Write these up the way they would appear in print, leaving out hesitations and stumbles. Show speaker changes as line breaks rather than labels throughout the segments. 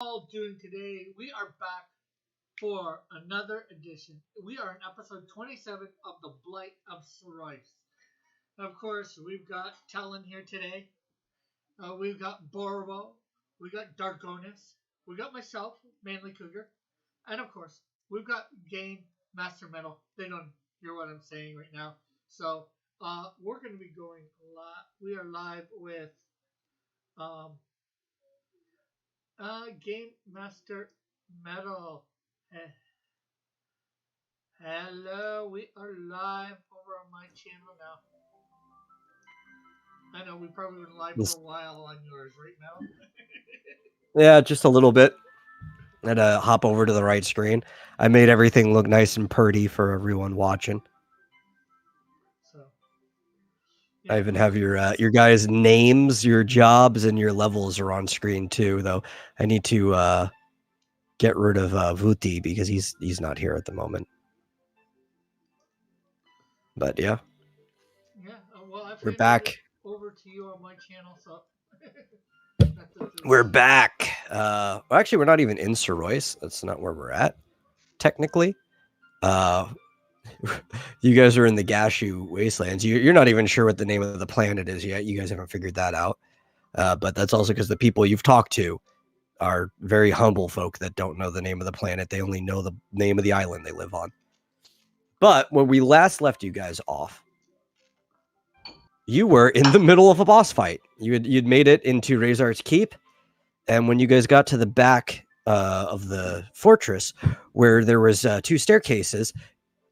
All doing today? We are back for another edition. We are in episode 27 of the Blight of Serroice. Of course, we've got Talon here today. We've got Borbo. We got Dargonis. We got myself, Manly Cougar. And of course, we've got Game Master Metal. They don't hear what I'm saying right now. So, we're going to be going live. We are live with um, Game Master Metal. Hello, we are live over on my channel now. I know we probably been live for a while on yours right now.
Yeah, just a little bit. I had to hop over to the right screen. I made everything look nice and pretty for everyone watching.
So,
yeah, I even have your guys' names, your jobs, and your levels are on screen too. Though I need to get rid of Vuti because he's not here at the moment. But yeah,
well,
we're back.
Over to you on my channel, so.
We're back. Well, actually, we're not even in Serroice. That's not where we're at, technically. You guys are in the Gashu Wastelands. You're not even sure what the name of the planet is yet. You guys haven't figured that out. But that's also because the people you've talked to are very humble folk that don't know the name of the planet. They only know the name of the island they live on. But when we last left you guys off, you were in the middle of a boss fight. You'd made it into Rayzart's Keep, and when you guys got to the back of the fortress, where there was 2 staircases,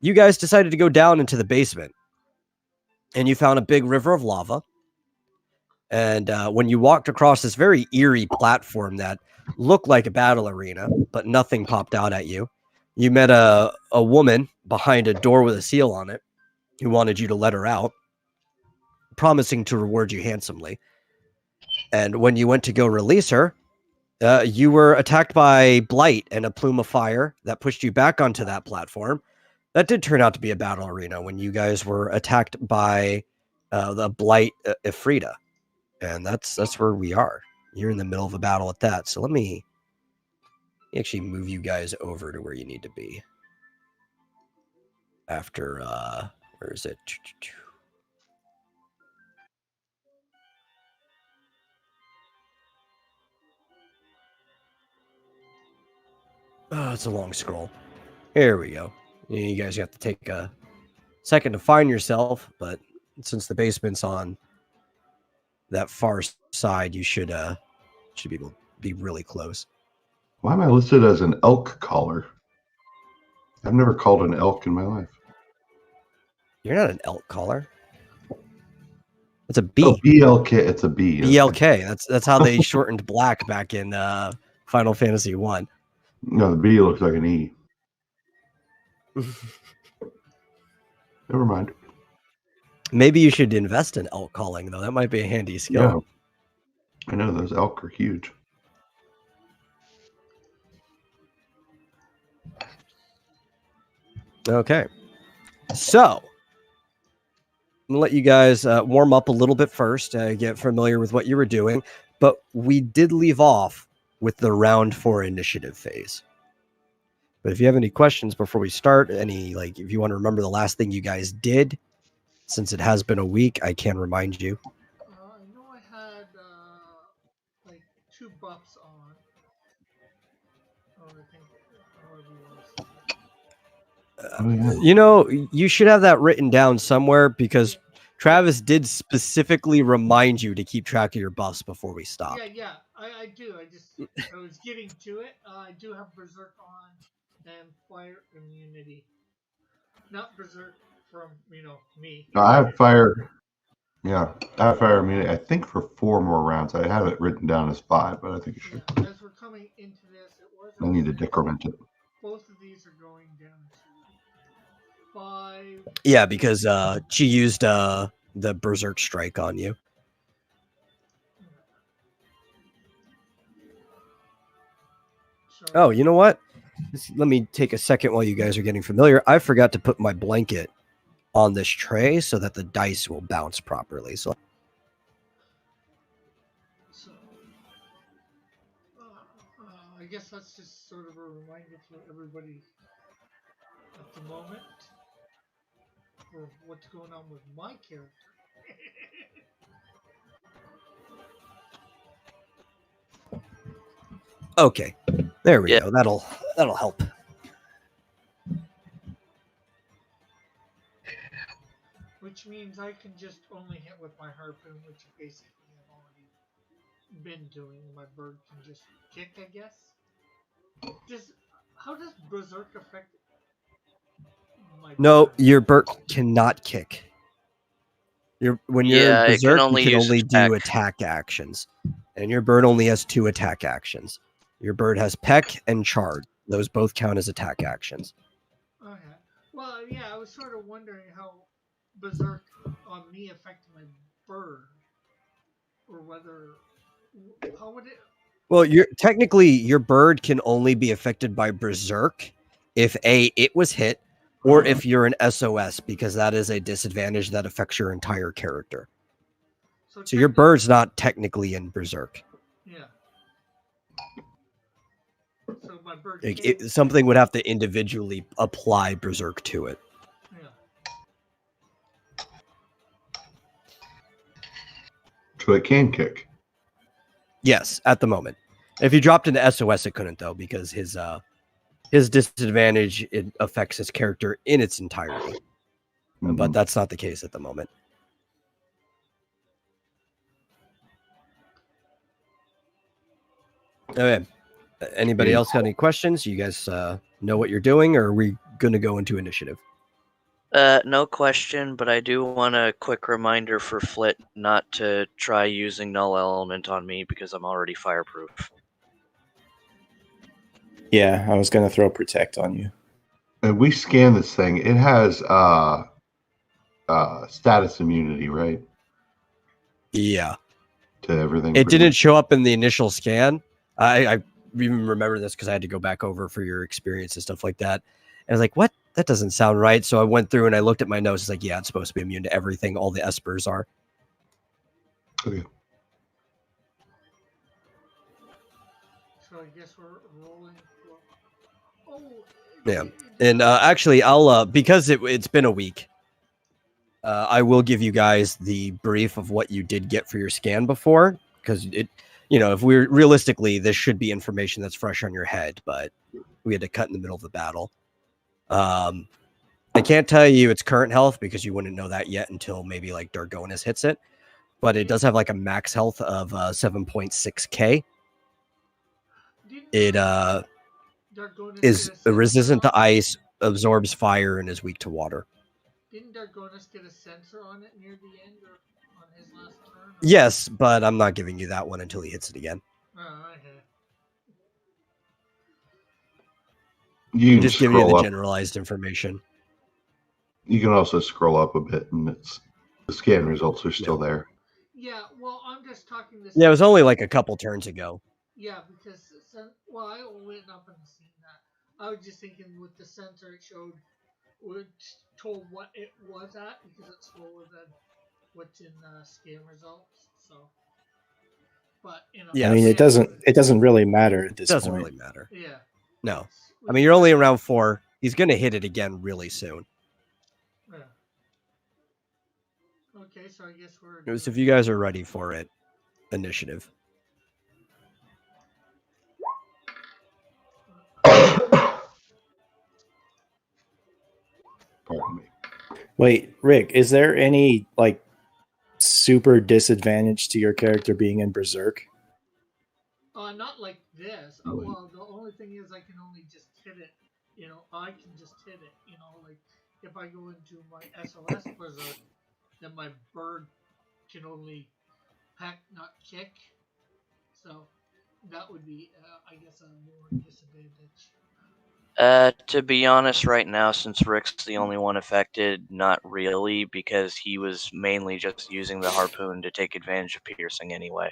you guys decided to go down into the basement, and you found a big river of lava. And when you walked across this very eerie platform that looked like a battle arena, but nothing popped out at you, you met a woman behind a door with a seal on it who wanted you to let her out, promising to reward you handsomely. And when you went to go release her, you were attacked by Blight and a plume of fire that pushed you back onto that platform. That did turn out to be a battle arena when you guys were attacked by the Blight Ifrita. And that's where we are. You're in the middle of a battle at that. So let me actually move you guys over to where you need to be. After, where is it? Oh, it's a long scroll. Here we go. You guys have to take a second to find yourself, but since the basement's on that far side, you should be able to be really close.
Why am I listed as an elk caller? I've never called an elk in my life.
You're not an elk caller. It's a B.
Oh, BLK. It's a B.
BLK. That's how they shortened black back in Final Fantasy 1.
No, the B looks like an E. Never mind.
Maybe you should invest in elk calling, though. That might be a handy skill.
Yeah. I know those elk are huge.
Okay. So, I'm going to let you guys warm up a little bit first, get familiar with what you were doing. But we did leave off with the round 4 initiative phase. But if you have any questions before we start, if you want to remember the last thing you guys did, since it has been a week, I can remind you.
I know I had 2 buffs on.
You know, you should have that written down somewhere because Travis did specifically remind you to keep track of your buffs before we stop.
Yeah, I do. I was getting to it. I do have Berserk on and Fire Immunity. Not Berserk from, me.
No, I have Fire. Yeah, I have Fire Immunity. I think for 4 more rounds. I have it written down as 5, but I think it should.
Yeah, as we're coming into this, it was.
I need to decrement it.
Both of these are going down to 5.
Yeah, because she used the Berserk Strike on you. Oh, you know what? Let me take a second while you guys are getting familiar. I forgot to put my blanket on this tray so that the dice will bounce properly. So
guess that's just sort of a reminder for everybody at the moment for what's going on with my character.
Okay, there we
Yeah.
go. That'll help.
Which means I can just only hit with my harpoon, which basically I've already been doing. My bird can just kick, I guess. How does Berserk affect my
No,
bird?
your bird cannot kick. When you're in
Yeah, it can
Berserk, you
only
can
use
only do
attack.
attack actions, and your bird only has 2 attack actions. Your bird has peck and charge; those both count as attack actions.
Okay. Well, yeah, I was sort of wondering how Berserk on me affected my bird, or whether how would it?
Well, technically your bird can only be affected by Berserk if it was hit, or if you're an SOS, because that is a disadvantage that affects your entire character. So your bird's not technically in Berserk.
Yeah. So my bird.
Something would have to individually apply Berserk to it.
Yeah.
So it can kick.
Yes, at the moment. If you dropped into SOS, it couldn't though, because his disadvantage affects his character in its entirety.
Mm-hmm.
But that's not the case at the moment. Okay. Anybody else got any questions? You guys know what you're doing, or are we going to go into initiative?
No question, but I do want a quick reminder for Flit not to try using Null Element on me because I'm already fireproof.
Yeah, I was going to throw Protect on you.
And we scanned this thing. It has status immunity, right?
Yeah.
To everything.
It didn't show up in the initial scan. I even remember this because I had to go back over for your experience and stuff like that. And I was like, what? That doesn't sound right. So I went through and I looked at my notes. It's like, yeah, it's supposed to be immune to everything. All the espers are.
Okay.
So I guess we're rolling. Oh.
Yeah. And actually, I'll because it's been a week. I will give you guys the brief of what you did get for your scan before, because if we're realistically, this should be information that's fresh on your head, but we had to cut in the middle of the battle. I can't tell you its current health because you wouldn't know that yet until maybe like Dargonis hits it, but it does have like a max health of 7.6k. It is resistant to ice, absorbs fire, and is weak to water.
Didn't Dargonis get a sensor on it near the end or on his last turn?
Yes, but I'm not giving you that one until he hits it again.
Oh, okay.
You
I'm just giving you the generalized information.
You can also scroll up a bit, and the scan results are still there.
Yeah, well, I'm just talking this.
Yeah, it was only like a couple turns ago.
Yeah, because I went up and seen that. I was just thinking with the sensor it showed, which told what it was at because it's lower than what's in the scan results. So, but
I mean, it doesn't really matter at this point.
Doesn't really matter.
Yeah.
No, I mean you're only in round 4. He's gonna hit it again really soon.
Yeah. Okay, so I guess
So if you guys are ready for it, initiative.
Pardon me.
Wait, Rick, is there any like super disadvantage to your character being in Berserk?
Not like this. Well, the only thing is I can only just hit it. I can just hit it. Like if I go into my SOS Berserk, then my bird can only peck, not kick. So that would be, I guess, a more disadvantage.
To be honest, right now, since Rick's the only one affected, not really, because he was mainly just using the harpoon to take advantage of piercing anyway.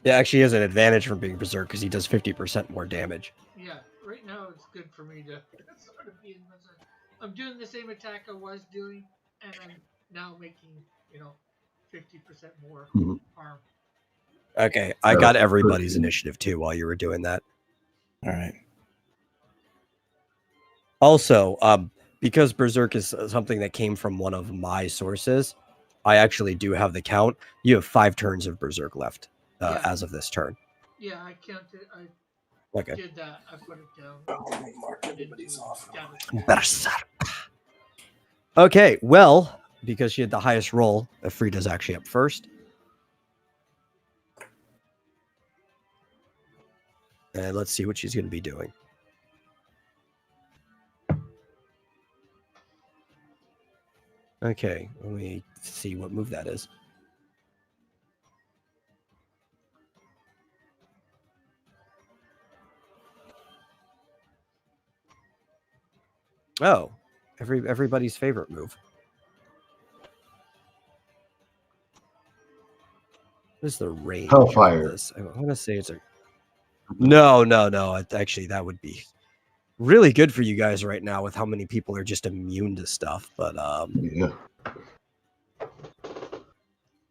Yeah, actually, he has an advantage from being Berserk because he does 50% more damage.
Yeah, right now it's good for me to sort of be in Berserk. I'm doing the same attack I was doing, and I'm now making 50% more harm.
Okay, I
So,
got everybody's
13.
initiative too while you were doing that.
All right.
Also, because Berserk is something that came from one of my sources, I actually do have the count. You have 5 turns of Berserk left
Yeah.
as of this turn.
Yeah, I counted. I
Okay.
did that. I put it down.
Let me mark everybody's off.
Berserk. Okay, well, because she had the highest roll, Frida's actually up first. And let's see what she's going to be doing. Okay, let me see what move that is. Oh, everybody's favorite move. What is the range
Hellfire.
of this? I want to say it's a... No. Actually, that would be really good for you guys right now with how many people are just immune to stuff. But
Yeah.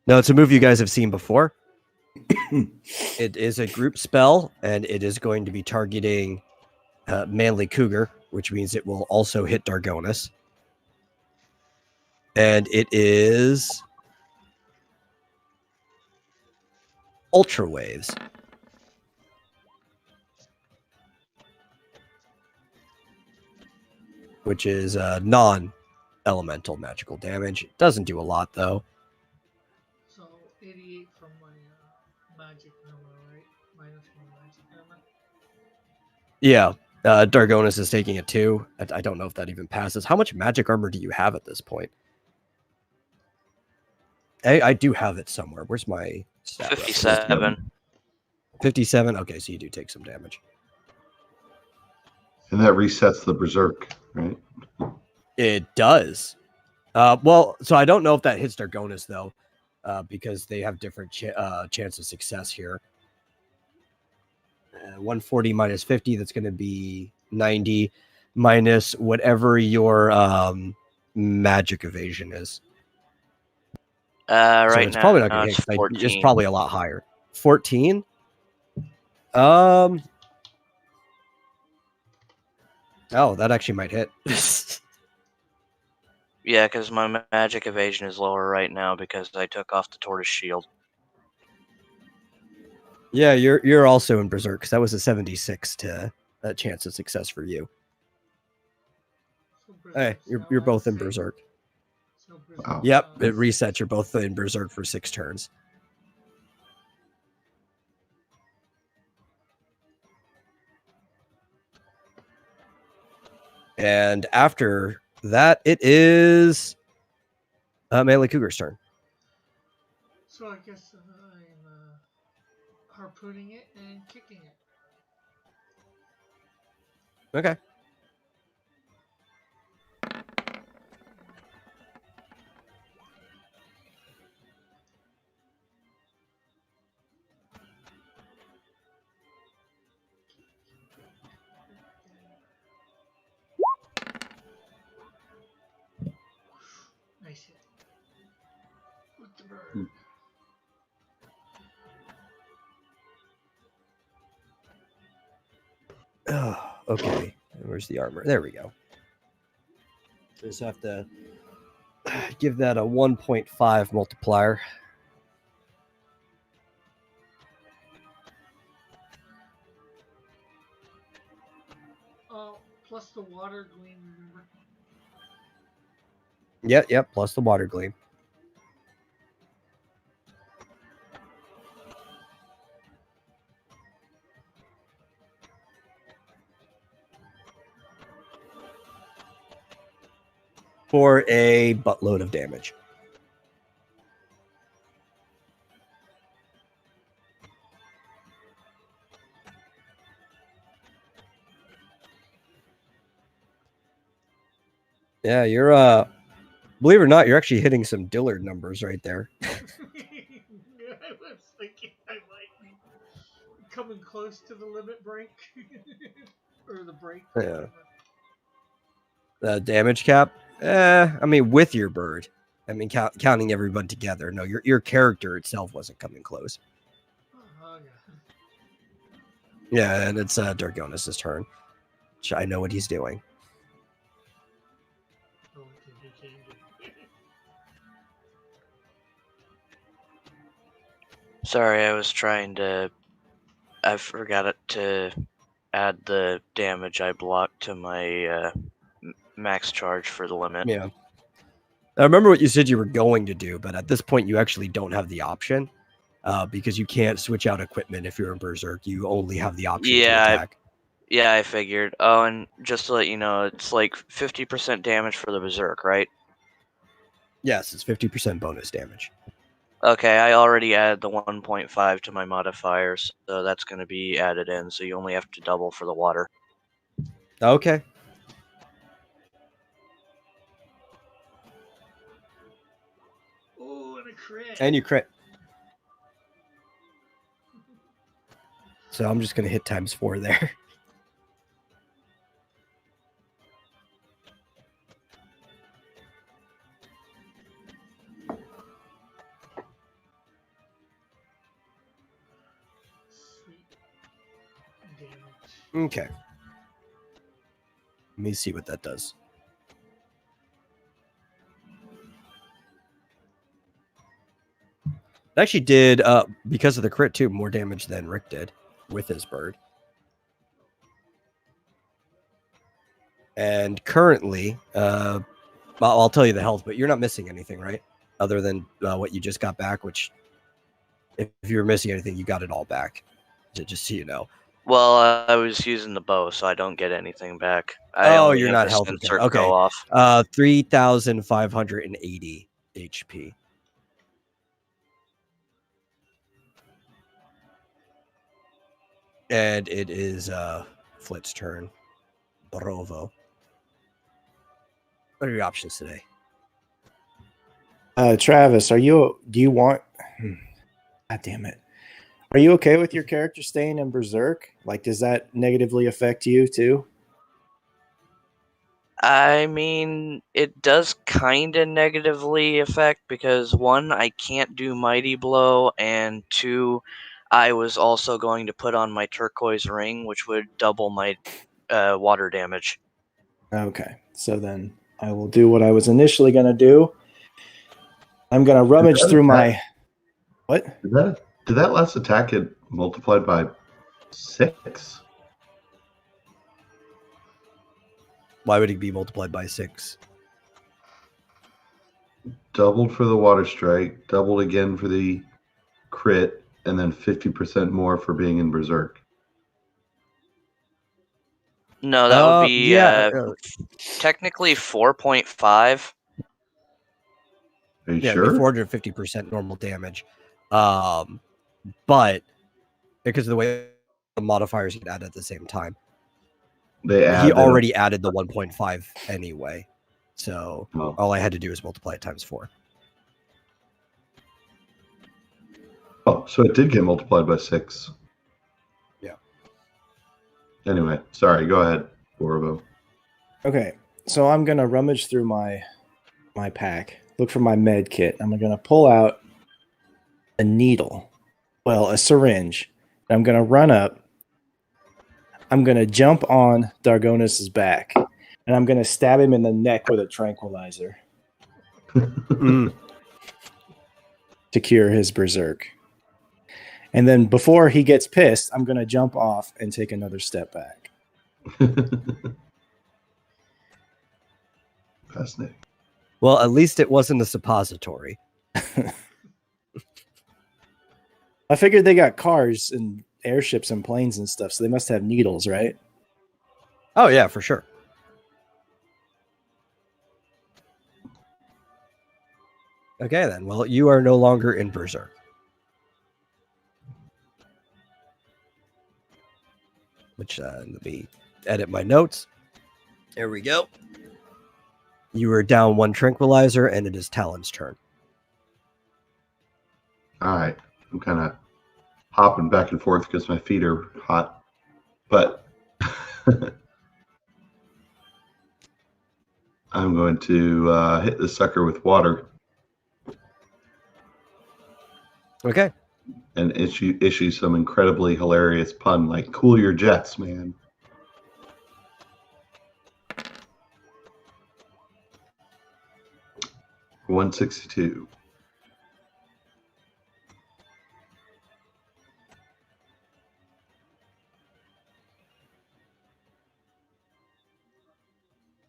no, it's a move you guys have seen before. It is a group spell, and it is going to be targeting Manly Cougar, which means it will also hit Dargonis. And it is Ultra Waves. Which is non-elemental magical damage. It doesn't do a lot, though.
So 88 from my magic number, right? Minus my magic number.
Yeah. Dargonis is taking it too. I don't know if that even passes. How much magic armor do you have at this point? I do have it somewhere. Where's my stat?
57.
57? Okay, so you do take some damage.
And that resets the Berserk, right?
It does. Well, so I don't know if that hits Dargonis, though, because they have different chance of success here. 140 minus 50, that's going to be 90, minus whatever your magic evasion is.
Right
so it's
now,
probably not going to
it's
hit.
14.
It's probably a lot higher. 14? Oh, that actually might hit.
Yeah, because my magic evasion is lower right now because I took off the tortoise shield.
Yeah, you're also in Berserk, because that was a 76 to a chance of success for you.
So
Hey, you're both in Berserk.
So
Wow.
Yep, it resets. You're both in Berserk for 6 turns. And after that, it is Melee Cougar's turn.
So I guess I'm harpooning it and kicking it.
Okay.
Nice hit. With the bird.
Oh, okay. Where's the armor? There we go. Just have to give that a 1.5 multiplier.
Oh, plus the water gleam, remember?
Yep, plus the water gleam. For a buttload of damage. Yeah, you're believe it or not, you're actually hitting some Dillard numbers right there.
I was thinking I might be coming close to the limit break. Or the break.
Yeah. The damage cap? I mean, with your bird. I mean, counting everyone together. No, your character itself wasn't coming close.
Oh,
Yeah, and it's Dargonis' turn. Which I know what he's doing.
Oh, can he change it?
Sorry, I was trying to. I forgot to add the damage I blocked to my max charge for the limit.
Yeah. I remember what you said you were going to do, but at this point you actually don't have the option because you can't switch out equipment if you're in Berserk. You only have the option to attack.
Yeah, I figured. Oh, and just to let you know, it's like 50% damage for the Berserk, right?
Yes, it's 50% bonus damage.
Okay, I already added the 1.5 to my modifiers, so that's going to be added in, so you only have to double for the water.
Okay.
Oh, and a crit.
And you crit. So I'm just going to hit ×4 there.
Sweet damage.
Okay. Let me see what that does. It actually did, because of the crit too, more damage than Rick did with his bird. And currently, I'll tell you the health, but you're not missing anything, right? Other than what you just got back, which if you were missing anything, you got it all back. Just so you know.
Well, I was using the bow, so I don't get anything back.
You're not health. Okay.
Go off.
3,580 HP. And it is Flit's turn. Bravo. What are your options today?
Travis, do you want... God damn it. Are you okay with your character staying in Berserk? Like, does that negatively affect you too?
I mean, it does kind of negatively affect because 1, I can't do Mighty Blow, and 2, I was also going to put on my turquoise ring, which would double my water damage.
Okay, so then I will do what I was initially going to do. I'm going to rummage through my... What?
Did that last attack get multiplied by 6?
Why would it be multiplied by 6?
Doubled for the water strike, doubled again for the crit, and then 50% more for being in Berserk.
No, that would be technically 4.5.
Are you
Yeah,
sure?
450% normal damage. But because of the way the modifiers get added at the same time, he already added the 1.5 anyway. So all I had to do is multiply it ×4.
Oh, so it did get multiplied by 6.
Yeah.
Anyway, sorry. Go ahead, Borbo.
Okay, so I'm going to rummage through my pack, look for my med kit. I'm going to pull out a needle, a syringe. I'm going to run up. I'm going to jump on Dargonis' back, and I'm going to stab him in the neck with a tranquilizer to cure his berserk. And then before he gets pissed, I'm going to jump off and take another step back.
Fascinating.
Well, at least it wasn't a suppository.
I figured they got cars and airships and planes and stuff, so they must have needles, right?
Oh, yeah, for sure. Okay, then. Well, you are no longer in Berserk. Which, let me edit my notes. There we go. You are down 1 tranquilizer, and it is Talon's turn.
All right. I'm kind of hopping back and forth because my feet are hot. But I'm going to hit the sucker with water.
Okay.
and issue some incredibly hilarious pun like "Cool your jets, man." $162.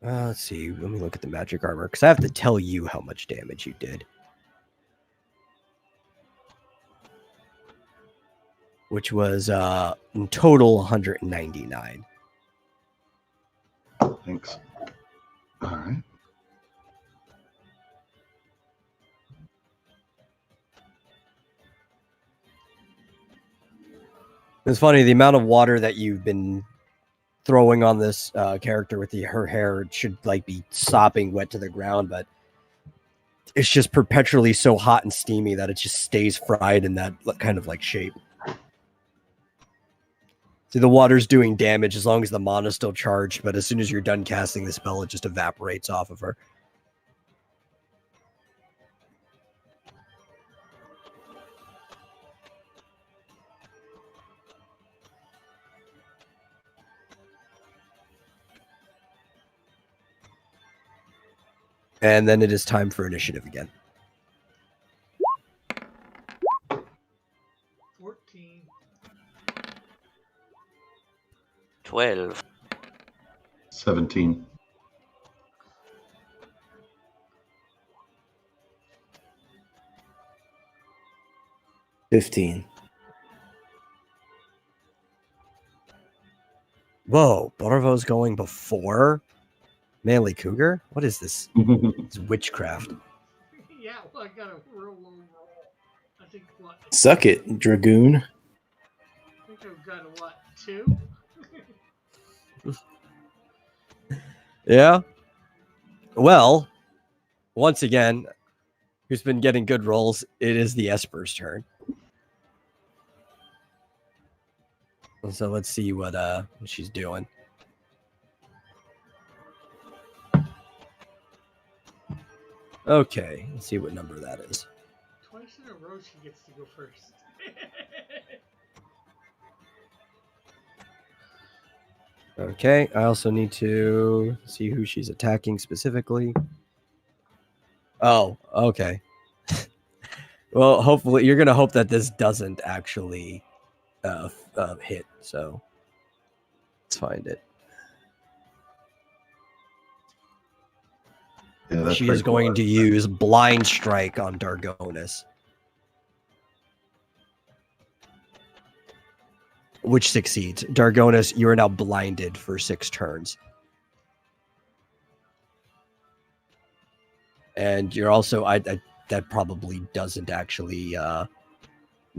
Let's see. Let me look at the magic armor because I have to tell you how much damage you did. Which was in total 199.
Thanks. All right.
It's funny the amount of water that you've been throwing on this character with her hair should like be sopping wet to the ground, but it's just perpetually so hot and steamy that it just stays fried in that kind of like shape. See, the water's doing damage as long as the mana's still charged, but as soon as you're done casting the spell, it just evaporates off of her. And then it is time for initiative again.
14.
12.
17.
15.
Whoa, Barvo's going before Manly Cougar? What is this? It's witchcraft.
Yeah, well, I got a real low roll. I think what?
Suck it, Dragoon.
I think I've got a what? 2?
Yeah. Well, once again, who's been getting good rolls? It is the Esper's turn. So let's see what she's doing. Okay, let's see what number that is.
Twice in a row she gets to go first.
Okay, I also need to see who she's attacking specifically. Oh, okay. Well, hopefully you're gonna hope that this doesn't actually hit. So let's find it.
Yeah,
She is going to use Blind Strike on Dargonis, which succeeds. Dargonis, you are now blinded for 6 turns. And you're also, that probably doesn't actually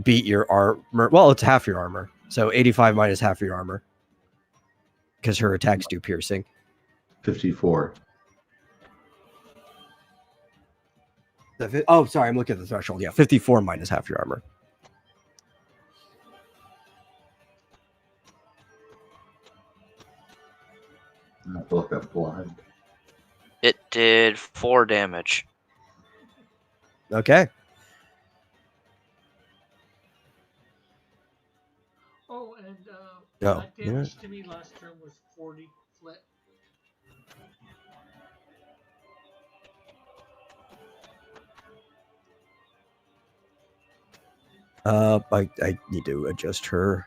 beat your armor. Well, it's half your armor. So 85 minus half your armor. Because her attacks do piercing.
54.
Oh, sorry, I'm looking at the threshold. Yeah, 54 minus half your armor.
I have to look up blind.
It did 4 damage.
Okay.
Oh, and
Oh,
that damage to me last turn was 40 flit.
I need to adjust her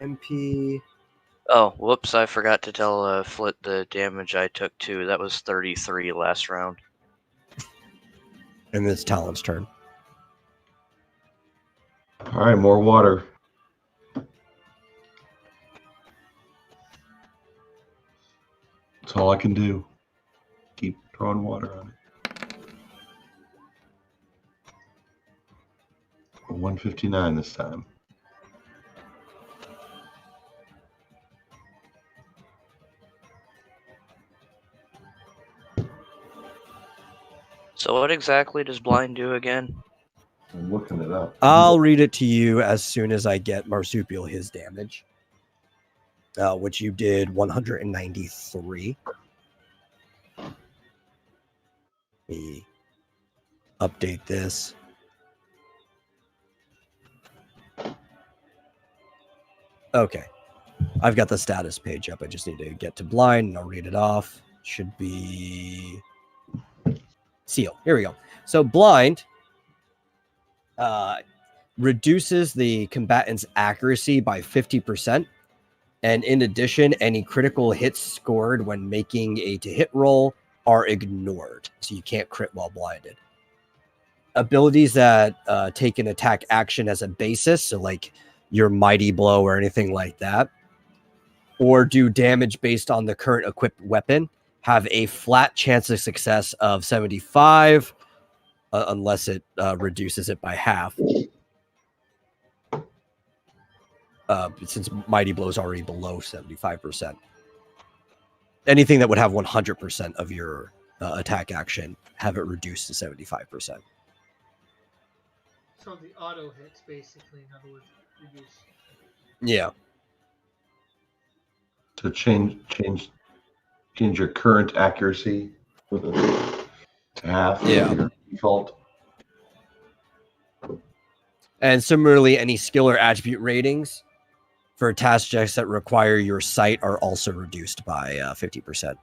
MP.
Oh, whoops, I forgot to tell Flit the damage I took too. That was 33 last round.
And it's Talon's turn.
All right, more water. That's all I can do. Keep throwing water on it. 159 this time.
So what exactly does blind do again?
I'm looking it up.
I'll read it to you as soon as I get Marsupial his damage, which you did 193. Let me update this. Okay. I've got the status page up. I just need to get to blind and I'll read it off. Should be seal. Here we go. So blind reduces the combatant's accuracy by 50%. And in addition, any critical hits scored when making a to-hit roll are ignored. So you can't crit while blinded. Abilities that take an attack action as a basis, so like your mighty blow or anything like that, or do damage based on the current equipped weapon, have a flat chance of success of 75, unless it reduces it by half. Since Mighty Blow is already below 75%. Anything that would have 100% of your attack action, have it reduced to 75%.
So the auto hits, basically, in other words, reduce.
Yeah.
To change your current accuracy to half
Yeah.
of your default.
And similarly, any skill or attribute ratings for task checks that require your sight are also reduced by 50%.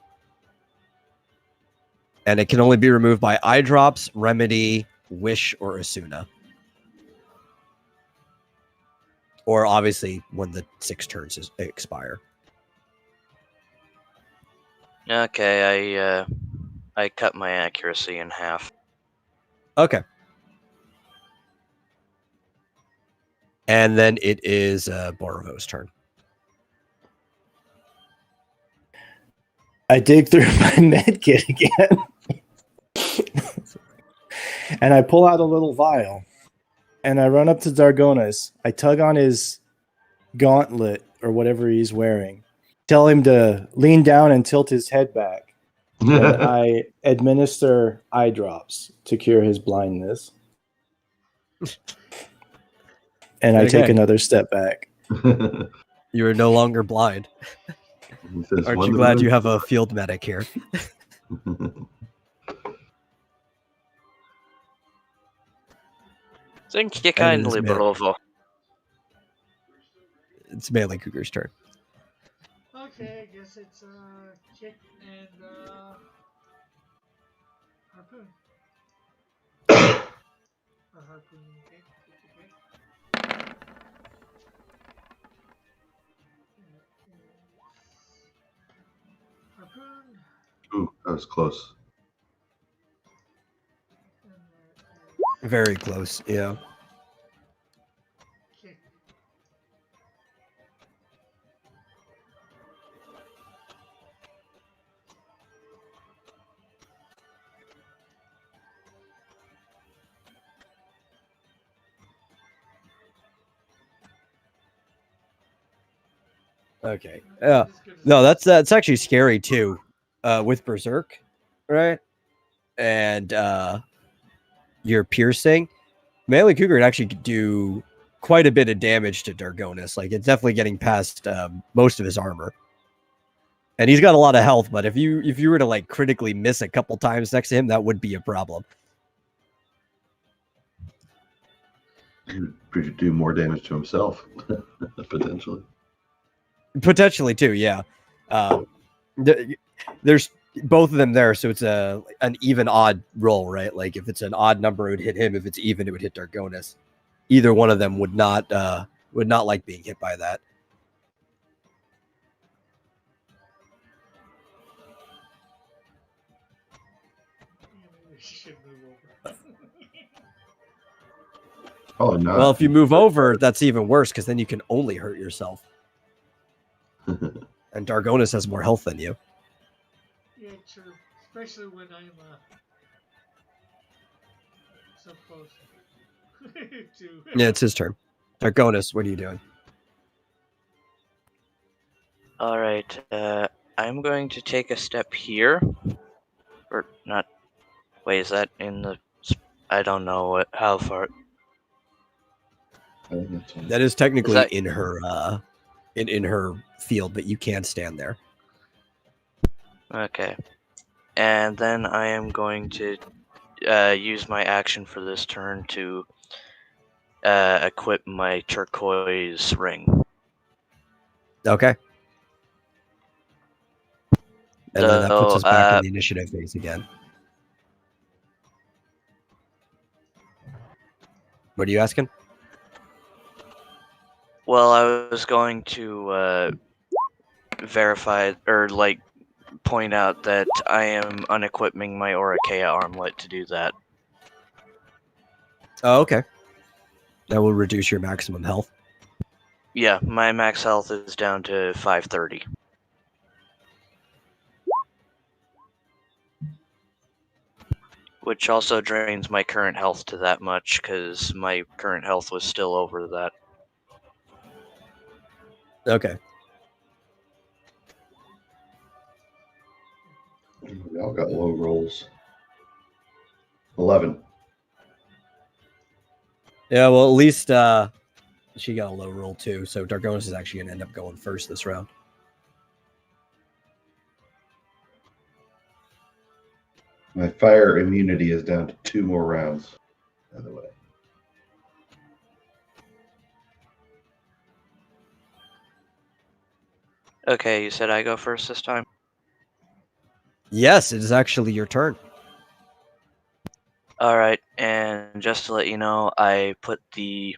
And it can only be removed by eye drops, remedy, wish, or Asuna. Or obviously when the 6 turns expire.
Okay, I cut my accuracy in half.
Okay. And then it is Borovo's turn.
I dig through my med kit again. And I pull out a little vial. And I run up to Dargonas. I tug on his gauntlet or whatever he's wearing. Tell him to lean down and tilt his head back. And I administer eye drops to cure his blindness. And I take another step back.
You are no longer blind.
Says,
Aren't you glad you have a field medic here?
Thank you kindly, Brovo.
It's Melee Cougar's turn.
Okay, I guess it's kick and harpoon. Or harpoon, okay. Harpoon.
Ooh, that was close.
Very close, yeah.
Kick.
Okay. Yeah. No, that's actually scary too. With Berserk, right? And your piercing, Melee Cougar would actually do quite a bit of damage to Dargonas. Like it's definitely getting past most of his armor. And he's got a lot of health, but if you were to like critically miss a couple times next to him, that would be a problem.
He would do more damage to himself, potentially.
Potentially too, yeah. There's both of them there, so it's an even odd roll, right? Like if it's an odd number, it would hit him. If it's even, it would hit Dargonas. Either one of them would not like being hit by that.
Oh no!
Well, if you move over, that's even worse because then you can only hurt yourself. And Dargonas has more health than you.
Yeah, true. Especially when I'm so close to.
Yeah, it's his turn. Dargonas, what are you doing?
All right, I'm going to take a step here, or not. Wait, is that in the? I don't know how far.
That is technically in her in her field, but you can stand there.
Okay, and then I am going to use my action for this turn to equip my turquoise ring.
Okay. And then that puts
So,
us back in the initiative phase again. What are you asking?
well, I was going to verify or like point out that I am unequipping my Orikea armlet to do that.
Oh, okay. That will reduce your maximum health.
Yeah, my max health is down to 530. Which also drains my current health to that much, because my current health was still over that.
Okay.
We all got low rolls. 11.
Yeah, well, at least she got a low roll too, so Dargonis is actually going to end up going first this round.
My fire immunity is down to 2 more rounds, by the way.
Okay, you said I go first this time?
Yes, it is actually your turn.
Alright, and just to let you know, I put the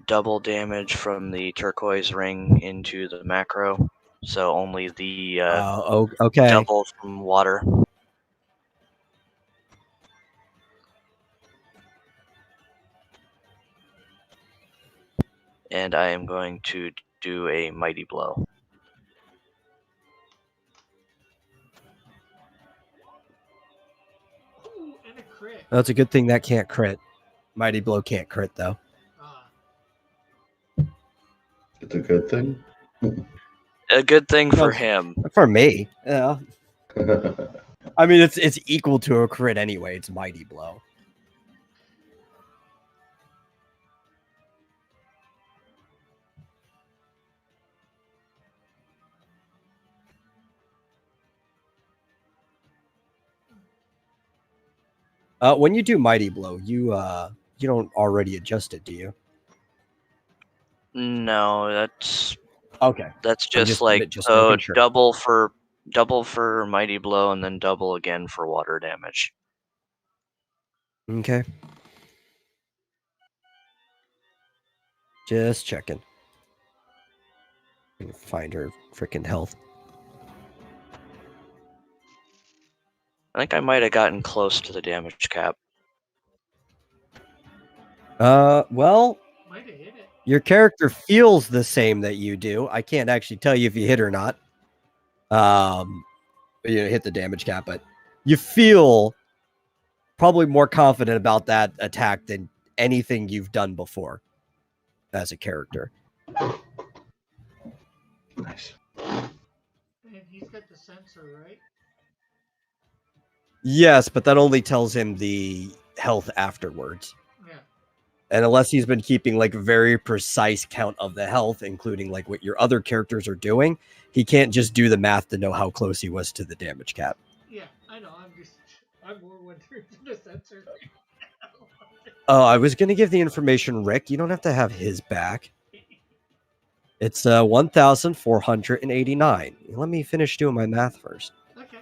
double damage from the turquoise ring into the macro, so only the
Okay.
double from water. And I am going to do a mighty blow.
Ooh, and a crit.
That's a good thing that can't crit. Mighty Blow can't crit, though.
It's a good thing.
A good thing for
Well,
him.
For me, yeah. I mean, it's equal to a crit anyway. It's Mighty Blow. When you do Mighty Blow, you don't already adjust it, do you?
No, that's
Okay.
that's just like
making sure.
double for mighty blow and then double again for water damage.
Okay. Just checking. Find her freaking health.
I think I might have gotten close to the damage cap.
Well,
Might have hit it.
your character feels the same that you do. I can't actually tell you if you hit or not. You hit the damage cap, but you feel probably more confident about that attack than anything you've done before as a character.
Nice.
And he's got the sensor, right?
Yes, but that only tells him the health afterwards.
Yeah.
And unless he's been keeping like a very precise count of the health, including like what your other characters are doing, he can't just do the math to know how close he was to the damage cap.
Yeah, I know. I'm more wondering to the sensor.
Oh, I was going to give the information, Rick. You don't have to have his back. It's 1,489. Let me finish doing my math first.
Okay.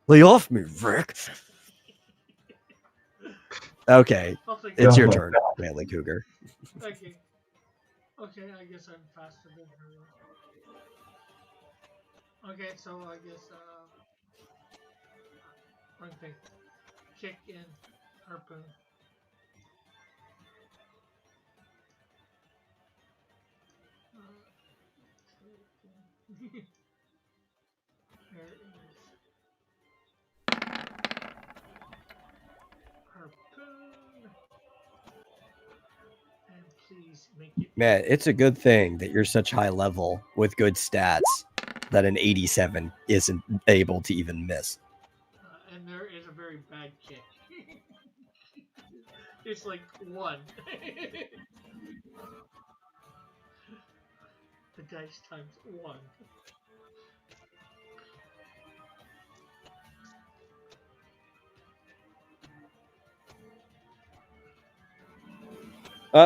Lay off me, Rick. Okay, it's your turn, Manly Cougar.
Okay. Okay, I guess I'm faster than her. Okay, so I guess one thing. Kick in harpoon. There it is. Harpoon. And please make it.
Man, it's a good thing that you're such high level with good stats that an 87 isn't able to even miss.
And there is a very bad kick. It's like 1. The dice times 1.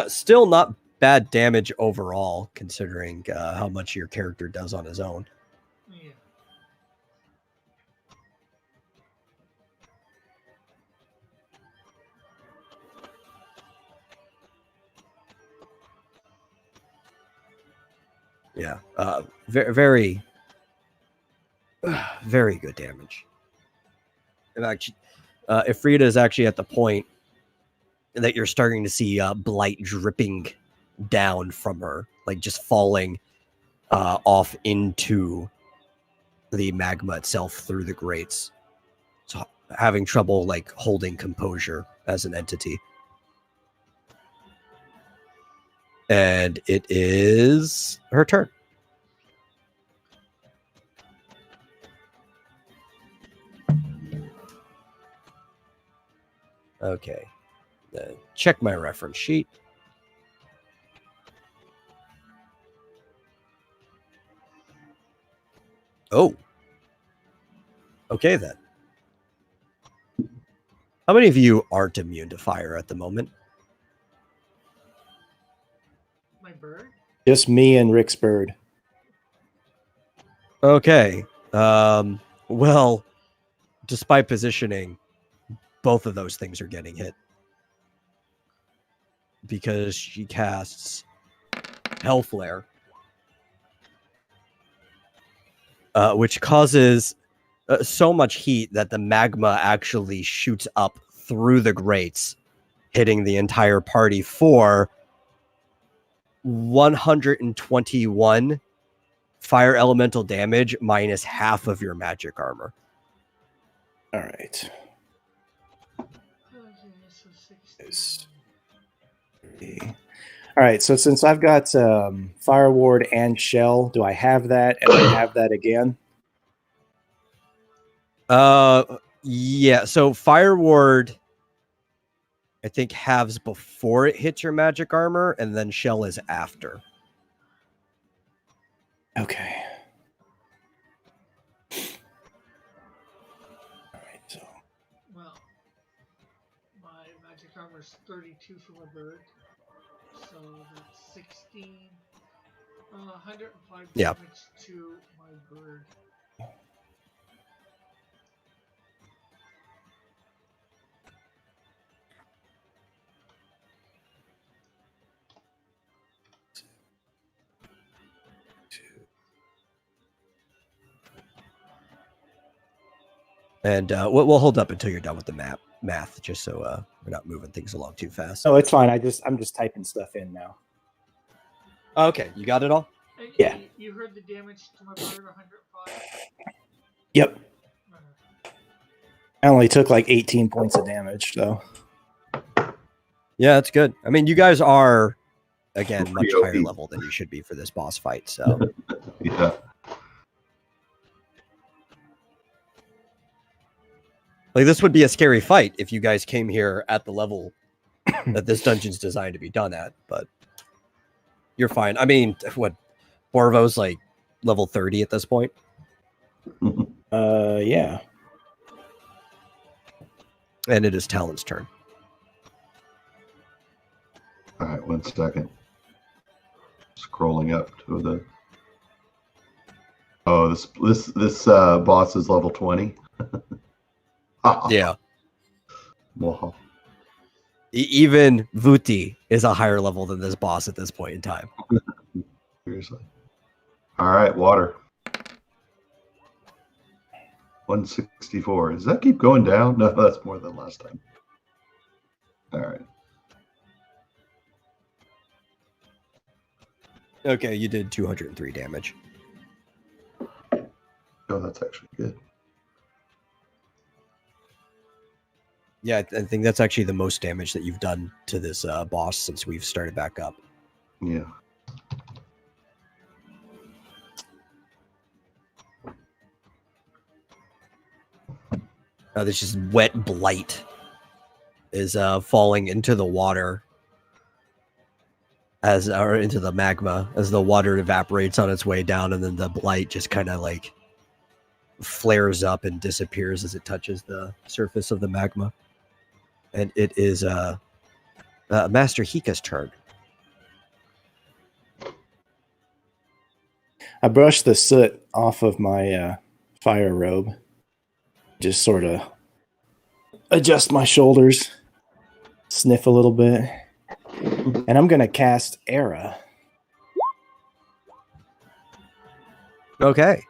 Still not bad damage overall, considering how much your character does on his own.
Yeah.
Yeah, very, very good damage. In fact, Ifrita is actually at the point that you're starting to see blight dripping down from her, like just falling off into the magma itself through the grates. So having trouble like holding composure as an entity. And it is her turn. Okay. Check my reference sheet. Oh. Okay, then. How many of you aren't immune to fire at the moment?
My bird?
Just me and Rick's bird.
Okay. Well, despite positioning, both of those things are getting hit. Because she casts Hell Flare. Which causes so much heat that the magma actually shoots up through the grates, hitting the entire party for 121 fire elemental damage minus half of your magic armor.
All right. All right, so since I've got Fire Ward and Shell, do I have that and I have that again?
Yeah, so Fire Ward, I think, halves before it hits your magic armor, and then Shell is after.
Okay. All right, so.
Well, my magic armor is 32 for my bird. So that's 16. 105
Yeah.
damage to my bird.
And we'll hold up until you're done with the math, just so we're not moving things along too fast.
No, it's fine. I'm just typing stuff in now.
Okay, you got it all?
And
Yeah.
You heard the damage to my bird, 105?
Yep. I only took like 18 points of damage, so.
Yeah, that's good. I mean, you guys are, again, much
Pretty OP.
higher level than you should be for this boss fight, so.
Yeah.
Like, this would be a scary fight if you guys came here at the level that this dungeon's designed to be done at, but you're fine. I mean, what, Borvo's like level 30 at this point?
Yeah.
And it is Talon's turn.
All right, 1 second. Scrolling up to the. Oh, this boss is level 20.
Yeah.
Wow.
Even Vuti is a higher level than this boss at this point in time.
Seriously. All right, water. 164. Does that keep going down? No, that's more than last time. All right.
Okay, you did 203 damage.
Oh, that's actually good.
Yeah, I think that's actually the most damage that you've done to this boss since we've started back up.
Yeah.
This just wet blight is falling into the water or into the magma as the water evaporates on its way down, and then the blight just kind of like flares up and disappears as it touches the surface of the magma. And it is Master Hika's turn.
I brush the soot off of my fire robe. Just sort of adjust my shoulders, sniff a little bit, and I'm gonna cast Era.
Okay.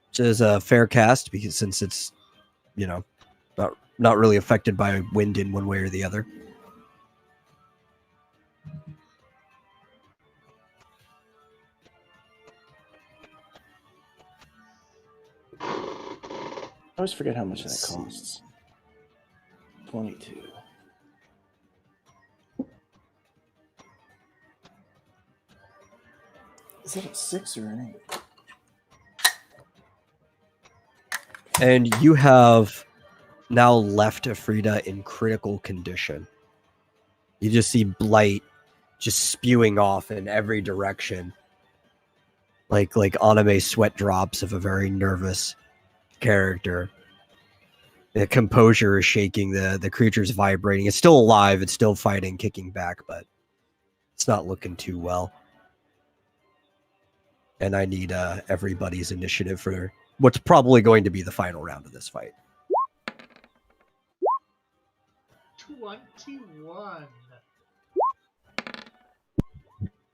Which is a fair cast because since it's, not really affected by wind in one way or the other.
I always forget how much that costs. 22. Is that a 6 or an 8?
And you have now left Afrida in critical condition. You just see Blight just spewing off in every direction. Like anime sweat drops of a very nervous character. The composure is shaking, the creature's vibrating. It's still alive, it's still fighting, kicking back, but it's not looking too well. And I need everybody's initiative for what's probably going to be the final round of this fight.
21.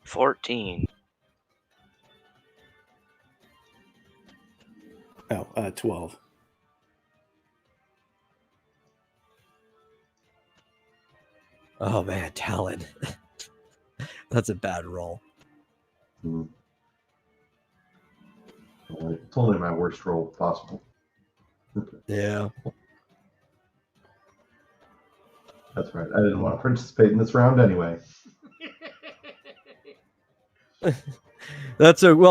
14.
Oh, 12.
Oh man, Talon. That's a bad roll.
Well, it's only my worst roll possible.
Yeah.
That's right. I didn't want to participate in this round anyway.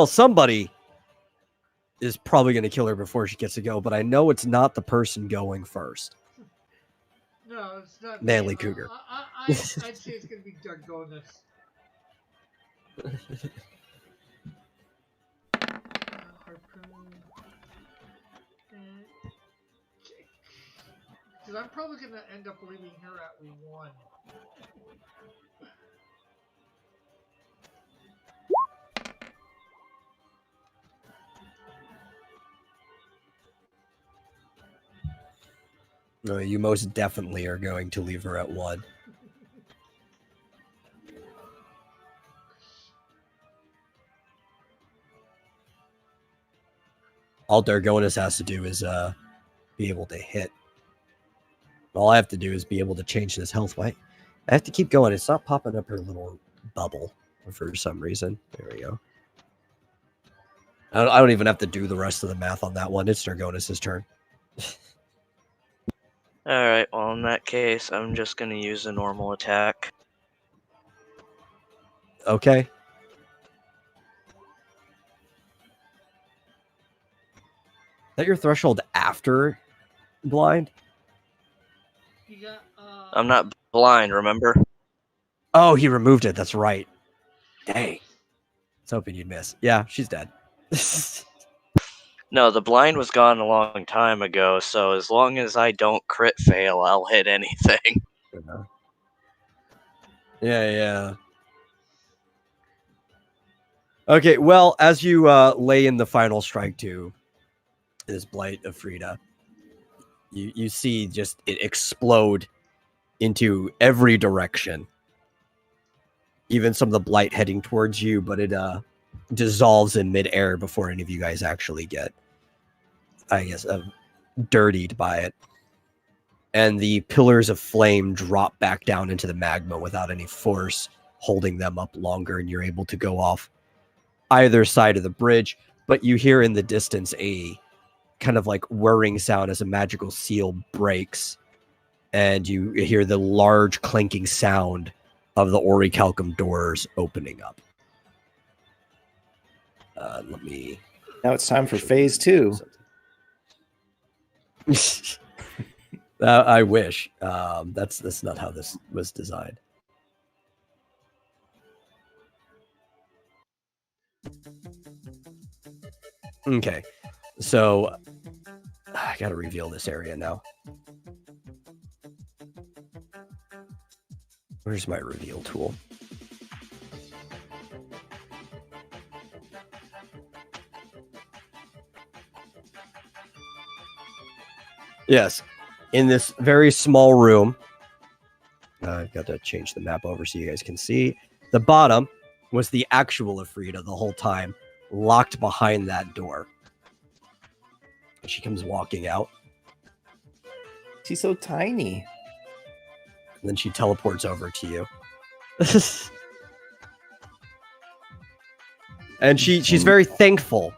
Somebody is probably going to kill her before she gets to go, but I know it's not the person going first.
No, it's not.
Manly Cougar.
I'd say it's going to be Dargonis. Harpoon. And kick. Because I'm probably going to end up leaving her at 1.
No, you most definitely are going to leave her at 1. All Dargonis has to do is be able to hit. All I have to do is be able to change this health. Why? I have to keep going. It's not popping up her little bubble for some reason. There we go. I don't even have to do the rest of the math on that one. It's Dargonis' turn.
Alright, well, in that case, I'm just going to use a normal attack.
Okay. Is that your threshold after blind?
You got,
I'm not blind, remember?
Oh, he removed it. That's right. Dang. I was hoping you'd miss. Yeah, she's dead.
No, the blind was gone a long time ago, so as long as I don't crit fail, I'll hit anything.
Yeah. Okay, well, as you lay in the final strike to this Blight of Frida, you see just it explode into every direction. Even some of the Blight heading towards you, but it dissolves in midair before any of you guys actually get, I guess, dirtied by it. And the pillars of flame drop back down into the magma without any force holding them up longer, and you're able to go off either side of the bridge. But you hear in the distance a kind of like whirring sound as a magical seal breaks, and you hear the large clanking sound of the orichalcum doors opening up.
Now it's time for phase 2.
I wish. That's not how this was designed. Okay, so I gotta reveal this area now. Where's my reveal tool? Yes. In this very small room, I've got to change the map over so you guys can see. The bottom was the actual Afrida the whole time, locked behind that door. And she comes walking out.
She's so tiny.
And then she teleports over to you. And she's very thankful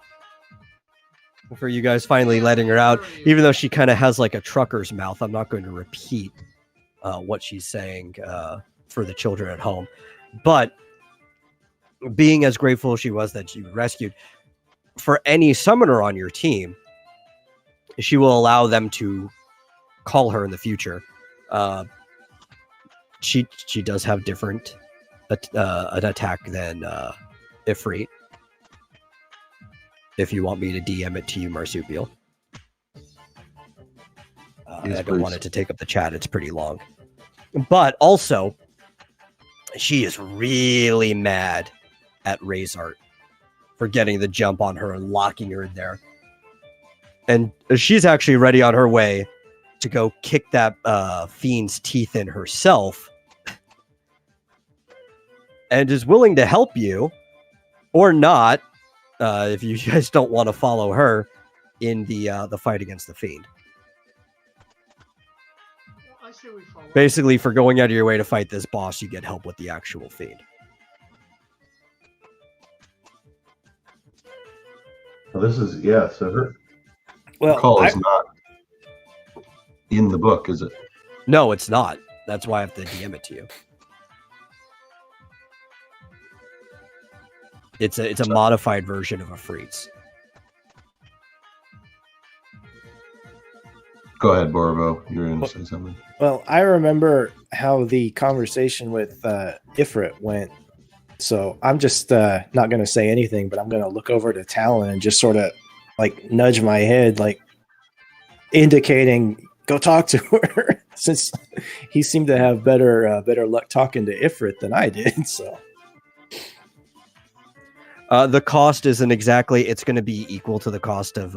for you guys finally letting her out, even though she kind of has like a trucker's mouth. I'm not going to repeat what she's saying for the children at home. But being as grateful she was that she was rescued, for any summoner on your team, she will allow them to call her in the future. She does have different an attack than Ifrit. If you want me to DM it to you, Marsupial.
Yes,
I don't
please.
want it to take up the chat. It's pretty long. But also, she is really mad at Rayzart for getting the jump on her and locking her in there. And she's actually ready on her way to go kick that fiend's teeth in herself. And is willing to help you or not, if you guys don't want to follow her in the fight against the fiend.
I say we follow.
Basically, for going out of your way to fight this boss, you get help with the actual fiend.
Well, this is So her
Well,
call is not in the book, is it?
No, it's not. That's why I have to DM it to you. It's a modified version of a freeze.
Go ahead, Borvo. You're going to say something.
Well, I remember how the conversation with Ifrit went. So I'm just not going to say anything, but I'm going to look over to Talon and just sort of like nudge my head, like indicating, go talk to her, since he seemed to have better luck talking to Ifrit than I did. So
the cost isn't exactly, it's going to be equal to the cost of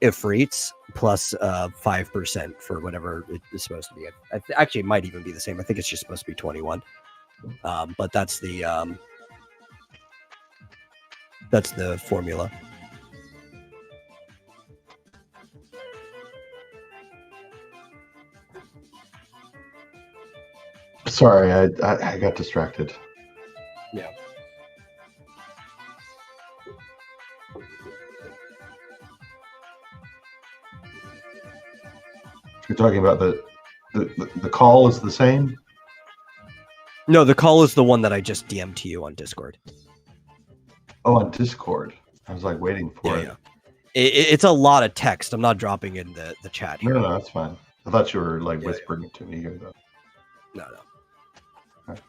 Ifrit's plus 5% for whatever it is supposed to be. Actually, it might even be the same. I think it's just supposed to be 21. But that's the formula.
Sorry, I got distracted.
Yeah.
You're talking about the call is the same?
No, the call is the one that I just DM'd to you on Discord.
Oh, on Discord. I was like waiting for it.
Yeah. It's a lot of text. I'm not dropping in the chat here.
No, that's fine. I thought you were like
Yeah,
whispering it to me here, though.
No.
Okay.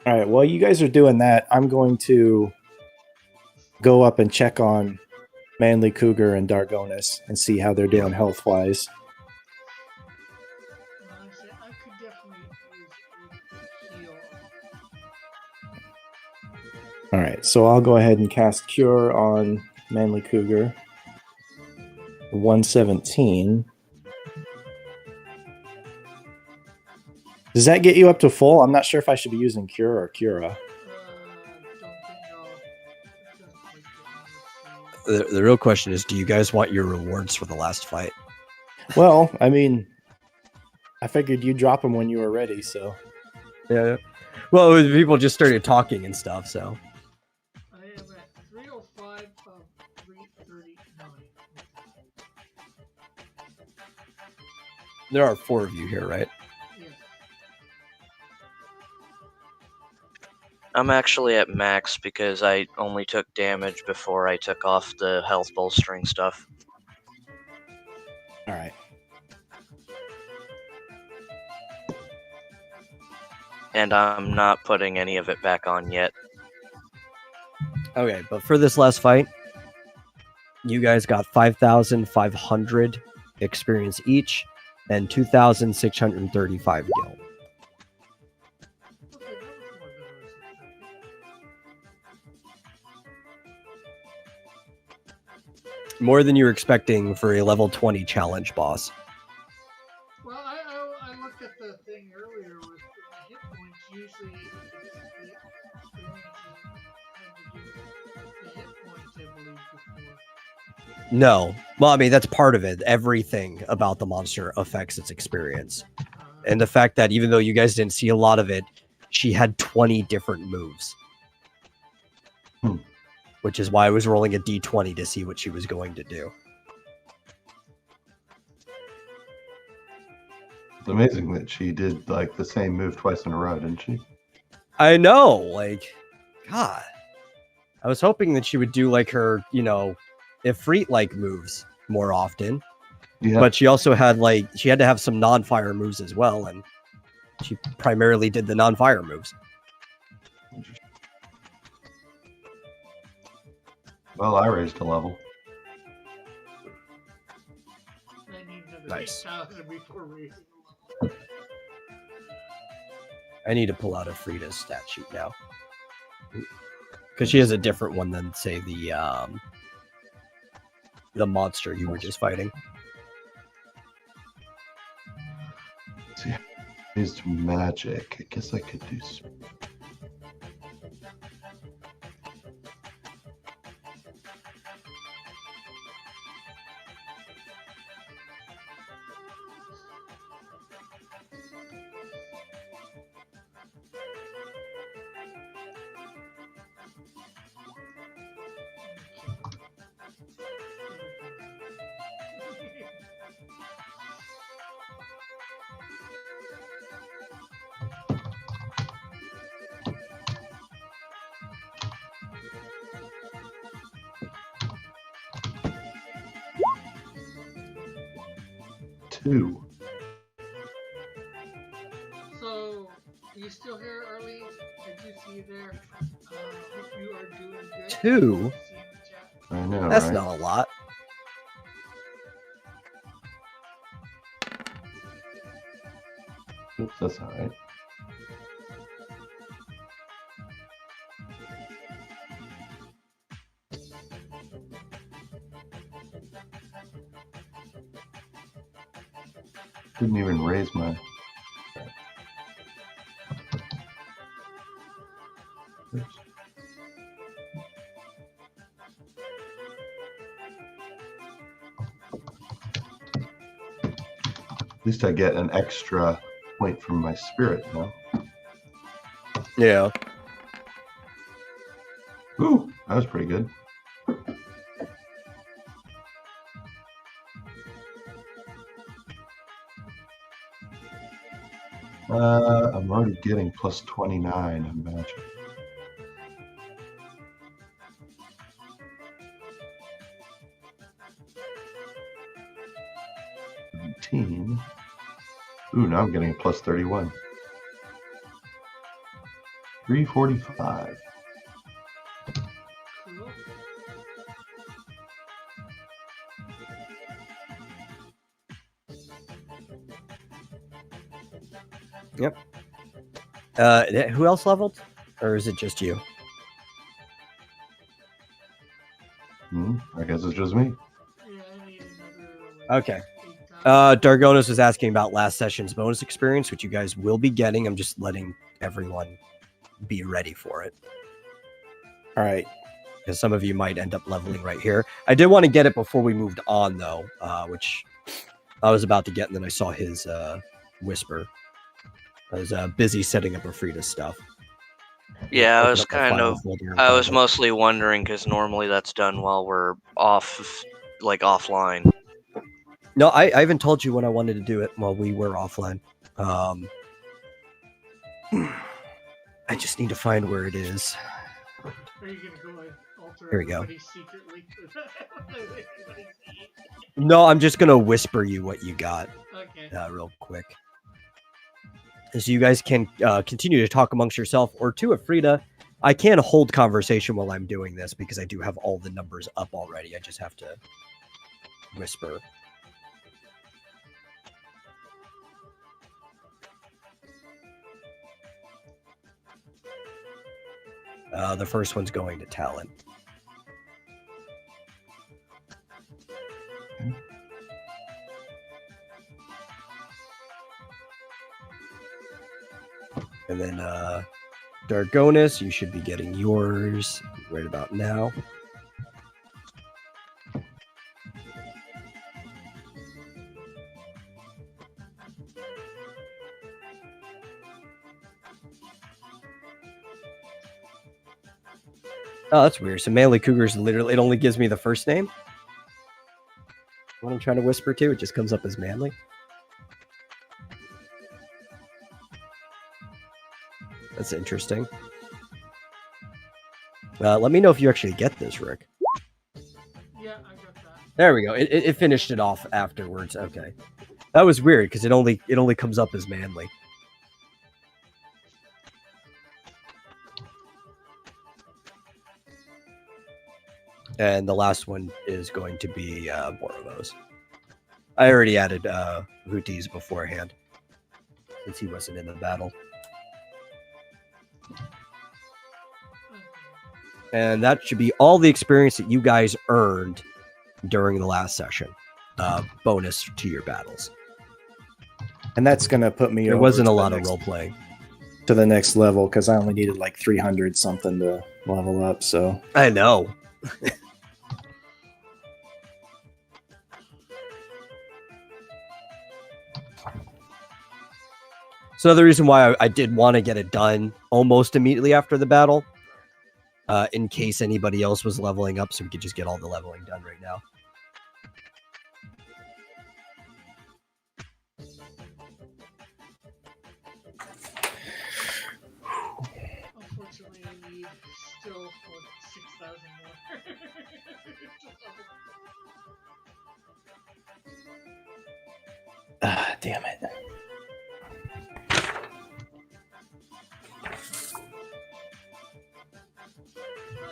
all right, while you guys are doing that, I'm going to go up and check on Manly Cougar and Dargonis and see how they're doing health wise.
I could definitely use heal.
All right, so I'll go ahead and cast Cure on Manly Cougar. 117. Does that get you up to full? I'm not sure if I should be using Cure or Cura.
The real question is, do you guys want your rewards for the last fight?
Well, I mean, I figured you'd drop them when you were ready, so.
Yeah. Well, people just started talking and stuff, so.
I am at 305 of 339.
There are 4 of you here, right?
Yes.
I'm actually at max because I only took damage before I took off the health bolstering stuff.
All right.
And I'm not putting any of it back on yet.
Okay, but for this last fight, you guys got 5,500 experience each and 2,635 gil.
Okay, that was more than I was expecting.
More than you were expecting for a level 20 challenge boss.
Well, I looked at the thing earlier with the hit points. Usually, the experiences had to do with the hit points, I believe, before.
No. Well, I mean, that's part of it. Everything about the monster affects its experience. And the fact that even though you guys didn't see a lot of it, she had 20 different moves. Which is why I was rolling a d20 to see what she was going to do.
It's amazing that she did like the same move twice in a row, didn't she?
I know, like, God. I was hoping that she would do like her, Ifrit-like moves more often.
Yeah.
But she also had she had to have some non-fire moves as well, and she primarily did the non-fire moves.
Well, I raised a level.
I need another
Nice.
8,000 before raising the level.
I need to pull out a Frida's stat sheet now. Because she has a different one than, say, the monster you were just fighting.
See, raised magic. I guess I could do. Two.
So, you still here early? I do see you there. Hope you are doing good.
2?
See you in the chat.
I know,
That's
right?
not a lot.
Oops, that's all right. Didn't even raise my. Oops. At least I get an extra point from my spirit now.
Yeah.
Ooh, that was pretty good. I'm already getting plus 29 on magic. Ooh, now I'm getting a plus 31. 345.
Cool.
Yep. Who else leveled? Or is it just you?
I guess it's just me.
Yeah, I need another.
Okay.
8,000.
Dargonis was asking about last session's bonus experience, which you guys will be getting. I'm just letting everyone be ready for it.
All right.
Because some of you might end up leveling right here. I did want to get it before we moved on, though, which I was about to get, and then I saw his whisper. I was busy setting up Afrita's stuff.
Yeah,
Open up my file folder and
I
find
was
it.
mostly wondering because normally that's done while we're off, like offline.
No, I even told you when I wanted to do it while we were offline. I just need to find where it is.
Are you going to go and alter
Here we go.
everybody secretly? Everybody see?
No, I'm just gonna whisper you what you got
Okay.
real quick. So you guys can continue to talk amongst yourself, or to Afrita. I can hold conversation while I'm doing this because I do have all the numbers up already. I just have to whisper. The first one's going to talent. And then Dargonus, you should be getting yours right about now. Oh, that's weird. So Manly Cougars literally, it only gives me the first name. What I'm trying to whisper to, it just comes up as Manly. That's interesting. Let me know if you actually get this, Rick.
Yeah, I got that.
There we go. It finished it off afterwards. Okay, that was weird because it only comes up as Manly. And the last one is going to be Borovos. I already added Hooties beforehand since he wasn't in the battle. And that should be all the experience that you guys earned during the last session. Bonus to your battles.
And that's going to put me
There
over
wasn't
to
a
the
lot of
next-
role playing.
to the next level because I only needed like 300 something to level up. So
I know. So the reason why I did want to get it done almost immediately after the battle, in case anybody else was leveling up, so we could just get all the leveling done right now.
Unfortunately, I need still for 6,000 more.
damn it.
Oh,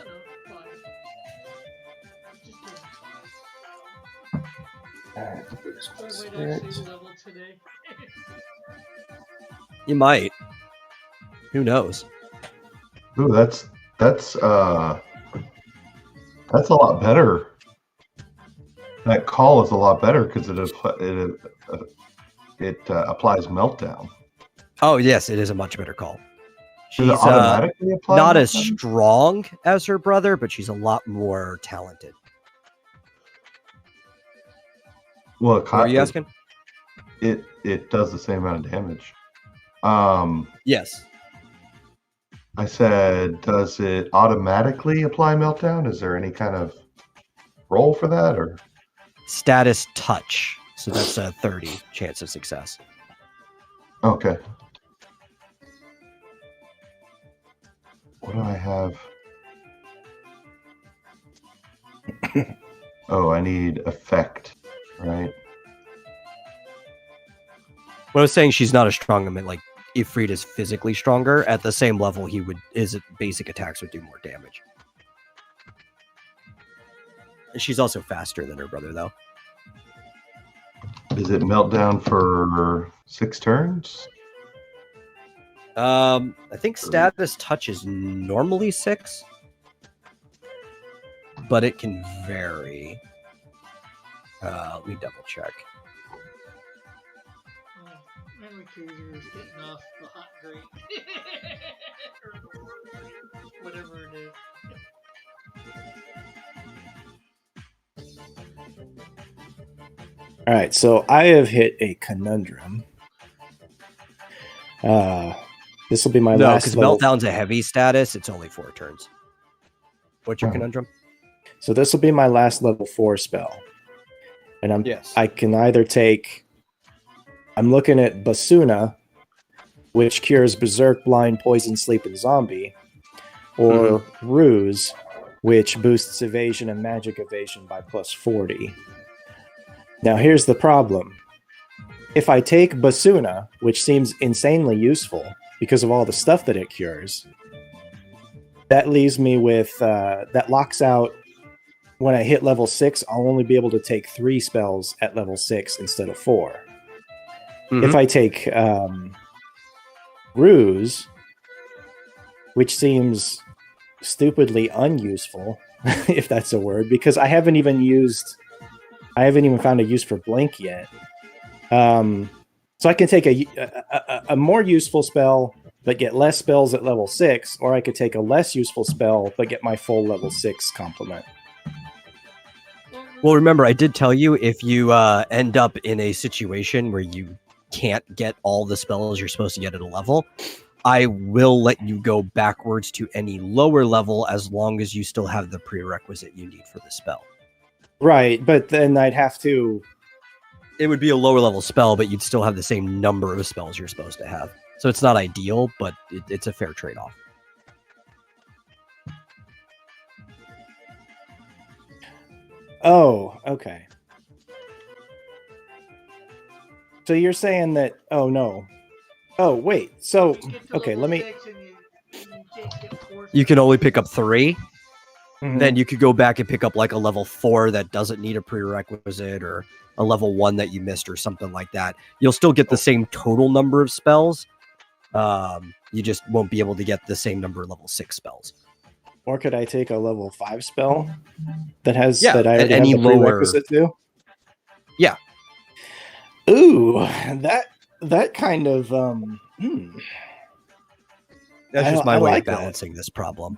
no, fine. Just doing fine. I might actually level today.
You might. Who knows?
Ooh, that's a lot better. That call is a lot better because it applies meltdown.
Oh yes, it is a much better call.
Does it
She's
automatically apply
not as
meltdown?
strong as her brother, but she's a lot more talented.
Well,
What are you asking?
It does the same amount of damage.
Yes.
I said, does it automatically apply meltdown? Is there any kind of roll for that, or
Status touch. So that's a 30 chance of success.
okay? What do I have? Oh, I need effect, right?
When I was saying she's not as strong, I meant like Ifrit is physically stronger. At the same level, his basic attacks would do more damage. And she's also faster than her brother, though.
Is it meltdown for 6 turns?
I think status touch is normally 6, but it can vary. Let me double check.
Manly Cruiser is getting off the hot grate. Or whatever it is.
All right, so I have hit a conundrum. This will be my
No,
last
because
level.
meltdown's a heavy status. It's only 4 turns. What's your
Oh.
conundrum?
So this will be my last level 4 spell. And
Yes.
I can either take I'm looking at Basuna, which cures Berserk, Blind, Poison, Sleep, and Zombie, or Ruse, which boosts evasion and magic evasion by plus 40. Now here's the problem. If I take Basuna, which seems insanely useful because of all the stuff that it cures, that leaves me with that locks out when I hit level 6, I'll only be able to take 3 spells at level 6 instead of 4. If I take Ruse, which seems stupidly unuseful, if that's a word, because I haven't even found a use for Blink yet. So I can take a more useful spell but get less spells at level 6, or I could take a less useful spell but get my full level 6 complement.
Well, remember, I did tell you if you end up in a situation where you can't get all the spells you're supposed to get at a level, I will let you go backwards to any lower level as long as you still have the prerequisite you need for the spell.
Right, but then I'd have to...
It would be a lower level spell, but you'd still have the same number of spells you're supposed to have. So it's not ideal, but it's a fair trade-off.
Oh, okay. So you're saying that... Oh, no. Oh, wait. So, okay, let me...
You can only pick up 3.
Mhm.
Then you could go back and pick up like a level 4 that doesn't need a prerequisite, or a level 1 that you missed, or something like that. You'll still get the same total number of spells. You just won't be able to get the same number of level 6 spells.
Or could I take a level 5 spell that has
Yeah,
that I already
any
have the
lower-
prerequisite to?
Yeah.
Ooh, that kind of
That's just my
I
way
like
of
that.
balancing this problem.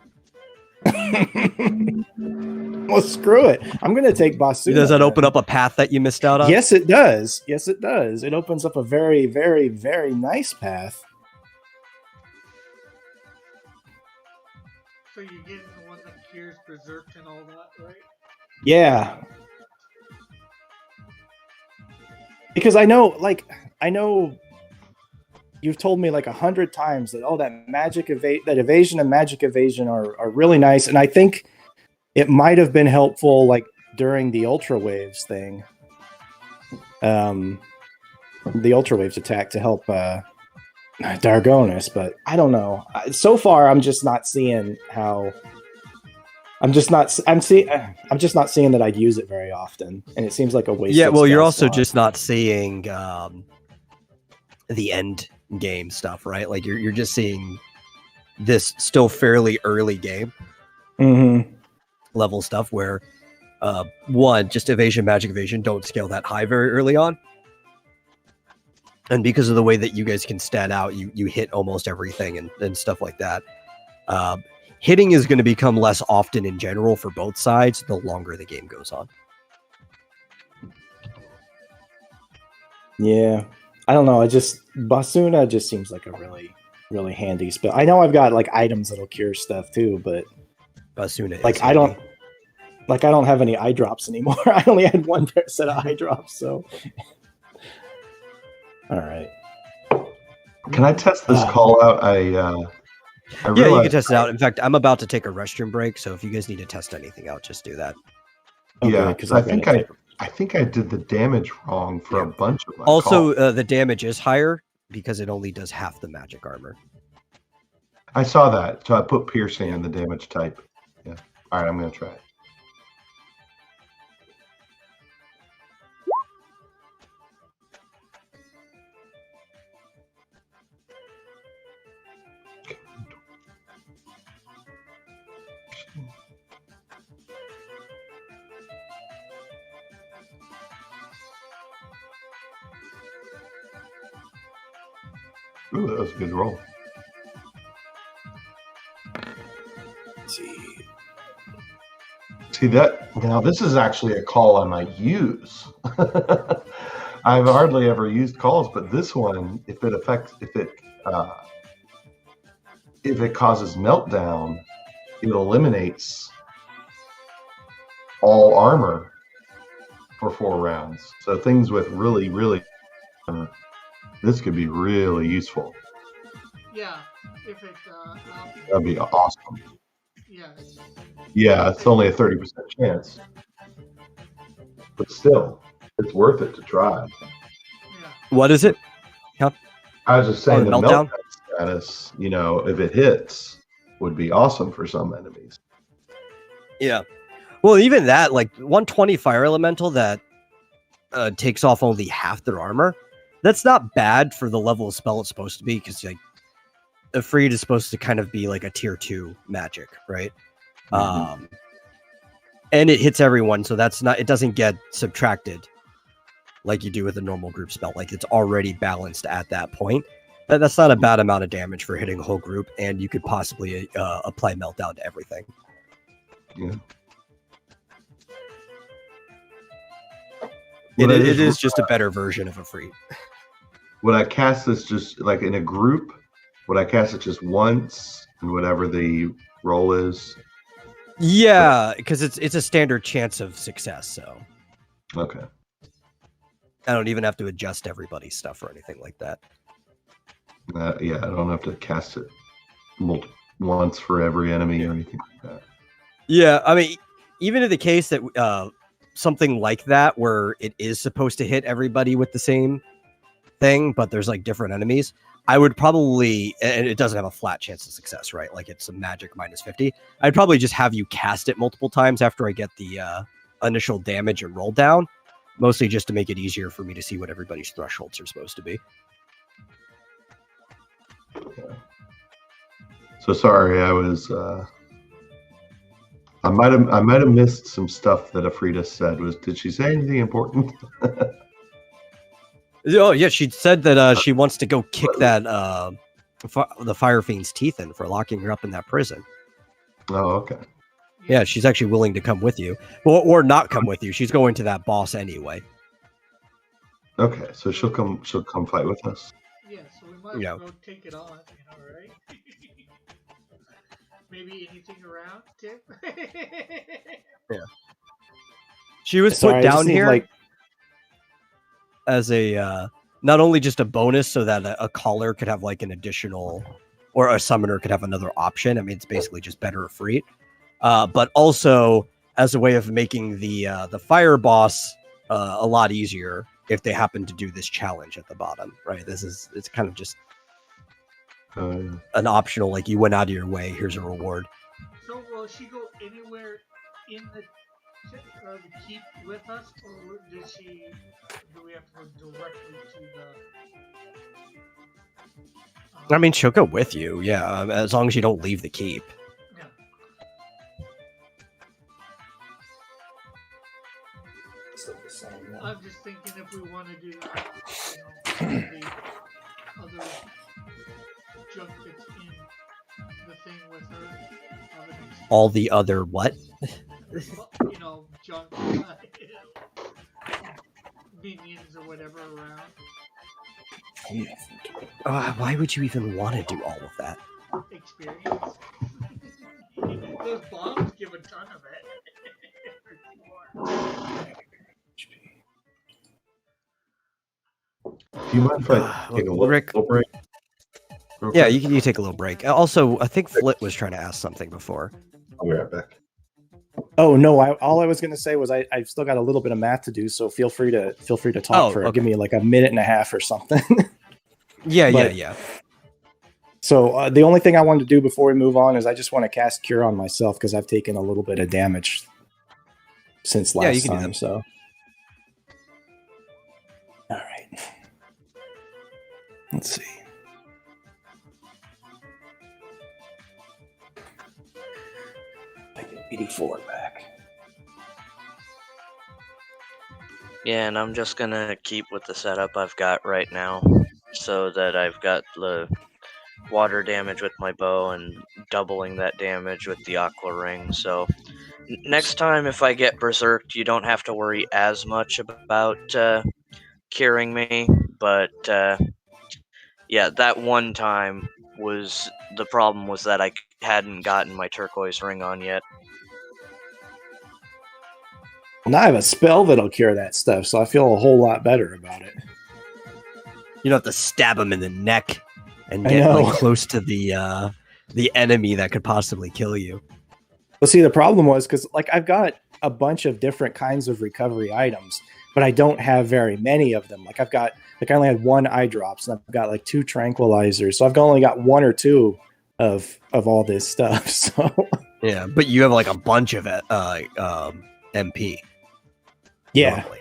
Well, screw it. I'm going to take Basuna.
Does that open up a path that you missed out on?
Yes, it does. Yes, it does. It opens up a very, very, very nice path.
So you're getting the one that cures berserk and all that, right?
Yeah. Because I know you've told me like 100 times that that evasion and magic evasion are really nice, and I think it might have been helpful like during the ultra waves thing, the ultra waves attack to help Dargonis, but I don't know. So far, I'm just not seeing how. I'm just not seeing that I'd use it very often, and it seems like a waste.
Yeah, well, you're
spell
also
slot.
just not seeing the end game stuff, right? Like you're just seeing this still fairly early game level stuff where one, just evasion, magic evasion don't scale that high very early on. And because of the way that you guys can stat out, you hit almost everything and stuff like that. Hitting is going to become less often in general for both sides the longer the game goes on.
Yeah, I don't know. Basuna just seems like a really, really handy spell. I know I've got like items that'll cure stuff too, but
Basuna
like
is
I don't
handy.
have any eye drops anymore. I only had one set of eye drops, so all right.
Can I test this call out? I
Yeah, you
realized
can test it out. In fact, I'm about to take a restroom break, so if you guys need to test anything out, just do that.
Yeah,
because
I think I did the damage wrong for a bunch of my calls.
Also, the damage is higher because it only does half the magic armor.
I saw that, so I put piercing in the damage type. Yeah. All right, I'm gonna try it. Ooh, that was a good roll.
Let's see.
See that? Now this is actually a call I might use. I've hardly ever used calls, but this one, if it causes meltdown, it eliminates all armor for 4 rounds. So things with really, really, this could be really useful.
Yeah, if it
That'd be awesome.
yeah.
Yeah, it's only a 30% chance, but still, it's worth it to try.
Yeah.
What is it?
I was just saying
the
the
meltdown?
meltdown status, if it hits, would be awesome for some enemies.
Yeah. Well, even that, like 120 fire elemental that takes off only half their armor, that's not bad for the level of spell it's supposed to be, because like Afraid is supposed to kind of be like a tier 2 magic, right?
Mhm.
And it hits everyone, so it doesn't get subtracted like you do with a normal group spell. Like it's already balanced at that point. That's not a bad amount of damage for hitting a whole group, and you could possibly apply meltdown to everything.
Yeah.
It is just a better version of a free.
Would I cast this just like in a group? Would I cast it just once and whatever the roll is?
Yeah, because it's a standard chance of success, so
Okay.
I don't even have to adjust everybody's stuff or anything like that.
Yeah, I don't have to cast it once for every enemy or anything like that.
Yeah, I mean, even in the case that something like that, where it is supposed to hit everybody with the same thing, but there's like different enemies, I would probably, and it doesn't have a flat chance of success, right? Like it's a magic -50. I'd probably just have you cast it multiple times after I get the initial damage and roll down, mostly just to make it easier for me to see what everybody's thresholds are supposed to be.
Yeah. So sorry, I was. I might have missed some stuff that Afrida said. Did she say anything important?
Oh yeah, she said that she wants to go kick that the Fire Fiend's teeth in for locking her up in that prison.
Oh, okay.
Yeah, she's actually willing to come with you, or not come with you. She's going to that boss anyway.
Okay, so she'll come fight with us.
Yeah, so we might as well take it on, right? Maybe anything around, Tip?
Yeah. She was put down here as a not only just a bonus so that a caller could have like an additional, or a summoner could have another option. I mean, it's basically just better free, but also as a way of making the fire boss a lot easier if they happen to do this challenge at the bottom, right? It's kind of just an optional, like you went out of your way, here's a reward.
So will she go anywhere in the keep with us, or do we have to go directly to the...
I mean, she'll go with you, yeah, as long as you don't leave the keep.
Yeah. I'm just thinking if we want to do the other junk that's in the thing with her.
All the other what?
Junk, minions or whatever around.
Why would you even want to do all of that?
Experience. Those bombs give a ton of it.
Do you mind if I take a little break?
Yeah, you can take a little break. Also, I think Flit was trying to ask something before.
I'll be right back.
Oh no! All I was going to say was I've still got a little bit of math to do, so feel free to talk give me like a minute and a half or something.
Yeah.
So the only thing I wanted to do before we move on is I just want to cast Cure on myself because I've taken a little bit of damage since last time. So, all right, let's see. I get 84 back.
Yeah, and I'm just gonna keep with the setup I've got right now, so that I've got the water damage with my bow and doubling that damage with the aqua ring. So next time if I get berserked, you don't have to worry as much about curing me. But yeah, that one time the problem was that I hadn't gotten my turquoise ring on yet.
Now I have a spell that'll cure that stuff, so I feel a whole lot better about it.
You don't have to stab him in the neck and get close to the enemy that could possibly kill you.
Well, see, the problem was because I've got a bunch of different kinds of recovery items, but I don't have very many of them. I only had 1 eye drops, and I've got 2 tranquilizers, so I've only got 1 or 2 of all this stuff. So
yeah, but you have a bunch of MP.
Yeah,
normally.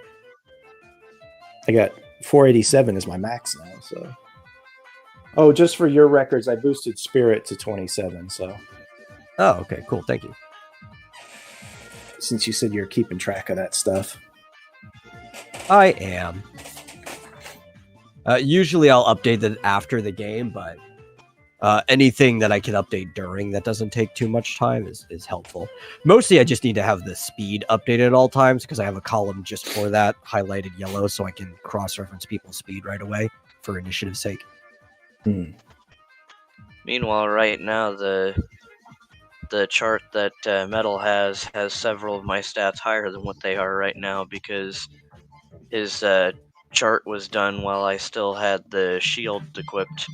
I got 487 is my max now. So, oh, just for your records, I boosted Spirit to 27. So,
oh, okay, cool, thank you.
Since you said you're keeping track of that stuff,
I am. Usually I'll update it after the game, but anything that I can update during that doesn't take too much time is helpful. Mostly I just need to have the speed updated at all times because I have a column just for that, highlighted yellow, so I can cross-reference people's speed right away for initiative's sake.
Meanwhile, right now, the chart that Metal has several of my stats higher than what they are right now because his chart was done while I still had the shield equipped.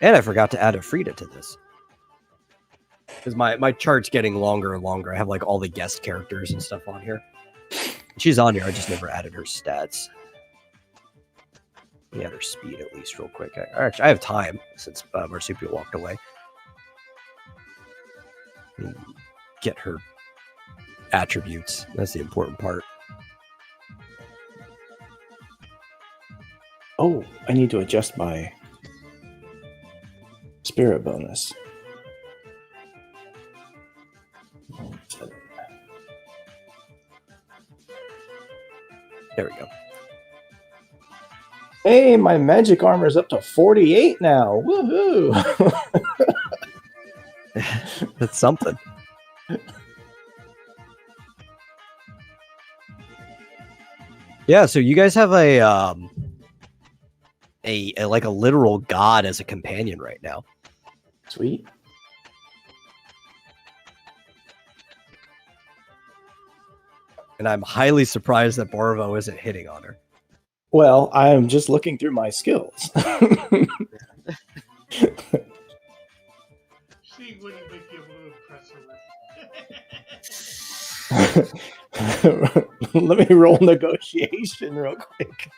And I forgot to add a Frida to this. Because my chart's getting longer and longer. I have like all the guest characters and stuff on here. She's on here, I just never added her stats. Yeah, their speed at least real quick. Actually, I have time since Marsupio walked away. Get her attributes. That's the important part.
Oh, I need to adjust my spirit bonus.
There we go.
Hey, my magic armor is up to 48 now. Woohoo!
That's something. Yeah, so you guys have a like a literal god as a companion right now.
Sweet.
And I'm highly surprised that Borvo isn't hitting on her.
Well, I'm just looking through my skills.
See, what do you make you a little impressive with?
Let me roll negotiation real quick.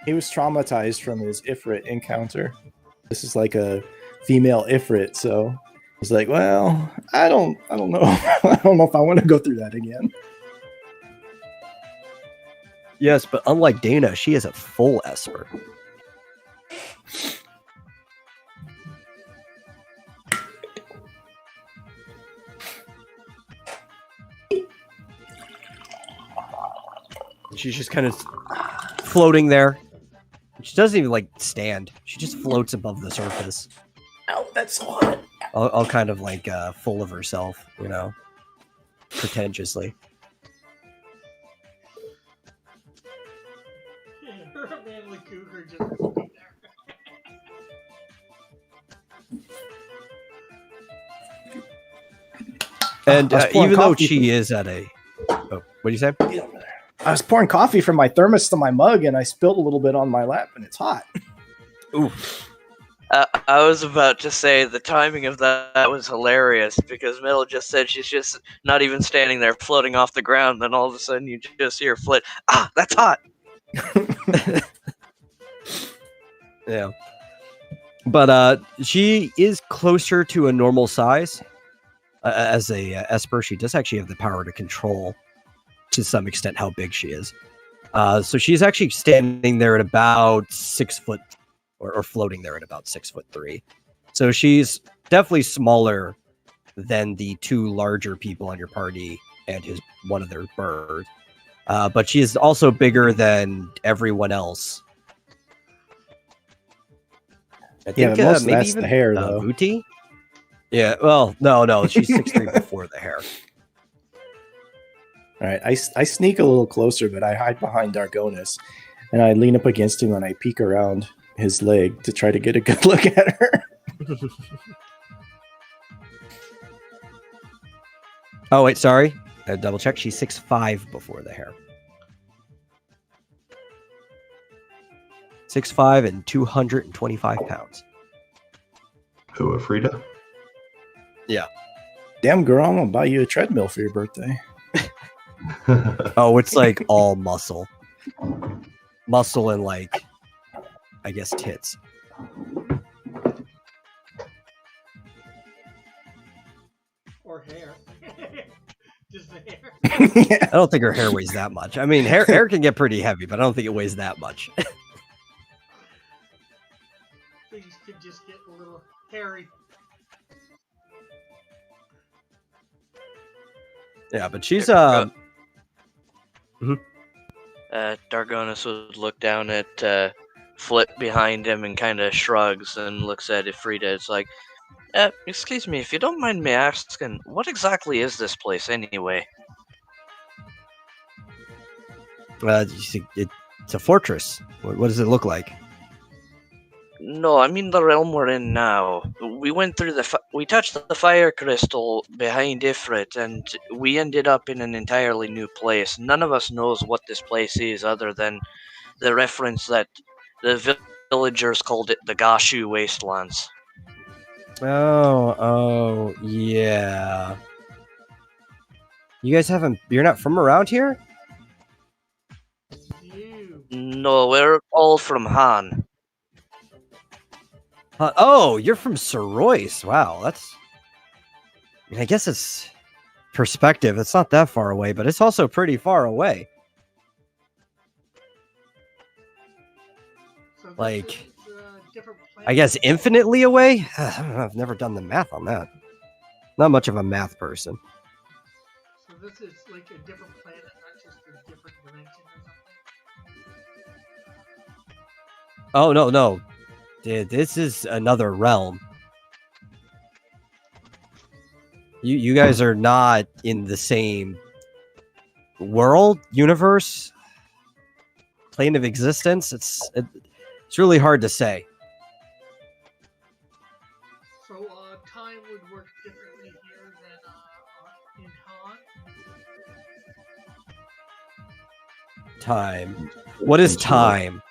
He was traumatized from his Ifrit encounter. This is like a female Ifrit, so he's like, well, I don't know. I don't know if I want to go through that again.
Yes, but unlike Dana, she is a full Esper. She's just kind of floating there. She doesn't even like stand. She just floats above the surface.
Oh, that's so hot.
All kind of like full of herself, you know, pretentiously.
Her a manly cougar just floating there.
And even though she is at a... Oh, what do you say?
I was pouring coffee from my thermos to my mug, and I spilled a little bit on my lap, and it's hot.
Ooh.
I was about to say the timing of that was hilarious because Metal just said she's just not even standing there floating off the ground. Then all of a sudden you just hear flit. Ah, that's hot.
Yeah. But she is closer to a normal size. As a Esper, she does actually have the power to control to some extent how big she is. So she's actually standing there at about 6 foot, or floating there at about 6'3". So she's definitely smaller than the two larger people on your party and one of their bird. But she is also bigger than everyone else. I think,
but most
maybe
that's
even
the hair, though.
Booty? Yeah, well, no, she's 6'3" before the hair.
All right, I sneak a little closer, but I hide behind Dargonis, and I lean up against him and I peek around his leg to try to get a good look at her.
Oh, wait, sorry. Double check. She's 6'5" before the hair. 6'5" and 225 pounds.
Who, a Frida?
Yeah.
Damn, girl, I'm gonna buy you a treadmill for your birthday.
Oh, it's like all muscle. Muscle and like, I guess, tits.
Or hair. Just the hair.
I don't think her hair weighs that much. I mean, hair can get pretty heavy, but I don't think it weighs that much.
Things could just get a little hairy.
Yeah, but she's
Dargonis would look down at Flip behind him and kind of shrugs and looks at Ifrita. It's like, excuse me, if you don't mind me asking, what exactly is this place anyway?
it's a fortress. What does it look like?
No, I mean the realm we're in now. We went through we touched the fire crystal behind Ifrit, and we ended up in an entirely new place. None of us knows what this place is, other than the reference that the villagers called it the Gashu Wastelands.
Oh, yeah. You guys you're not from around here?
No, we're all from Han.
Oh, you're from Serroice. Wow, I guess it's perspective. It's not that far away, but it's also pretty far away.
So
Like,
different
I guess infinitely away? I don't know. I've never done the math on that. Not much of a math person.
So this is like a different planet, not just a different dimension or something?
Oh, no. Dude, this is another realm. You guys are not in the same world, universe, plane of existence. It's really hard to say.
So time would work differently here than in Han?
Time. What is time?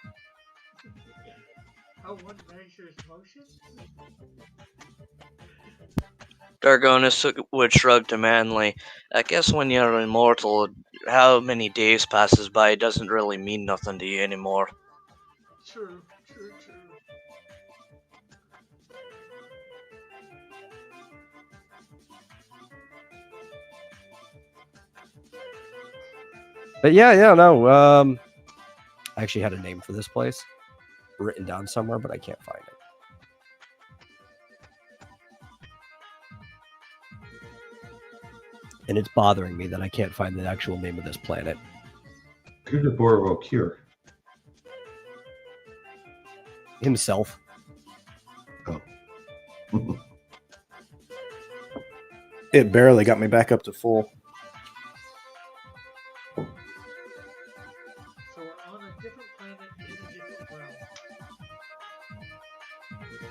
How one measures motion?
Dargonis would shrug to Manly. I guess when you're immortal, how many days passes by doesn't really mean nothing to you anymore.
True.
But yeah, no. I actually had a name for this place written down somewhere, but I can't find it. And it's bothering me that I can't find the actual name of this planet.
Cure.
Himself.
Oh.
It barely got me back up to full.
So we're on a different planet in a different realm.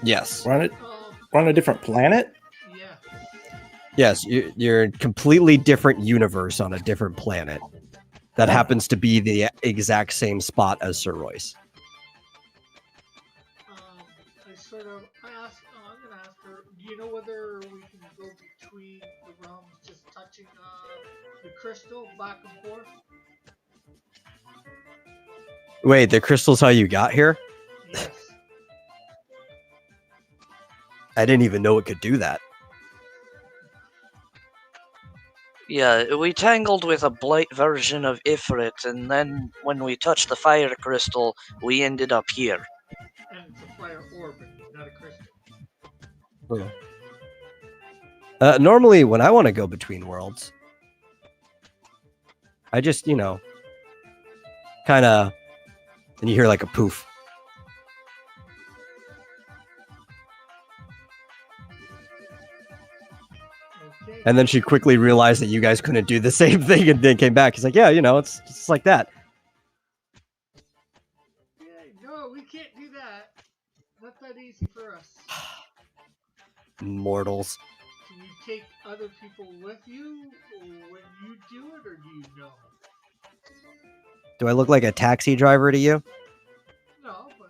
Yes.
We're on a different planet?
Yeah.
Yes, you're in a completely different universe on a different planet that happens to be the exact same spot as Serroice.
I'm gonna ask her, do you know whether we can go between the realms just touching the crystal back and forth?
Wait, the crystal's how you got here?
Yes.
I didn't even know it could do that.
Yeah, we tangled with a Blight version of Ifrit, and then when we touched the fire crystal, we ended up here.
And it's a fire orb, not a crystal.
Normally, when I want to go between worlds, I just, kind of, and you hear like a poof.
Okay.
And then she quickly realized that you guys couldn't do the same thing and then came back. He's like, yeah, it's just like that.
Yeah, no, we can't do that. Not that easy for us.
Mortals.
Can you take other people with you when you do it, or do you know?
Do I look like a taxi driver to you?
No, but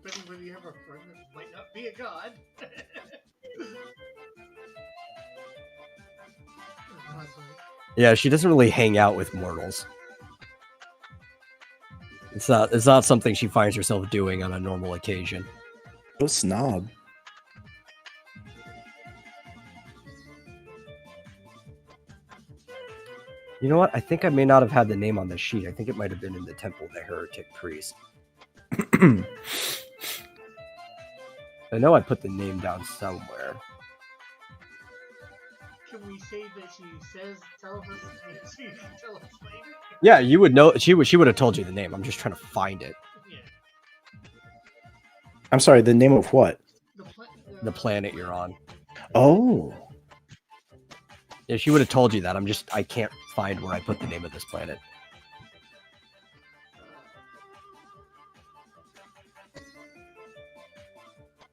depending whether you have a friend that might not be a god.
Yeah, she doesn't really hang out with mortals. It's not something she finds herself doing on a normal occasion.
What a snob.
You know what? I think I may not have had the name on the sheet. I think it might have been in the Temple of the Heretic Priest. I know I put the name down somewhere.
Can when we say that she says, tell us the name, so you can tell us later?
Yeah, you would know. She would have told you the name. I'm just trying to find it.
Yeah.
I'm sorry, the name of what?
The planet you're on.
Oh.
Yeah, she would have told you that. I can't find where I put the name of this planet.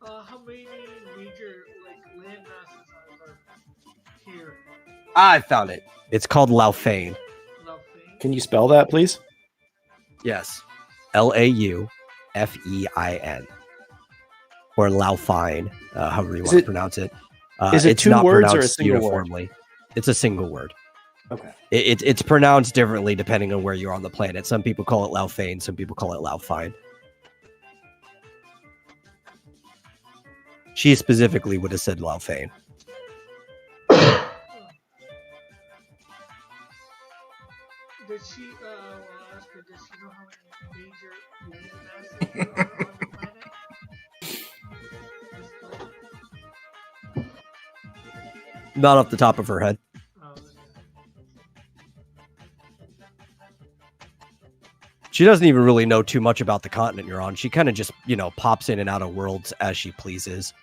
How many major land masses are here?
I found it. It's called Laufein.
Laufein?
Can you spell that, please?
Yes. Laufein. Or Laufein, however you want to pronounce it.
Is it
it's
two
not
words or a
pronounced
single
uniformly.
word?
It's a single word.
Okay.
It's pronounced differently depending on where you're on the planet. Some people call it Laufein, some people call it Laufein. She specifically would have said Laufein.
Does she, I'll ask her, does she know how many major land masses there are on the planet?
Not off the top of her head.
Oh, okay.
She doesn't even really know too much about the continent you're on. She kind of just, pops in and out of worlds as she pleases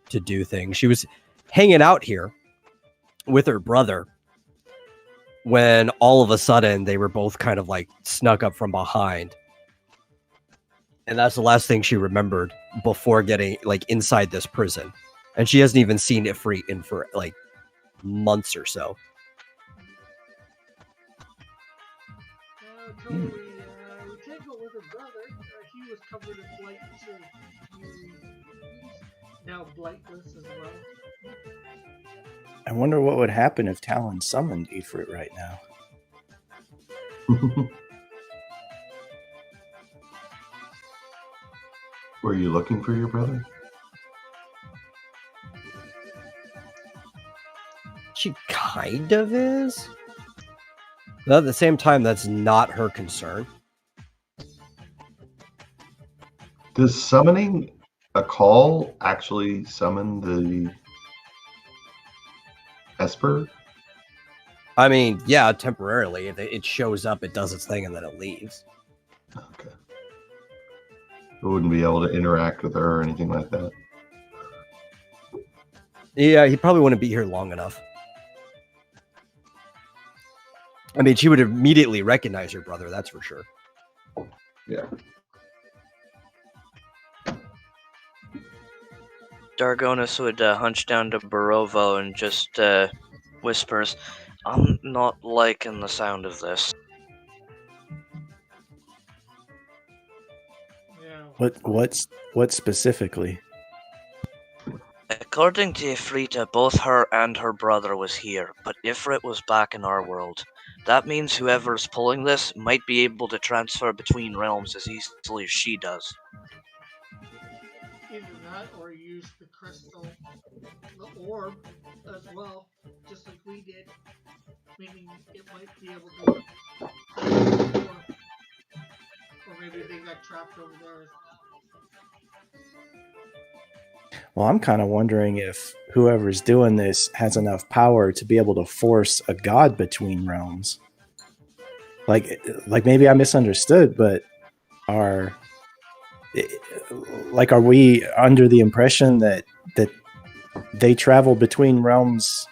to do things. She was hanging out here with her brother when all of a sudden they were both kind of snuck up from behind. And that's the last thing she remembered before getting inside this prison. And she hasn't even seen Ifrit in for months or so.
We can't go with her brother. He was covered in blight too. Now blightless as well.
I wonder what would happen if Talon summoned Ifrit right now.
Were you looking for your brother?
She kind of is. But at the same time, that's not her concern.
Does summoning a call actually summon the Esper?
I mean, yeah, temporarily. If it shows up, it does its thing, and then it leaves.
Okay. I wouldn't be able to interact with her or anything like that.
Yeah, he probably wouldn't be here long enough. I mean, she would immediately recognize her brother, that's for sure.
Yeah.
Dargonis would hunch down to Barovo and just whispers, "I'm not liking the sound of this."
Yeah.
What specifically?
According to Ifrita, both her and her brother was here, but Ifrit was back in our world. That means whoever's pulling this might be able to transfer between realms as easily as she does.
Either that or use the crystal, the orb, as well, just like we did. Meaning it might be able to. Or maybe they got trapped over there as well.
Well, I'm kind of wondering if whoever's doing this has enough power to be able to force a god between realms. Like maybe I misunderstood, but are we under the impression that they traveled between realms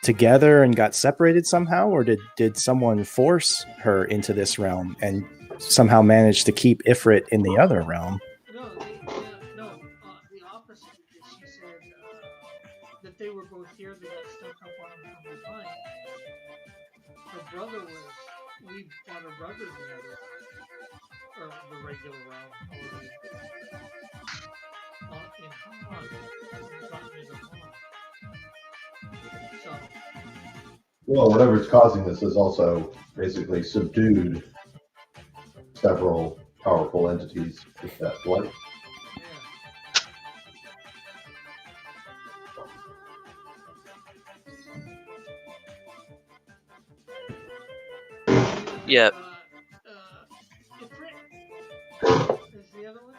together and got separated somehow, or did someone force her into this realm and somehow manage to keep Ifrit in the other realm?
No, the opposite. Because she said that they were both here. They got stuck up on him from behind. Her brother was. We fought her brother together, or the regular realm, or in Han. So.
Well, whatever's causing this has also basically subdued several powerful entities with that blight.
Yeah.
Is the other one?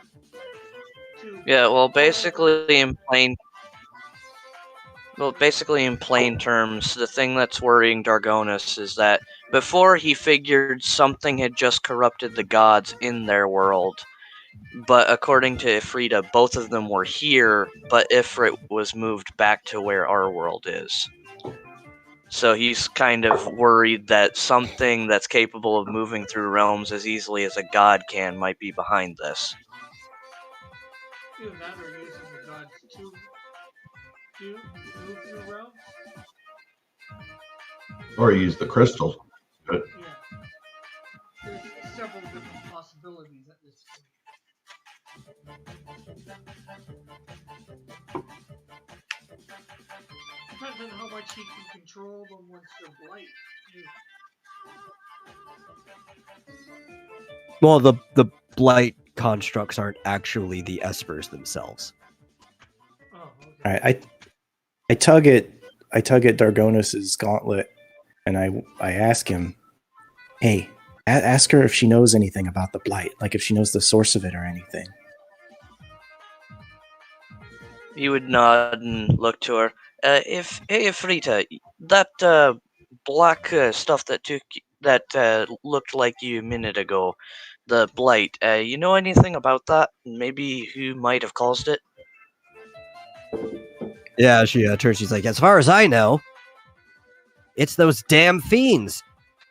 Yeah, well, basically in plain... Well, basically, in plain terms, the thing that's worrying Dargonus is that before he figured something had just corrupted the gods in their world. But according to Ifrita, both of them were here, but Ifrit was moved back to where our world is. So he's kind of worried that something that's capable of moving through realms as easily as a god can might be behind this.
Either that or using the gods to move through realms.
Or use the crystal. But
Yeah. There's several different possibilities at this point. Depends on how much he can control them once they're blight.
Well, the blight constructs aren't actually the espers themselves.
Oh, okay.
All right, I tug at Dargonus's gauntlet, and I ask him, "Hey, ask her if she knows anything about the blight, like if she knows the source of it or anything."
You would nod and look to her. Hey, Ifrita, that black stuff that looked like you a minute ago, the blight. You know anything about that? Maybe who might have caused it?
Yeah, she turns. She's like, as far as I know, it's those damn fiends.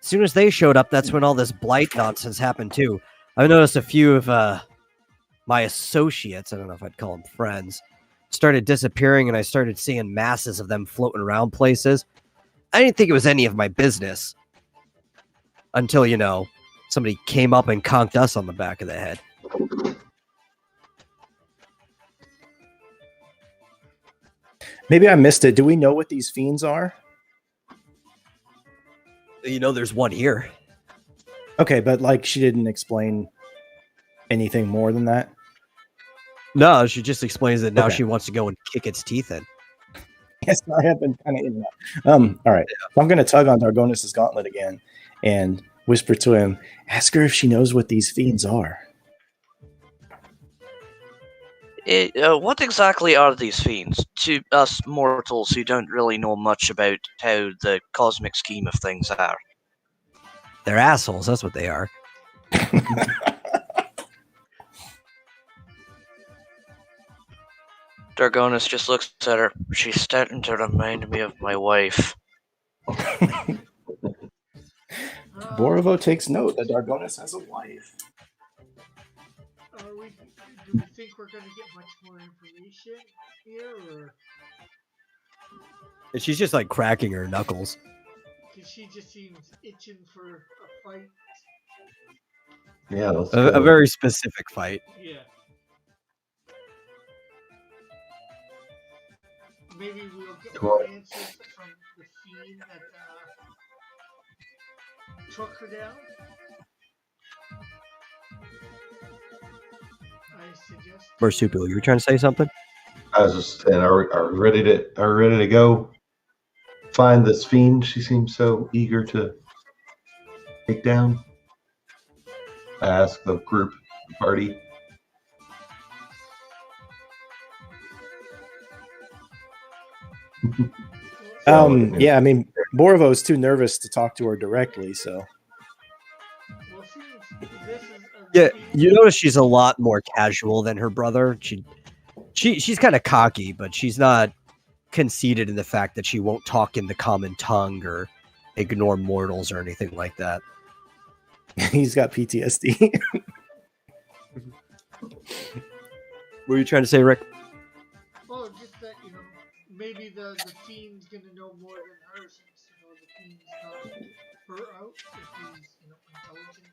As soon as they showed up, that's when all this blight nonsense happened too. I've noticed a few of my associates, I don't know if I'd call them friends, started disappearing, and I started seeing masses of them floating around places. I didn't think it was any of my business until, somebody came up and conked us on the back of the head.
Maybe I missed it. Do we know what these fiends are?
There's one here.
Okay, but like she didn't explain anything more than that.
No, she just explains that now
Okay.
she wants to go and kick its teeth in.
Yes, I have been kind of in that. All right. So I'm going to tug on Dargonus's gauntlet again and whisper to him, ask her if she knows what these fiends are.
What exactly are these fiends? To us mortals who don't really know much about how the cosmic scheme of things are.
They're assholes, that's what they are.
Dargonus just looks at her. She's starting to remind me of my wife.
Borovo takes note that Dargonus has a wife.
Do we think we're going to get much more information here, or?
And she's just like cracking her knuckles.
Because she just seems itching for a fight.
yeah, let's
A
go.
very specific fight.
Yeah. Maybe we'll get more answers from the fiend that took her down. I suggest.
Marsupial, you were trying to say something?
I was just saying, are we ready to go find this fiend? She seems so eager to take down. I asked the group, the party.
Yeah, I mean, Borovo's too nervous to talk to her directly, so.
Well, this is
Yeah, you notice she's a lot more casual than her brother. She's kind of cocky, but she's not conceited in the fact that she won't talk in the common tongue or ignore mortals or anything like that.
He's got PTSD.
What were you trying to say, Rick?
Well, just that, maybe the fiend's gonna know more than her, since, the fiend's not her out, if he's, intelligent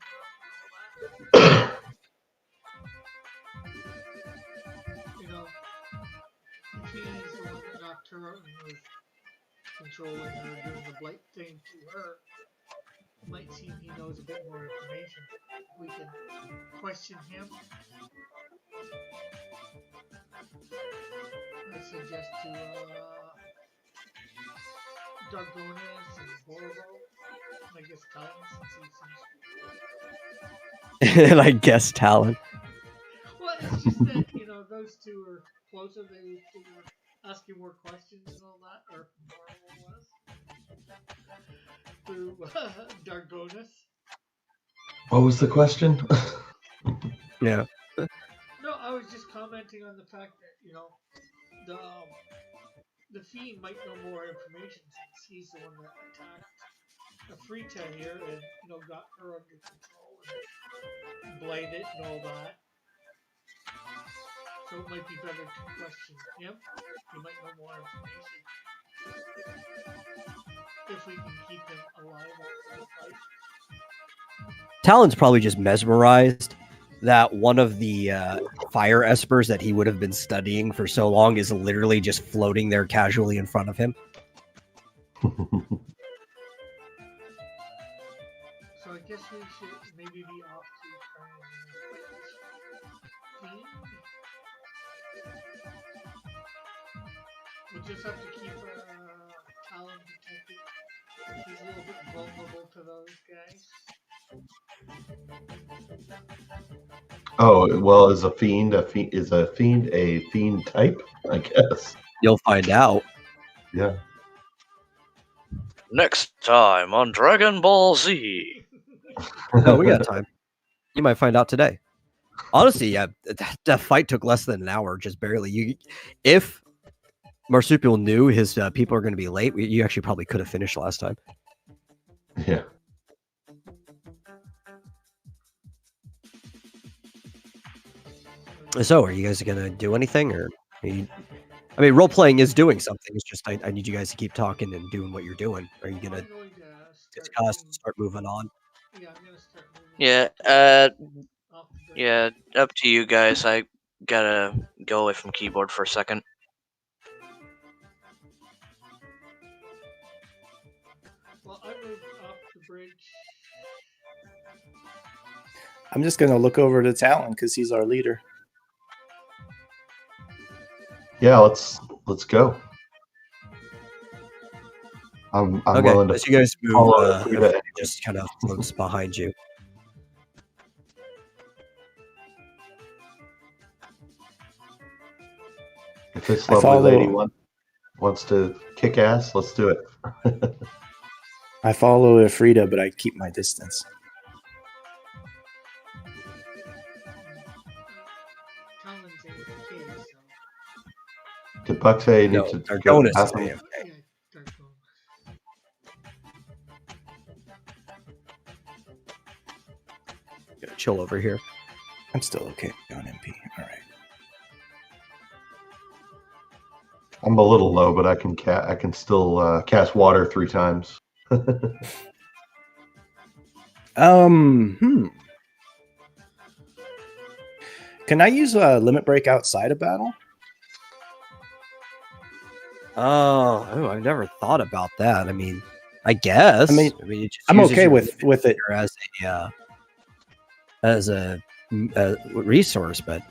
enough and all that. If he's the one that knocked her out and was controlling her, doing the blight thing to her, it might seem he knows a bit more information. We can question him. I suggest to Dargonus and Borvo, and I guess Talon, since he seems.
And I guess Talon.
Well, it's just that those two are closer. They were asking more questions and all that, or Marvel was through Dargonus.
What was the question?
Yeah.
No, I was just commenting on the fact that the Fiend might know more information since he's the one that attacked a Frita here and got her under control and blighted and all that. So it might be better to question him. He might know more information if we can keep him alive after the fight.
Talon's probably just mesmerized that one of the fire espers that he would have been studying for so long is literally just floating there casually in front of him.
So I guess we should maybe be off to try and fight this Fiend. We'll just have to keep Talon protected. He's a little bit vulnerable to those guys.
Oh, well, is a fiend a fiend type? I guess.
You'll find out.
Yeah.
Next time on Dragon Ball Z.
No, we got time. You might find out today. Honestly, yeah, that fight took less than an hour, just barely. If Marsupial knew his people are going to be late, you actually probably could have finished last time.
Yeah.
So, are you guys going to do anything, or? I mean, role playing is doing something. It's just I need you guys to keep talking and doing what you're doing. Are you going to discuss, start moving on?
Yeah, I'm gonna start moving off the
Yeah, up to you guys. I gotta go away from keyboard for a second.
Well, I moved off the bridge.
I'm just gonna look over to Talon because he's our leader.
Yeah, let's go. I'm
Okay,
willing to
as you guys move,
follow Frida.
just kind of floats behind you.
If this
I
lovely
follow-
lady wants to kick ass, let's do it.
I follow Frida, but I keep my distance.
Talon's AFK, so
Did Buck say he
No,
needs to
Dargonus
go to the
is
bathroom?
AFK.
yeah, Dargonus.
Gonna chill over here.
I'm still okay on MP. All right.
I'm a little low, but I can still cast water 3 times.
Can I use a limit break outside of battle?
Oh, I've never thought about that. I mean, I guess.
I mean,
it just
I'm
uses
okay
your
with it.
as a resource, but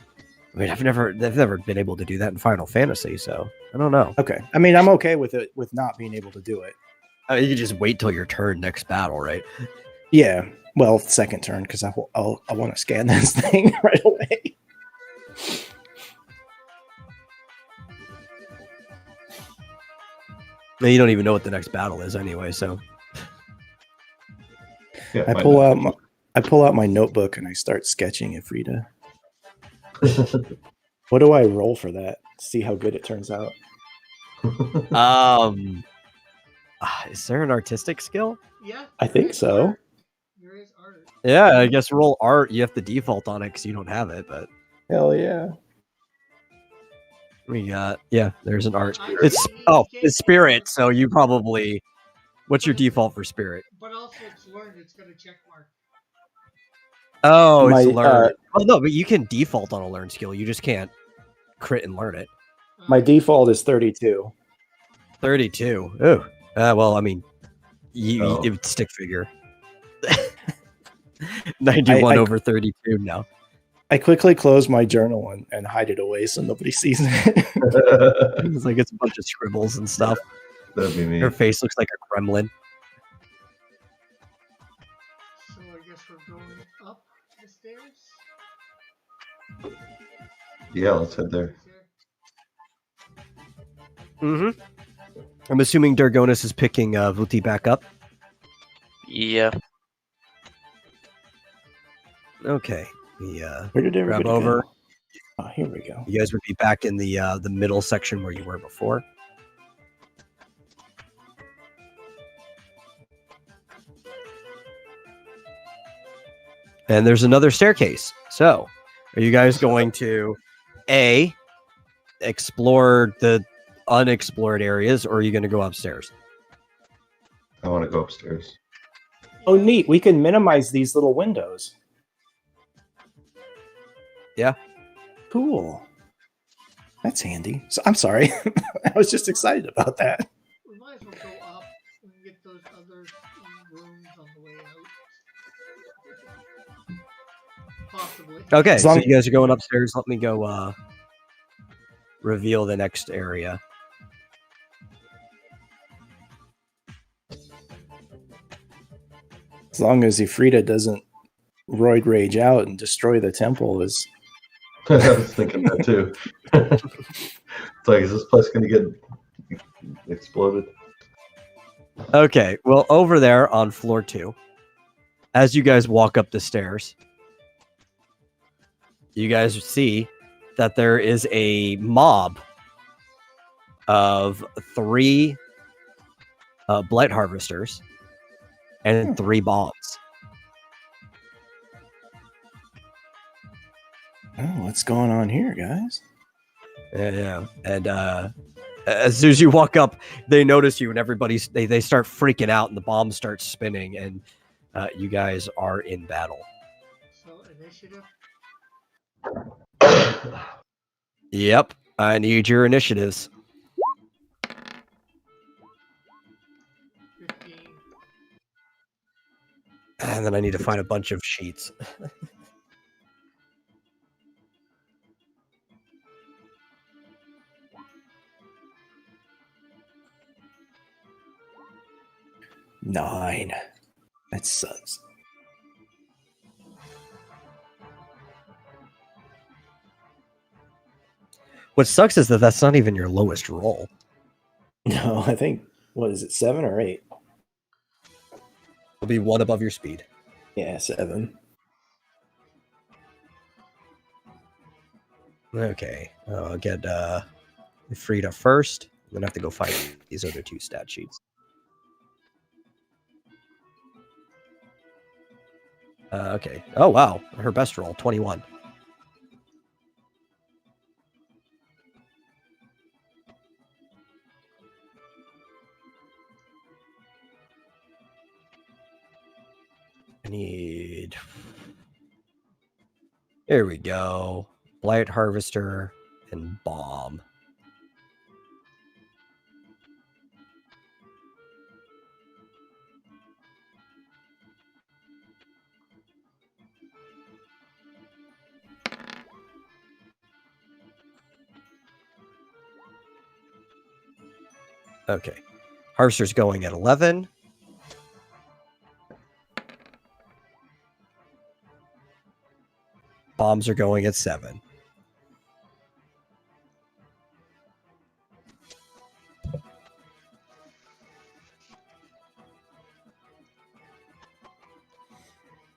I mean, they've never been able to do that in Final Fantasy, so I don't know.
Okay. I mean, I'm okay with it with not being able to do it.
I mean, you can just wait till your turn next battle, right?
Yeah. Well, second turn because I want to scan this thing right away.
No, you don't even know what the next battle is anyway, so
Yeah,
I pull out my notebook and I start sketching it, Frida. What do I roll for that? See how good it turns out.
is there an artistic skill?
Yeah,
I
there
think
is
so.
art. There is art.
Yeah, I guess roll art. You have to default on it because you don't have it, but
Hell yeah.
we got there's an art.
I
It's
see.
it's spirit, so you probably what's your default for spirit?
But also, it's learned. It's got a check mark.
Oh, it's
My,
learned. Well, no, but you can default on a learn skill. You just can't crit and learn it.
My default is 32.
32. Oh, well, I mean,
Oh.
it would stick figure. 91
I-
over 32 now.
I quickly close my journal and hide it away so nobody sees it.
It's like it's a bunch of scribbles and stuff.
That'd be me.
Her face looks like a gremlin.
So I guess we're going up the stairs.
Yeah, let's head there.
Mm-hmm. I'm assuming Dargonis is picking Vuti back up.
Yeah.
Okay.
Where did everybody
over.
go? Oh, here we go.
You guys would be back in the middle section where you were before. And there's another staircase. So, are you guys going to A, explore the unexplored areas, or are you going to go upstairs?
I want to go upstairs.
Oh, neat. We can minimize these little windows.
Yeah.
Cool. That's handy. So, I'm sorry. I was just excited about that.
We might as well go up and get those other rooms on the way out. Possibly.
Okay,
As
so
long-
you guys are going upstairs. Let me go reveal the next area.
As long as Ifrita doesn't roid rage out and destroy the temple is
I was thinking that too. It's like, is this place going to get exploded?
Okay, well, over there on floor 2, as you guys walk up the stairs, you guys see that there is a mob of 3 blight harvesters and 3 bombs.
oh, what's going on here, guys?
Yeah, and as soon as you walk up, they notice you, and they start freaking out, and the bombs start spinning, and you guys are in battle.
So initiative.
Yep, I need your initiatives.
15.
And then I need to find a bunch of sheets.
Nine. That sucks.
What sucks is that that's not even your lowest roll.
No, I think, what is it, 7 or 8?
It'll be 1 above your speed.
Yeah, 7.
Okay, I'll get Frida first. Then I have to go find these other 2 stat sheets. Okay. Oh, wow. Her best roll, 21. I need... There we go. Blight Harvester and Bomb. Okay. Harvester's going at 11. Bombs are going at 7.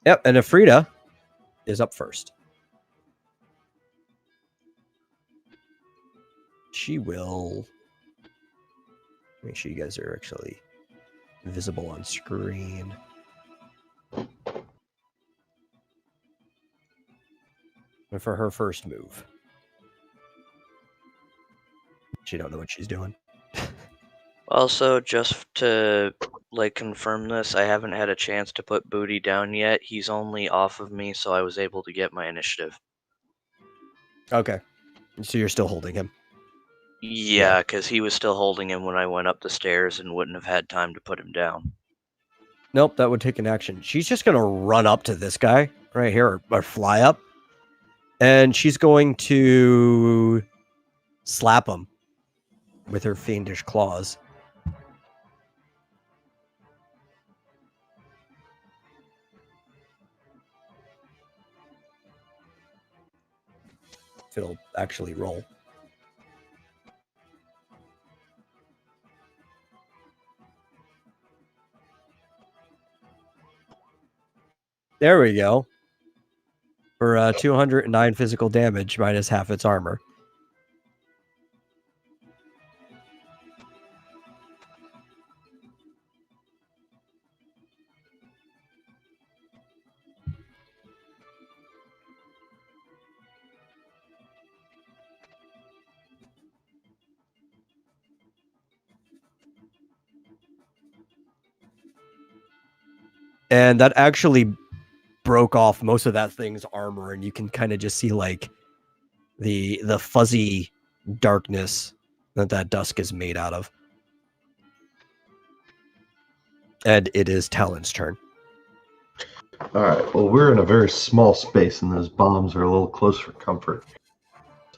Yep, and Afrida is up first. She will... Make sure you guys are actually visible on screen. And for her first move. She don't know what she's doing.
Also, just to confirm this, I haven't had a chance to put Booty down yet. He's only off of me, so I was able to get my initiative.
Okay. So you're still holding him.
Yeah, because he was still holding him when I went up the stairs and wouldn't have had time to put him down.
Nope, that would take an action. She's just going to run up to this guy right here, or fly up. And she's going to slap him with her fiendish claws. If it'll actually roll. There we go. For 209 physical damage minus half its armor. And that actually broke off most of that thing's armor, and you can kind of just see like the fuzzy darkness that dusk is made out of. And it is Talon's turn.
All right. Well, we're in a very small space, and those bombs are a little close for comfort.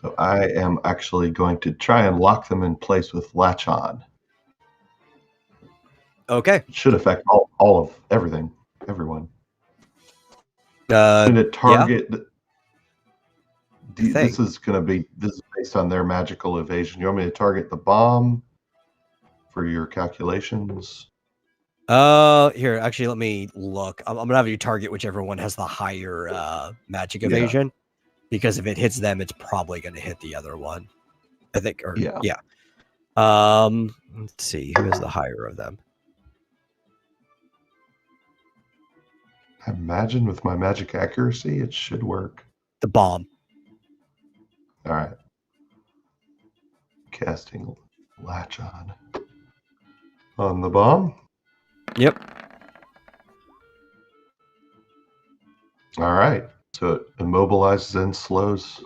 So I am actually going to try and lock them in place with latch on.
Okay.
It should affect all of everyone.
Yeah.
To target.
Thing.
This is based on their magical evasion. You want me to target the bomb for your calculations?
Here, actually, let me look. I'm gonna have you target whichever one has the higher magic evasion, because if it hits them, it's probably gonna hit the other one. I think. Or yeah. Let's see who is the higher of them.
I imagine with my magic accuracy, it should work.
The bomb.
All right. Casting latch on the bomb.
Yep.
All right. So it immobilizes and slows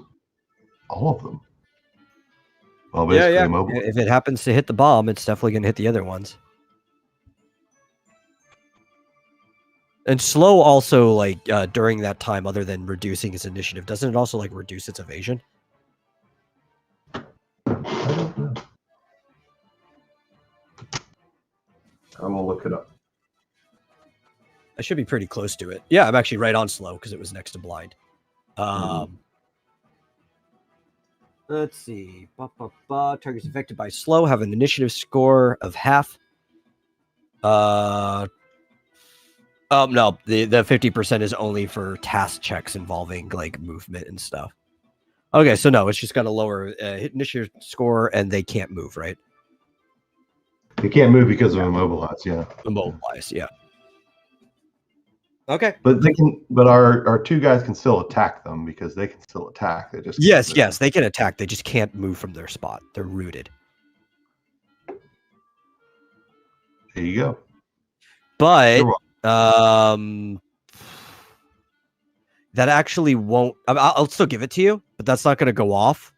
all of them. Well, basically immobilized.
If it happens to hit the bomb, it's definitely going to hit the other ones. And slow also, like, during that time, other than reducing its initiative, doesn't it also, like, reduce its evasion?
I don't know. I will look it up.
I should be pretty close to it. Yeah, I'm actually right on slow because it was next to blind. Let's see. Targets affected by slow have an initiative score of half. No, the 50% is only for task checks involving like movement and stuff. Okay, so no, it's just got a lower initiative score, and they can't move, right?
They can't move because of immobilize. Yeah,
immobilize. Yeah. Okay,
but they can. But our two guys can still attack them because they can still attack. They just
yes, they can attack. They just can't move from their spot. They're rooted.
There you go.
But that actually won't. I'll still give it to you, but that's not going to go off.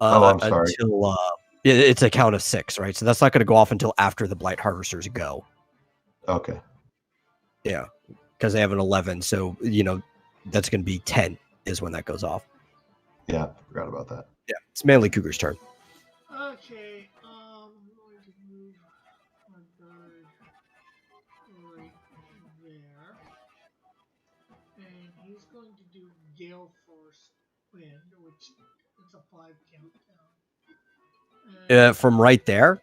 I'm sorry.
Until it's a count of 6, right? So that's not going to go off until after the Blight Harvesters go.
Okay.
Yeah, because they have an 11, so that's going to be 10 is when that goes off.
Yeah, forgot about that.
Yeah, it's mainly Cougar's turn.
Okay, I'm going to move my bird right there, and he's going to do Gale Force Wind, which it's a 5 countdown.
From right there,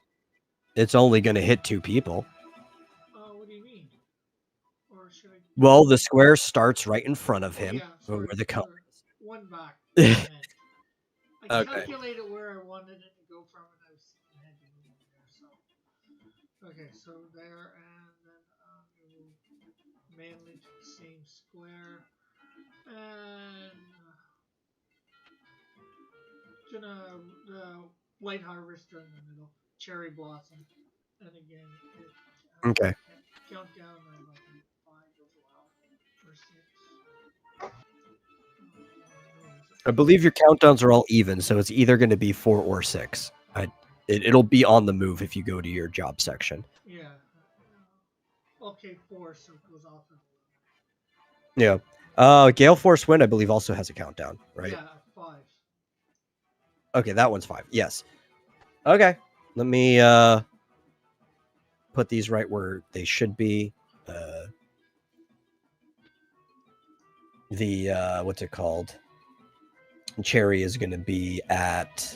it's only going to hit 2 people.
What do you mean? Or should I?
Well, the square starts right in front of him, where the color is.
One back. I
Okay.
calculated where I wanted it to go from, and I was had to move it there. So, okay, so there, and then move mainly to the same square, and gonna the Blight Harvester in the middle, Cherry Blossom, and again,
Okay.
Countdown, I like 5 as well, or 6.
I believe your countdowns are all even, so it's either going to be 4 or 6. It'll be on the move if you go to your job section.
Yeah. Okay, 4, so it goes off at
11. Yeah. Gale Force Wind, I believe, also has a countdown, right?
Yeah, 5.
Okay, that one's 5. Yes. Okay. Let me put these right where they should be. What's it called? Cherry is going to be at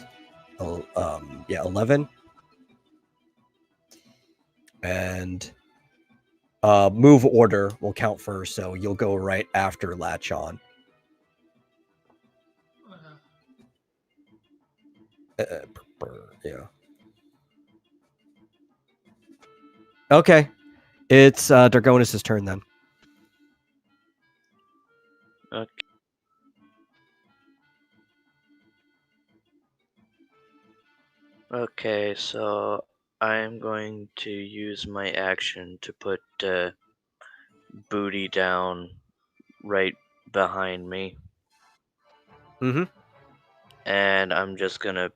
11, and move order will count first, so you'll go right after latch on. Yeah. Okay. It's Dargonis' turn then.
Okay. Okay, so I'm going to use my action to put Booty down right behind me.
Mm-hmm.
And I'm just gonna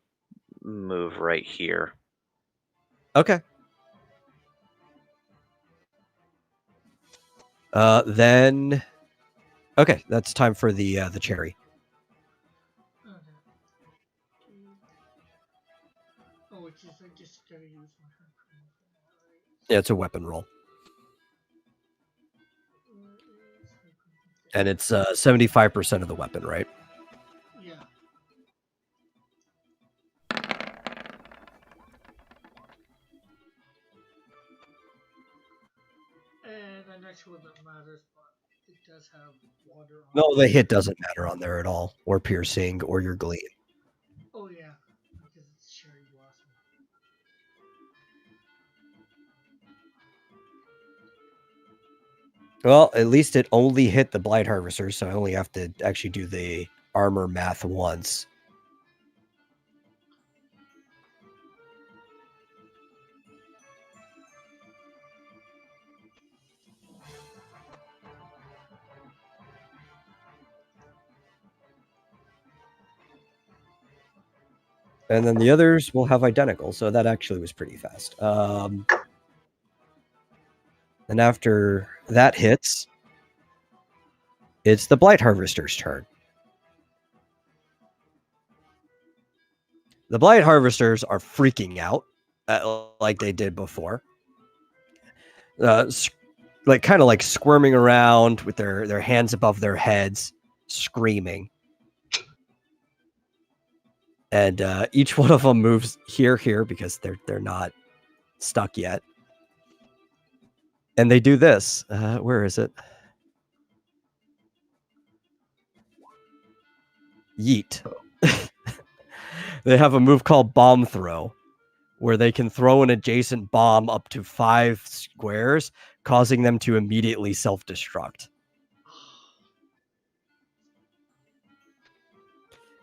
move right here.
Okay. Then, okay, that's time for the cherry.
Okay. Oh, which is I just gotta use my hand.
Yeah, it's a weapon roll, and it's 75% of the weapon, right?
Yeah. And I'm not sure that matters, but it does have water on
No,
it.
the hit doesn't matter on there at all, or piercing, or your gleam.
Oh, yeah. Because it's cherry blossom.
Well, at least it only hit the Blight Harvester, so I only have to actually do the armor math once. And then the others will have identical, so that actually was pretty fast. And after that hits, it's the Blight Harvester's turn. The Blight Harvesters are freaking out, like they did before. Like kind of like squirming around with their hands above their heads, screaming. And each one of them moves here, because they're not stuck yet. And they do this. Where is it? Yeet. They have a move called Bomb Throw, where they can throw an adjacent bomb up to 5 squares, causing them to immediately self-destruct.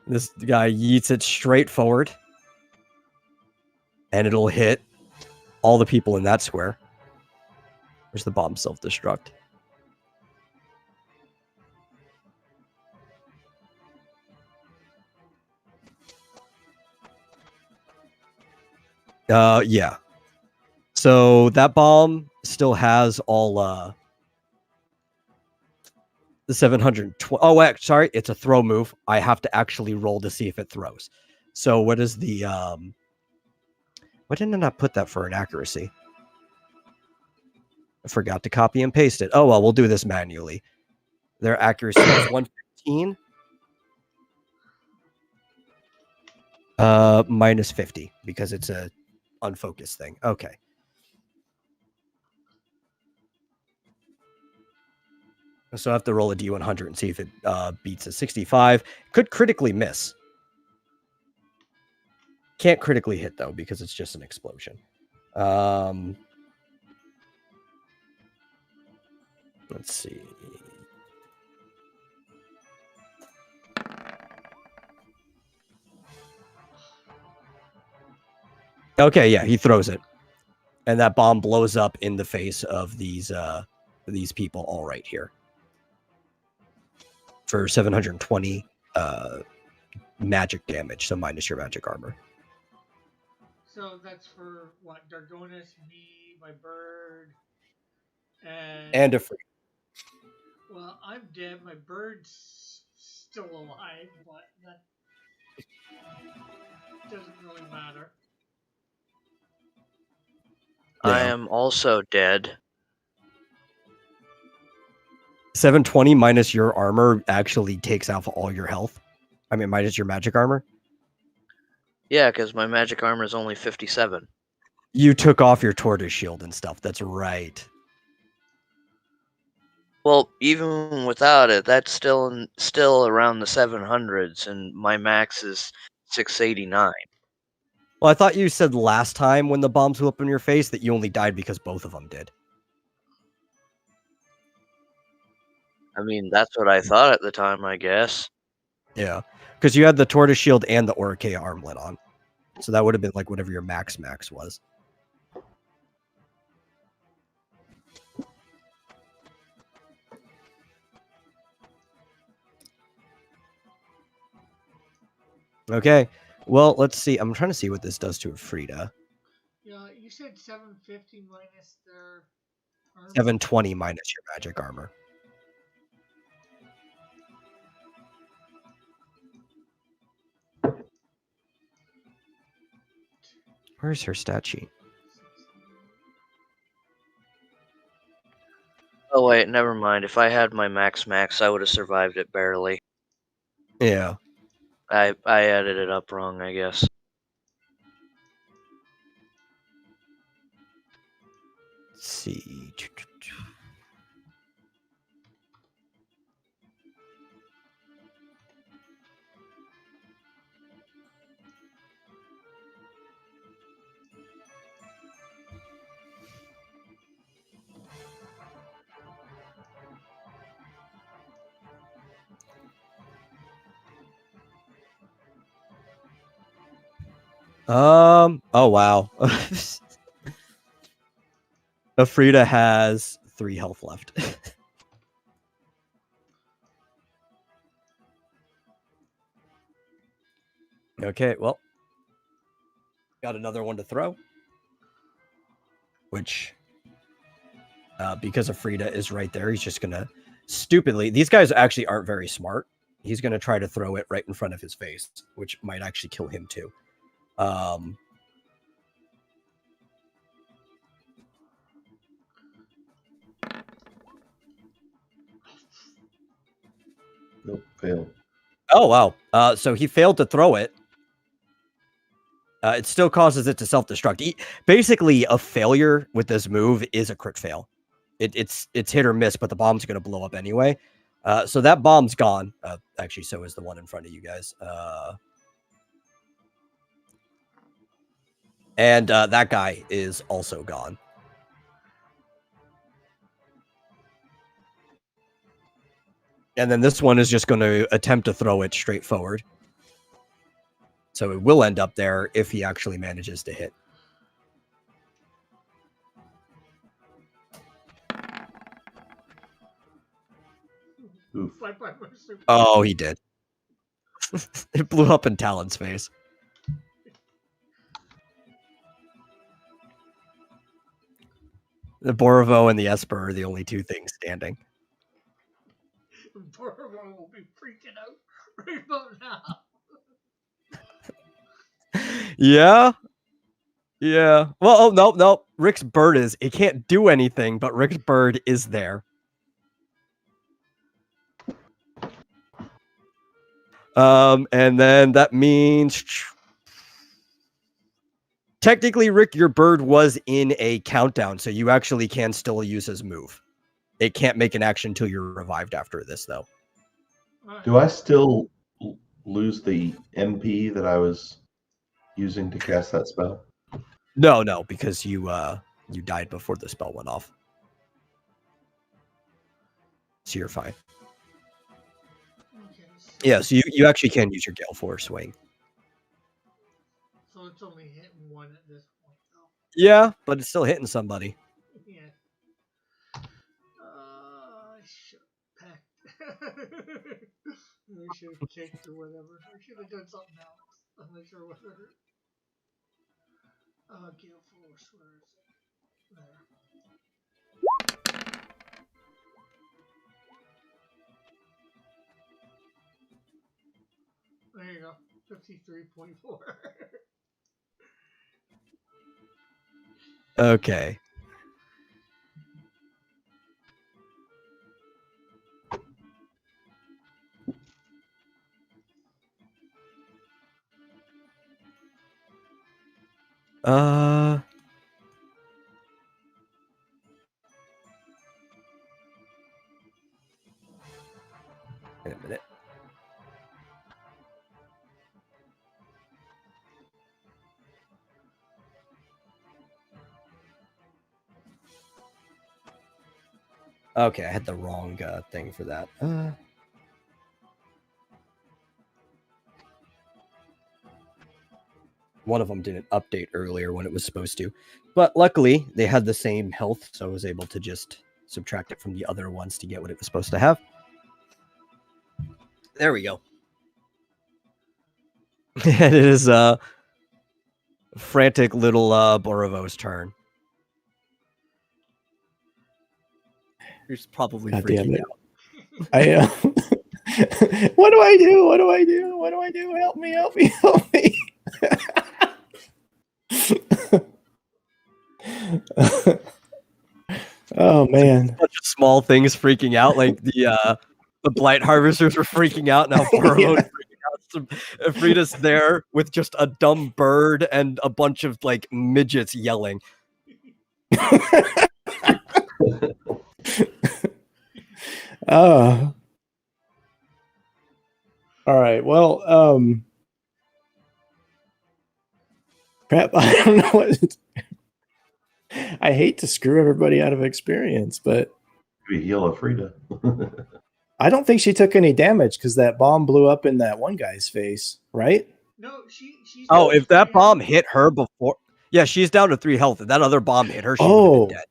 This guy yeets it straight forward, and it'll hit all the people in that square. Where's the bomb self-destruct? Yeah. So that bomb still has all the 720. Oh, sorry, it's a throw move. I have to actually roll to see if it throws. So what is the why didn't I not put that for an accuracy? I forgot to copy and paste it. Oh well, we'll do this manually. Their accuracy is 115. Minus 50 because it's a unfocused thing. Okay. So I have to roll a D100 and see if it beats a 65. Could critically miss. Can't critically hit, though, because it's just an explosion. Let's see. Okay, yeah, he throws it. And that bomb blows up in the face of these people all right here. For 720 magic damage, so minus your magic armor.
So that's for what? Dargonis, me, my bird,
and a free.
Well, I'm dead. My bird's still alive, but that doesn't really matter.
Yeah.
I am also dead.
720 minus your armor actually takes off all your health. I mean, minus your magic armor.
Yeah, because my magic armor is only 57.
You took off your tortoise shield and stuff. That's right.
Well, even without it, that's still around the 700s, and my max is 689.
Well, I thought you said last time when the bombs blew up in your face that you only died because both of them did.
I mean, that's what I thought at the time, I guess.
Yeah, because you had the tortoise shield and the Orikea armlet on, so that would have been like whatever your max was. Okay, well, let's see. I'm trying to see what this does to Frida.
Yeah, you said 750 minus their armor.
720 minus your magic armor. Where's her stat sheet?
Oh wait, never mind. If I had my max, I would have survived it barely.
Yeah.
I added it up wrong, I guess.
Let's see. Oh wow. Afrida has 3 health left. Okay, well. Got another one to throw. Which because Afrida is right there, he's just gonna stupidly. These guys actually aren't very smart. He's gonna try to throw it right in front of his face, which might actually kill him too.
Nope, failed.
Oh wow! So he failed to throw it. It still causes it to self-destruct. Basically, a failure with this move is a crit fail. It's hit or miss, but the bomb's going to blow up anyway. So that bomb's gone. Actually, so is the one in front of you guys. And that guy is also gone. And then this one is just going to attempt to throw it straight forward. So it will end up there if he actually manages to hit.
Oof.
Oh, he did. It blew up in Talon's face. The Borovo and the Esper are the only 2 things standing.
Borovo will be freaking out right about now.
Yeah. Yeah. Well, oh, no. Rick's bird is. It can't do anything, but Rick's bird is there. And then that means technically, Rick, your bird was in a countdown, so you actually can still use his move. It can't make an action until you're revived after this, though.
Do I still lose the MP that I was using to cast that spell?
No, because you died before the spell went off. So you're fine.
Okay, so,
Yeah, so you actually can use your Gale Force swing.
So it's only hitting one at this point, though.
Yeah, but it's still hitting somebody.
Yeah. I should have packed. I should have kicked or whatever. I should have done something else. I'm not sure what hurt. Gale Force, where is it? There. There you go. 53.4.
Okay. Wait a minute. Okay, I had the wrong thing for that. One of them didn't update earlier when it was supposed to. But luckily, they had the same health, so I was able to just subtract it from the other ones to get what it was supposed to have. There we go. And it is frantic little Borovo's turn. You're probably
God damn
freaking
it.
out.
I am. What do I do? What do I do? What do I do? Help me, help me, help me. Oh man.
A bunch of small things freaking out, like the blight harvesters were freaking out. Now Borovo's freaking out. Some Frida's there with just a dumb bird and a bunch of like midgets yelling.
All right. Well, crap. I don't know what. I hate to screw everybody out of experience, but
We heal Frida.
I don't think she took any damage because that bomb blew up in that one guy's face, right?
No, she's.
Oh, if that bomb hit her before, yeah, she's down to 3 health. If that other bomb hit her, she would have been dead.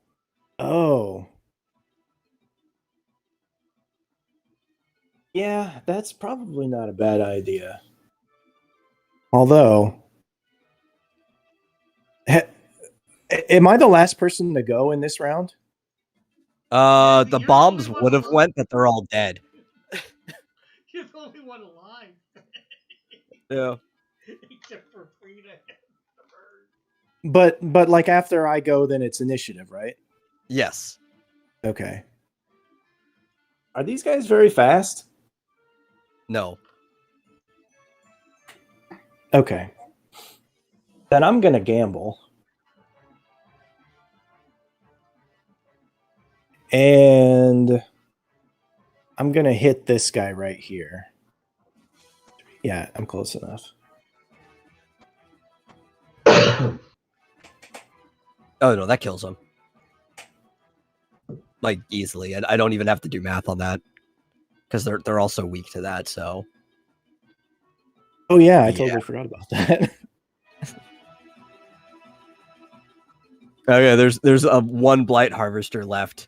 Oh. Yeah, that's probably not a bad idea. Although, am I the last person to go in this round?
The
You're the
bombs
only one
would have
alive.
went, but they're all dead.
You're the only one alive.
Yeah.
Except for Frida and the bird.
But like after I go, then it's initiative, right?
Yes.
Okay. Are these guys very fast?
No.
Okay. Then I'm gonna gamble. And I'm gonna hit this guy right here. Yeah, I'm close enough.
Oh no, that kills him. Like easily. I don't even have to do math on that. Because they're also weak to that, so.
Oh yeah, I totally forgot about that.
Okay, there's a one blight harvester left.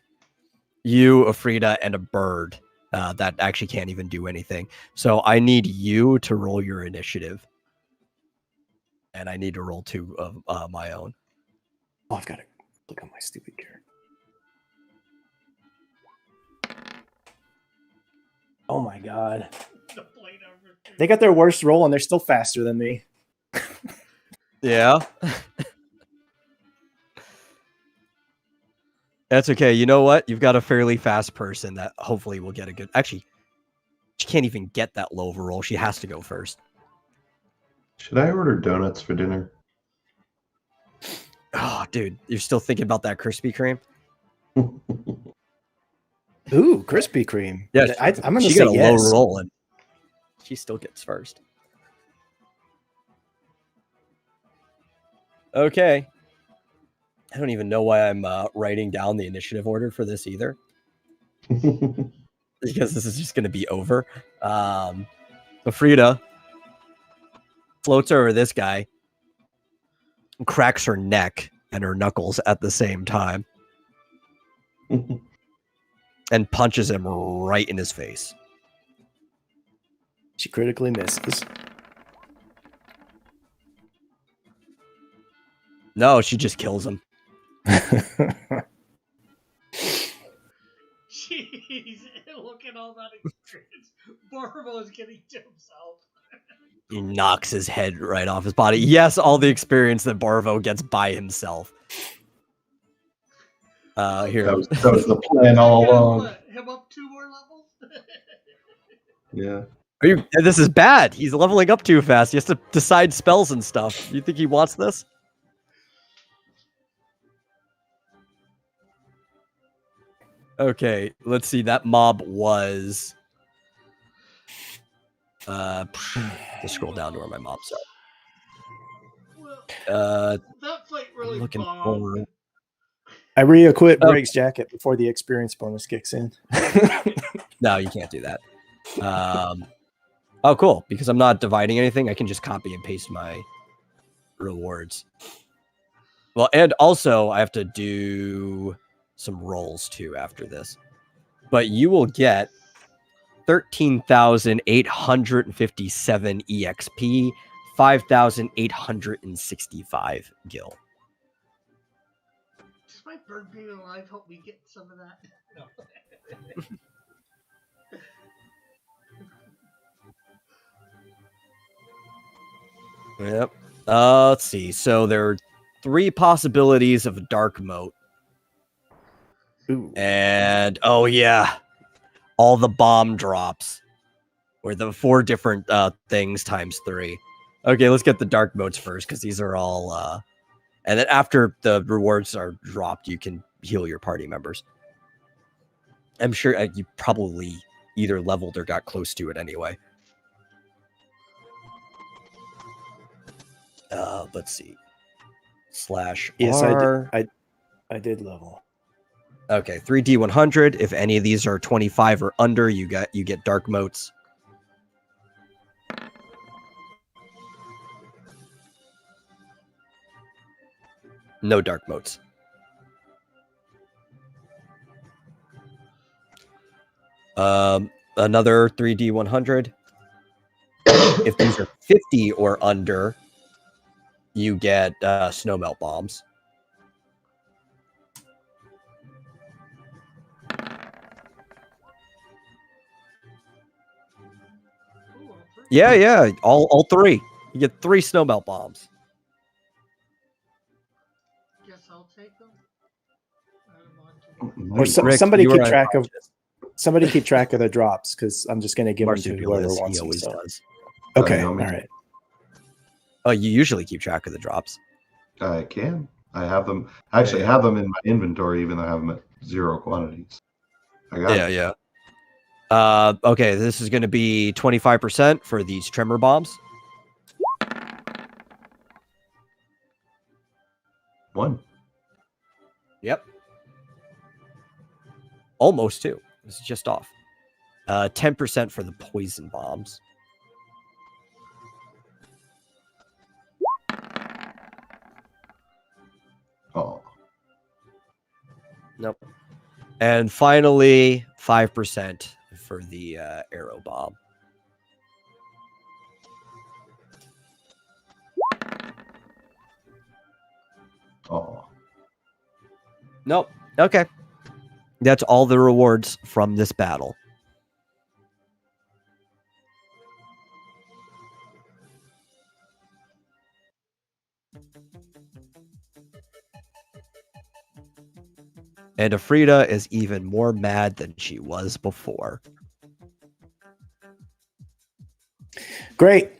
You, a Frida, and a bird that actually can't even do anything. So I need you to roll your initiative. And I need to roll 2 of my own.
Oh, I've got to look at my stupid gear. Oh my god. They got their worst roll and they're still faster than me.
Yeah. That's okay. You know what? You've got a fairly fast person that hopefully will get a good... Actually, she can't even get that low of a roll. She has to go first.
Should I order donuts for dinner?
Oh, dude. You're still thinking about that Krispy Kreme?
Ooh, Krispy Kreme.
Yeah,
I'm going to
she
say
got a
yes.
low roll, and she still gets first. Okay. I don't even know why I'm writing down the initiative order for this either. Because this is just going to be over. So Frida floats over this guy, cracks her neck and her knuckles at the same time, and punches him right in his face.
She critically misses.
No, she just kills him.
Jeez, look at all that experience. Borovo's getting to himself.
He knocks his head right off his body. Yes, all the experience that Borovo gets by himself. Here.
That was the plan all along.
What, him up 2 more levels?
Yeah.
This is bad. He's leveling up too fast. He has to decide spells and stuff. You think he wants this? Okay, let's see. That mob was Just scroll down to where my mobs
Well,
are.
that fight really
Looking
bombed.
for.
I re-equip Greg's jacket before the experience bonus kicks in.
No, you can't do that. Oh, cool. Because I'm not dividing anything, I can just copy and paste my rewards. Well, and also I have to do some rolls too after this. But you will get 13,857 EXP, 5,865 gil.
Does my bird being alive help me get some of that? No.
Yep. Let's see. So there are 3 possibilities of a dark moat.
Ooh.
And oh yeah, all the bomb drops, or the 4 different things times 3. Okay, let's get the dark moats first because these are all. And then after the rewards are dropped, you can heal your party members. I'm sure you probably either leveled or got close to it anyway. Let's see. /R.
Yes, I did level.
Okay, 3D100. If any of these are 25 or under, you get dark moats. No dark moats. Another 3D100. If these are 50 or under, you get snowmelt bombs.
Ooh,
Yeah, all 3. You get 3 snowmelt bombs.
guess I'll take them. Add 'em onto the-
Or
Nice.
Rick,
somebody
you
keep
were
track of
unconscious.
Somebody keep track of the drops because I'm just going to give them to whoever
Marsupial
wants
he
them.
always
So.
does.
Okay,
you
all
want me to?
right.
Oh, you usually keep track of the drops.
I can. I have them. I actually have them in my inventory, even though I have them at 0 quantities. I got it.
Yeah. Okay, this is going to be 25% for these tremor bombs.
1.
Yep. Almost 2. This is just off. 10% for the poison bombs.
Oh.
Nope. And finally, 5% for the arrow bomb.
Oh.
Nope. Okay. That's all the rewards from this battle. And Afrida is even more mad than she was before.
Great.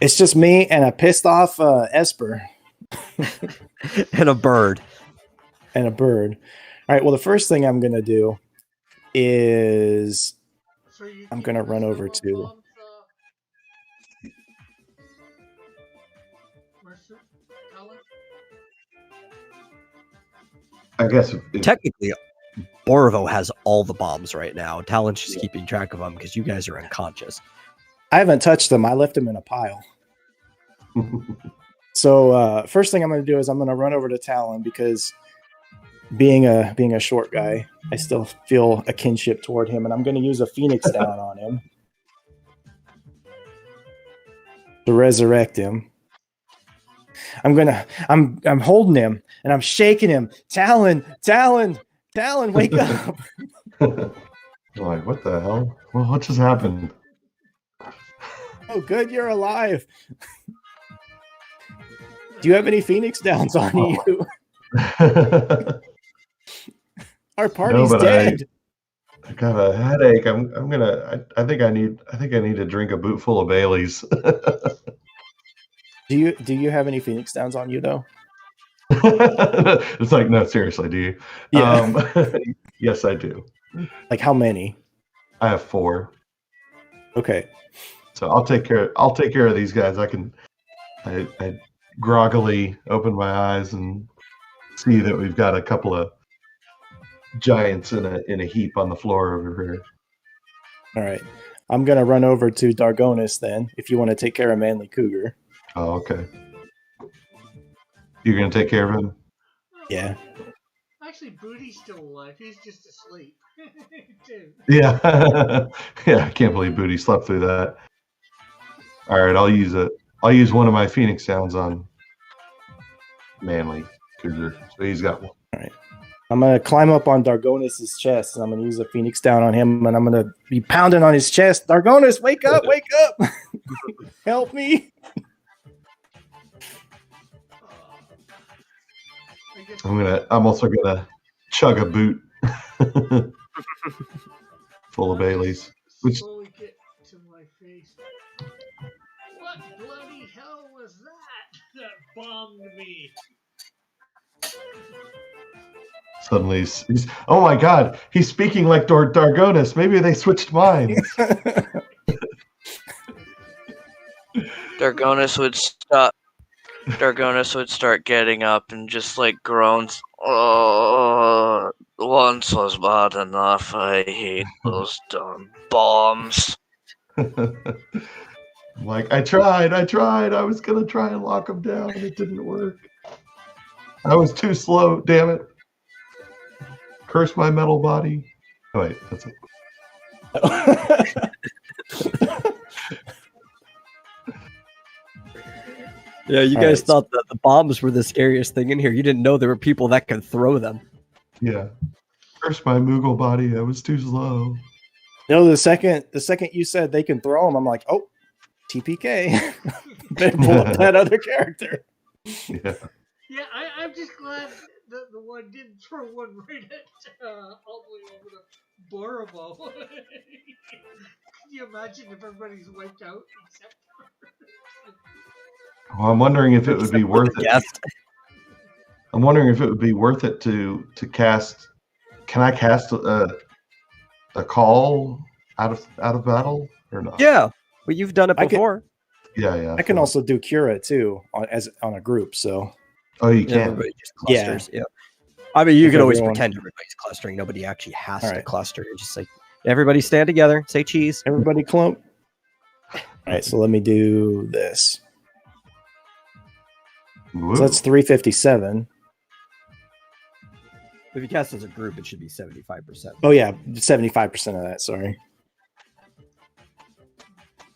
It's just me and a pissed off Esper
And a bird.
and a bird. All right. Well, the first thing I'm going to do is
So you
I'm
keep
gonna
the
run over
snowball
to-
bombs, Talon?
I guess
Technically, Borovo has all the bombs right now. Talon's just keeping track of them because you guys are unconscious.
I haven't touched them. I left them in a pile. So first thing I'm going to do is I'm going to run over to Talon because being a short guy, I still feel a kinship toward him, and I'm going to use a Phoenix down on him to resurrect him. I'm holding him and I'm shaking him. Talon, wake up.
I'm like, what the hell? Well, what just happened?
Oh, good, you're alive. Do you have any Phoenix downs on you? Our party's
but
dead.
I got a headache. I think I need to drink a boot full of Baileys.
Do you have any Phoenix downs on you though?
It's like, no, seriously, do you?
Yeah.
Yes, I do.
Like how many?
I have 4.
Okay.
So I'll take care of these guys. I groggily open my eyes and see that we've got a couple of giants in a heap on the floor over here.
All right. I'm going to run over to Dargonis then, if you want to take care of Manly Cougar.
Oh, okay. You're going to take care of him?
Yeah.
Actually, Booty's still alive. He's just asleep.
Yeah. Yeah, I can't believe Booty slept through that. All right, I'll use one of my Phoenix sounds on Manly Cougar. So he's got one.
All right. I'm going to climb up on Dargonis' chest, and I'm going to use a Phoenix down on him, and I'm going to be pounding on his chest. Dargonis, wake up, wake up. Help me.
I'm also gonna chug a boot full of Baileys. Which
slowly get to my face. What bloody hell was that bombed me?
suddenly he's oh my god, he's speaking like Dargonis. Maybe they switched minds.
Dargonis would start getting up and just like groans. Oh, once was bad enough. I hate those dumb bombs.
Like, I tried. I was gonna try and lock him down. It didn't work. I was too slow. Damn it! Curse my metal body. Oh, wait, that's it.
Yeah, you guys thought that the bombs were the scariest thing in here. You didn't know there were people that could throw them.
Yeah. Curse my Moogle body. I was too slow.
No, the second you said they can throw them, I'm like, oh, TPK. Better pull up that other character.
Yeah.
Yeah, I'm just glad that the one didn't throw one right at all the way over to Borobo. Can you imagine if everybody's wiped out except
Well, I'm wondering if it would be worth it. I'm wondering if it would be worth it to cast. Can I cast a call out of battle or not?
Yeah, well, you've done it before.
Yeah.
I can also do Cura too on a group. So.
Oh, you can.
Everybody just clusters. Yeah. I mean, you can always pretend everybody's clustering. Nobody actually has to cluster. You're just like, everybody stand together. Say cheese.
Everybody clump. All right, so let me do this. So that's 357.
If you cast as a group, it should be 75%.
Oh yeah, 75% of that. Sorry.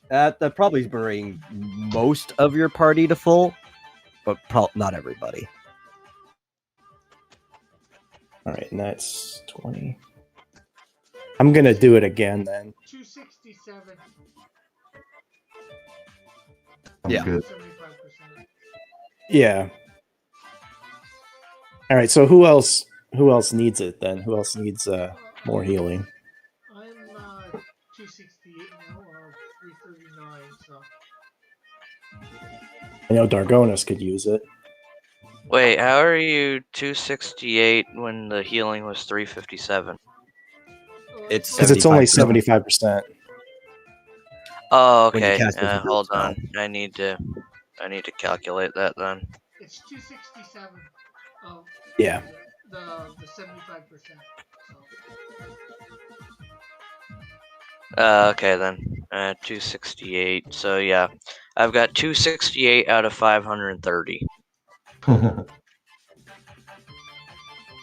That probably bring most of your party to full, but not everybody.
All right, and that's 20. I'm gonna do it again then.
267?
Yeah.
Good.
75%.
Yeah. All right. So who else needs it then? Who else needs more healing?
I'm 268 now, or 339. So.
I know Dargonis could use it.
Wait, how are you 268 when the healing was 357?
It's
because it's only 75%.
Oh, okay. Hold on. I need to calculate that then.
It's 267.
Yeah.
The 75%.
Okay then. 268. So yeah, I've got 268 out of 530.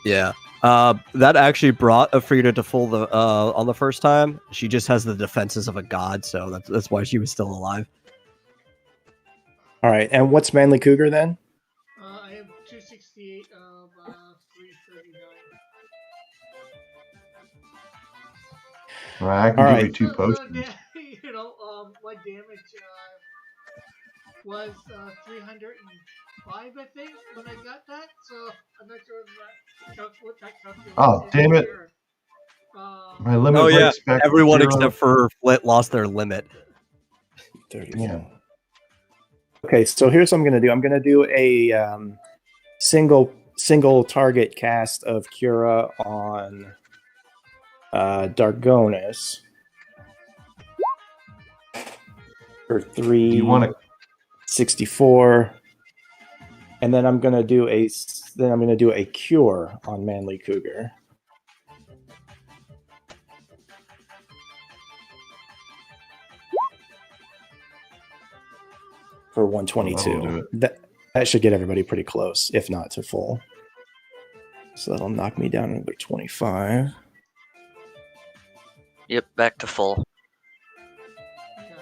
Yeah. That actually brought Afrida to full on the first time. She just has the defenses of a god, so that's why she was still alive.
All right, and what's Manly Cougar then?
I have 268 of 339.
All right, I can give you 2 potions.
My damage was 305, I think, when I got that. So I'm not sure what that calculation.
Oh, damn it! My limit.
Oh yeah,
back
everyone
0.
except for Flit lost their limit.
34. Yeah. Okay, so here's what I'm gonna do. I'm gonna do a single target cast of Cura on Dargonis. for
Do you want to?
364. And then I'm gonna do a cure on Manly Cougar. For
That'll do
122.
it.
That should get everybody pretty close, if not to full. So that'll knock me down another 25.
Yep, back to full.
Yeah.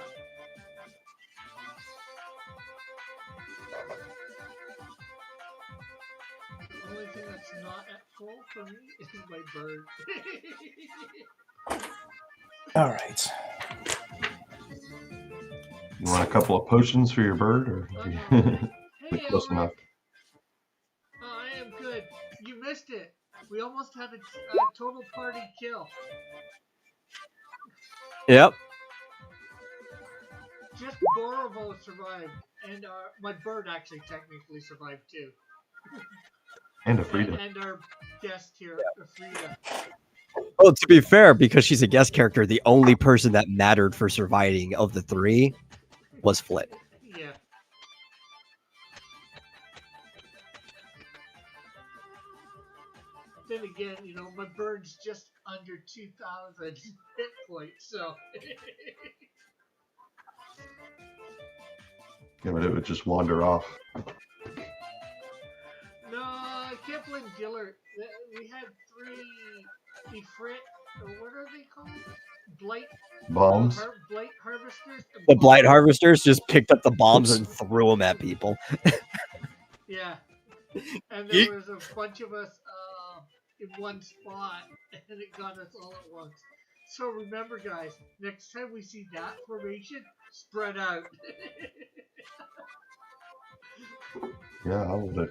The only thing that's not at full for me is my bird.
All right.
You want a couple of potions for your bird, or
Hey,
close
Elric.
enough?
I am good. You missed it. We almost had a total party kill.
Yep.
Just Borovo survived, and my bird actually technically survived too.
And a Frida.
And our guest here, Frida.
Well, to be fair, because she's a guest character, the only person that mattered for surviving of the three was Flit.
Yeah. Then again, my bird's just under 2,000 hit points, so.
Yeah, but it would just wander off.
No, I can't blame Gillard. We had 3 Ifrit, or what are they called? Blight
Bombs.
Blight harvesters.
The Blight harvesters just picked up the bombs and threw them at people.
Yeah. And there was a bunch of us in one spot, and it got us all at once. So remember, guys, next time we see that formation, spread out.
Yeah, I would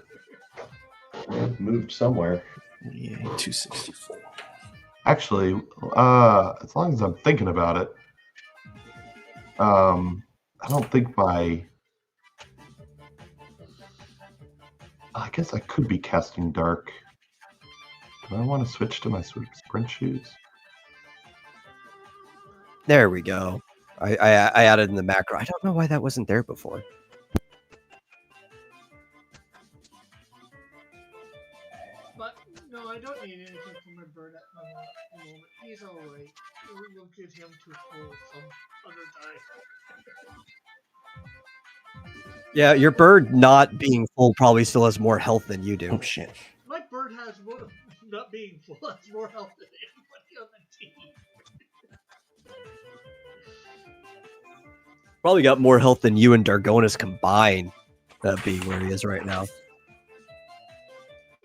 have moved somewhere.
Yeah, 264.
Actually, as long as I'm thinking about it, I don't think I guess I could be casting dark. Do I want to switch to my sprint shoes?
There we go. I added in the macro. I don't know why that wasn't there before.
But no, I don't need anything from my bird at the moment. He's alright. We'll get him to full some other time.
Yeah, your bird not being full probably still has more health than you do.
Oh shit.
My bird has more, not being full, has more health than anybody on the team.
Probably got more health than you and Dargonis combined, being where he is right now.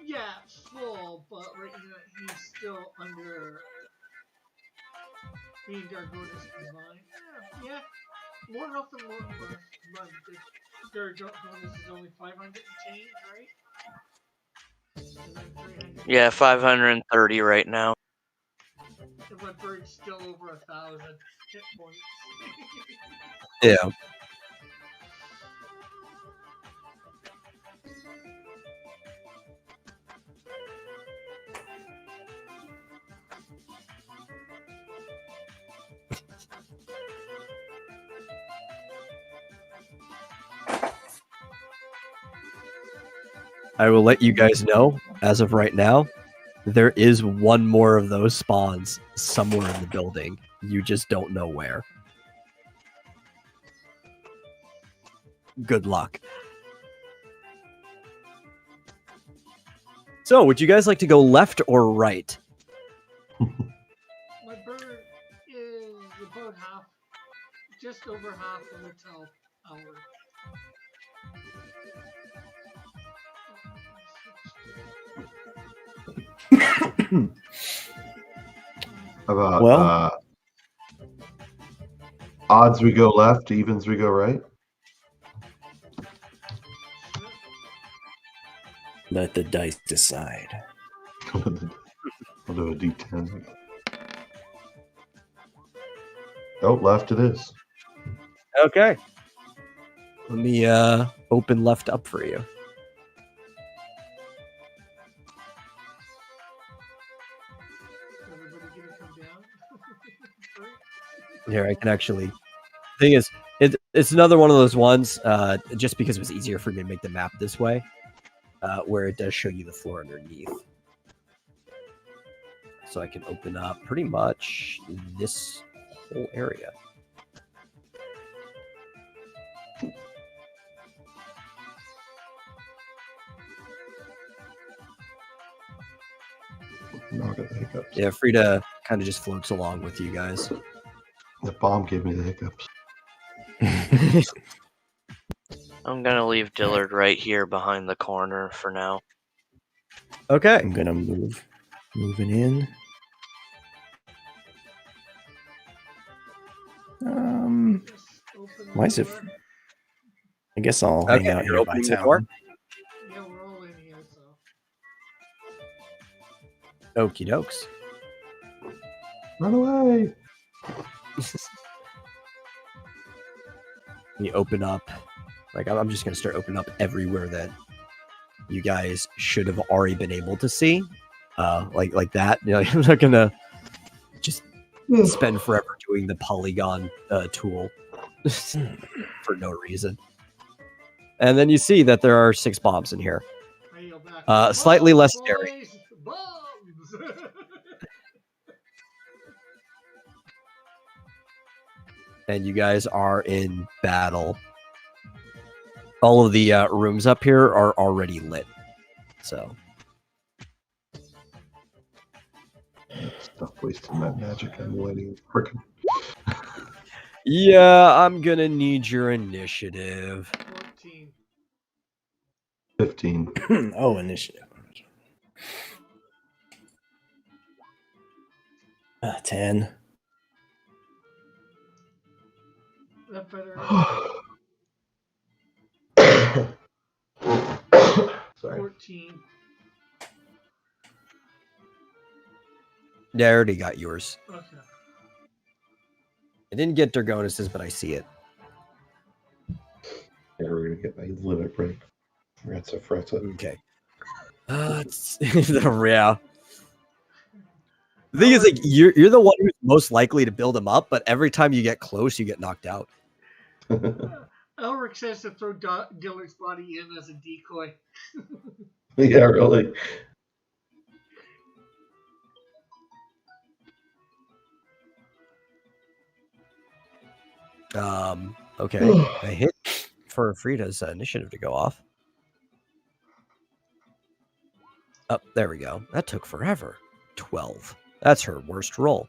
Yeah, full, but right now he's still under being Dargonis combined. Yeah, more health than more bird. Dargonis is only 500 and change, right? And then 300.
Yeah, 530 right now.
And my bird's still over 1,000 hit points.
Yeah. I will let you guys know, as of right now, there is one more of those spawns somewhere in the building. You just don't know where. Good luck. So, would you guys like to go left or right?
My bird is about half, just over half of its health hour.
About
Well-
odds we go left, evens we go right.
Let the dice decide.
I'll do a D10. Oh, left it is.
Okay. Let me open left up for you.
Everybody gonna come down?
Here, I can actually Thing is, it's another one of those ones, just because it was easier for me to make the map this way, where it does show you the floor underneath. So I can open up pretty much this whole area.
No, I got the hiccups.
Yeah, Frida kind of just floats along with you guys.
The bomb gave me the hiccups.
I'm gonna leave Dillard right here behind the corner for now.
Okay.
I'm gonna moving in.
Just open
Why is
the
it?
door.
I guess I'll hang
Okay,
out
you're
here by
opening the door?
town.
Yeah, we're all in here, so.
Okie dokes.
Run away!
You open up. Like, I'm just going to start opening up everywhere that you guys should have already been able to see. Like that. You know, I'm not going to just spend forever doing the polygon tool for no reason. And then you see that there are 6 bombs in here.
Hey, yo, back.
Slightly less
Bombs,
scary.
boys! Bombs!
And you guys are in battle. All of the rooms up here are already lit. So.
Stop wasting my magic. I'm waiting. Frickin'
Yeah, I'm going to need your initiative.
14.
15.
Oh, initiative. 10.
That better.
Sorry.
14.
Yeah, I already got yours.
Okay.
I didn't get Dargonus's, but I see it.
Yeah, we're gonna get my limit break. Fretza.
Okay. Yeah. The thing is, like, you're the one who's most likely to build him up, but every time you get close, you get knocked out.
Elric says to throw Dillard's body in as a decoy.
Yeah, really.
Okay. I hit for Frida's initiative to go off. Oh, there we go. That took forever. 12. That's her worst roll.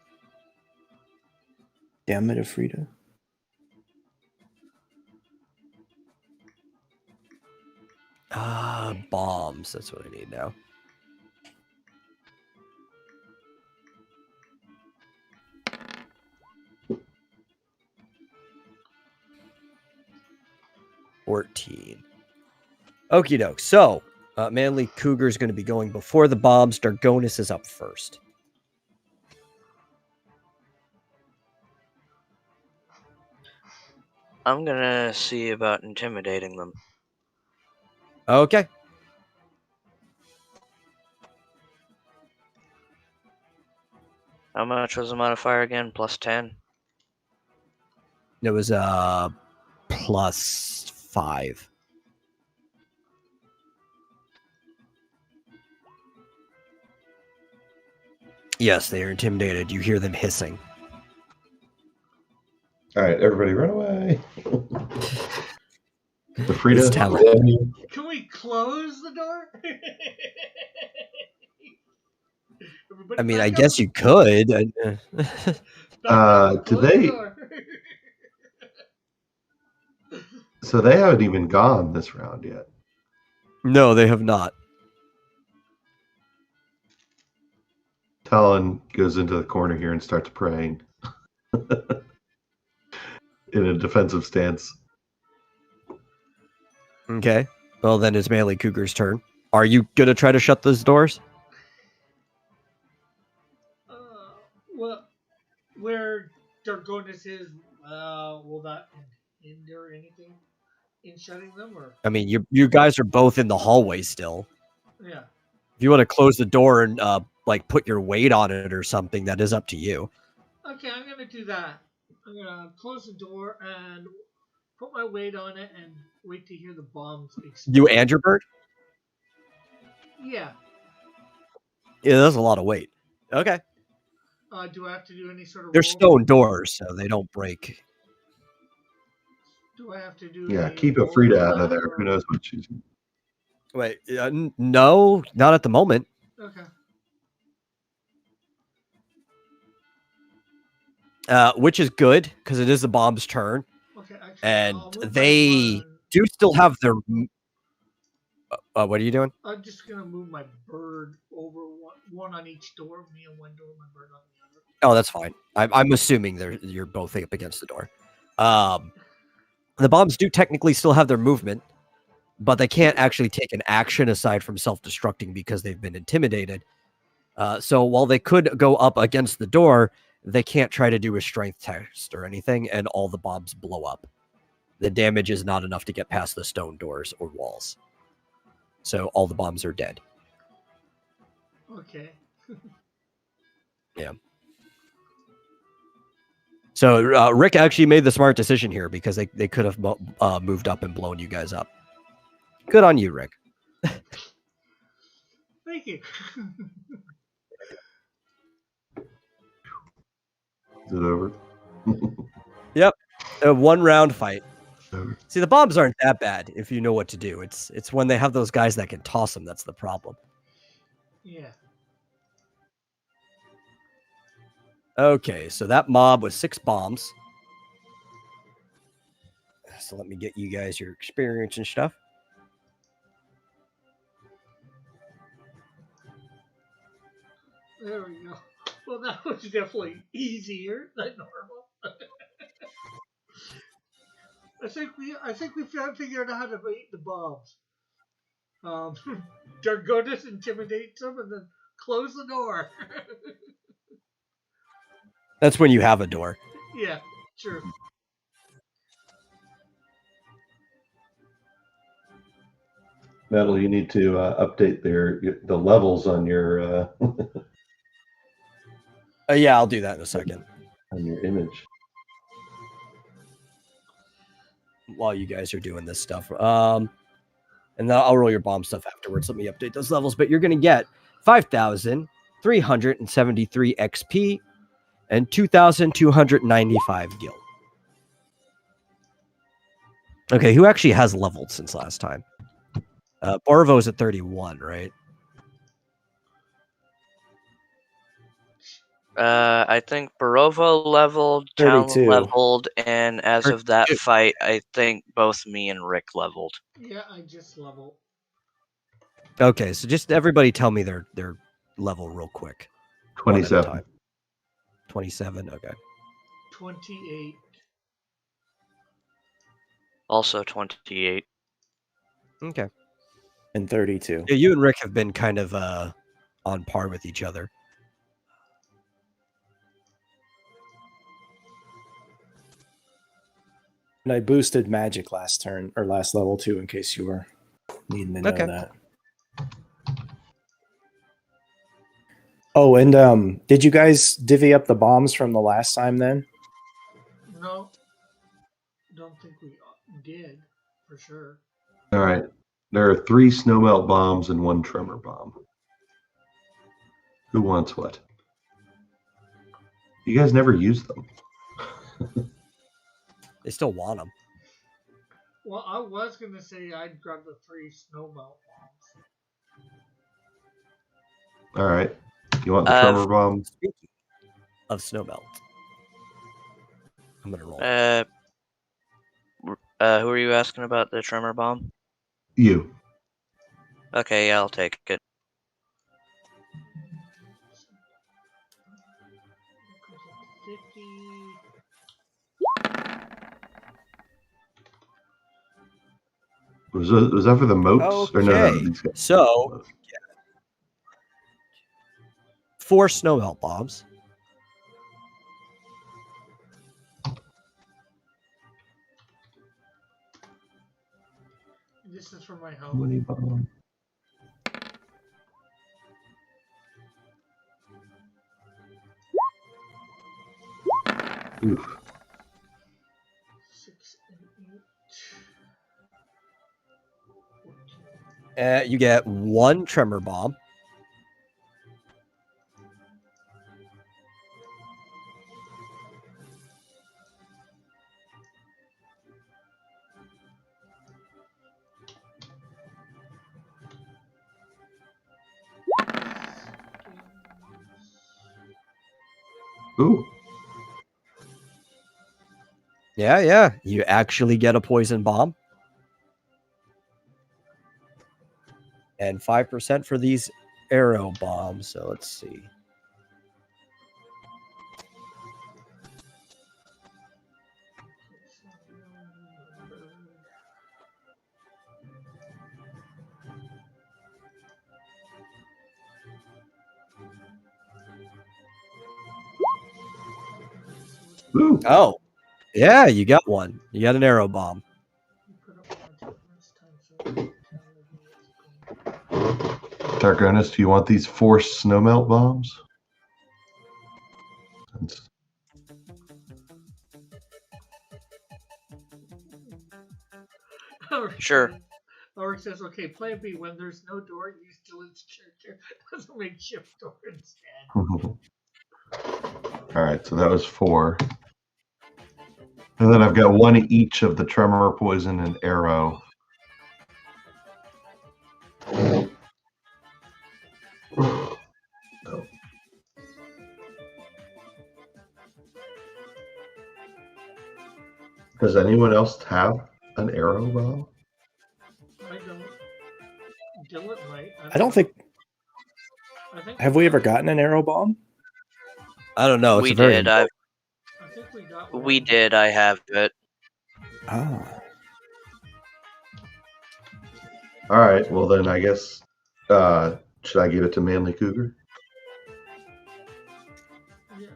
Damn it, Frida.
Bombs. That's what I need now. $14. Okie doke. So, Manly Cougar is going to be going before the bombs. Dargonus is up first.
I'm gonna see about intimidating them.
Okay.
How much was the modifier again? Plus 10?
It was plus 5. Yes, they are intimidated. You hear them hissing.
All right, everybody, run away. The Frida.
It's talent.
Can we close the door?
I mean, I guess you could.
Do they? So they haven't even gone this round yet.
No, they have not.
Talon goes into the corner here and starts praying in a defensive stance.
Okay. Well, then it's Manly Cougar's turn. Are you going to try to shut those doors?
Well, where Dargonus is, will that hinder anything in shutting them? Or
I mean, you guys are both in the hallway still.
yeah.
If you want to close the door and like put your weight on it or something, that is up to you.
Okay, I'm gonna do that. I'm gonna close the door and put my weight on it and wait to hear the bombs explode.
You and your bird?
Yeah.
Yeah, that's a lot of weight. Okay.
Do I have to do any sort of?
They're
roll?
stone doors, so they don't break.
Do I have to do?
Yeah,
any
keep
roll
Frida
for
out of
that,
there.
or-
Who knows what she's.
Wait, no, not at the moment.
Okay.
Which is good because it is the bomb's turn,
Okay. Actually,
and
I'll move my
they
one.
do still have their. What are you doing?
I'm just gonna move my bird over one on each door. Me on one door, my bird on the other.
Oh, that's fine. I'm assuming you're both up against the door. The bombs do technically still have their movement, but they can't actually take an action aside from self-destructing because they've been intimidated. So while they could go up against the door, they can't try to do a strength test or anything, and all the bombs blow up. The damage is not enough to get past the stone doors or walls. So all the bombs are dead.
Okay.
Yeah. So Rick actually made the smart decision here because they could have moved up and blown you guys up. Good on you, Rick.
Thank you.
Is it over?
Yep. A one-round fight.
Over.
See, the bombs aren't that bad if you know what to do. It's when they have those guys that can toss them that's the problem.
Yeah.
Okay, so that mob was 6 bombs. So let me get you guys your experience and stuff.
There we go. Well, that was definitely easier than normal. I think we figured out how to beat the bombs. Dargonis intimidates them and then close the door.
That's when you have a door.
Yeah, sure.
Metal, you need to update the levels on your
Yeah, I'll do that in a second.
on your image.
While you guys are doing this stuff. And then I'll roll your bomb stuff afterwards. Let me update those levels. But you're going to get 5,373 XP and 2,295 gil. Okay, who actually has leveled since last time? Borvo's at 31, right?
I think Barovo leveled, Town
32.
leveled, and as of that fight, I think both me and Rick leveled.
Yeah, I just leveled.
Okay, so just everybody tell me their level real quick.
27.
27, okay.
28.
Also 28.
Okay.
And 32.
Yeah, you and Rick have been kind of on par with each other.
And I boosted magic last turn or last level too, in case you were needing to know that. Oh, and did you guys divvy up the bombs from the last time then?
No, don't think we did for sure.
All right. There are 3 snowmelt bombs and 1 tremor bomb. Who wants what? You guys never use them.
They still want them.
Well, I was going to say I'd grab the 3 snowmelt bombs.
All right. You want the tremor bomb?
Speaking of snowmelt, I'm going to roll.
Who are you asking about the tremor bomb?
You.
Okay, yeah, I'll take it.
Was that for the moats?
Okay.
Or no, these guys.
So, 4 snowmelt bombs.
This is for my
How
home.
many bombs? Oof.
You get 1 tremor bomb.
Ooh.
Yeah. You actually get a poison bomb. And 5% for these arrow bombs. So let's see.
Ooh.
Oh, yeah, you got one. You got an arrow bomb.
Dargonis, do you want these forced snowmelt bombs?
Sure.
Ulrich says, okay, plan B, when there's no door, use Dylan's character as a makeshift door instead.
All right, so that was 4. And then I've got 1 each of the tremor, poison, and arrow. Does anyone else have an arrow bomb?
I don't. Dylan might.
I don't think. Have we ever gotten an arrow bomb?
I don't know.
We did.
I think we got one.
We did. I have it.
Ah.
All right. Well, then I guess should I give it to Manly Cougar?
Yeah,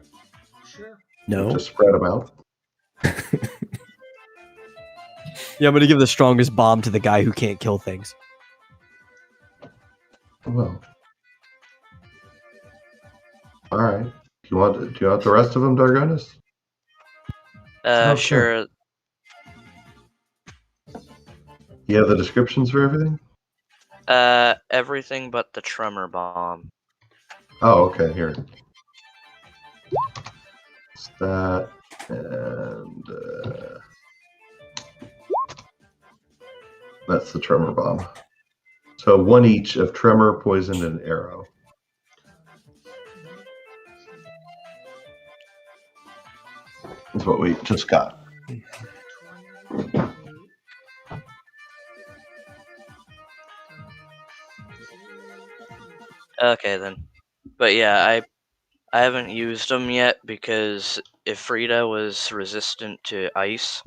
sure.
No.
Just spread them out.
Yeah, I'm going to give the strongest bomb to the guy who can't kill things.
Well. All right. Do you want the rest of them, Dargonis? Okay.
Sure.
You have the descriptions for everything?
Everything but the tremor bomb.
Oh, okay. Here. It's that and that's the tremor bomb. So 1 each of tremor, poison, and arrow. That's what we just got.
Okay then. But yeah, I haven't used them yet because Ifrita was resistant to ice.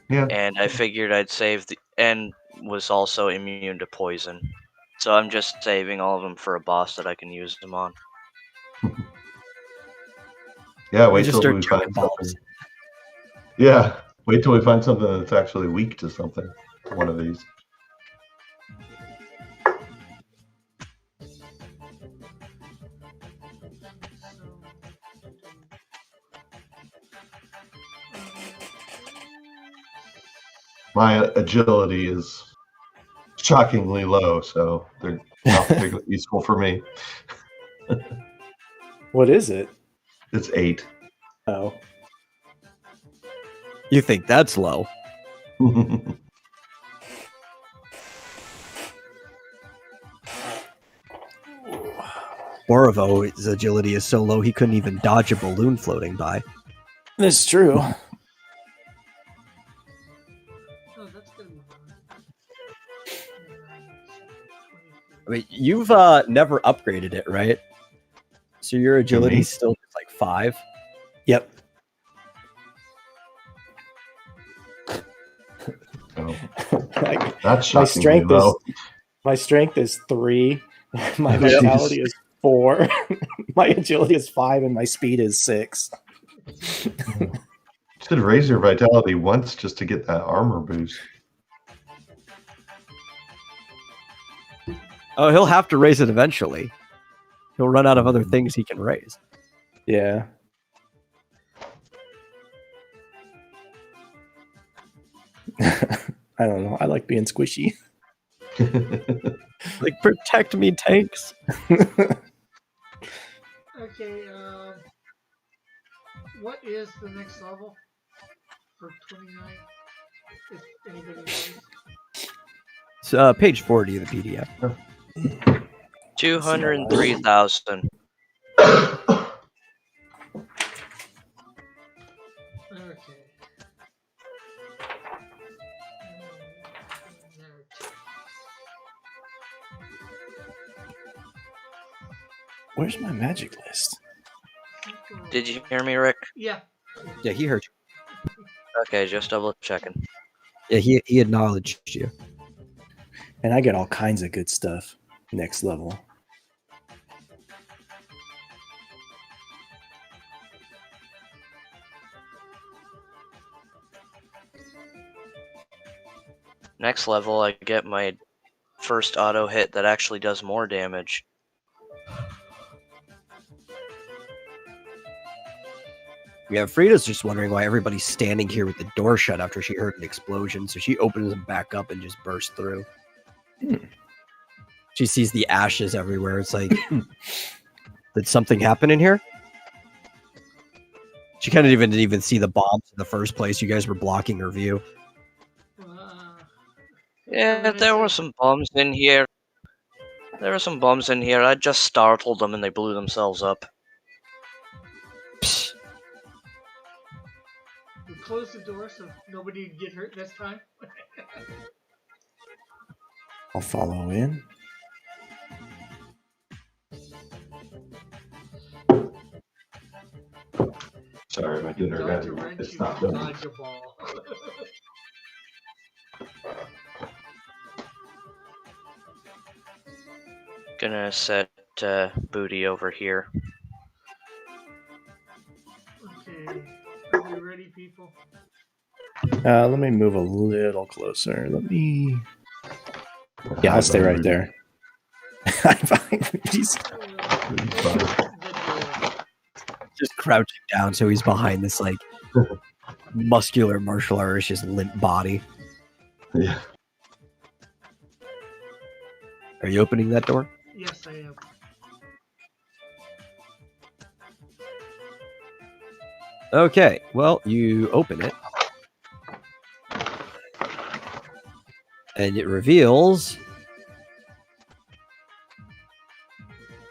Yeah.
And I figured I'd save and was also immune to poison. So I'm just saving all of them for a boss that I can use them on.
Yeah,
We
wait
just
till
start
we find
chucking bombs.
something. Yeah, wait till we find something that's actually weak to something. One of these. My agility is shockingly low, so they're not particularly useful for me.
What is it?
It's 8.
Oh.
You think that's low? Borovo's agility is so low he couldn't even dodge a balloon floating by.
That's true.
Oh, that's gonna be
I mean, you've never upgraded it, right? So your agility is still just like 5.
Yep.
Oh,
Like,
that's
my
shockingly low.
strength is 3. My vitality is 4. My agility is 5, and my speed is 6.
Should raise your vitality once just to get that armor boost.
Oh, he'll have to raise it eventually. He'll run out of other things he can raise.
Yeah. I don't know. I like being squishy.
Like, protect me, tanks.
Okay, what is the next level for 29? If anybody knows.
It's page 40 of the PDF.
203,000.
Okay.
Where's my magic list?
Did you hear me, Rick?
Yeah.
Yeah, he heard you.
Okay, just double checking.
Yeah, he acknowledged you.
And I get all kinds of good stuff next level.
Next level, I get my first auto hit that actually does more damage.
Yeah, Frida's just wondering why everybody's standing here with the door shut after she heard an explosion. So she opens them back up and just bursts through. She sees the ashes everywhere. It's like, did something happen in here? She kind of didn't even see the bombs in the first place. You guys were blocking her view.
Yeah, there were some bombs in here. I just startled them and they blew themselves up.
We close the door so nobody would get hurt this time.
I'll follow in.
Sorry, my dinner
Dodge
got
a wrench,
it's
you
not
can
done.
dodge a ball.
Gonna set Booty over here.
Okay. Are we ready, people?
Let me move a little closer. Yeah, I'll stay right there. He's
Just crouching down so he's behind this like muscular martial artist, just limp body.
Yeah.
Are you opening that door?
Yes, I am.
Okay, well, you open it. And it reveals...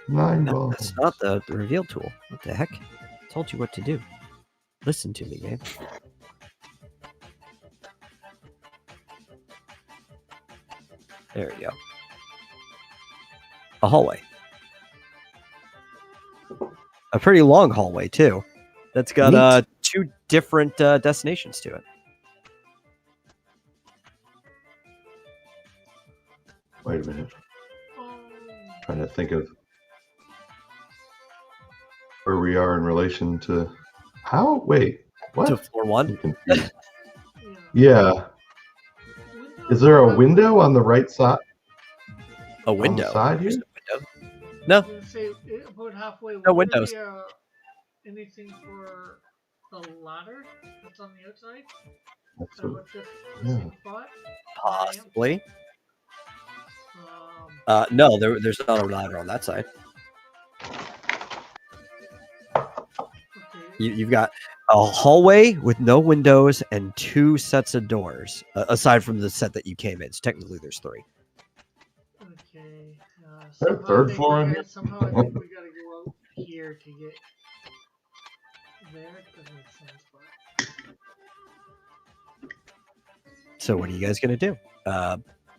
9
No,
balls.
that's not the reveal tool. What the heck? I told you what to do. Listen to me, man. There you go. A hallway. A pretty long hallway, too. That's got 2 different destinations to it.
Wait a minute. Trying to think of where we are in relation to how? Wait, what?
To floor 1?
Yeah. Is there a window on the right side?
A window?
On the side here?
No.
I was gonna say, about halfway.
No
Would there
windows.
be, anything for the ladder that's on the outside?
That's
About
what,
this
yeah.
same spot?
Possibly.
Um,
No, there's not a ladder on that side.
okay.
You've got a hallway with no windows and 2 sets of doors, aside from the set that you came in. So technically, there's 3.
Okay.
There a third floor in here?
Somehow I think we gotta go out here to get there. Doesn't make sense, but
So what are you guys gonna do?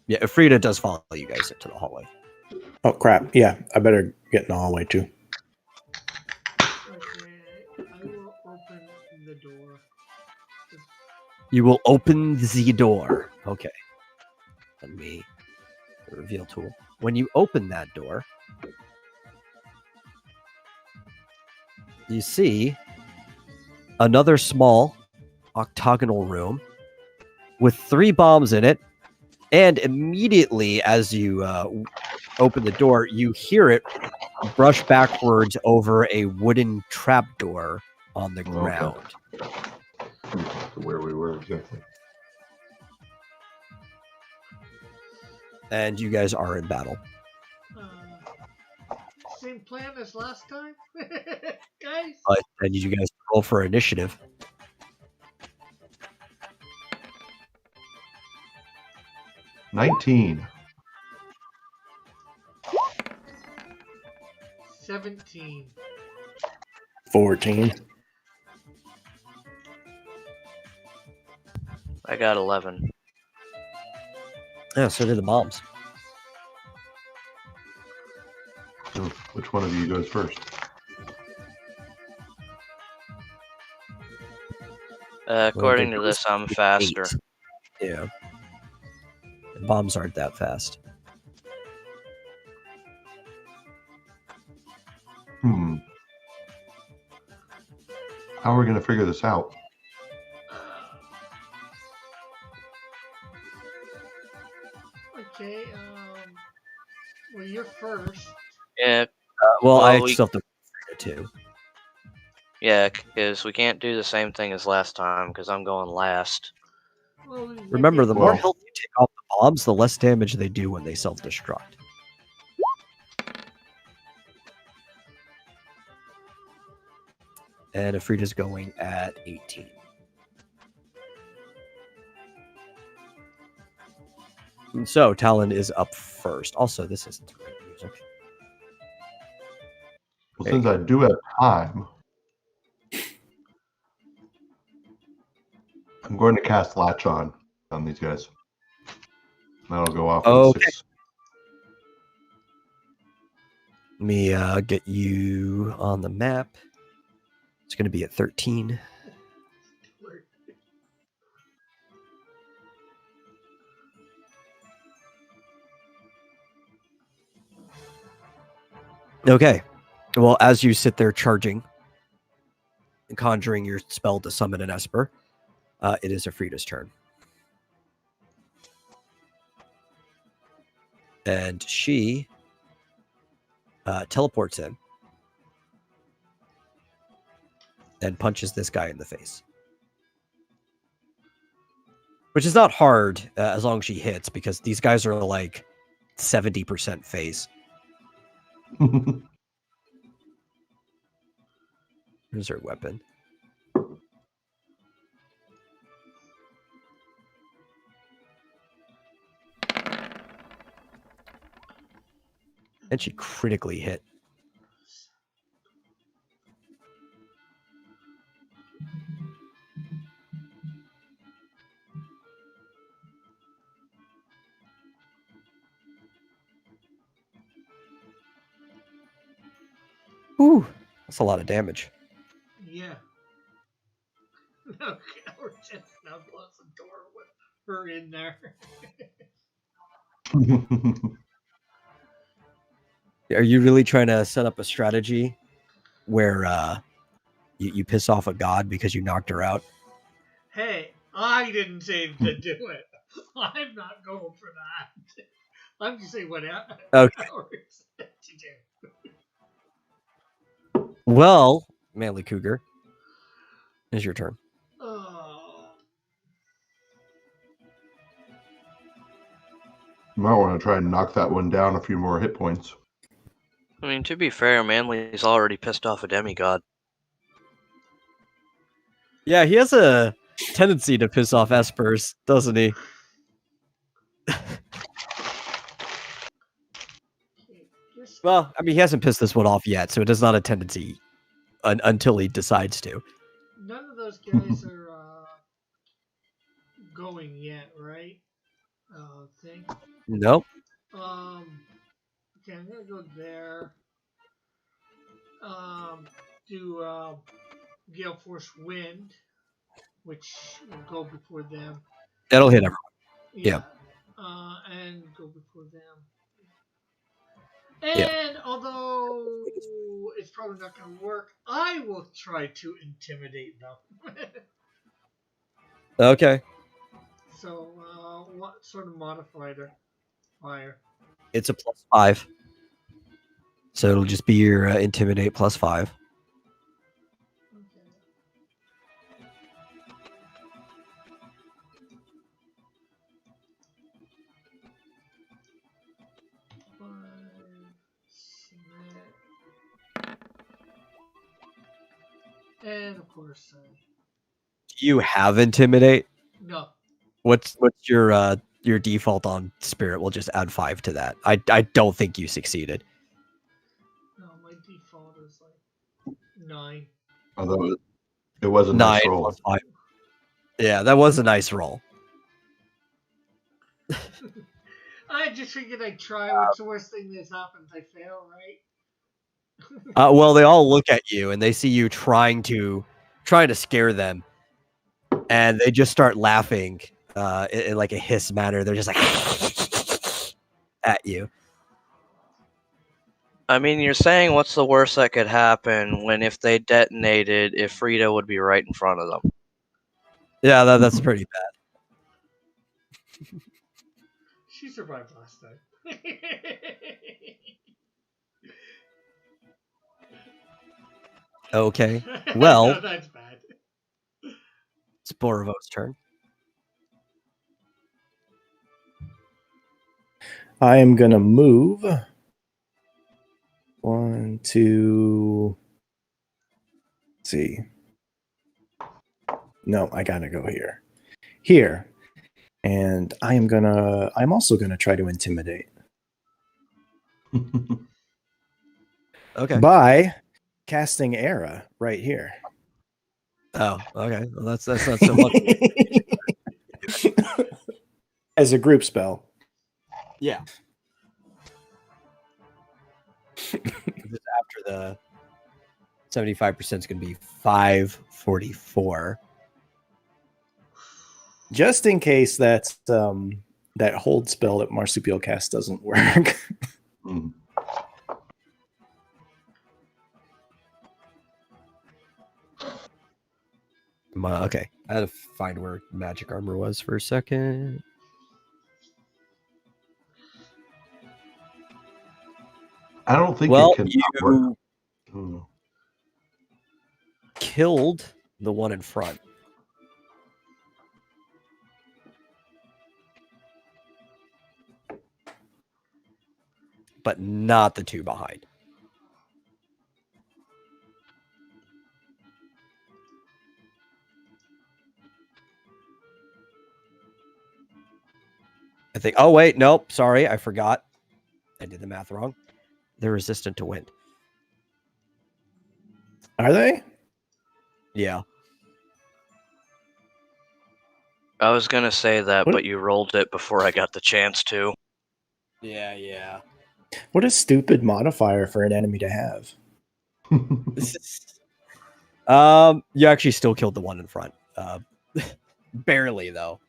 Yeah, Frida does follow you guys into the hallway.
Oh crap! Yeah, I better get in the hallway too.
okay, I will open the door.
You will open the door. Okay. Let me the reveal tool. When you open that door, you see another small octagonal room with 3 bombs in it. And immediately as you open the door, you hear it brush backwards over a wooden trapdoor on the ground.
Where we were exactly.
And you guys are in battle.
Same plan as last time, guys.
I need you guys to roll for initiative.
$19.
17.
14.
I got 11.
Yeah, so did the bombs.
So which one of you goes first?
According to this, I'm faster.
8. Yeah. And bombs aren't that fast.
How are we going to figure this out?
Okay, well, you're first.
Yeah.
Well, I
we-
still have to too.
Yeah, because we can't do the same thing as last time because I'm going last.
Well, we
Remember, the more
Well-
health you take off the bombs, the less damage they do when they self-destruct. And Afrita's going at 18. And so Talon is up first. Also, this isn't great music.
Well,
There you
since I do have time, I'm going to cast Latch on these guys. That'll go off in
Okay.
6.
Let me get you on the map. It's going to be at 13. Okay. Well, as you sit there charging and conjuring your spell to summon an Esper, it is Afrita's turn. And she teleports in and punches this guy in the face. Which is not hard as long as she hits, because these guys are like 70% phase. Here's her weapon. And she critically hit. Ooh, that's a lot of damage.
Yeah. Okay, we're just now close the door with her in there.
Are you really trying to set up a strategy where you piss off a god because you knocked her out?
Hey, I didn't say to do it. I'm not going for that. I'm just saying what
Okay.
to do.
Well, Manly Cougar, it's your turn.
Oh.
You might want to try and knock that one down a few more hit points.
I mean, to be fair, Manly's already pissed off a demigod.
Yeah, he has a tendency to piss off Espers, doesn't he? Well, I mean, he hasn't pissed this one off yet, so it is not a tendency until he decides to.
None of those guys are going yet, right? Thing.
Nope.
Okay, I'm gonna go there. Do Gale Force Wind, which will go before them.
That'll hit everyone. Yeah.
And go before them. And although it's probably not going to work, I will try to intimidate them.
Okay.
So, what sort of modifier? Fire.
It's a +5. So it'll just be your intimidate +5.
Okay. And of course,
Do you have intimidate?
no.
What's your default on spirit? We'll just add 5 to that. I don't think you succeeded.
No, my default is like 9.
Although it was a
9
nice roll.
plus 5. Yeah, that was a nice roll.
I just figured I'd try. What's the worst thing that happens? I fail, right?
Well, they all look at you and they see you trying to scare them, and they just start laughing in like a hiss manner. They're just like at you.
I mean, you're saying what's the worst that could happen when if they detonated, if Frida would be right in front of them.
Yeah, that's pretty bad.
She survived last time.
Okay. Well,
no, that's bad.
it's Borovo's turn.
I am gonna move. 1, 2. Let's see. No, I gotta go here. Here. And I'm also gonna try to intimidate.
Okay.
By casting Era right here.
Oh, okay. Well, that's not so much.
As a group spell.
Yeah. After the 75% is going to be 544.
Just in case that hold spell that Marsupial cast doesn't work.
Mm.
Okay. I had to find where magic armor was for a second.
I don't think
Well,
it can
you
work.
killed the one in front. But not the 2 behind. I think. Oh, wait. Nope. Sorry. I forgot. I did the math wrong. They're resistant to wind.
Are they?
Yeah.
I was gonna say that,
What?
but you rolled it before I got the chance to.
Yeah.
What a stupid modifier for an enemy to have.
You actually still killed the one in front. Barely, though.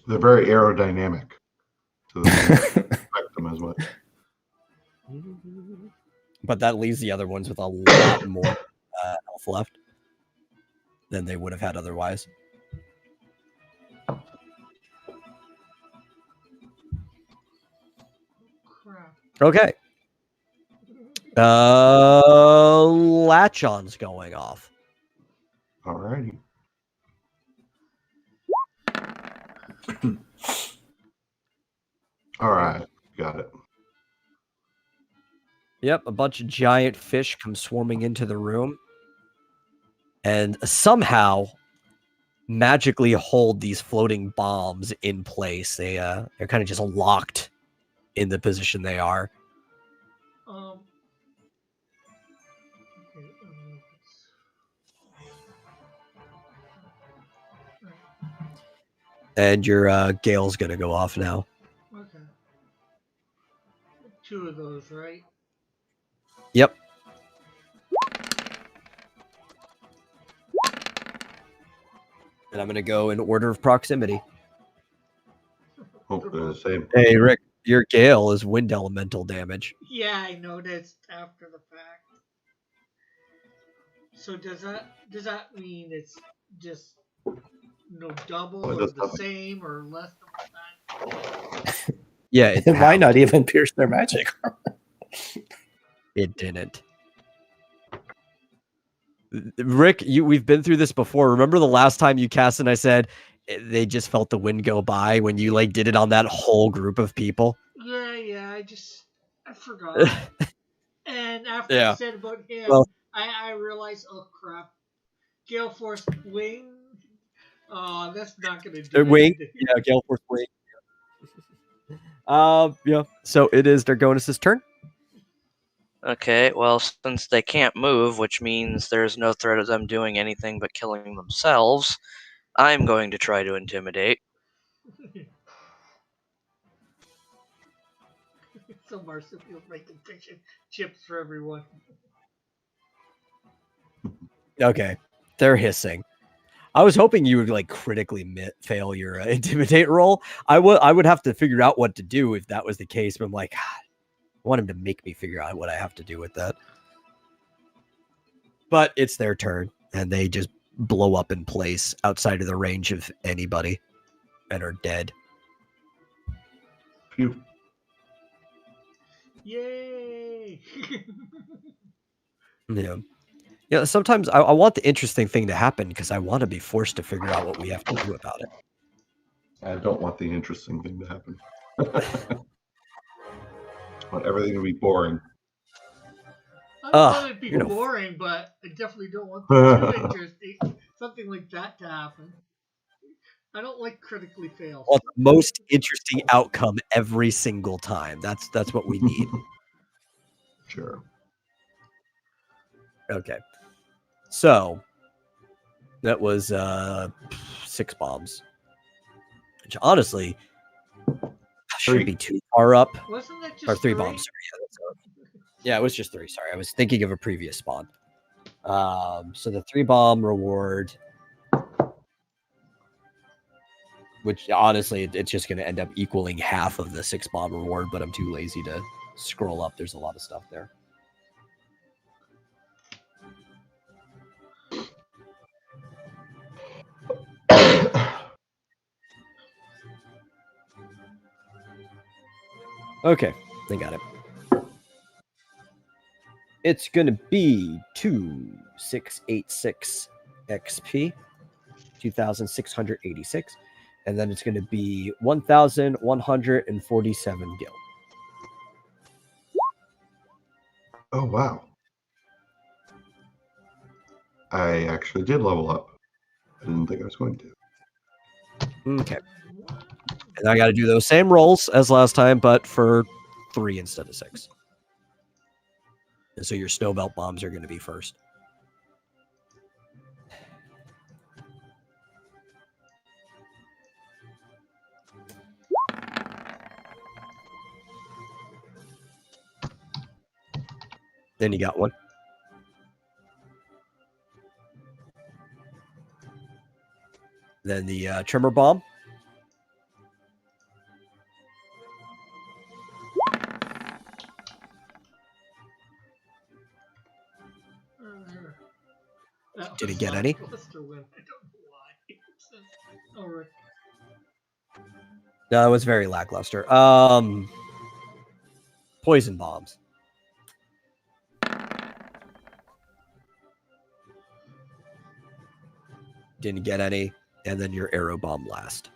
They're very aerodynamic. So they don't affect them as much.
But that leaves the other ones with a lot more health left than they would have had otherwise.
Crap.
Okay. Latch-on's going off.
Alrighty. All right, got it.
Yep, a bunch of giant fish come swarming into the room and somehow magically hold these floating bombs in place. They're kind of just locked in the position they are.
Okay,
And your Gale's gonna go off now.
okay. 2 of those, right?
Yep. And I'm gonna go in order of proximity.
Oh, they're the same.
Hey, Rick, your Gale is wind elemental damage.
Yeah, I noticed after the fact. So does that mean it's just double or the same or less than that?
Yeah,
It might not even pierce their magic.
It didn't. Rick, we've been through this before. Remember the last time you cast and I said they just felt the wind go by when you did it on that whole group of people?
Yeah, I forgot. And after you said about him, I realize, oh crap, Gale Force Wing. Oh, that's not gonna do
Wing.
anything.
Yeah, Gale Force Wing. Yeah. So it is Dargonis' turn.
Okay, well, since they can't move, which means there's no threat of them doing anything but killing themselves, I'm going to try to intimidate.
So Marsupial making fish and chips for everyone.
Okay, they're hissing. I was hoping you would like critically fail your intimidate roll. I would have to figure out what to do if that was the case. But I'm like, I want him to make me figure out what I have to do with that. But it's their turn, and they just blow up in place outside of the range of anybody, and are dead.
Phew.
Yay!
Yeah. Yeah, sometimes I want the interesting thing to happen because I want to be forced to figure out what we have to do about it.
I don't want the interesting thing to happen. I want everything to be boring.
I don't want it to be
you know.
boring, but I definitely don't want too interesting. Something like that to happen. I don't like critically fails.
Well, the most interesting outcome every single time. That's what we need.
Sure.
Okay. So that was 6 bombs. Which honestly shouldn't be too far up.
Wasn't that just
Or 3 bombs, sorry. Yeah, it was just 3. Sorry. I was thinking of a previous spawn. So the 3 bomb reward, which honestly it's just gonna end up equaling half of the 6 bomb reward, but I'm too lazy to scroll up. There's a lot of stuff there. Okay, they got it. It's going to be 2686 XP, 2686, and then it's going to be 1147 gil.
Oh, wow. I actually did level up. I didn't think I was going to.
Okay. And I got to do those same rolls as last time, but for 3 instead of 6. And so your snow belt bombs are going to be first. Then you got one. Then the trimmer bomb. Did he get any?
I don't know why. All right.
No, it was very lackluster. Poison bombs. Didn't get any. And then your arrow bomb last.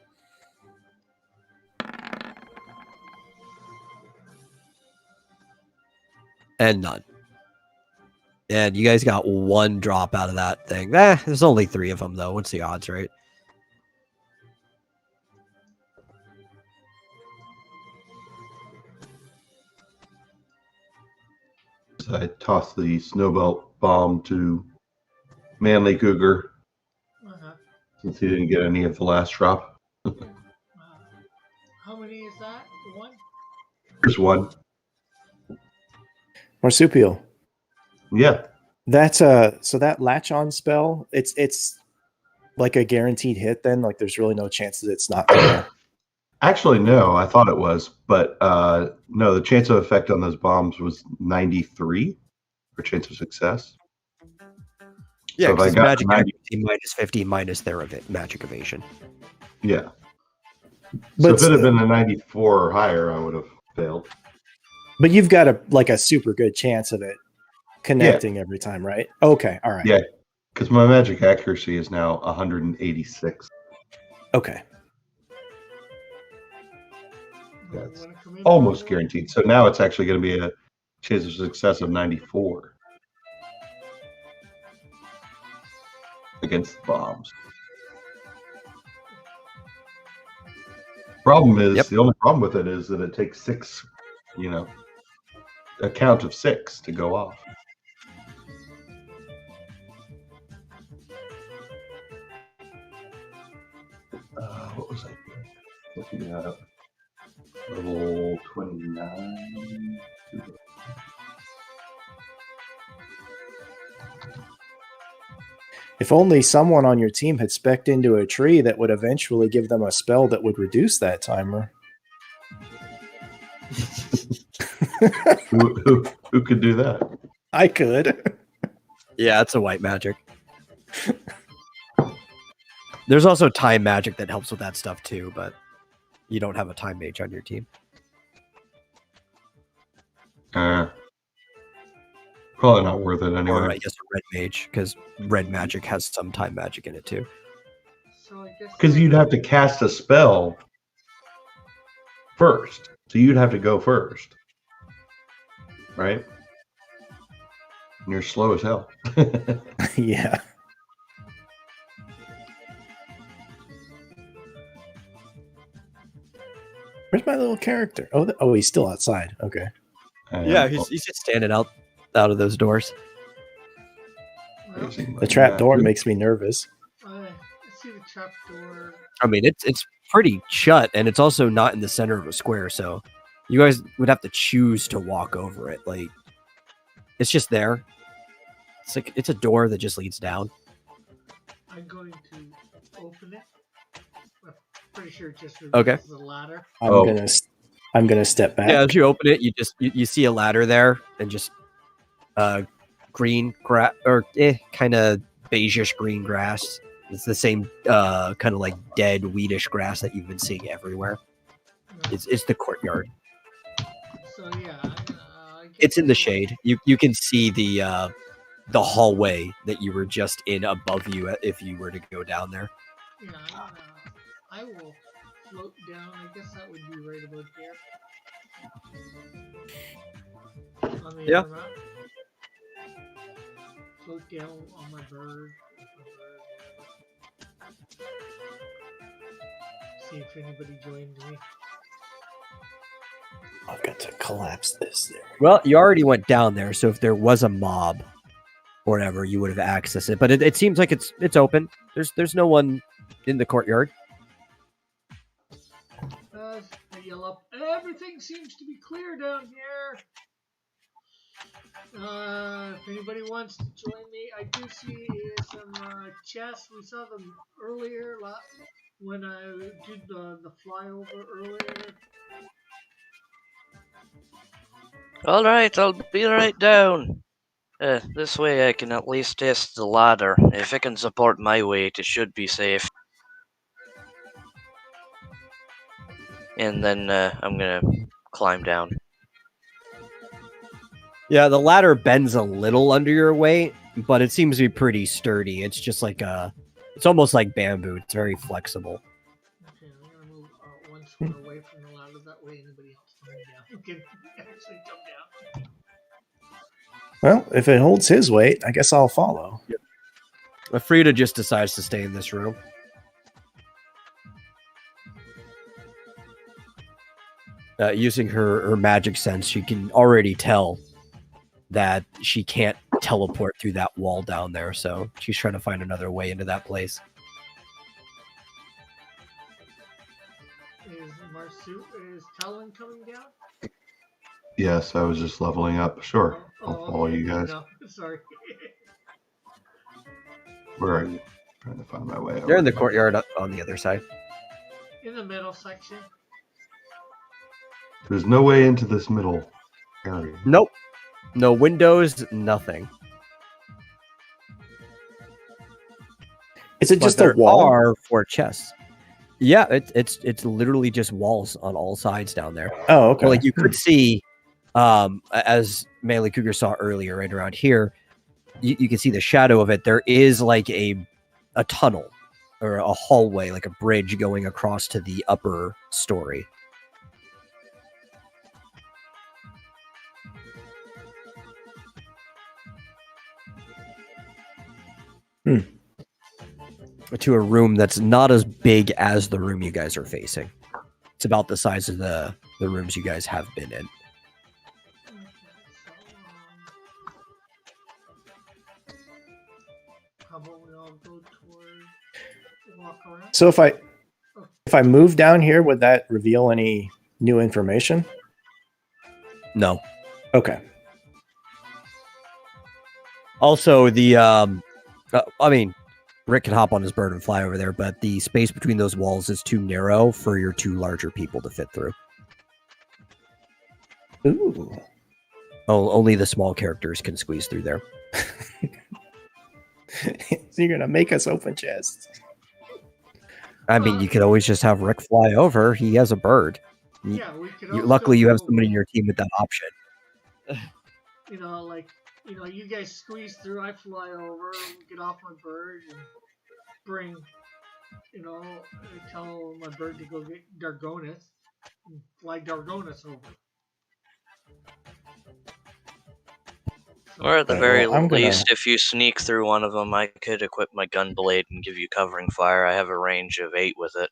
And none. And you guys got 1 drop out of that thing. There's only 3 of them, though. What's the odds, right?
So I tossed the snowbelt bomb to Manly Cougar since he didn't get any of the last drop.
How many is that? 1?
There's 1.
Marsupial.
Yeah.
That's so that latch on spell, it's like a guaranteed hit then, like there's really no chance that it's not gonna...
Actually, no, I thought it was, but no, the chance of effect on those bombs was 93 for chance of success.
Yeah, because
so
magic
90,
minus 50 minus their magic evasion.
Yeah.
But
so if it had been a 94 or higher, I would have failed.
But you've got a super good chance of it connecting every time, right? Okay, all right.
Yeah, because my magic accuracy is now 186.
Okay.
That's almost guaranteed. So now it's actually going to be a chance of success of 94. against the bombs. Problem is, the only problem with it is that it takes 6, a count of 6 to go off. What was I doing? Looking at level 29.
If only someone on your team had specced into a tree that would eventually give them a spell that would reduce that timer.
Who could do that?
I could.
Yeah, it's a white magic. There's also time magic that helps with that stuff too, but you don't have a time mage on your team.
Probably not worth it anyway.
Or I guess a red mage, because red magic has some time magic in it too.
So I guess
Because you'd have to cast a spell first. So you'd have to go first. Right? And you're slow as hell.
Yeah. Where's my little character? Oh, he's still outside. Okay.
Yeah, he's just standing out of those doors.
well,
The trap door makes me nervous.
I see the trap door.
I mean, it's pretty shut, and it's also not in the center of a square, so you guys would have to choose to walk over it. Like, it's just there. It's like it's a door that just leads down.
I'm going to open it. I'm pretty sure it just
Okay.
removes the ladder.
I'm gonna step back.
Yeah, as you open it, you see a ladder there, and just green grass, or kind of beigeish green grass. It's the same kind of like dead weedish grass that you've been seeing everywhere. It's the courtyard.
So yeah,
It's in the shade. You can see the hallway that you were just in above you if you were to go down there.
Yeah, I will float down. I guess that would be right about there. On the
Yeah.
other map. Float down on my bird. See if anybody joined me.
I've got to collapse this there.
Well, you already went down there, so if there was a mob or whatever, you would have accessed it. But it seems like it's open. There's no one in the courtyard.
I yell up. Everything seems to be clear down here. If anybody wants to join me, I do see some chests. We saw them earlier when I did the flyover earlier.
All right, I'll be right down. This way I can at least test the ladder. If it can support my weight, it should be safe. And then I'm gonna climb down.
Yeah, the ladder bends a little under your weight, but it seems to be pretty sturdy. It's just like it's almost like bamboo. It's very flexible.
Okay, I'm gonna move one square away from the ladder. That way, anybody else coming down can actually come down.
Well, if it holds his weight, I guess I'll follow.
Frida just decides to stay in this room. Using her magic sense, she can already tell that she can't teleport through that wall down there, so she's trying to find another way into that place.
Is Talon coming down?
Yes, I was just leveling up. Sure. I'll follow
okay.
you guys.
No, sorry.
Where are you? Trying to find my way.
They're in the courtyard on the other side.
In the middle section.
There's no way into this middle area.
Nope. No windows, nothing.
Is it
But
just a
there
wall?
are 4 chests. Yeah, it's literally just walls on all sides down there.
Oh, okay.
Well, like you could see, as Melee Cougar saw earlier, right around here, you can see the shadow of it. There is like a tunnel or a hallway, like a bridge going across to the upper story. to a room that's not as big as the room you guys are facing. It's about the size of the rooms you guys have been in.
Okay, so how about we all go toward walk around?
So if I move down here, would that reveal any new information?
No.
Okay.
Also, Rick can hop on his bird and fly over there, but the space between those walls is too narrow for your two larger people to fit through.
Ooh.
Oh, only the small characters can squeeze through there.
So you're gonna make us open chests.
I mean, you could always just have Rick fly over. He has a bird.
Yeah, we could.
Luckily, you have somebody in your team with that option.
You guys squeeze through. I fly over, get off my bird, and bring. Tell my bird to go get Dargonis, and fly Dargonis over.
Or at the
Okay,
very
well, I'm
least, if you sneak through one of them, I could equip my gun blade and give you covering fire. I have a range of 8 with it.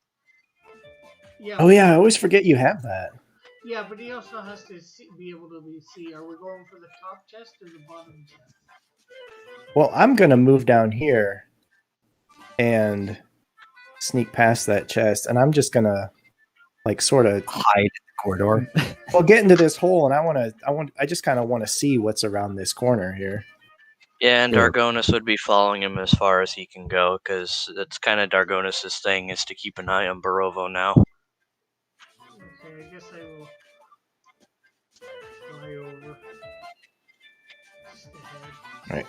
Yeah.
Oh yeah, I always forget you have that.
Yeah, but he also has to be able to see. Are we going for the top chest or the bottom chest?
Well, I'm gonna move down here and sneak past that chest, and I'm just gonna sort of
hide in the corridor.
Well, get into this hole, and I just kind of want to see what's around this corner here.
Yeah, and
Sure.
Dargonis would be following him as far as he can go, because that's kind of Dargonis' thing, is to keep an eye on Barovo now.
Okay, I guess I will fly over. Just ahead.
Right.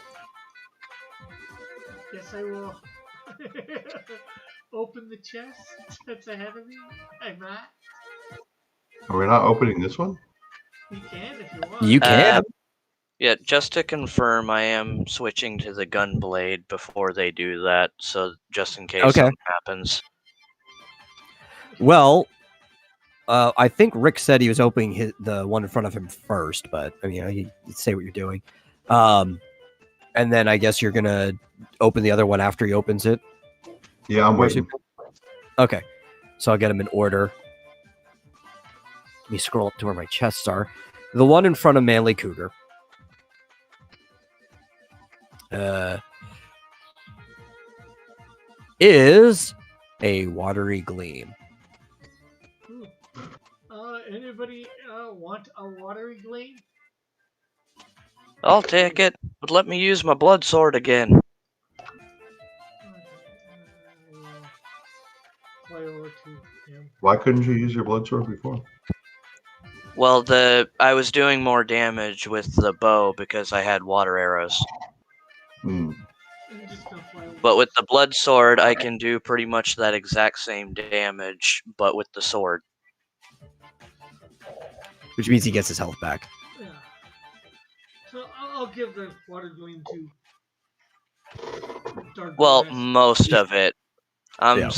Guess I will open the chest that's ahead of me. Hey, Matt.
Are we not opening this one?
You can if you want.
You can.
Yeah, just to confirm, I am switching to the gun blade before they do that, so just in case something happens.
Well, I think Rick said he was opening the one in front of him first, but I mean, you say what you're doing. And then I guess you're gonna open the other one after he opens it.
Yeah, I'm waiting.
Okay, so I'll get them in order. Let me scroll up to where my chests are. The one in front of Manly Cougar. Is a watery gleam.
Anybody want a watery gleam?
I'll take it, but let me use my blood sword again.
Fly over to him.
Why couldn't you use your blood sword before?
Well, I was doing more damage with the bow because I had water arrows.
Hmm.
I'm just gonna fly over.
But with the blood sword, I can do pretty much that exact same damage, but with the sword.
Which means he gets his health back.
Yeah. So I'll give the water gleam to Dargonis.
Well, most of it.
Yeah.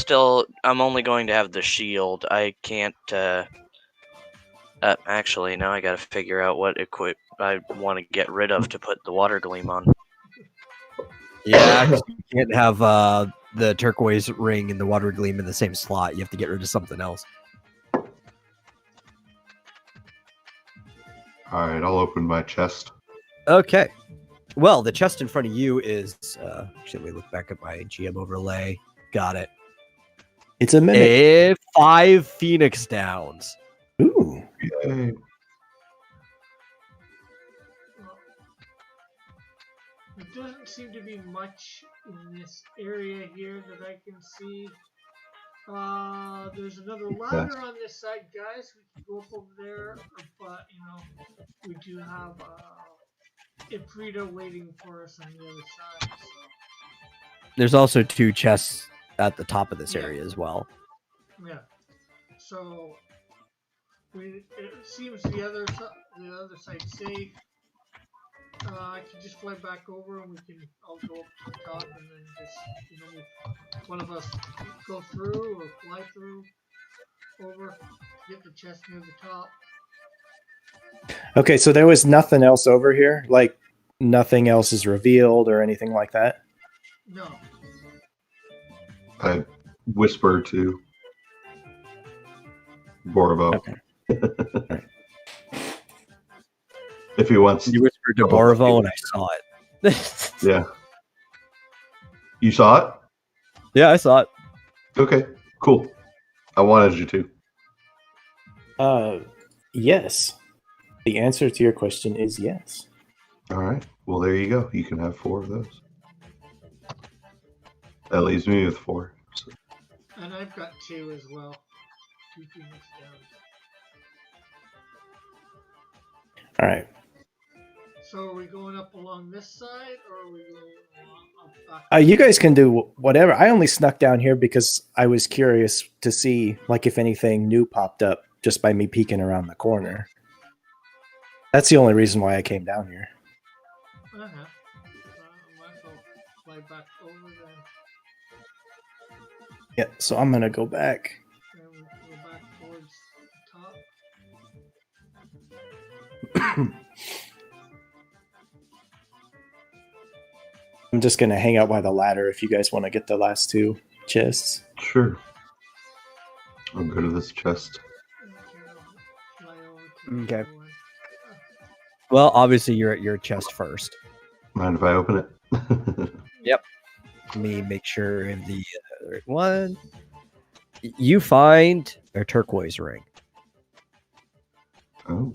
I'm only going to have the shield. I can't, actually, now I gotta figure out what I want to get rid of to put the water gleam on.
Yeah, 'cause you can't have the turquoise ring and the water gleam in the same slot. You have to get rid of something else.
All right, I'll open my chest.
Okay. Well, the chest in front of you is... actually, let me look back at my GM overlay. Got it.
It's a mimic.
5 Phoenix Downs.
Ooh.
Yay.
There doesn't seem to be much in this area here that I can see. There's another ladder on this side, guys. We can go up over there, but we do have Ifrita waiting for us on the other side. So.
There's also 2 chests at the top of this area as well.
Yeah. So it seems the other side's safe. I can just fly back over and we can all go up to the top and then just, one of us go through or fly through over, get the chest near the top.
Okay, so there was nothing else over here? Like, nothing else is revealed or anything like that?
No.
I whisper to Borovo.
Okay.
If he wants.
You whispered to Borovo, and I saw it.
Yeah. You saw it?
Yeah, I saw it.
Okay, cool. I wanted you to.
Yes. The answer to your question is yes.
All right. Well, there you go. You can have 4 of those. That leaves me with 4. So.
And I've got 2 as well. 2 Phoenix Downs.
All right.
So are we going up along this side, or are we going up back?
You guys can do whatever. I only snuck down here because I was curious to see, like, if anything new popped up just by me peeking around the corner. That's the only reason why I came down here.
Might as well fly back over then.
Yeah, so I'm gonna go back.
Then we go back towards the top.
I'm just gonna hang out by the ladder if you guys want to get the last 2 chests.
Sure. I'll go to this chest.
Fly over to
Okay.
the other one.
Well, obviously you're at your chest first.
Mind if I open it?
Let me make sure of the right one. You find a turquoise ring.
Oh.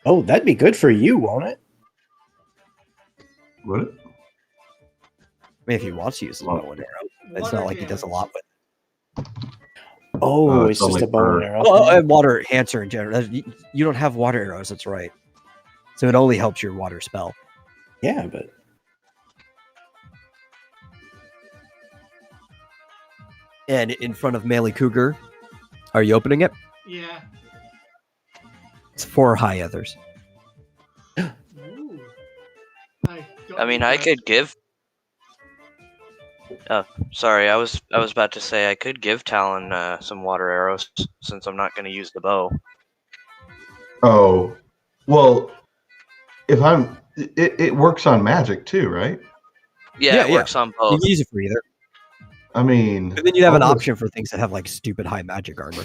Oh, that'd be good for you, won't it?
Would it?
I mean, if he wants to use his bow and arrow, it's
Water
not like he does a lot with.
Oh,
it's
it's just
only
a bow and
for-
arrow.
Oh, and water enhancer in general. You don't have water arrows. That's right. So it only helps your water spell.
Yeah, but
And in front of Melee Cougar, are you opening it?
Yeah.
It's 4 high others.
Ooh.
I mean, I could give. Oh, sorry. I was about to say I could give Talon some water arrows since I'm not going to use the bow.
Oh. Well, if I'm... It works on magic too, right?
Yeah, it works on
You
both.
can use it for either.
I mean...
But then you have an
I'll just-
option for things that have like stupid high magic armor.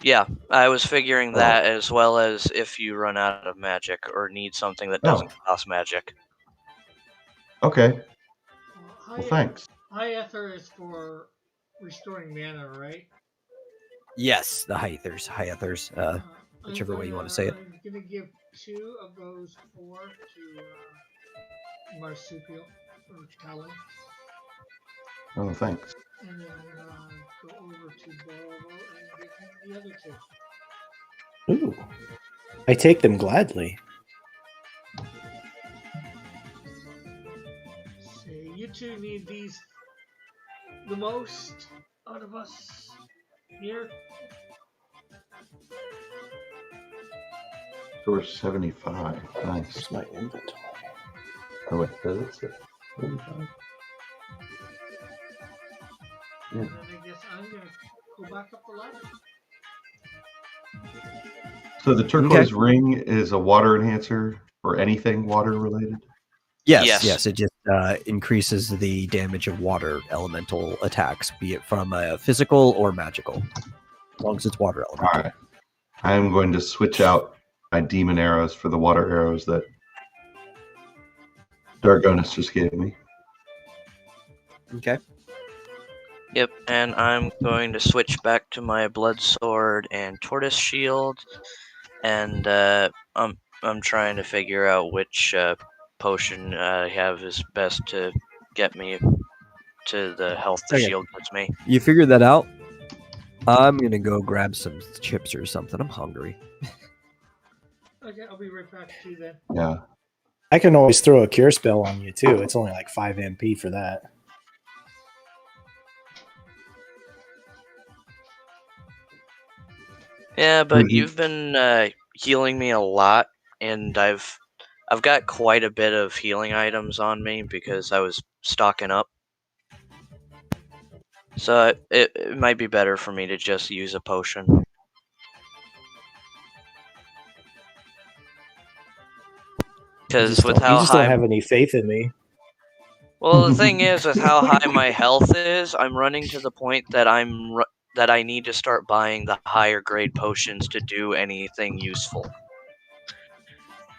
Yeah, I was figuring that as well as if you run out of magic or need something that doesn't cost magic.
Okay.
High,
Well, thanks.
high ether is for restoring mana, right?
Yes, the high ethers. High ethers. Whichever way you wanna say it.
I'm gonna give 2 of those 4 to Marsupial or Talon,
Oh, thanks.
and then go over to Borovo and give him the other 2.
ooh, I take them gladly.
So you 2 need these the most out of us here.
So we're 75. Nice.
Where's my inventory?
Oh, wait, does it say 75?
And then I guess I'm gonna go back up the ladder.
So the turquoise ring is a water enhancer for anything water related?
Yes. It just increases the damage of water elemental attacks, be it from physical or magical, as long as it's water elemental.
All right. I am going to switch out my demon arrows for the water arrows that Dargonis just gave me.
Okay.
Yep, and I'm going to switch back to my blood sword and tortoise shield, and I'm trying to figure out which potion I have is best to get me to the health the
Okay.
shield gives me.
You figured that out? I'm going to go grab some chips or something. I'm hungry.
Okay, I'll be right back to you then.
Yeah.
I can always throw a cure spell on you too. It's only like 5 MP for that.
Yeah, but
Mhm.
you've been healing me a lot, and I've got quite a bit of healing items on me because I was stocking up. So it might be better for me to just use a potion. Because with
You
how
just
high,
don't have any faith in me.
Well, the thing is, with how high my health is, I'm running to the point that that I need to start buying the higher grade potions to do anything useful.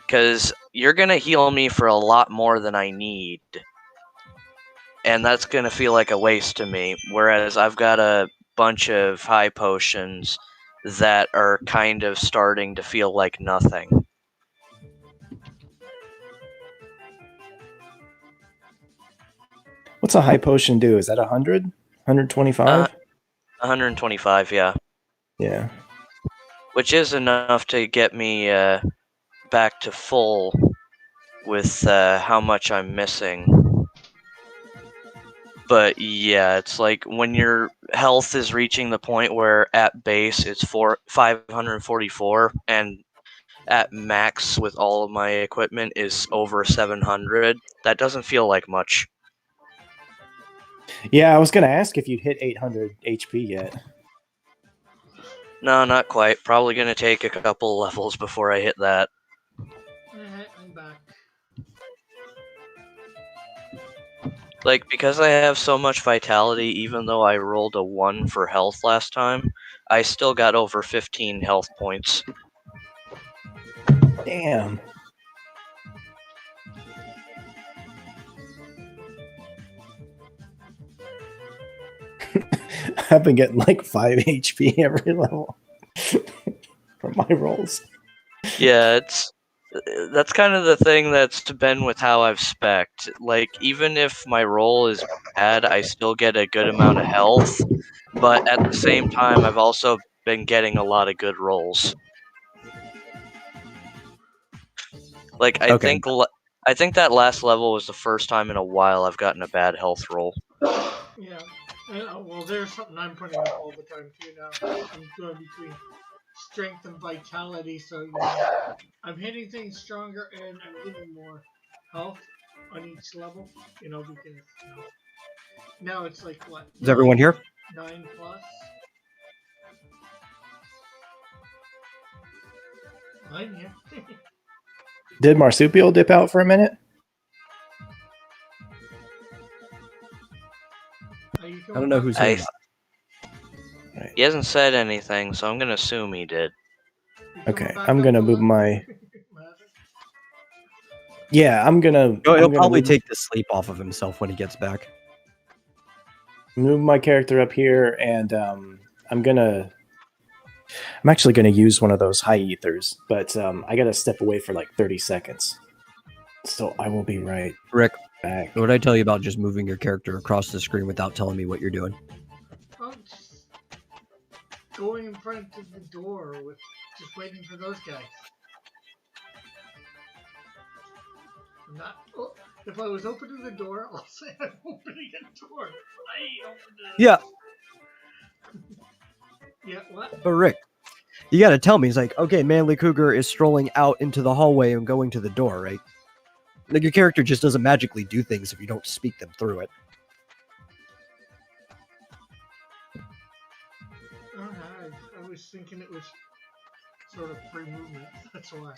Because you're gonna heal me for a lot more than I need, and that's gonna feel like a waste to me. Whereas I've got a bunch of high potions that are kind of starting to feel like nothing.
What's a high potion do? Is that 100? 125?
125, yeah.
Yeah.
Which is enough to get me back to full with how much I'm missing. But yeah, it's like when your health is reaching the point where at base it's 544, and at max with all of my equipment is over 700. That doesn't feel like much.
Yeah, I was going to ask if you'd hit 800 HP yet.
No, not quite. Probably gonna take a couple levels before I hit that.
I'm back.
Like, because I have so much vitality, even though I rolled a 1 for health last time, I still got over 15 health points.
Damn. I've been getting like 5 HP every level from my rolls.
Yeah, that's kind of the thing that's been with how I've spec'd. Like, even if my roll is bad, I still get a good amount of health, but at the same time, I've also been getting a lot of good rolls. Like, I think that last level was the first time in a while I've gotten a bad health roll.
Yeah. Well, there's something I'm putting up all the time too now. I'm going between strength and vitality, so I'm hitting things stronger and I'm getting more health on each level. Because now it's like what?
Is everyone here?
9 plus. 9 here.
Did Marsupial dip out for a minute?
I don't know who's here.
He hasn't said anything, so I'm gonna assume he did.
Okay, I'm gonna move my. Yeah, I'm gonna.
He'll probably take the sleep off of himself when he gets back.
Move my character up here, and I'm actually gonna use one of those high ethers, but I gotta step away for like 30 seconds. So I will be right
Rick,
back.
what did I tell you about just moving your character across the screen without telling me what you're doing?
Oh, just going in front of the door with just waiting for those guys. If I was opening the door, I'll say I'm opening a door. I opened it.
Yeah.
Yeah, what?
But Rick, you gotta tell me. He's like, okay, Manly Cougar is strolling out into the hallway and going to the door, right? Like, your character just doesn't magically do things if you don't speak them through it.
I was thinking it was sort of free movement. That's why.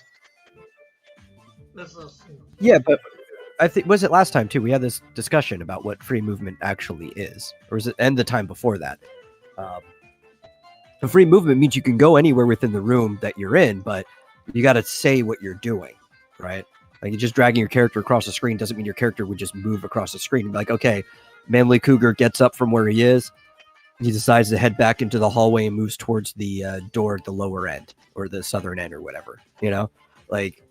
That's us.
Yeah, but I think was it last time too? We had this discussion about what free movement actually is, or is it? And the time before that, the free movement means you can go anywhere within the room that you're in, but you got to say what you're doing, right? Like, you're just dragging your character across the screen doesn't mean your character would just move across the screen. Like, okay, Manly Cougar gets up from where he is. He decides to head back into the hallway and moves towards the door at the lower end or the southern end or whatever. Like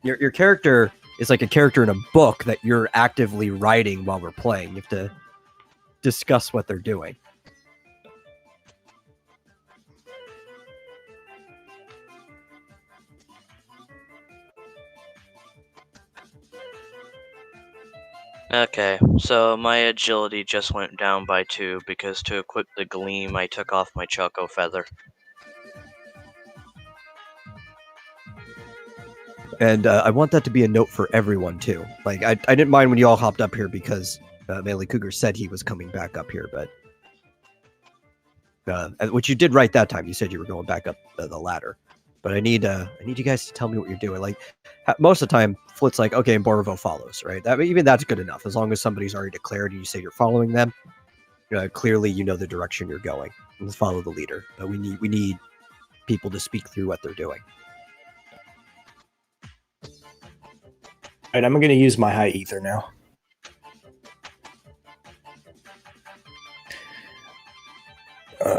your character is like a character in a book that you're actively writing while we're playing. You have to discuss what they're doing.
Okay, so my agility just went down by 2 because to equip the gleam, I took off my Choco Feather.
And I want that to be a note for everyone too. Like, I didn't mind when you all hopped up here because Manly Cougar said he was coming back up here, but which you did right that time. You said you were going back up the ladder, but I need you guys to tell me what you're doing. Like most of the time, Flit's like, okay, and Borovo follows, right? Even that's good enough as long as somebody's already declared and you say you're following them. Clearly, you know the direction you're going. Let's follow the leader. But we need people to speak through what they're doing.
All right, I'm going to use my high ether now.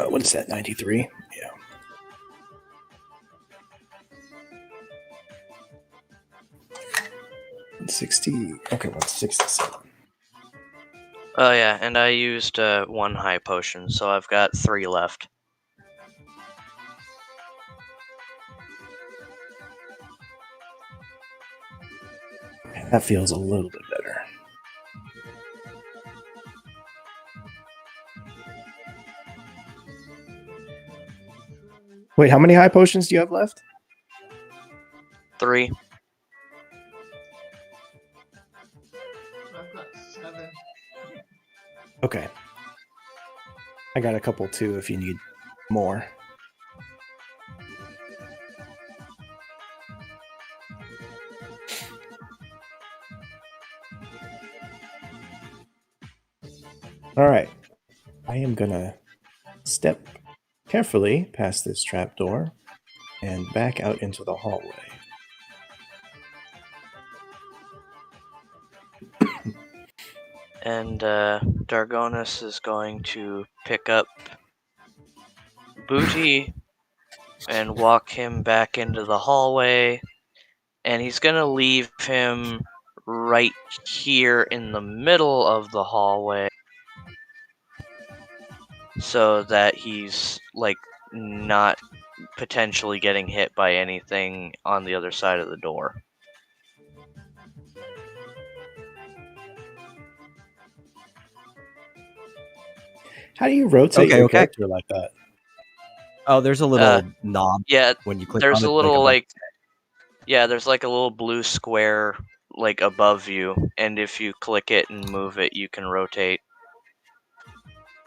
What is that? 93? Yeah. $160. Okay, 167.
Oh yeah, and I used 1 high potion, so I've got 3 left.
That feels a little bit better. Wait, how many high potions do you have left?
3.
I've got 7.
Okay. I got a couple too if you need more. All right. I am going to step carefully past this trapdoor and back out into the hallway.
And Dargonis is going to pick up Booty and walk him back into the hallway. And he's going to leave him right here in the middle of the hallway so that he's like not potentially getting hit by anything on the other side of the door.
How do you rotate your character like that?
Oh, there's a little knob.
Yeah,
when you click
there's
on
a
it,
little
like
there's like a little blue square like above you, and if you click it and move it, you can rotate.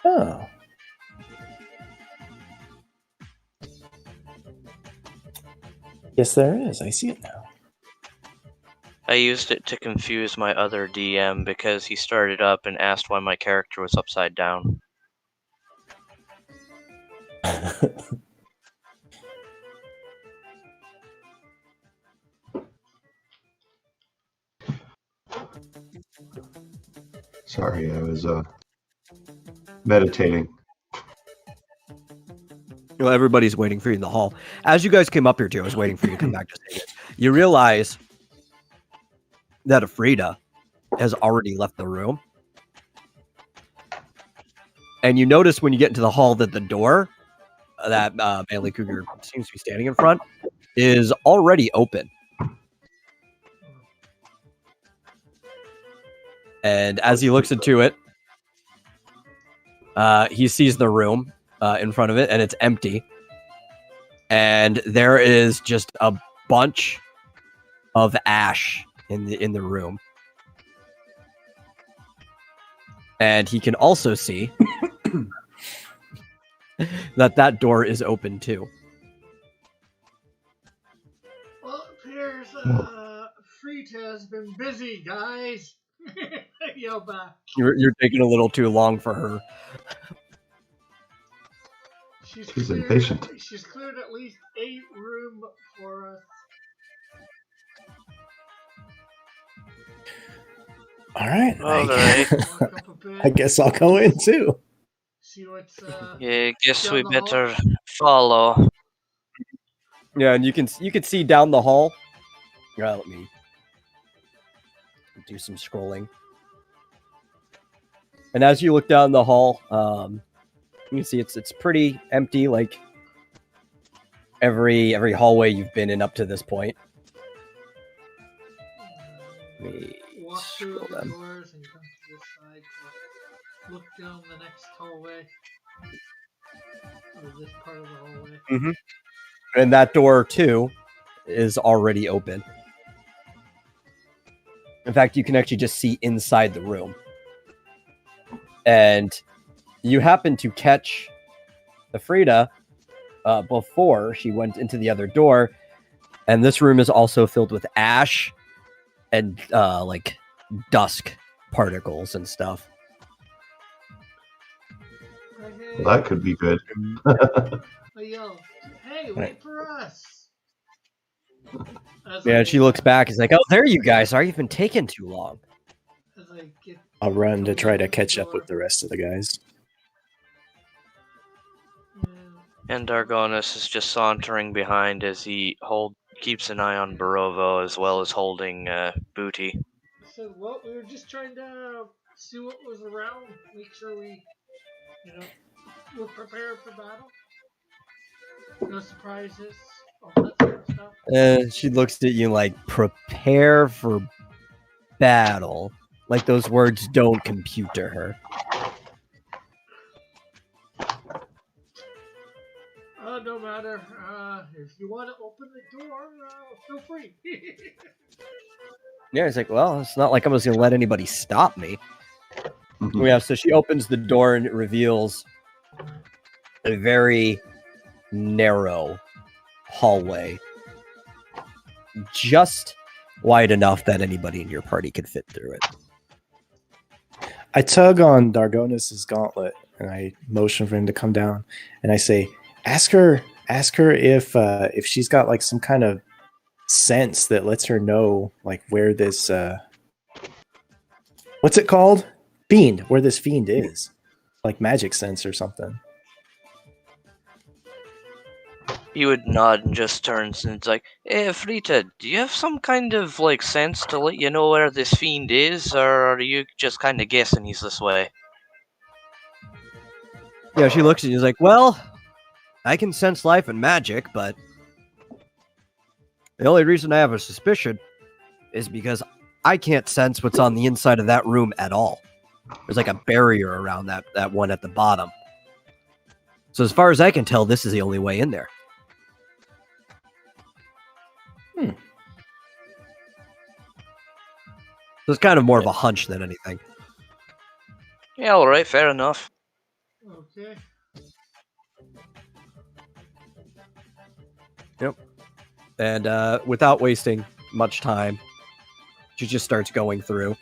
Oh. Yes, there is. I see it now.
I used it to confuse my other DM because he started up and asked why my character was upside down.
Sorry, I was meditating.
Well, everybody's waiting for you in the hall. As you guys came up here, too, I was waiting for you to come back to say it. You realize that Afrida has already left the room. And you notice when you get into the hall that the door that Manly Cougar seems to be standing in front is already open. And as he looks into it, he sees the room in front of it, and it's empty. And there is just a bunch of ash in the room. And he can also see that door is open too.
Well, it appears Frita has been busy, guys. Yo, back.
You're taking a little too long for her.
She's impatient.
She's cleared at least 8 room for us.
All right.
Alright.
I guess I'll go in too.
See what's
Yeah, guess
down
we
the
better follow.
Yeah, and you can see down the hall. Let me do some scrolling. And as you look down the hall, you can see it's pretty empty, like every hallway you've been in up to this point. Let me
walk through
scroll
the
them.
doors and come to this side to look down the next hallway. Or this part of the hallway.
Mm-hmm. And that door too is already open. In fact, you can actually just see inside the room. And you happen to catch Afrida before she went into the other door. And this room is also filled with ash and like dusk particles and stuff.
Well, that could be good.
I yell, "Hey, wait for us!" As
Yeah,
I
and she looks back. It's like, oh, there you guys are. You've been taking too long.
as I get
I'll run to try to
open the
catch up
door.
with the rest of the guys.
And Dargonus is just sauntering behind as he keeps an eye on Barovo as well as holding Booty.
So, well, we were just trying to see what was around, make sure we, we're prepared for battle. No surprises, all that sort of stuff.
She looks at you like, prepare for battle. Like those words don't compute to her.
No matter. If you want to open the door, feel free.
Yeah, it's like, well, it's not like I'm just going to let anybody stop me.
Mhm.
Yeah, so she opens the door and it reveals a very narrow hallway. Just wide enough that anybody in your party could fit through it.
I tug on Dargonus's gauntlet and I motion for him to come down. And I say, ask her if she's got like some kind of sense that lets her know like where this what's it called? Fiend, where this fiend is. Like magic sense or something.
He would nod and just turns and it's like, "Hey, Frita, do you have some kind of like sense to let you know where this fiend is, or are you just kind of guessing he's this way?"
Yeah, she looks at you and is like, well, I can sense life and magic, but the only reason I have a suspicion is because I can't sense what's on the inside of that room at all. There's like a barrier around that one at the bottom. So as far as I can tell, this is the only way in there. So it's kind of more of a hunch than anything.
Yeah, all right, fair enough.
Okay.
And without wasting much time, she just starts going through.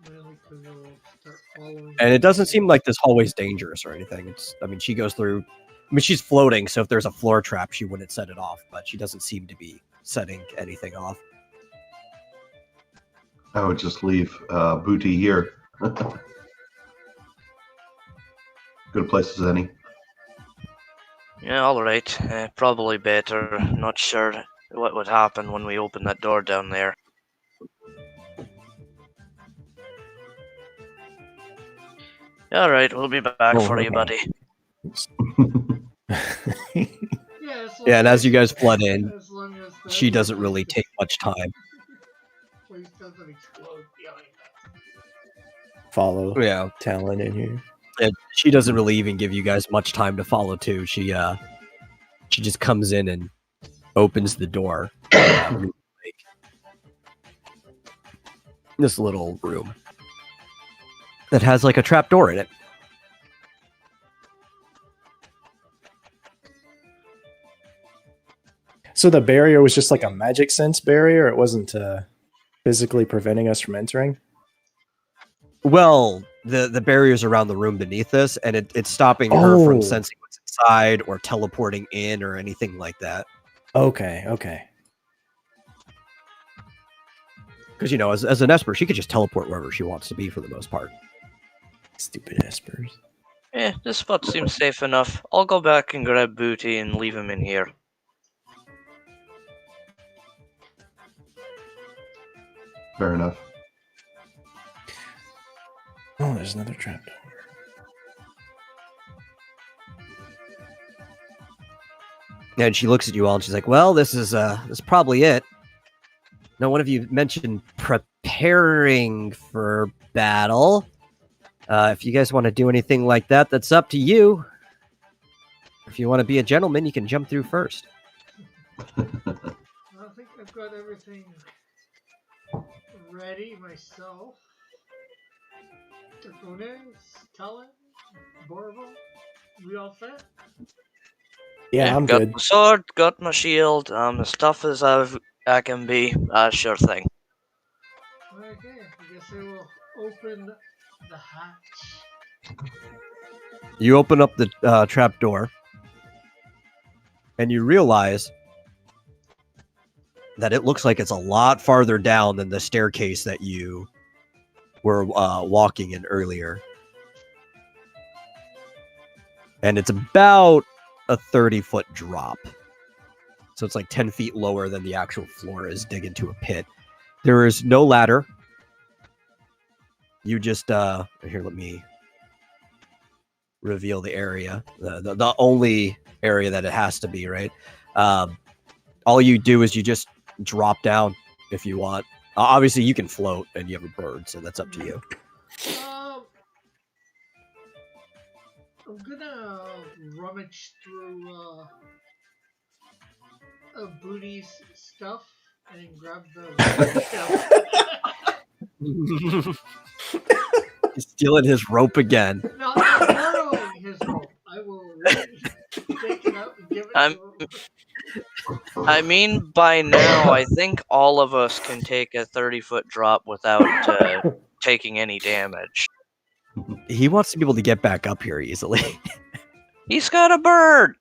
Really, 'cause we'll start following.
And it doesn't seem like this hallway's dangerous or anything. She goes through. She's floating, so if there's a floor trap, she wouldn't set it off, but she doesn't seem to be setting anything off.
I would just leave Booty here. Good place as any.
Yeah, all right. Probably better. Not sure what would happen when we open that door down there. All right, we'll be back for you, buddy.
Yeah,
Yeah, and as you guys flood in,
as long as the
she doesn't really take much time.
place doesn't explode behind us.
Follow
Yeah,
Talon in here.
and she doesn't really even give you guys much time to follow too. She just comes in and opens the door. This little room that has like a trap door in it.
So the barrier was just like a magic sense barrier. It wasn't physically preventing us from entering.
Well, the barrier's around the room beneath this, and it's stopping her from
Oh.
sensing what's inside or teleporting in or anything like that.
Okay.
Because, as an Esper, she could just teleport wherever she wants to be for the most part.
Stupid espers.
This spot seems safe enough. I'll go back and grab Booty and leave him in here.
Fair enough.
Oh, there's another trap door.
And she looks at you all and she's like, well, this is probably it. Now, one of you mentioned preparing for battle. If you guys want to do anything like that, that's up to you. If you want to be a gentleman, you can jump through first.
I think I've got everything ready myself. Dracones, Talon, Borvo. We all set?
Yeah, I'm
got
good.
my sword, got my shield. As tough as I can be. Sure thing.
Okay, I guess I will open the hatch.
You open up the trap door, and you realize that it looks like it's a lot farther down than the staircase that you were walking in earlier. And it's about a 30-foot drop. So it's like 10 feet lower than the actual floor is, dig into a pit. There is no ladder. You just, here, let me reveal the area. The only area that it has to be, right? All you do is you just drop down if you want. Obviously, you can float, and you have a bird, so that's up to you.
I'm gonna rummage through Booty's stuff and grab the
He's stealing his rope again.
No, I'm borrowing his rope. I will take it up and give it to him.
I mean, by now, I think all of us can take a 30-foot drop without taking any damage.
He wants to be able to get back up here easily.
He's got a bird!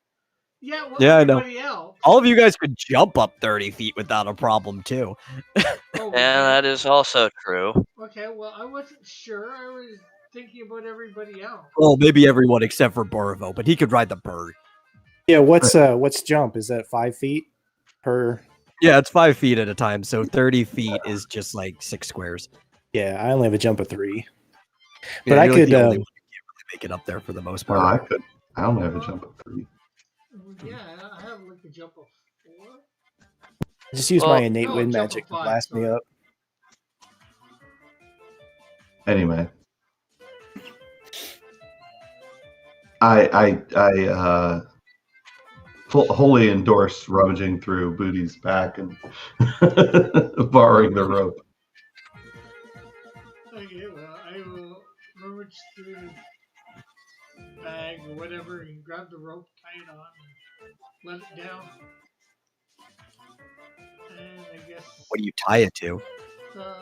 Yeah, well,
Yeah, I know.
everybody else.
All of you guys could jump up 30 feet without a problem, too.
Oh,
And that is also true.
okay, well, I wasn't sure. I was thinking about everybody else.
Well, maybe everyone except for Borovo, but he could ride the bird.
Yeah, what's jump? Is that 5 feet per?
Yeah, it's 5 feet at a time, so 30 feet is just like 6 squares.
Yeah, I only have a jump of 3.
Yeah,
But I
you're like
could,
the only one who can't really make it up there for the most
No,
part.
I could. I only have a jump of 3.
Yeah, I have like a jump of 4.
just use my innate
no,
wind
jump
magic
of
to
5,
blast me
sorry.
up.
Anyway, I wholly endorse rummaging through Booty's back and borrowing the rope.
Okay, well, I will rummage through the bag or whatever and grab the rope, tie it on, and let it down. And I guess
What do you tie it to?
the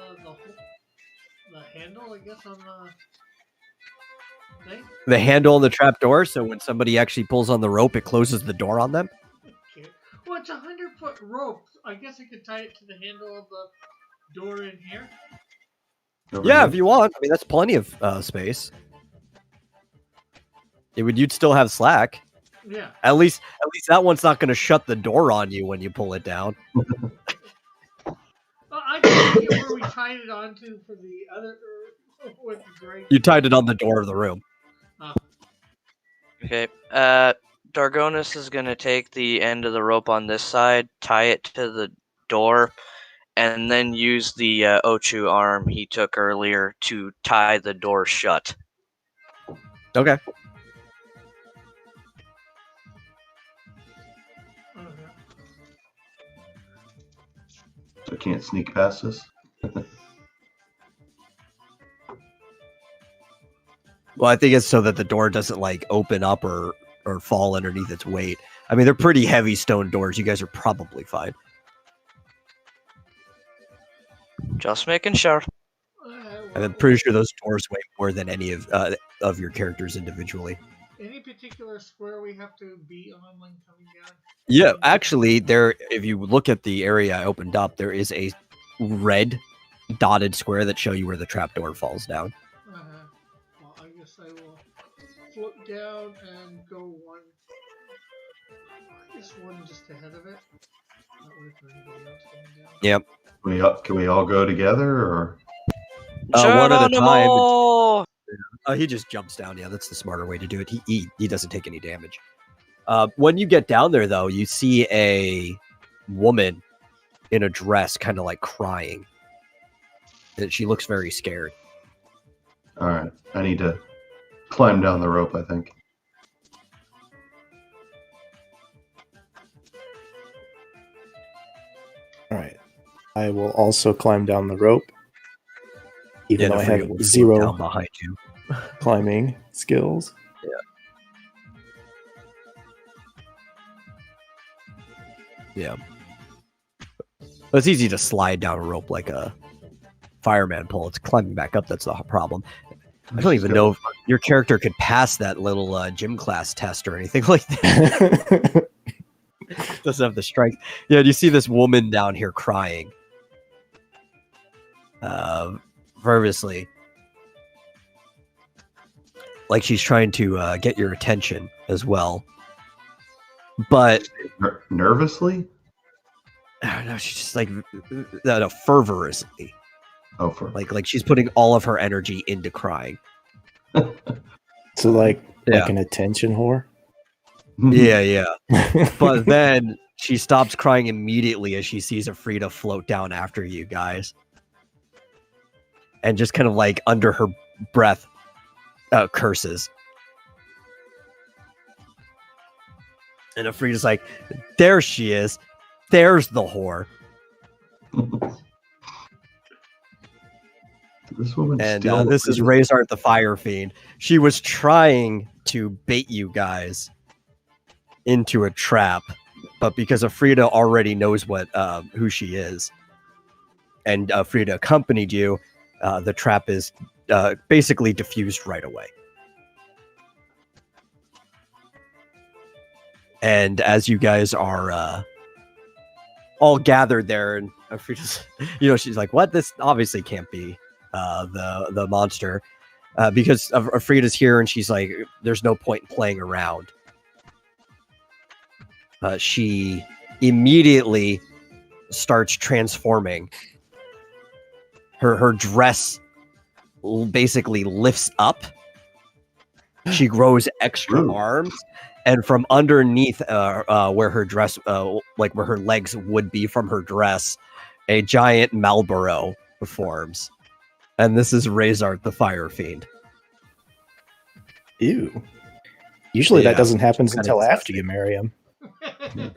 handle, I guess, on the thing.
The handle on the trap door, so when somebody actually pulls on the rope, it closes the door on them?
Okay. Well, it's a 100-foot rope. I guess I could tie it to the handle of the door in here.
Over
Yeah,
here.
if you want. I mean, that's plenty of space. You'd still have slack.
Yeah.
At least that one's not going to shut the door on you when you pull it down.
I can get where we tied it onto for the other with the gray.
You tied it on the door of the room.
Okay, Dargonis is gonna take the end of the rope on this side, tie it to the door, and then use the Ochu arm he took earlier to tie the door shut.
Okay.
So I can't sneak past this.
Well, I think it's so that the door doesn't like open up or fall underneath its weight. I mean, they're pretty heavy stone doors. You guys are probably fine.
Just making sure.
And I'm pretty sure those doors weigh more than any of your characters individually.
Any particular square we have to be on when coming down?
Yeah, actually, if you look at the area I opened up, there is a red dotted square that show you where the trapdoor falls down.
Well, I guess I will float down and go one. I guess one just ahead of it. That way for anybody else coming down.
Yep.
Can we all go together, or
One at a time.
Geronimo!
He just jumps down. Yeah, that's the smarter way to do it. He doesn't take any damage. When you get down there, though, you see a woman in a dress, kind of like crying. And she looks very scared.
all right? I need to climb down the rope, I think.
All right. I will also climb down the rope, even though I
Jennifer
have
will float
0
down behind you.
climbing skills.
Yeah. But it's easy to slide down a rope like a fireman pole. It's climbing back up that's the problem. I don't even know if your character could pass that little gym class test or anything like that. Doesn't have the strength. Yeah, do you see this woman down here crying? Nervously. Like she's trying to get your attention as well. But
nervously?
I don't know, she's just like no, fervorously.
Oh, for
like she's putting all of her energy into crying.
So like an attention whore?
Yeah. But then she stops crying immediately as she sees Afrida float down after you guys. And just kind of like under her breath curses. And Afrida's like, there she is. There's the whore.
This woman
and this is Rayzart the Fire Fiend. She was trying to bait you guys into a trap, but because Afrida already knows who she is, and Afrida accompanied you, the trap is basically diffused right away. And as you guys are all gathered there, and Afrida's, she's like, "What? This obviously can't be the monster," because Afrida's here, and she's like, "There's no point in playing around." She immediately starts transforming. Her dress basically lifts up. She grows extra arms, and from underneath where her dress, like where her legs would be from her dress, a giant Marlboro forms. And this is Rayzart the Fire Fiend.
Ew. Usually that doesn't happen until after you marry him.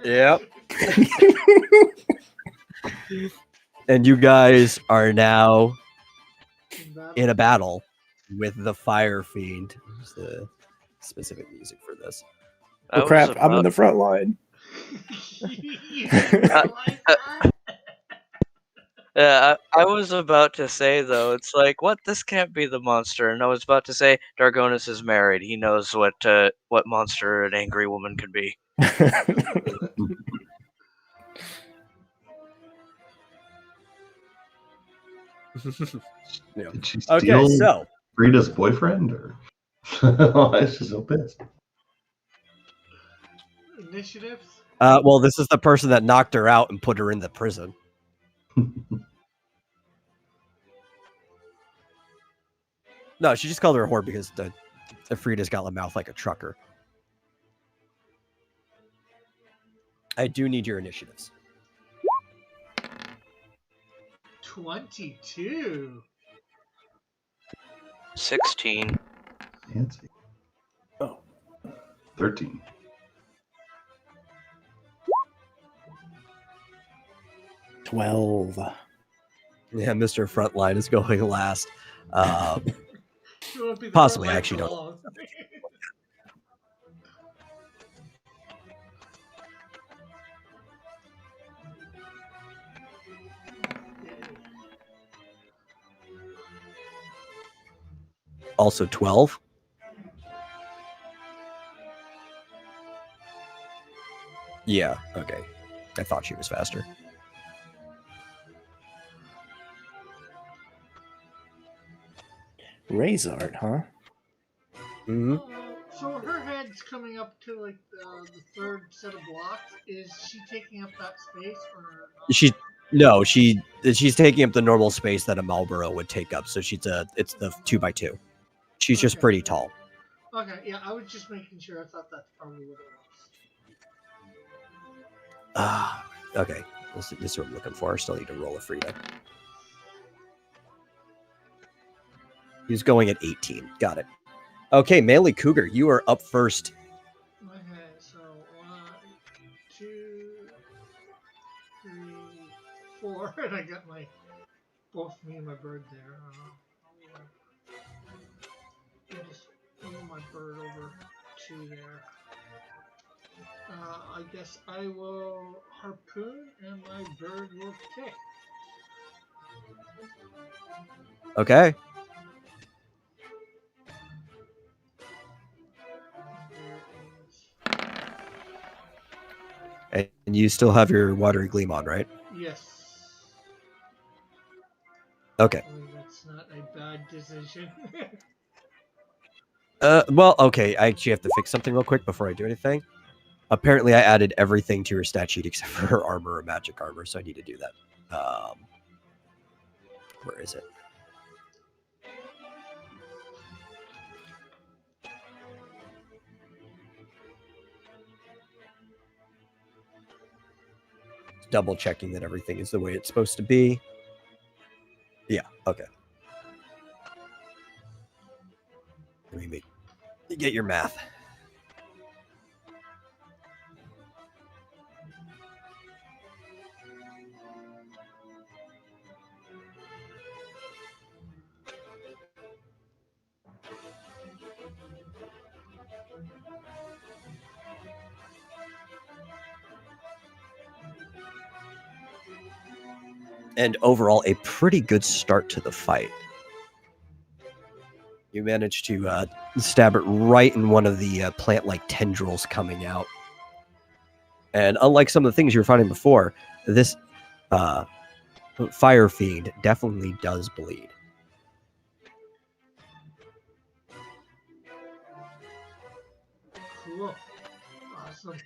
Yep. And you guys are now in a battle with the Fire Fiend. Where's the specific music for this?
Oh crap, I'm in the front line.
I was about to say, though, it's like, what? This can't be the monster. And I was about to say, Dargonis is married. He knows what monster an angry woman could be.
Yeah.
Did she steal Frida's boyfriend? Or why is she so pissed?
Initiatives?
Well, this is the person that knocked her out and put her in the prison. No, she just called her a whore because Afrida's got a mouth like a trucker. I do need your initiatives.
22.
16.
Fancy.
Oh.
13.
12.
Yeah, Mr. Frontline is going last. Possibly, I actually don't. Also 12. Yeah, okay. I thought she was faster.
Rayzart, huh?
Mm-hmm.
So her head's coming up to like the third set of blocks. Is she taking up that space, or
she's taking up the normal space that a Marlboro would take up. So it's the 2x2. She's just pretty tall.
Okay, yeah, I was just making sure. I thought that's probably what it was.
Okay. This is what I'm looking for. I still need to roll Afrida. He's going at 18. Got it. Okay, Melee Cougar, you are up first.
Okay, so 1, 2, 3, 4, and I got both me and my bird there. I'll just move my bird over to there. I guess I will harpoon and my bird will kick.
Okay. And you still have your watery gleam on, right?
Yes.
Okay.
That's not a bad decision.
Well, okay. I actually have to fix something real quick before I do anything. Apparently, I added everything to your stat sheet except for her armor or magic armor, so I need to do that. Where is it? Double checking that everything is the way it's supposed to be. Yeah, okay. Let me get your math. And overall, a pretty good start to the fight. You managed to stab it right in one of the plant-like tendrils coming out. And unlike some of the things you were fighting before, this fire fiend definitely does bleed.
Cool. Awesome.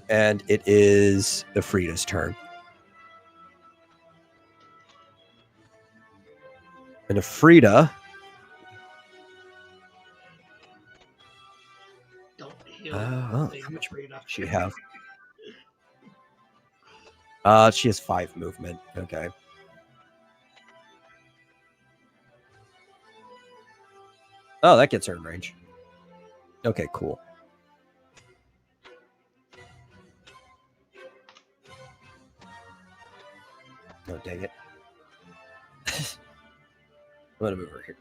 And it is Afrida's turn. And Afrida...
Don't heal
how
anything,
much
Frida.
does she have? She has 5 movement. Okay. Oh, that gets her in range. Okay, cool. Oh, dang it. I'm gonna move her here.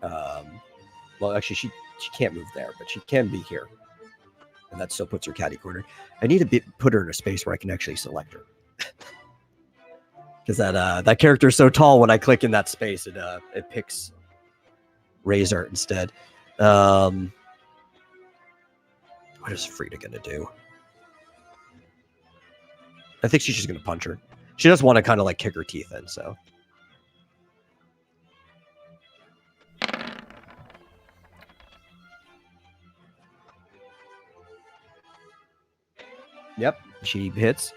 Well, actually, she can't move there, but she can be here. And that still puts her catty corner. I need to put her in a space where I can actually select her. Because that character is so tall, when I click in that space, it picks Rayzart instead. What is Frida going to do? I think she's just going to punch her. She does want to kind of like kick her teeth in, so. Yep, she hits.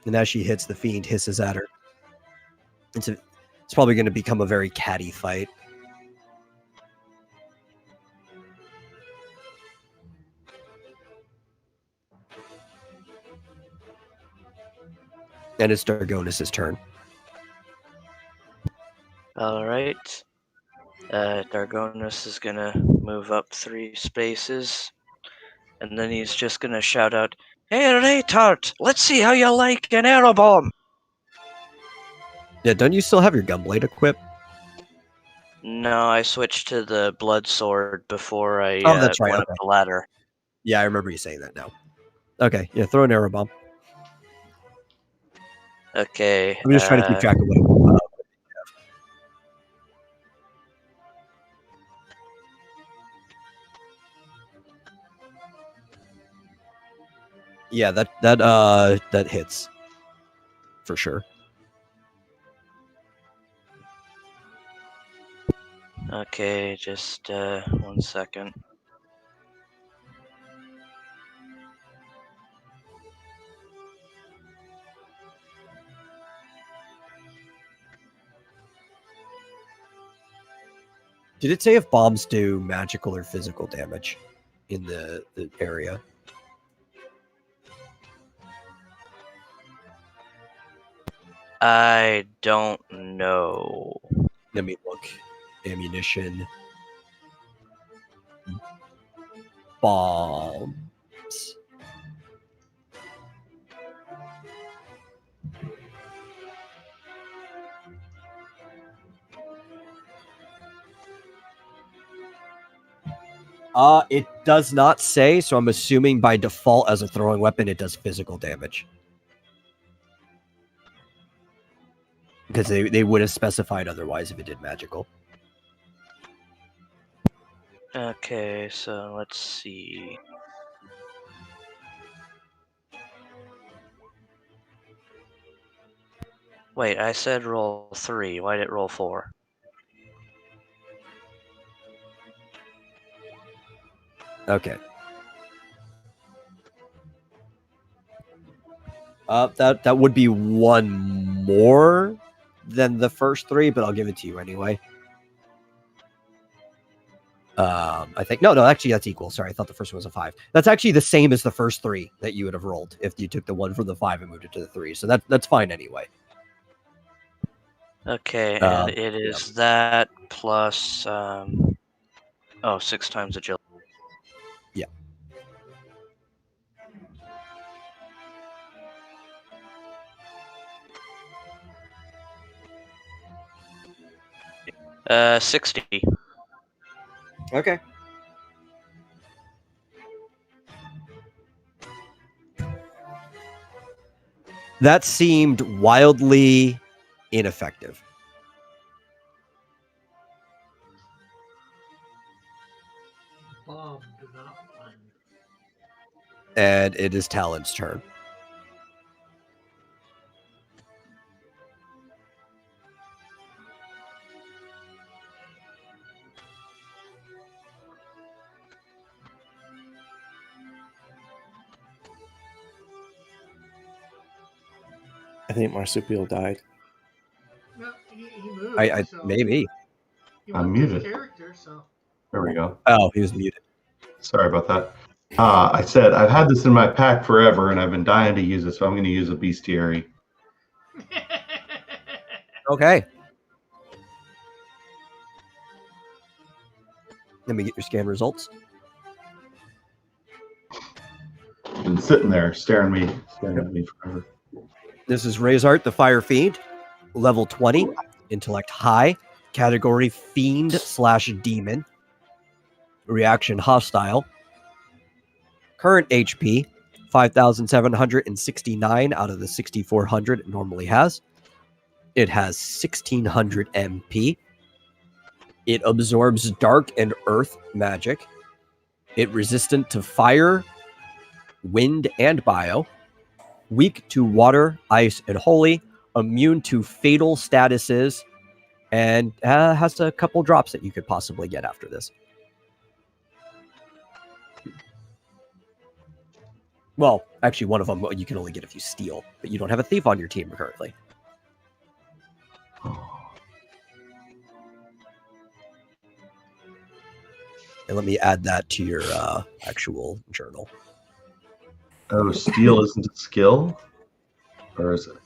And as she hits, the fiend hisses at her. It's probably going to become a very catty fight. And it's Dargonis' turn.
All right. Dargonis is gonna move up 3 spaces, and then he's just gonna shout out, "Hey, Rayzart, let's see how you like an arrow bomb."
Yeah, don't you still have your gunblade equipped?
No, I switched to the blood sword before I
Oh, that's right.
went
Okay.
up the ladder.
Yeah, I remember you saying that now. Okay, yeah, throw an arrow bomb.
Okay.
I'm just trying to keep track of what. Yeah, that hits for sure.
Okay, just 1 second.
Did it say if bombs do magical or physical damage in the area?
I don't know.
Let me look. Ammunition. Bombs. It does not say, so I'm assuming by default as a throwing weapon, it does physical damage. Because they would have specified otherwise if it did magical.
Okay, so let's see. Wait, I said roll 3. Why did it roll 4?
Okay. That would be one more than the first 3, but I'll give it to you anyway. I think no, actually that's equal. Sorry, I thought the first one was a 5. That's actually the same as the first 3 that you would have rolled if you took the 1 from the 5 and moved it to the 3. So that's fine anyway.
Okay, and it is that plus 6 times agility.
Yeah.
Uh, 60.
Okay. That seemed wildly ineffective.
Bomb did not find.
And it is Talon's turn.
I think Marsupial died.
No, he moved.
I
so
maybe.
he
I'm
moved his
muted.
character, so.
There we go.
Oh, he was muted.
Sorry about that. I said I've had this in my pack forever, and I've been dying to use it, so I'm going to use a bestiary.
Okay. Let me get your scan results.
Been sitting there staring at me forever.
This is Rayzart, the Fire Fiend, level 20, intellect high, category fiend/demon, reaction hostile, current HP 5,769 out of the 6,400 it normally has. It has 1,600 MP. It absorbs dark and earth magic. It resistant to fire, wind, and bio. Weak to water, ice, and holy. Immune to fatal statuses. And has a couple drops that you could possibly get after this. Well, actually, one of them you can only get if you steal, but you don't have a thief on your team currently. And let me add that to your actual journal.
Oh, steal isn't a skill? Or is it?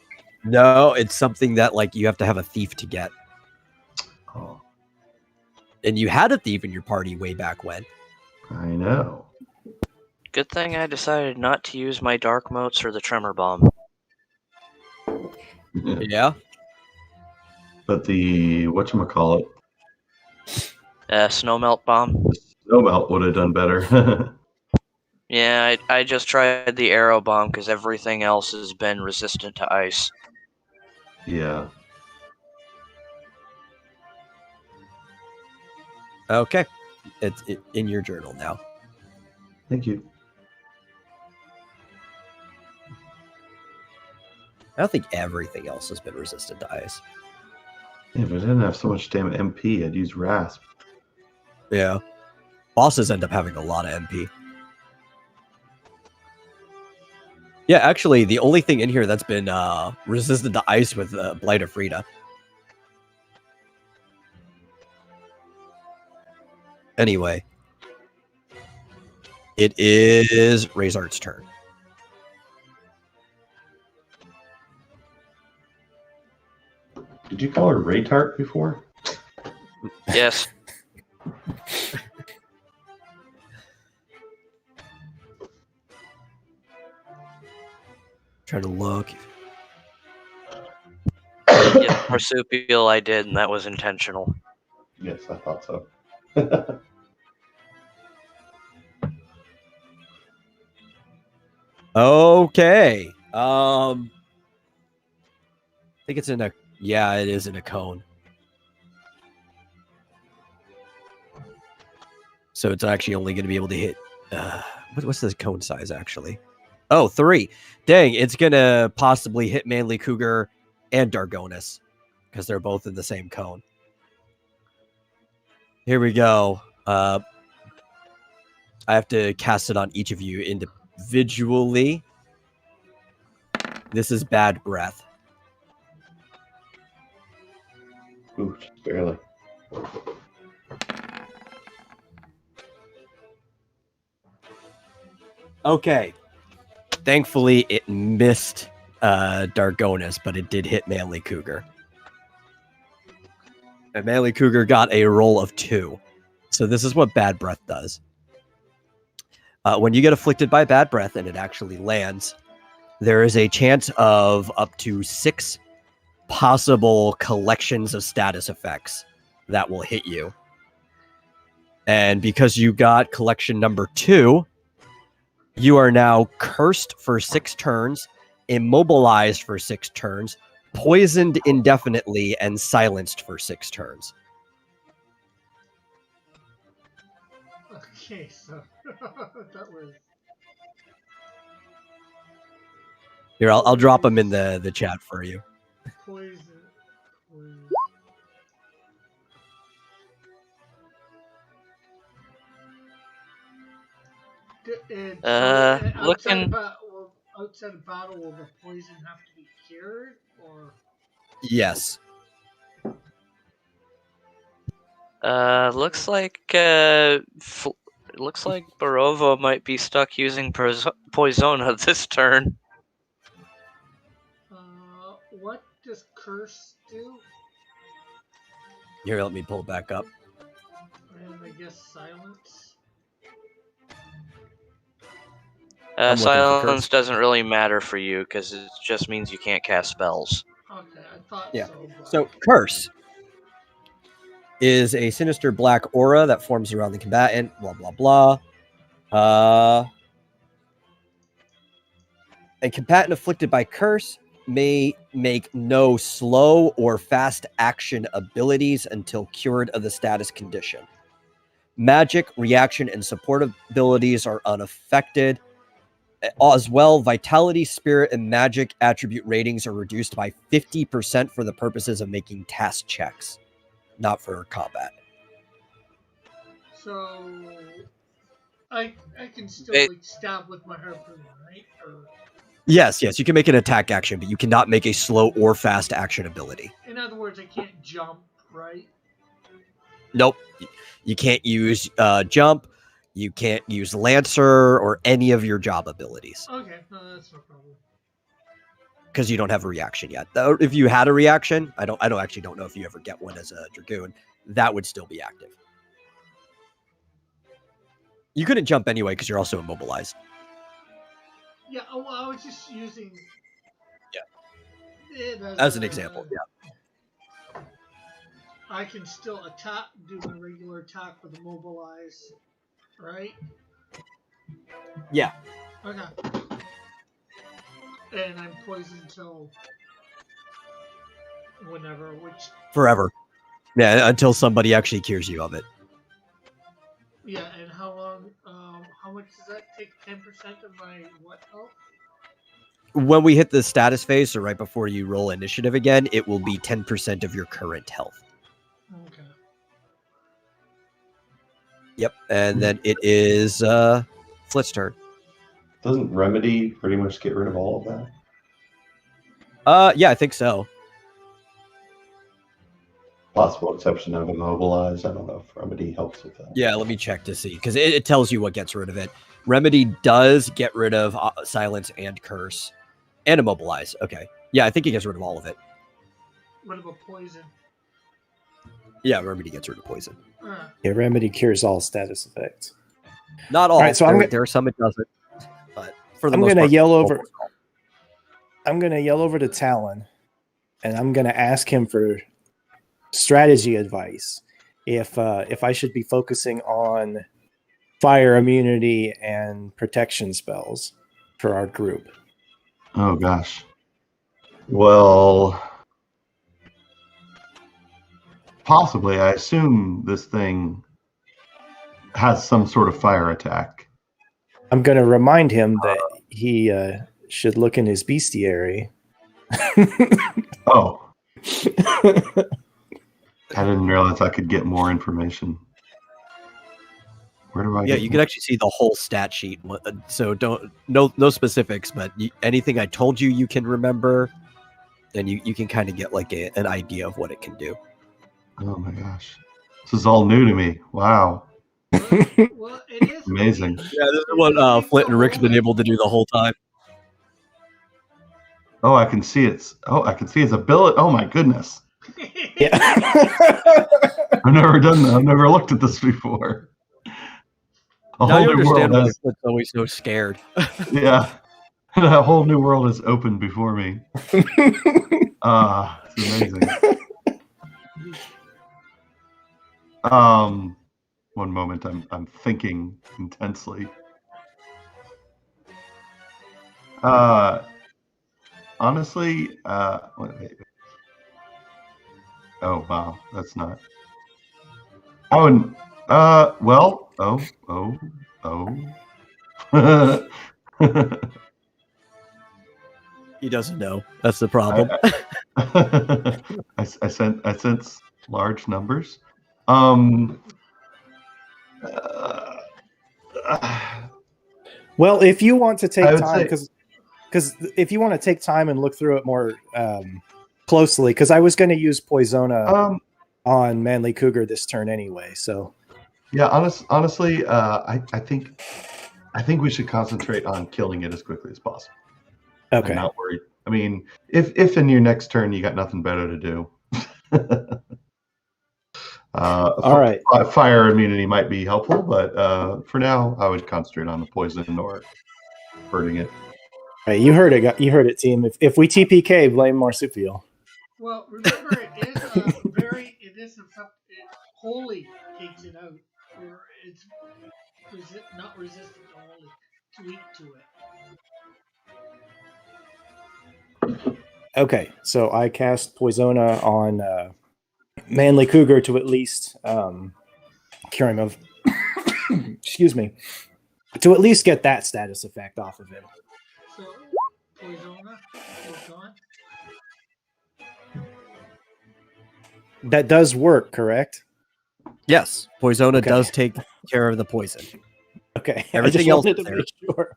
No, it's something that like you have to have a thief to get.
Oh,
And you had a thief in your party way back when.
I know.
Good thing I decided not to use my dark motes or the tremor bomb.
Yeah.
But the whatchamacallit,
Snow melt bomb.
the snow melt would have done better.
Yeah, I just tried the arrow bomb because everything else has been resistant to ice.
Yeah.
Okay. It's in your journal now.
Thank you.
I don't think everything else has been resistant to ice.
Yeah, if I didn't have so much damn MP, I'd use Rasp.
Yeah. Bosses end up having a lot of MP. Yeah, actually, the only thing in here that's been resistant to ice with Blight of Frida. Anyway. It is Rayzart's turn.
Did you call her Rayzart before?
Yes.
Trying to look.
Yes, marsupial I did, and that was intentional.
Yes, I thought so.
Okay. I think it's in a. Yeah, it is in a cone. So it's actually only going to be able to hit. What's the cone size actually? Oh, 3. Dang, it's going to possibly hit Manly Cougar and Dargonus because they're both in the same cone. Here we go. I have to cast it on each of you individually. This is Bad Breath.
Ooh, just barely.
Okay. Thankfully, it missed Dargonus, but it did hit Manly Cougar. And Manly Cougar got a roll of 2. So this is what Bad Breath does. When you get afflicted by Bad Breath and it actually lands, there is a chance of up to 6 possible collections of status effects that will hit you. And because you got collection number 2, you are now cursed for 6 turns, immobilized for 6 turns, poisoned indefinitely, and silenced for 6 turns.
Okay, so that was.
Here, I'll drop them in the chat for you.
Poison.
Looking.
Outside of battle, will the poison have to be cured, or?
Yes.
Looks like looks like Barova might be stuck using Poisona this turn.
What does curse do?
Here, let me pull it back up.
And I guess silence.
I'm looking for
Silence
curse.
doesn't really matter for you because it just means you can't cast spells.
Okay, I thought
Yeah.
so. But...
So, Curse is a sinister black aura that forms around the combatant, blah, blah, blah. A combatant afflicted by Curse may make no slow or fast action abilities until cured of the status condition. Magic, reaction, and support abilities are unaffected. As well, vitality, spirit, and magic attribute ratings are reduced by 50% for the purposes of making task checks, not for combat.
So I can still like stab with my harpoon, right? Or...
Yes, you can make an attack action, but you cannot make a slow or fast action ability.
In other words, I can't jump, right?
Nope. You can't use jump. You can't use Lancer or any of your job abilities.
Okay, no, that's no problem.
Because you don't have a reaction yet. If you had a reaction, I don't know if you ever get one as a Dragoon. That would still be active. You couldn't jump anyway because you're also immobilized.
Yeah, well, I was just using.
Yeah. As an example, yeah.
I can still attack, do a regular attack with immobilize, right?
Yeah.
Okay. And I'm poisoned till whenever, which...
Forever. Yeah, until somebody actually cures you of it.
Yeah, and how long, how much does that take? 10% of my what health?
When we hit the status phase, so right before you roll initiative again, it will be 10% of your current health.
Okay.
Yep, and then it is Flit's turn.
Doesn't Remedy pretty much get rid of all of that?
Yeah, I think so.
Possible exception of immobilize. I don't know if Remedy helps with that.
Yeah, let me check to see, because it tells you what gets rid of it. Remedy does get rid of silence and curse and immobilize. Okay. Yeah, I think he gets rid of all of it.
rid of a poison.
Yeah, remedy gets rid of poison.
Yeah, remedy cures all status effects.
Not all.
Right, so
there are some it doesn't, but for the
I'm
most
gonna
part,
yell over.
almost all.
I'm gonna yell over to Talon, and I'm gonna ask him for strategy advice. If I should be focusing on fire immunity and protection spells for our group.
Oh gosh. Well, possibly. I assume this thing has some sort of fire attack.
I'm gonna remind him that he should look in his bestiary.
Oh, I didn't realize I could get more information. Where do I
Yeah,
get
you
more?
can actually see the whole stat sheet. So no specifics, but anything I told you, you can remember, and you can kind of get like an idea of what it can do.
Oh my gosh. This is all new to me. Wow.
Well, it is
Amazing.
Yeah, this is what Flint and Rick's been able to do the whole time.
Oh, I can see its ability. Oh my goodness.
Yeah.
I've never done that. I've never looked at this before. A
Now
whole
you
new world
understand why
has,
Flint's always so scared.
yeah. A whole new world is open before me. It's amazing. One moment, I'm thinking intensely. Honestly, wait. Oh wow, that's not. I wouldn't. Well. Oh.
He doesn't know. That's the problem.
I sense large numbers.
Well, if you want to
I
take
would
time,
say-
because if you want to take time and look through it more closely, because I was going to use Poisona on Manly Cougar this turn anyway. So
yeah, honestly, I think we should concentrate on killing it as quickly as possible.
okay,
I'm not worried. I mean, if in your next turn you got nothing better to do,
all right.
Fire immunity might be helpful, but for now, I would concentrate on the poison or hurting it.
All right, you heard it. You heard it, team. If we TPK, blame Marsupial.
Well, remember, it is it wholly takes it out, or it's not resistant to wholly. It's weak to it.
Okay, so I cast Poisona on Manly Cougar to at least cure him of. Excuse me. To at least get that status effect off of him.
So, Poisona is gone.
That does work, correct?
Yes, Poisona
Okay.
does take care of the poison.
Okay.
Everything
I just
else
wanted
is
to
there.
make sure.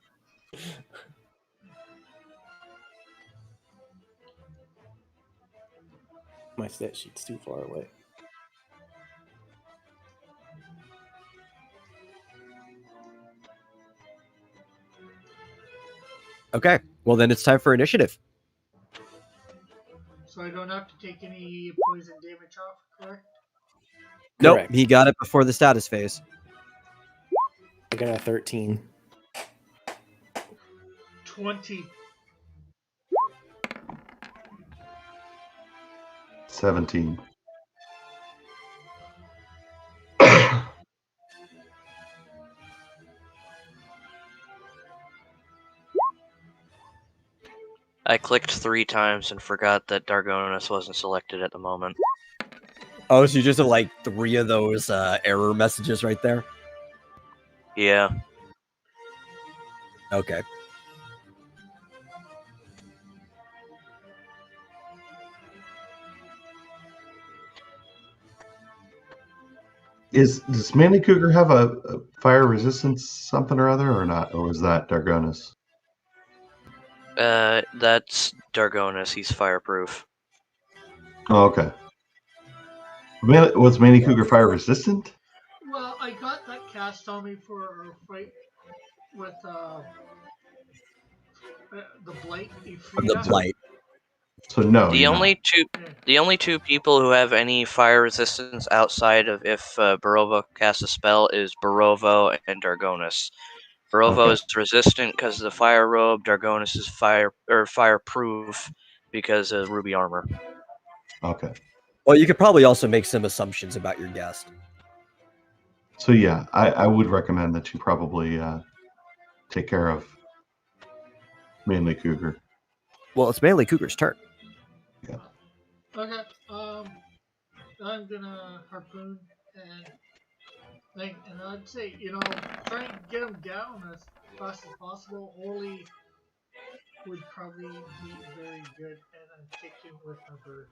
My stat sheet's too far away.
Okay, well then it's time for initiative.
So I don't have to take any poison damage off, correct?
Nope,
Correct.
he got it before the status phase.
I got a 13.
20.
17.
I clicked 3 times and forgot that Dargonus wasn't selected at the moment.
Oh, so you just have like 3 of those error messages right there?
Yeah.
Okay.
Does Manly Cougar have a fire resistance something or other or not? Or was that Dargonus?
That's Dargonus. He's fireproof.
Oh, okay. Was Manly Cougar fire resistant?
Well, I got that cast on me for a fight with the Blight.
From the Blight.
So no,
The
you're
only two people who have any fire resistance outside of if Barovo casts a spell is Barovo and Dargonis. Barovo
Okay.
is resistant because of the fire robe. Dargonis is fireproof because of ruby armor.
not. Okay.
Well, you could probably also make some assumptions about your guest.
So yeah, I would recommend that you probably take care of mainly Cougar.
Well, it's mainly Cougar's turn.
Yeah.
Okay. I'm gonna harpoon and I'd say try and get him down as fast as possible. Holy would probably be very good, and I'm kicking with my bird.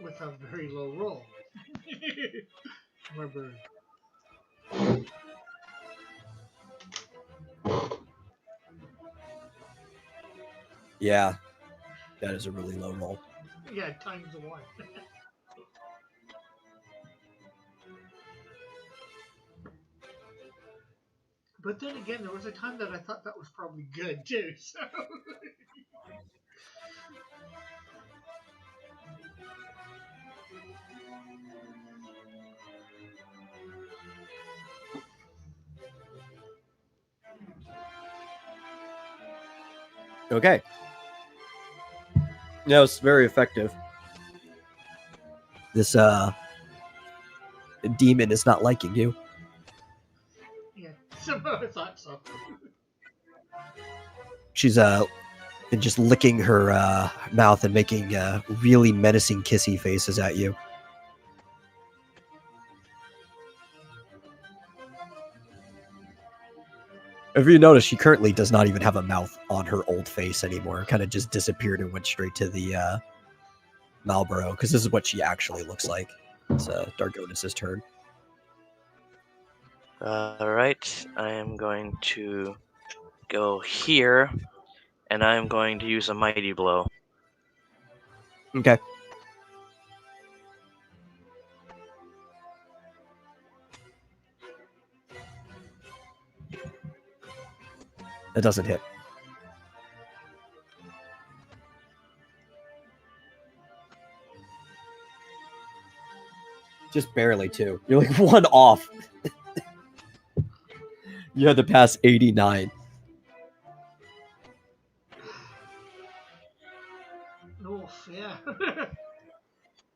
With a very low roll. My bird.
Yeah, that is a really low roll.
Yeah, times the one. But then again, there was a time that I thought that was probably good too. So.
Okay. No, it's very effective. This demon is not liking you.
Yeah, somehow I thought so.
She's been just licking her mouth and making really menacing kissy faces at you. If you notice, she currently does not even have a mouth on her old face anymore. It kind of just disappeared and went straight to the Malboro, because this is what she actually looks like. It's Dargonis' turn.
Alright, I am going to go here, and I am going to use a mighty blow.
Okay. That doesn't hit. Just barely, too. You're like one off. You had to pass 89.
Oof, yeah.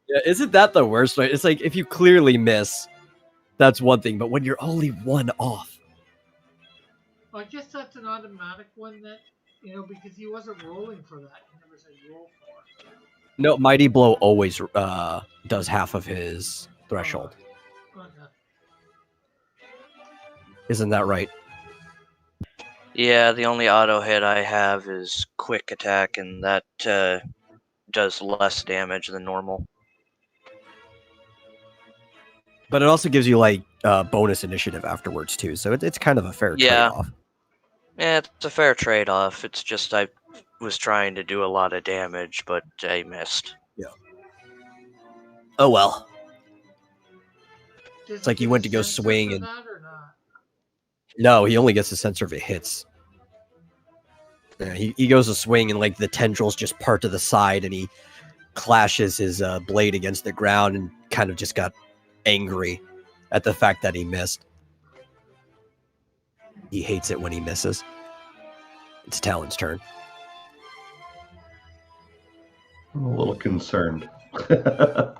Yeah, isn't that the worst? Right? It's like if you clearly miss, that's one thing, but when you're only one off.
Well, I guess that's an automatic one that, because he wasn't rolling for that. He never said roll for.
No, Mighty Blow always does half of his threshold.
Okay.
Isn't that right?
Yeah, the only auto hit I have is quick attack, and that does less damage than normal.
But it also gives you like bonus initiative afterwards too, so it's kind of a fair trade-off.
Yeah, it's a fair trade-off. It's just I was trying to do a lot of damage, but I missed.
Yeah. Oh well.
Does
It's like
he
you
get
went
a
to go
sensor
swing
for
and
that or not?
no, he only gets a sensor if it hits. Yeah, he goes to swing and like the tendrils just part to the side and he clashes his blade against the ground and kind of just got angry at the fact that he missed. He hates it when he misses. It's Talon's turn.
I'm a little concerned. I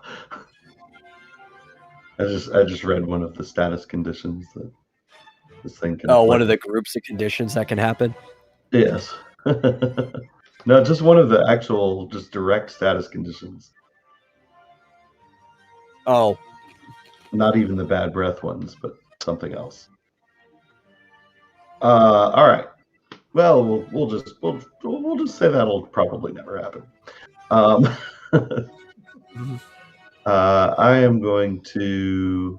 just read one of the status conditions that this thing can.
Oh, one of the groups of conditions that can happen?
Yes. No, just one of the actual, just direct status conditions.
Oh.
Not even the bad breath ones, but something else. All right. Well, we'll just say that'll probably never happen. I am going to.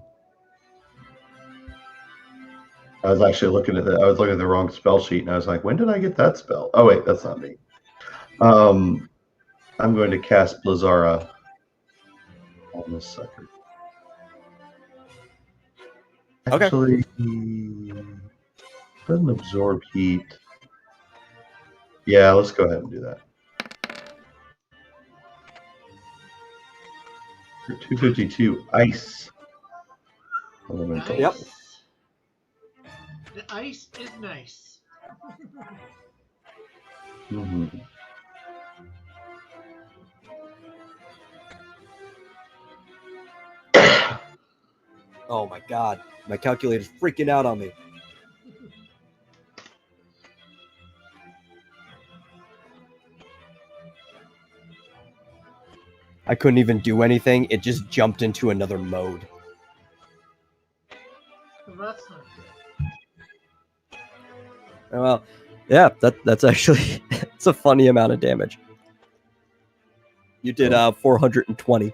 I was actually looking at the wrong spell sheet, and I was like, when did I get that spell? Oh wait, that's not me. I'm going to cast Blizzara on this sucker.
Okay.
Actually, doesn't absorb heat. Yeah, let's go ahead and do that. For 252 ice. Elemental.
Nice.
Yep.
The ice is nice.
Mhm.
Oh my god, my calculator's freaking out on me. I couldn't even do anything. It just jumped into another mode.
Well, that's not good.
Well, yeah, that's actually it's a funny amount of damage. You did 420.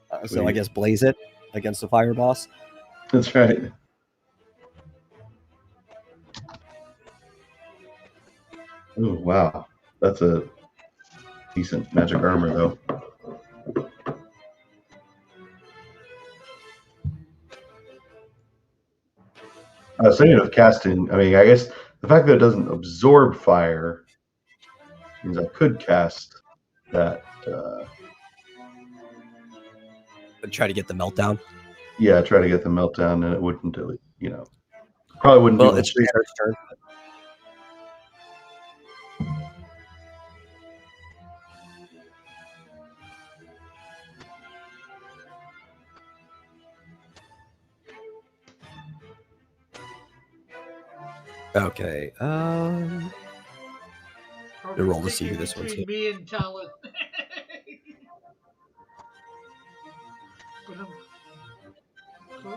So I
Sweet.
guess blaze it against the fire boss.
That's right. Oh, wow. That's a decent magic armor, though. I was thinking of casting. I mean, I guess the fact that it doesn't absorb fire means I could cast that.
Try to get the meltdown.
Yeah, try to get the meltdown, and it wouldn't, probably wouldn't
Well,
be
it's
much.
Rayzart's turn. Okay.
Probably
roll to see who
picking
this one's
between me and Talon.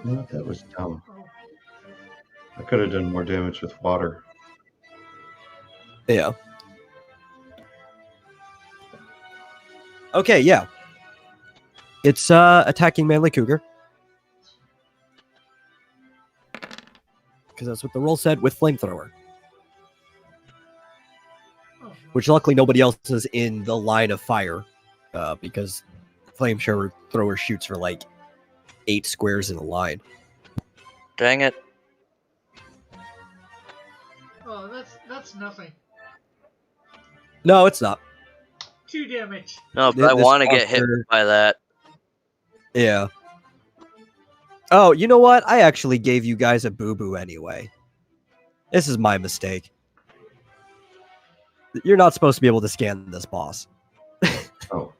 No, that was dumb.
Oh,
I could have done more damage with water.
Yeah. Okay, yeah. It's attacking Manly Cougar. Because that's what the roll said with flamethrower.
oh.
Which luckily nobody else is in the line of fire. Because flamethrower shoots for like 8 squares in a line.
Dang it.
Oh, that's nothing.
No, it's not.
2 damage.
No, but I
This
want to get hit
monster-
by that.
Yeah. Oh, you know what? I actually gave you guys a boo-boo anyway. This is my mistake. You're not supposed to be able to scan this boss.
Oh.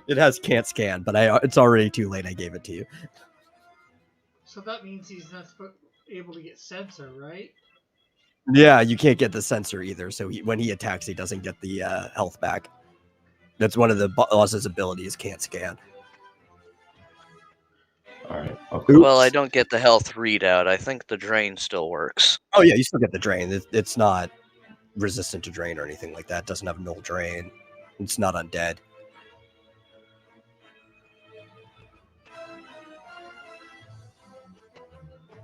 It has can't scan, but it's already too late. I gave it to you.
So that means he's not able to get sensor, right?
Yeah, you can't get the sensor either. So when he attacks, he doesn't get the health back. That's one of the boss's abilities. Can't scan.
All right. I'll
Well, I don't get the health readout. I think the drain still works.
Oh yeah, you still get the drain. It's not resistant to drain or anything like that. It doesn't have null drain. It's not undead.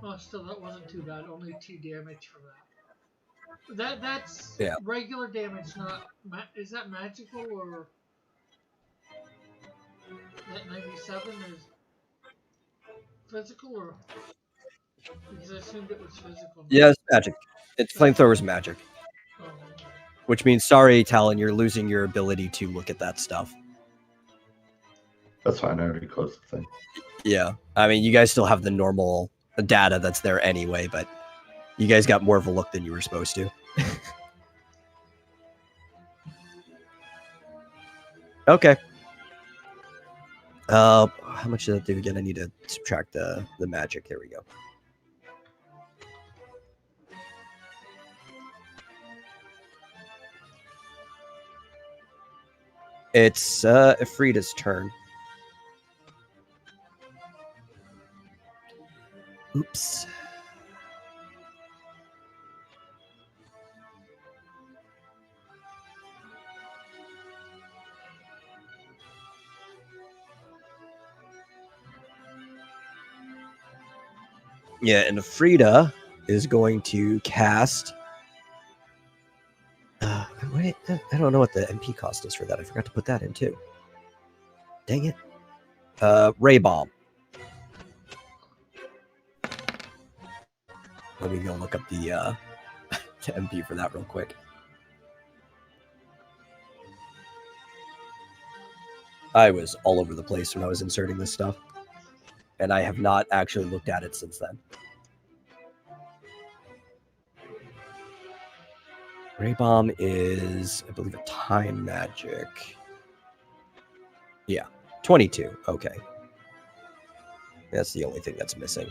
Oh, still, that wasn't too bad. Only 2 damage from that. That's
Yeah.
regular damage, not... is that magical, or... That 97 is... physical, or... Because I assumed it was physical.
Yeah, it's magic. It's flamethrower's magic.
Oh, okay.
Which means, sorry, Talon, you're losing your ability to look at that stuff.
That's fine. I already closed the thing.
Yeah. I mean, you guys still have the normal data that's there anyway, but you guys got more of a look than you were supposed to. Okay. How much did that do again? I need to subtract the magic. There we go. It's Ifrida's turn. Oops. Yeah, and Frida is going to cast. Wait, I don't know what the MP cost is for that. I forgot to put that in too. Dang it. Ray Bomb. Let me go look up the MP for that real quick. I was all over the place when I was inserting this stuff, and I have not actually looked at it since then. Ray Bomb is, I believe, a time magic. Yeah, 22. Okay. That's the only thing that's missing.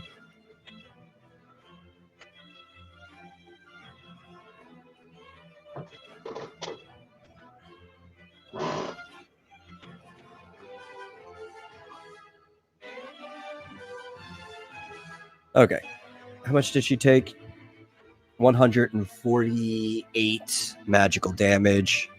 Okay. How much did she take? 148 magical damage.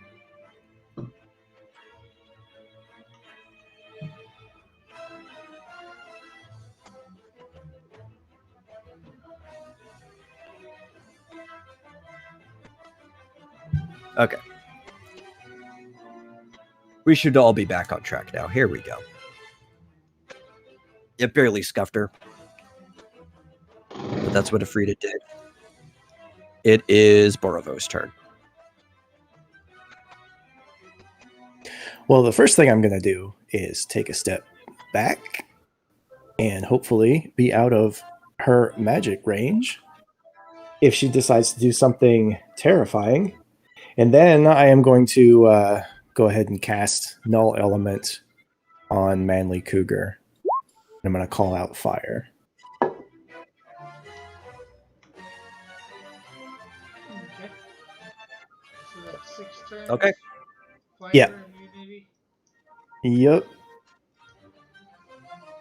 Okay. We should all be back on track now. Here we go. It barely scuffed her. But that's what Afrida did. It is Borovo's turn.
Well, the first thing I'm going to do is take a step back and hopefully be out of her magic range if she decides to do something terrifying. And then I am going to go ahead and cast Null Element on Manly Cougar. I'm going to call out fire.
Okay. So that's 6 turns.
Okay.
Fire
Yeah.
immunity.
Yep.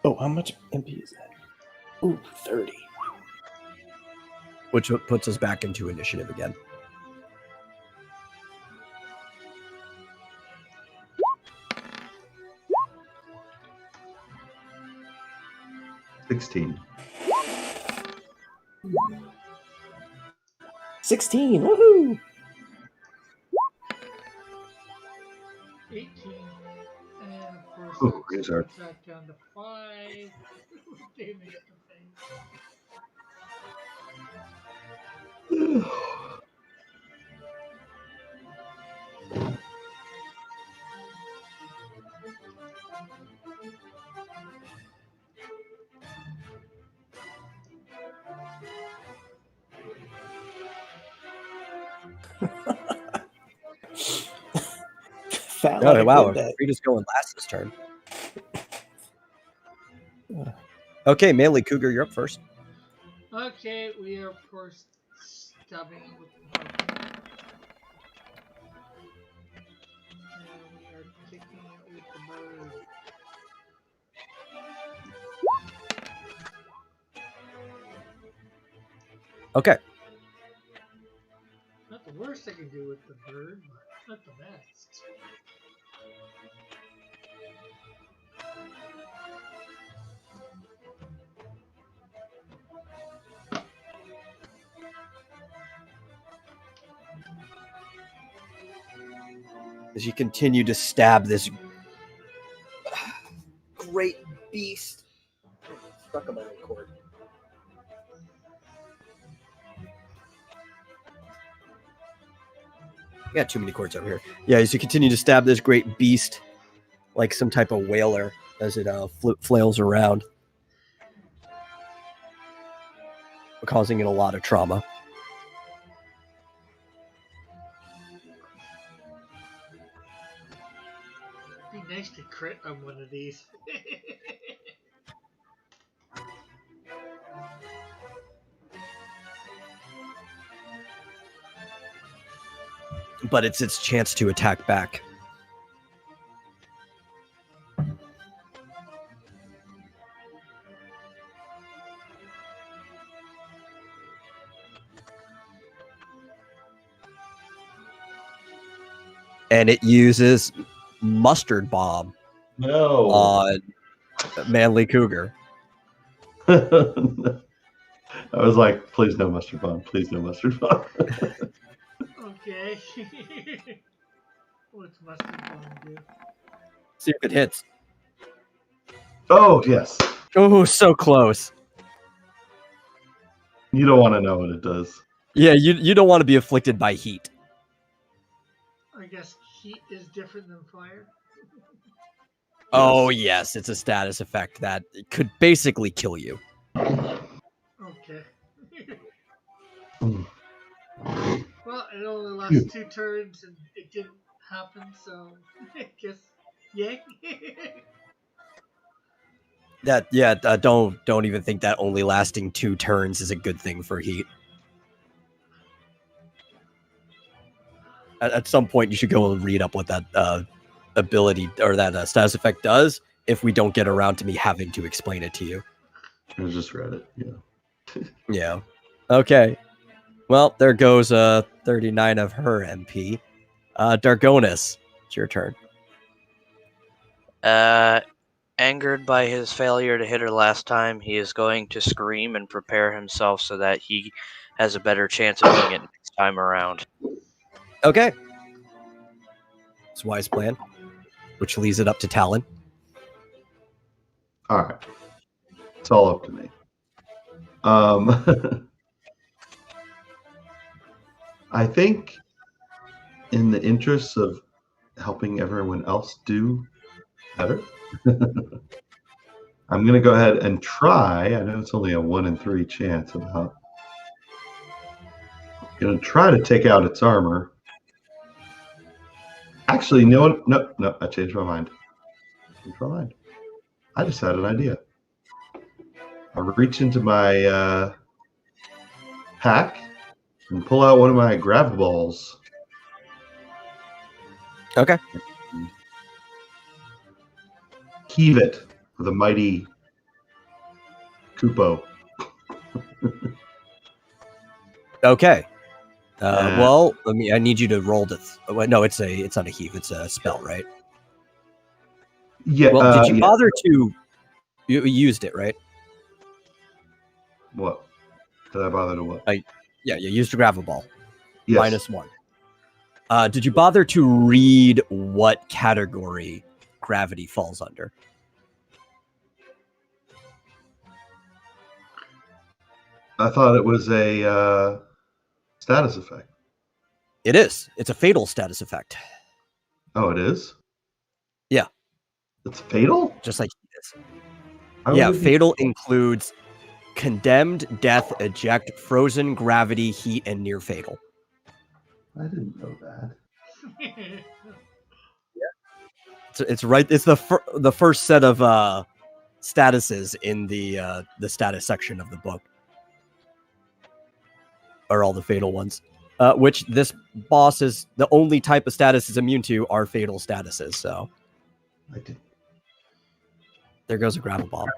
Oh, how much MP is that? Ooh, 30.
Which puts us back into initiative again.
$16.
16. Woohoo!
18. And of course,
Oh,
that
Rayzart.
brings that down to 5. Damage to face.
Fat
Oh,
like
wow.
a good
Afrida's going last this turn. Okay, Manly Cougar, you're up first.
Okay, we are of course stabbing it with the harpoon. And we are kicking it with the bird.
Okay.
Not the worst I can do with the bird, but not the best.
As you continue to stab this great beast. Stuck on my cord. I got too many cords over here. Yeah, as you continue to stab this great beast like some type of whaler as it flails around, causing it a lot of trauma.
Be nice to crit on one of these.
But it's its chance to attack back. And it uses Mustard Bomb
No.
on Manly Cougar.
I was like, please no mustard bomb. Please no mustard bomb.
Okay. What's mustard bomb do?
See if it hits.
Oh, yes.
Oh, so close.
You don't want to know what it does.
Yeah, you don't want to be afflicted by heat.
I guess heat is different than fire.
Oh, yes, it's a status effect that could basically kill you.
Okay.
Mm.
Well, it only lasts 2 turns, and it didn't happen, so I guess yay.
Don't even think that only lasting 2 turns is a good thing for heat. At some point, you should go and read up what that ability or that status effect does. If we don't get around to me having to explain it to you.
I just read it. Yeah.
Yeah. Okay. Well, there goes 39 of her MP. Dargonis, it's your turn.
Angered by his failure to hit her last time, he is going to scream and prepare himself so that he has a better chance of doing it next time around.
Okay. It's a wise plan, which leaves it up to Talon.
All right. It's all up to me. I think in the interests of helping everyone else do better, I'm going to go ahead and try. I know it's only a 1 in 3 chance about. I'm going to try to take out its armor. Actually, no, I changed my mind. I just had an idea. I'll reach into my pack and pull out one of my gravel balls.
Okay.
Heave it with a mighty Kupo.
Okay. Well, I need you to roll no, it's not a heave. It's a spell, right?
Yeah.
Well, did you bother to? You used it, right?
What? Did I bother to what?
Yeah, you used a gravel ball.
Yes.
-1. Did you bother to read what category gravity falls under?
I thought it was a status effect.
It is. It's a fatal status effect.
Oh, it is?
Yeah.
It's fatal?
Just like it is.
How
Yeah,
would it be-
fatal includes condemned, death, eject, frozen, gravity, heat, and near fatal.
I didn't know that.
It's right. It's the first set of statuses in the status section of the book. Are all the fatal ones. Which this boss is the only type of status is immune to are fatal statuses. So
I did.
there goes a gravel bomb.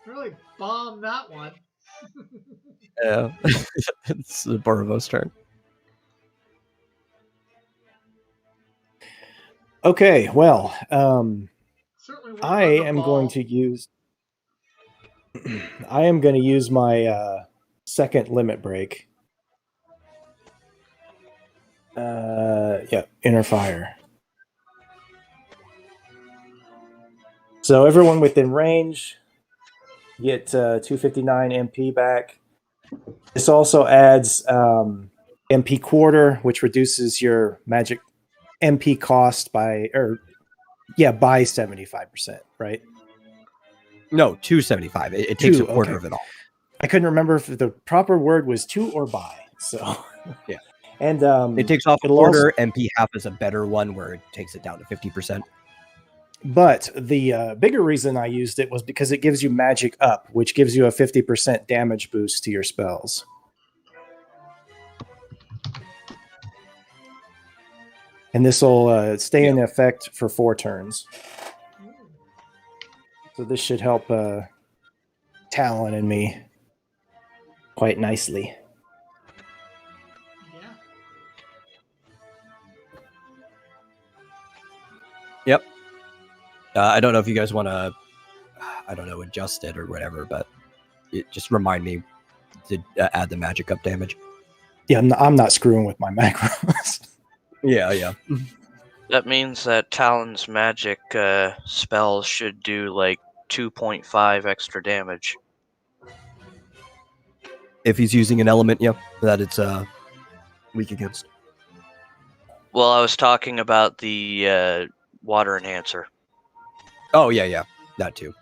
Really bombed that one.
Yeah, it's Borovo's turn.
Okay, well,
Certainly
I am going to use. I am going to use my second limit break. Inner fire. So everyone within range get 259 MP back. This also adds MP quarter, which reduces your magic MP cost by 75%, right?
No, 275. It takes a quarter of it all.
I couldn't remember if the proper word was to or by. So
yeah,
and
it takes off a quarter. MP half is a better one where it takes it down to 50%.
But the bigger reason I used it was because it gives you magic up, which gives you a 50% damage boost to your spells. And this will stay in effect for 4 turns. So this should help Talon and me quite nicely.
Yeah.
Yep. I don't know if you guys want to, adjust it or whatever, but just remind me to add the magic up damage.
Yeah, I'm not screwing with my macros.
Yeah.
That means that Talon's magic spells should do like 2.5 extra damage.
If he's using an element, that it's weak against.
Well, I was talking about the water enhancer.
Oh yeah, that too.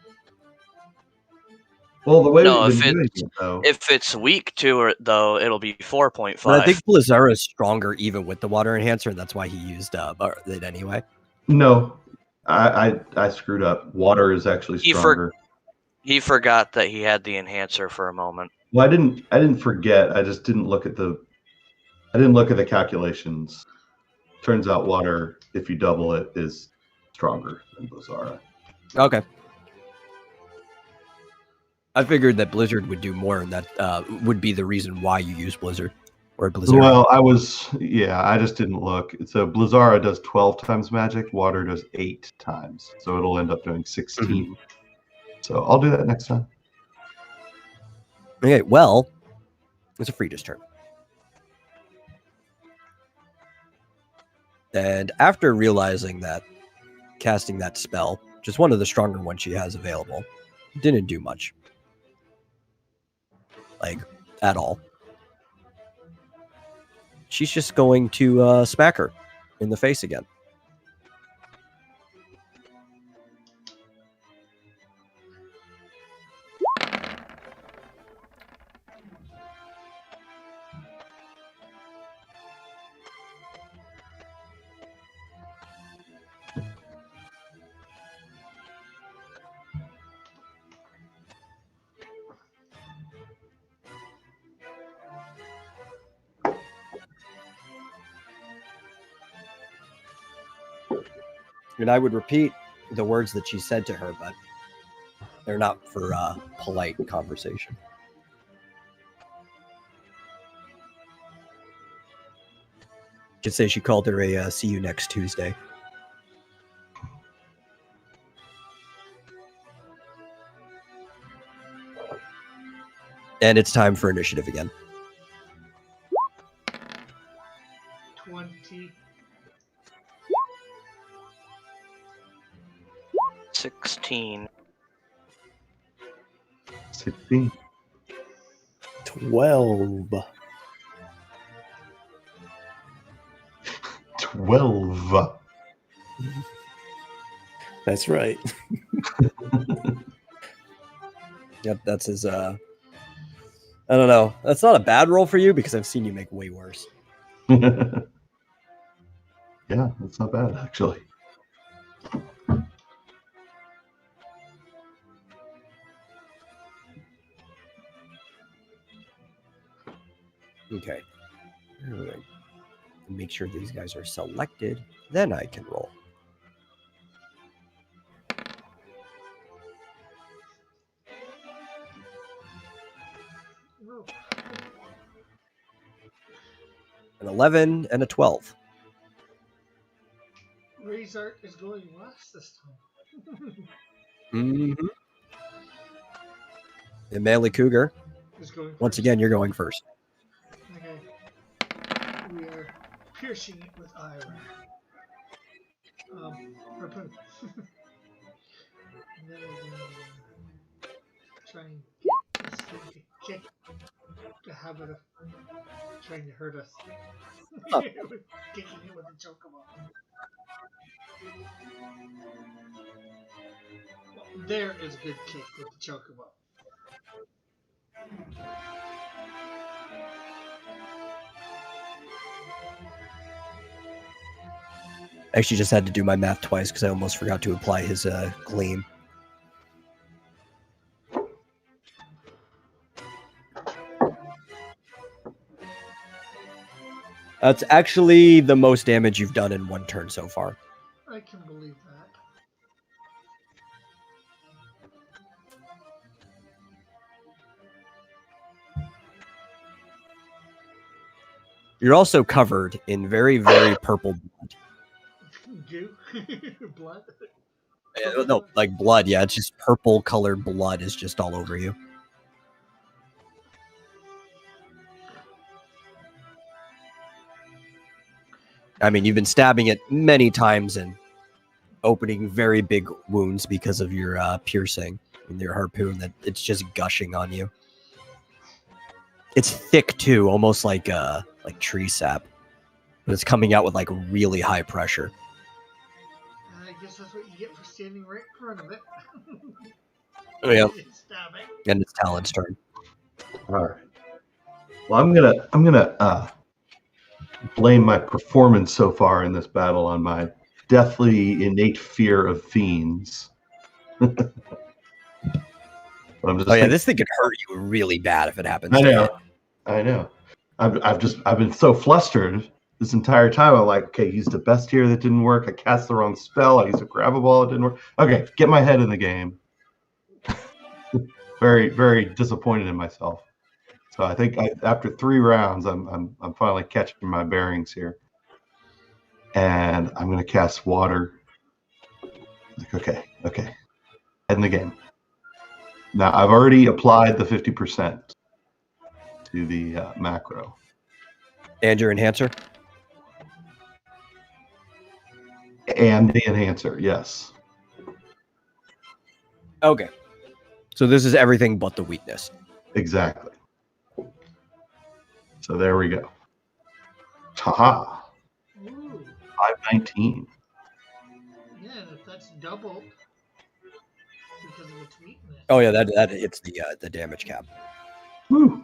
Well, the way
No,
we've been doing it, though.
If it's weak to it, though, it'll be 4.5.
But I think Blizzara is stronger even with the water enhancer, and that's why he used it anyway.
No, I screwed up. Water is actually stronger.
He forgot that he had the enhancer for a moment.
Well, I didn't forget. I just didn't look at the calculations. Turns out water, if you double it, is stronger than Blizzara.
Okay. I figured that Blizzard would do more, and that would be the reason why you use Blizzard or Blizzard.
Well, I just didn't look. So Blizzara does 12 times magic. Water does 8 times. So it'll end up doing 16.
Mm-hmm.
So I'll do that next time.
Okay, well, it's a Frida's turn. And after realizing that casting that spell, just one of the stronger ones she has available, didn't do much. Like, at all. She's just going to smack her in the face again. And I would repeat the words that she said to her, but they're not for polite conversation. Could say she called her a see you next Tuesday. And it's time for initiative again.
20.
16.
16.
12.
12.
That's right.
Yep, that's his I don't know. That's not a bad roll for you because I've seen you make way worse.
Yeah, that's not bad, actually.
Okay. All right. Make sure these guys are selected. Then I can roll.
Oh,
An 11 and a 12.
Rayzart is going last this time.
Mm-hmm. And Manly Cougar,
Is going
once
first.
again, you're going first.
Okay. We are piercing it with iron. Harpoon. And then we're going to try and get this thing to kick the habit of trying to hurt us.
Oh.
Kicking it with a chocobo. Well, there is a good kick with the chocobo.
I actually just had to do my math twice because I almost forgot to apply his gleam. That's actually the most damage you've done in one turn so far.
I can believe that.
You're also covered in very, very purple blood.
Goo? Blood?
No, like blood. Yeah, it's just purple colored blood is just all over you. I mean, you've been stabbing it many times and opening very big wounds because of your piercing and your harpoon. That it's just gushing on you. It's thick too, almost like tree sap. but it's coming out with like really high pressure.
I guess that's what you get for standing right in front of it.
Oh, yeah.
Stabbing.
And it's Talon's turn.
All right. Well, I'm gonna blame my performance so far in this battle on my deathly innate fear of fiends. But I'm just
Oh yeah,
thinking,
this thing could hurt you really bad if it happens.
I
to
know.
hit.
I know. I've been so flustered this entire time. I'm like, okay, he's the best here. That didn't work. I cast the wrong spell. I used a grab a ball. It didn't work. Okay, get my head in the game. Very, very disappointed in myself. So I think after 3 rounds, I'm finally catching my bearings here, and I'm gonna cast water. Like, okay, head in the game. Now I've already applied the 50% to the macro.
And your enhancer.
And the enhancer, yes.
Okay. So this is everything but the weakness.
Exactly. So there we go. Haha.
Ooh.
519.
Yeah, and if that's doubled because of its weakness.
Oh yeah, that hits the damage cap.
Woo.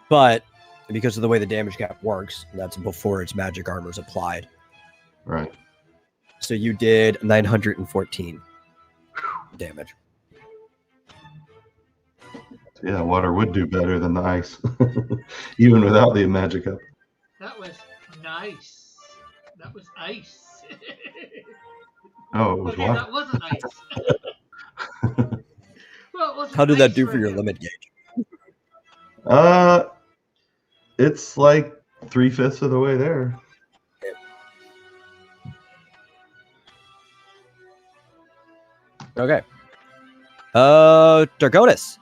But because of the way the damage cap works, that's before its magic armor is applied.
Right.
So you did 914 damage.
Yeah, water would do better than the ice, even without the magic up.
That was nice. That was ice.
Oh, it was
Okay,
water.
that wasn't ice. Well, it wasn't
How did that
ice
do for your
him.
limit gauge?
It's like 3/5 of the way there.
Okay. Draconis.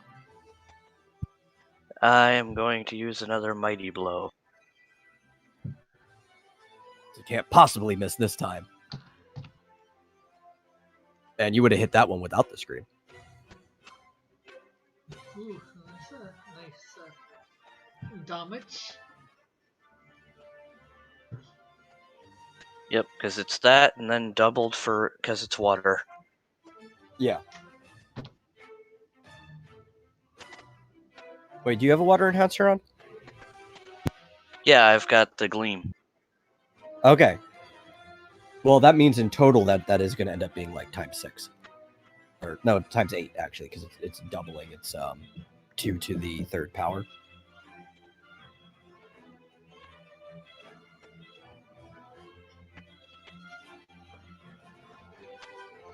I am going to use another mighty blow.
You can't possibly miss this time. And you would have hit that one without the screen.
Ooh, that's a nice damage.
Yep, because it's that, and then doubled because it's water.
Yeah. Wait, do you have a water enhancer on?
Yeah, I've got the gleam.
Okay. Well, that means in total that is going to end up being like ×6. Or no, ×8 actually, because it's doubling. It's 2 to the 3rd power.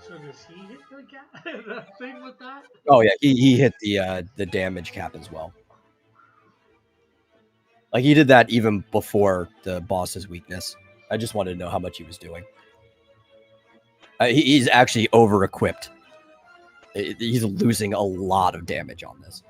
So does he hit the thing with that?
Oh yeah, he hit the damage cap as well. Like he did that even before the boss's weakness. I just wanted to know how much he was doing. He's actually over equipped. He's losing a lot of damage on this.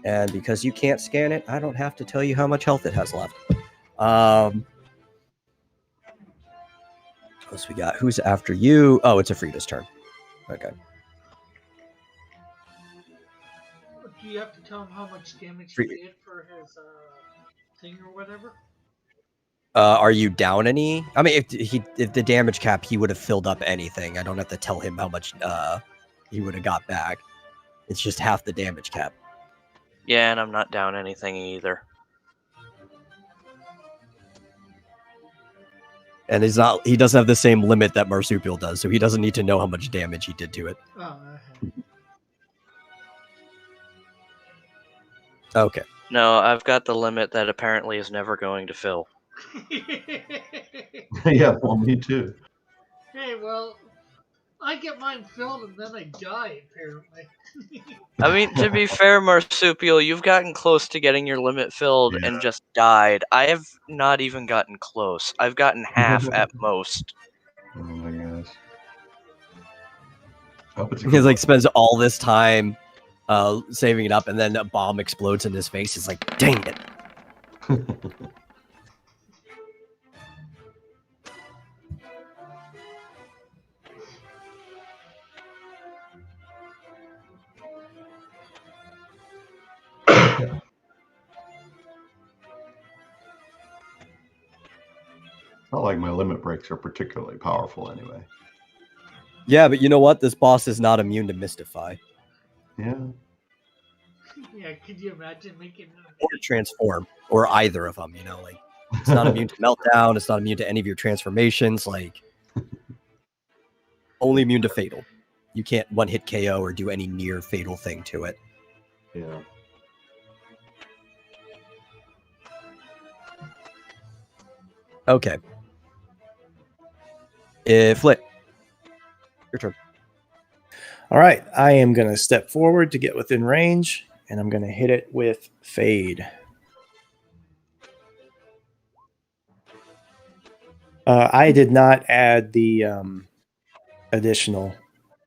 And because you can't scan it, I don't have to tell you how much health it has left. What else we got? Who's after you? Oh, it's Afrida's turn. Okay.
Do you have to tell him how much damage
Free-
he did for his thing or whatever?
Are you down any? I mean, if the damage cap, he would have filled up anything. I don't have to tell him how much he would have got back. It's just half the damage cap.
Yeah, and I'm not down anything either.
And he doesn't have the same limit that Marsupial does, so he doesn't need to know how much damage he did to it.
Oh,
Okay.
No, I've got the limit that apparently is never going to fill.
Yeah, well, me too.
Hey, well, I get mine filled and then I die, apparently.
I mean, to be fair, Marsupial, you've gotten close to getting your limit filled and just died. I have not even gotten close. I've gotten half at most.
Oh my gosh. Hope it's a
He
good
like
one.
spends all this time saving it up, and then a bomb explodes in his face. He's like, dang it.
Not like my limit breaks are particularly powerful anyway.
Yeah, but you know what? This boss is not immune to Mystify
Yeah.
Yeah, could you imagine making
or Transform or either of them. You know, like it's not immune to Meltdown. It's not immune to any of your transformations. Like only immune to Fatal. You can't one hit KO or do any near fatal thing to it.
Yeah.
Okay. Flit. Your turn.
All right, I am going to step forward to get within range, and I'm going to hit it with Fade. I did not add the additional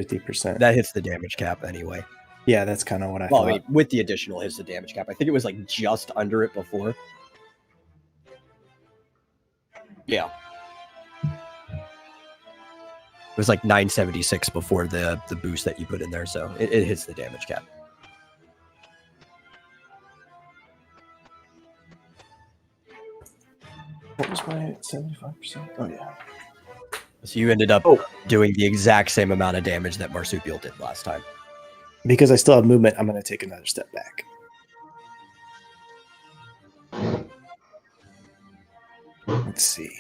50%.
That hits the damage cap anyway.
Yeah, that's kind of what I
Well,
thought.
I mean, with the additional hits the damage cap. I think it was like just under it before. Yeah. It was like 976 before the boost that you put in there, so it hits the damage cap.
What was my 75%? Oh, yeah.
So you ended up doing the exact same amount of damage that Marsupial did last time.
Because I still have movement, I'm going to take another step back. Let's see.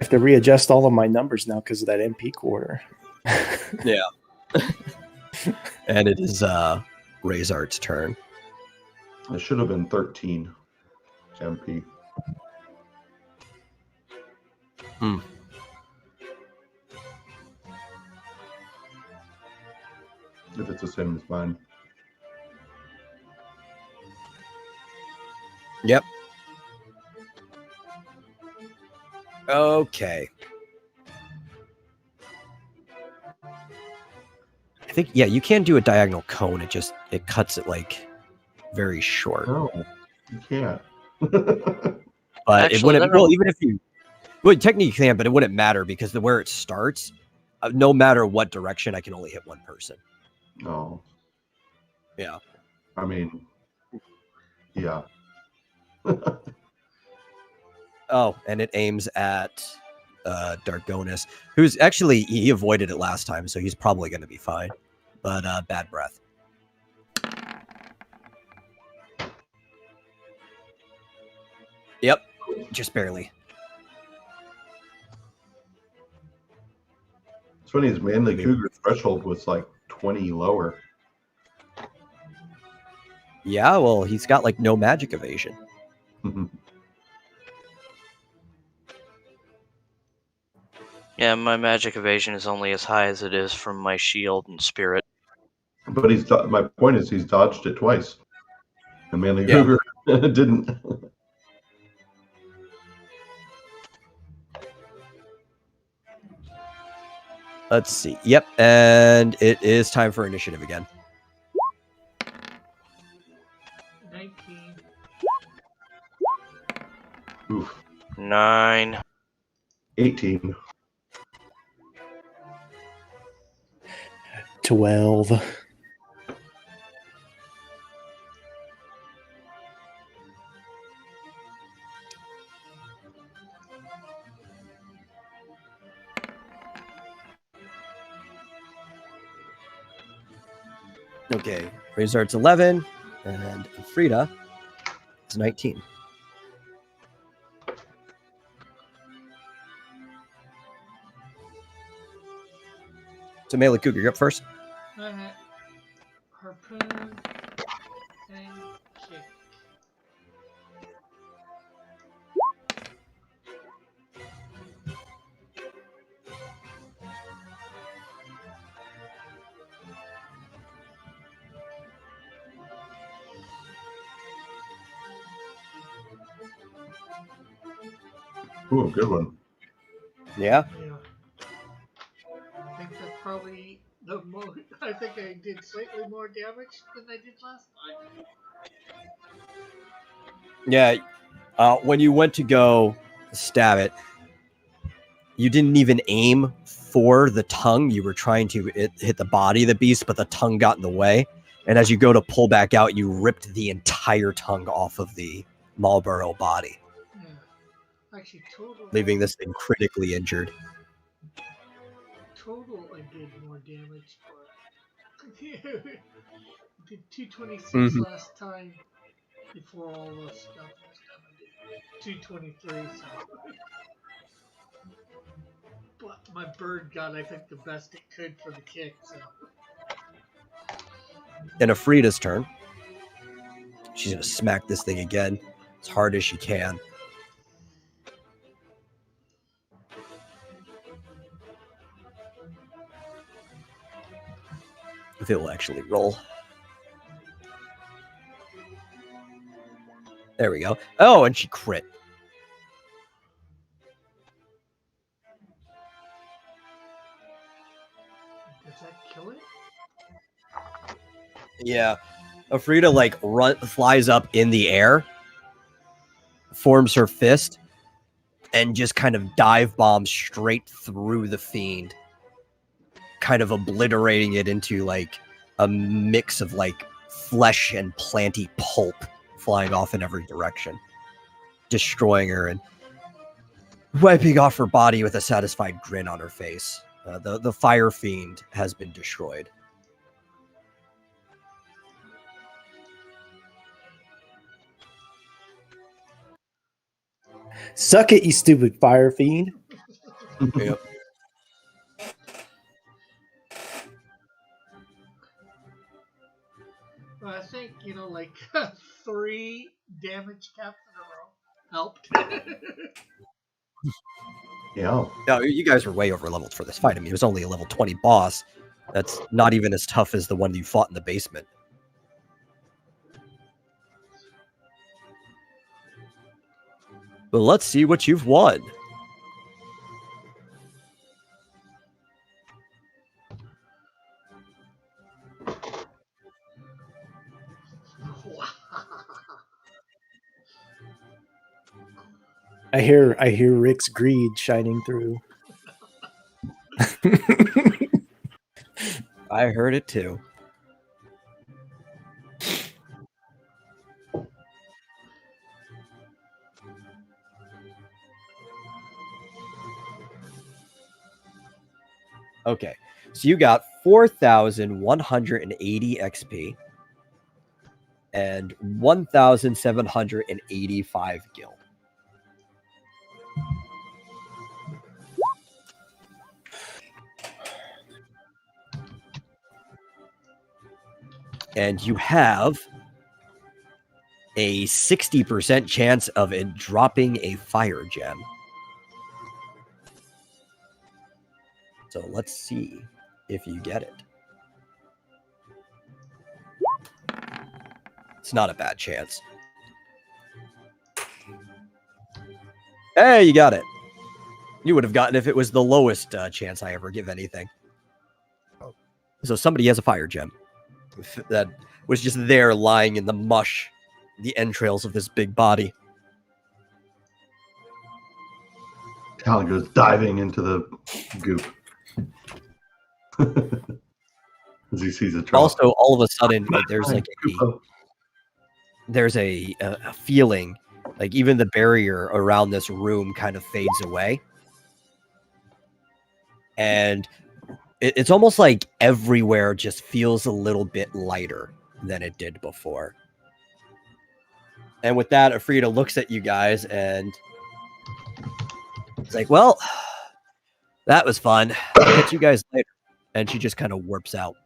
I have to readjust all of my numbers now because of that MP quarter.
Yeah. And it is Rayzart's turn.
It should have been 13 MP.
Hmm.
If it's the same as mine.
Yep. Okay. I think, yeah, you can do a diagonal cone. It cuts it like very short.
No, you can't.
But
Actually,
it wouldn't.
that
Well,
don't-
even if you, well, technically you can, but it wouldn't matter because where it starts, no matter what direction, I can only hit one person.
No.
Yeah.
I mean, yeah.
Oh, and it aims at Dargonus, who's actually he avoided it last time, so he's probably going to be fine. But bad breath. Yep, just barely.
It's funny, his manly cougar threshold was like 20 lower.
Yeah, well, he's got like no magic evasion.
Yeah, my magic evasion is only as high as it is from my shield and spirit.
But my point is he's dodged it twice. And manly
Yeah.
cougar didn't.
Let's see. Yep, and it is time for initiative again.
19.
Oof.
9.
18.
12.
Okay, Rayzart's 11, and Frida is 19. So Melee Cougar, you're up first.
Alright. Harpoon. And kick.
Ooh, good one.
Yeah.
Yeah. I think that's probably the most. I think I did slightly more damage than I did last time.
Yeah. When you went to go stab it, you didn't even aim for the tongue. You were trying to hit the body of the beast, but the tongue got in the way. And as you go to pull back out, you ripped the entire tongue off of the Marlboro body,
Yeah. Actually, total.
leaving this thing critically injured.
Total, I did more damage, but I did 226
Mhm.
last time before all the stuff. This time I did 223. So, but my bird got, I think, the best it could for the kick. So,
And Afrida's turn. She's going to smack this thing again as hard as she can. If it will actually roll. There we go. Oh, and she crit.
does that kill it?
Yeah. Afrida flies up in the air, forms her fist, and just kind of dive bombs straight through the fiend, kind of obliterating it into like a mix of like flesh and planty pulp flying off in every direction, destroying her and wiping off her body with a satisfied grin on her face. The fire fiend has been destroyed.
Suck it, you stupid fire fiend.
Yep.
Well, I think, like 3 damage caps in a row helped.
Yeah.
No, you guys were way over leveled for this fight. I mean, it was only a level 20 boss. That's not even as tough as the one you fought in the basement. But let's see what you've won.
I hear Rick's greed shining through.
I heard it too. Okay, so you got 4,180 XP and 1,785 gil. And you have a 60% chance of it dropping a fire gem. So let's see if you get it. It's not a bad chance. Hey, you got it. You would have gotten if it was the lowest chance I ever give anything. So somebody has a fire gem that was just there lying in the mush, the entrails of this big body.
Talon goes diving into the goop. As he sees a troll.
Also, all of a sudden, there's a feeling like even the barrier around this room kind of fades away. And it's almost like everywhere just feels a little bit lighter than it did before. And with that, Afrida looks at you guys and it's like, well, that was fun. I'll catch you guys later. And she just kind of warps out.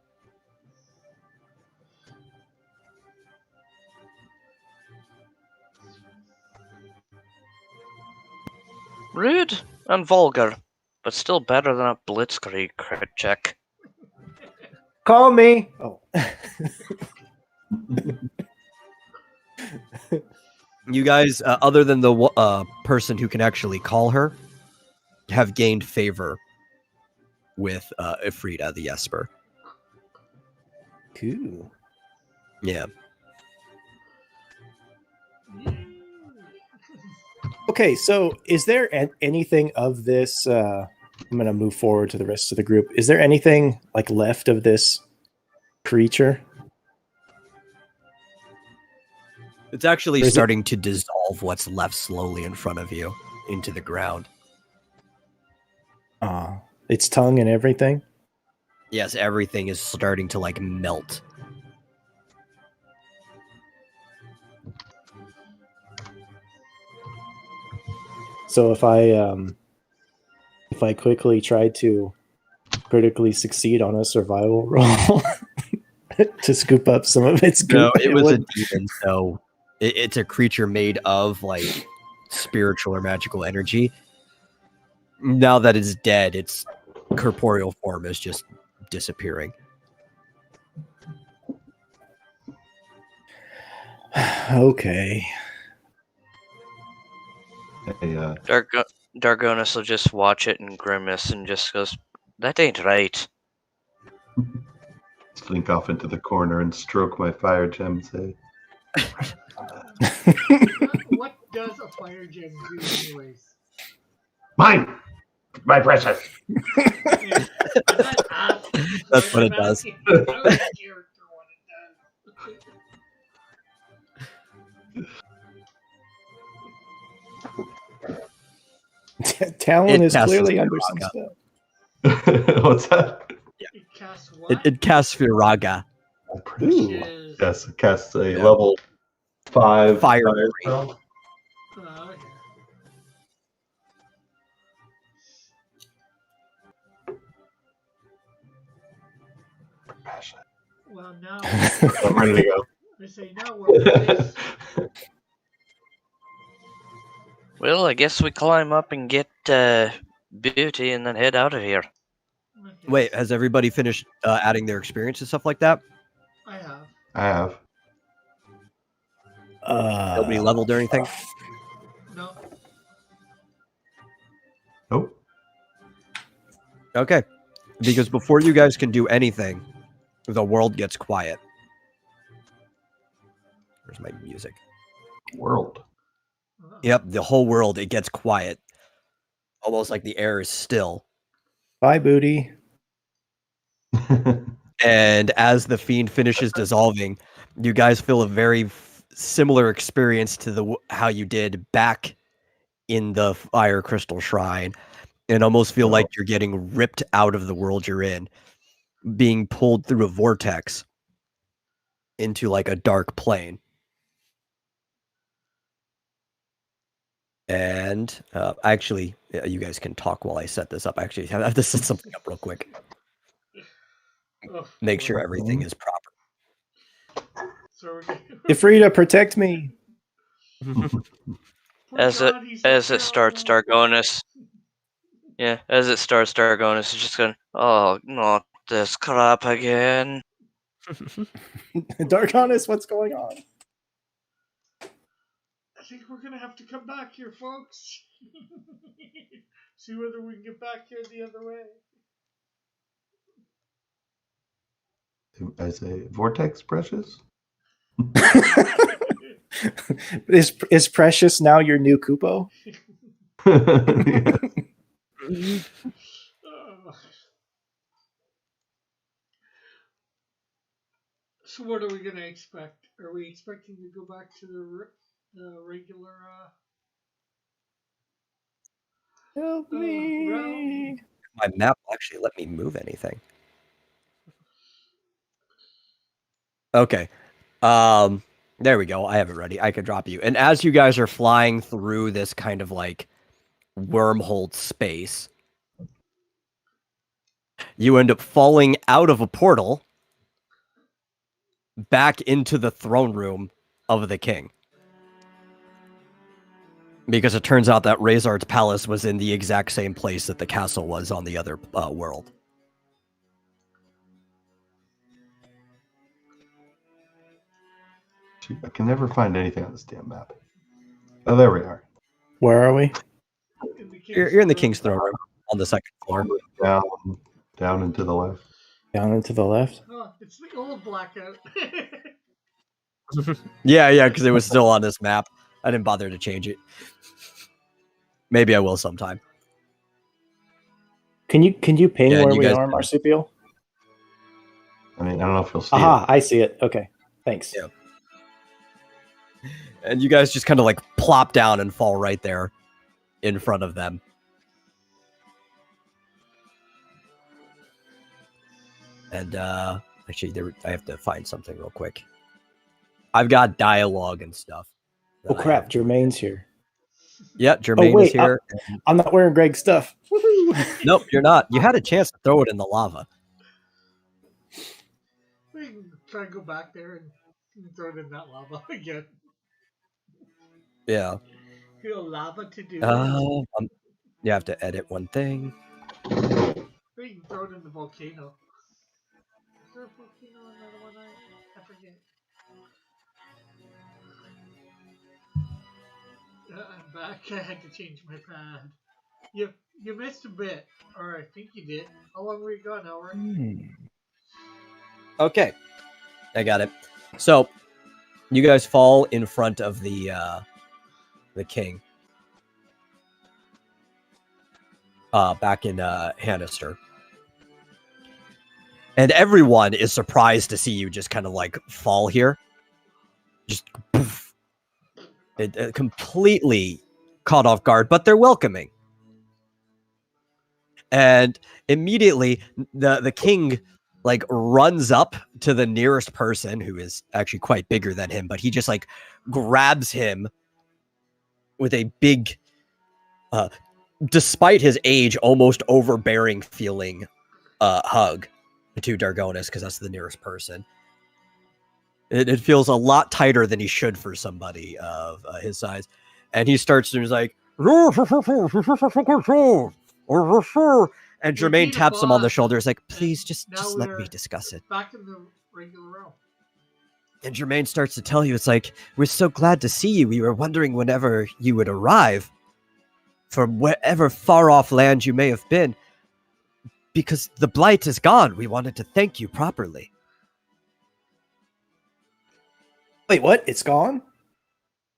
Rude and vulgar, but still better than a blitzkrieg crit check.
Call me. Oh.
You guys, other than the person who can actually call her, have gained favor with Ifrita the Esper.
Cool.
Yeah.
Okay, so is there anything of this? I'm going to move forward to the rest of the group. Is there anything like left of this creature?
It's actually
Or is it-
starting to dissolve what's left slowly in front of you into the ground.
Its tongue and everything?
Yes, everything is starting to like melt.
So if I quickly try to critically succeed on a survival roll to scoop up some of its goop,
No, it was a demon, so it's a creature made of like spiritual or magical energy. Now that it's dead, its corporeal form is just disappearing.
Okay.
Hey,
Dargonus will just watch it and grimace and just goes, "That ain't right."
slink off into the corner and stroke my fire gem. Say,
What does a fire gem do, anyways?
mine, my precious.
Yeah, I'm not asking,
That's what
I'm
it does.
asking the character what it does.
Talon
It
is
casts
clearly
a
under some
rock
spell.
What's that?
It casts what?
It casts Firaga.
My precious.
Ooh.
Yes, it casts a
Yeah.
level 5
Fire
spell.
Okay.
Passionate.
Well, now
I'm ready to go.
I say now we're
Well, I guess we climb up and get Beauty and then head out of here.
Wait, has everybody finished adding their experience and stuff like that?
I have.
I have.
Nobody leveled or anything?
No.
Nope.
Okay. Because before you guys can do anything, the world gets quiet. Where's my music?
World.
Yep, the whole world, it gets quiet. Almost like the air is still.
Bye, Booty.
And as the fiend finishes dissolving, you guys feel a very similar experience to how you did back in the Fire Crystal Shrine, and almost feel like you're getting ripped out of the world you're in, being pulled through a vortex into like a dark plane. And actually, you guys can talk while I set this up. Actually, I have to set something up real quick. Make sure everything is proper.
So we're gonna...
Ifrita, protect me.
As it starts, Dargonus. Yeah, as it starts, Dargonus is just going, "Oh, not this crap again."
Darkonus, what's going on?
I think we're gonna have to come back here, folks. See whether we can get back here the other way.
As a vortex, precious.
Is Precious now your new Kupo?
Yeah.
So what are we gonna expect? Are we expecting to go back to the regular
Help me.
realm?
My map will actually let me move anything. Okay. There we go. I have it ready. I can drop you. And as you guys are flying through this kind of like wormhole space, you end up falling out of a portal back into the throne room of the king. Because it turns out that Rayzart's palace was in the exact same place that the castle was on the other world.
I can never find anything on this damn map. Oh, there we are.
Where are we?
You're in the King's Throne Room on the second floor.
Down and to the left.
Down and to the left.
Oh, it's the old blackout.
Yeah, because it was still on this map. I didn't bother to change it. Maybe I will sometime.
Can you ping
Yeah,
where
you
we
guys-
are, Marsupial?
I mean, I don't know if you'll see
Aha,
it.
I see it. Okay, thanks.
Yeah. And you guys just kind of like plop down and fall right there in front of them. And actually, I have to find something real quick. I've got dialogue and stuff.
Oh crap, Jermaine's here.
Yeah, Jermaine
wait,
is here.
I'm not wearing Greg's stuff.
Nope, you're not. You had a chance to throw it in the lava.
We can try and go back there and throw it in that lava again.
Yeah.
You know, lava to do.
You have to edit one thing.
We can throw it in the volcano. Is there a volcano in another one? I forget. I'm back. I had to change my pad. You missed a bit, or I think you did. How long were you gone, Howard?
Okay, I got it. So, you guys fall in front of the king. Back in Hannister. And everyone is surprised to see you just kind of like fall here. Just poof. It completely caught off guard, but they're welcoming. And immediately the king like runs up to the nearest person who is actually quite bigger than him, but he just like grabs him with a big despite his age, almost overbearing feeling hug to Dargonis, because that's the nearest person. It feels a lot tighter than he should for somebody of his size. And he starts to, he's like, and Jermaine taps him on the shoulder. He's like, please just let me discuss it.
Back in the regular realm.
And Jermaine starts to tell you, it's like, we're so glad to see you. We were wondering whenever you would arrive from wherever far off land you may have been. Because the Blight is gone. We wanted to thank you properly.
Wait, what? It's gone?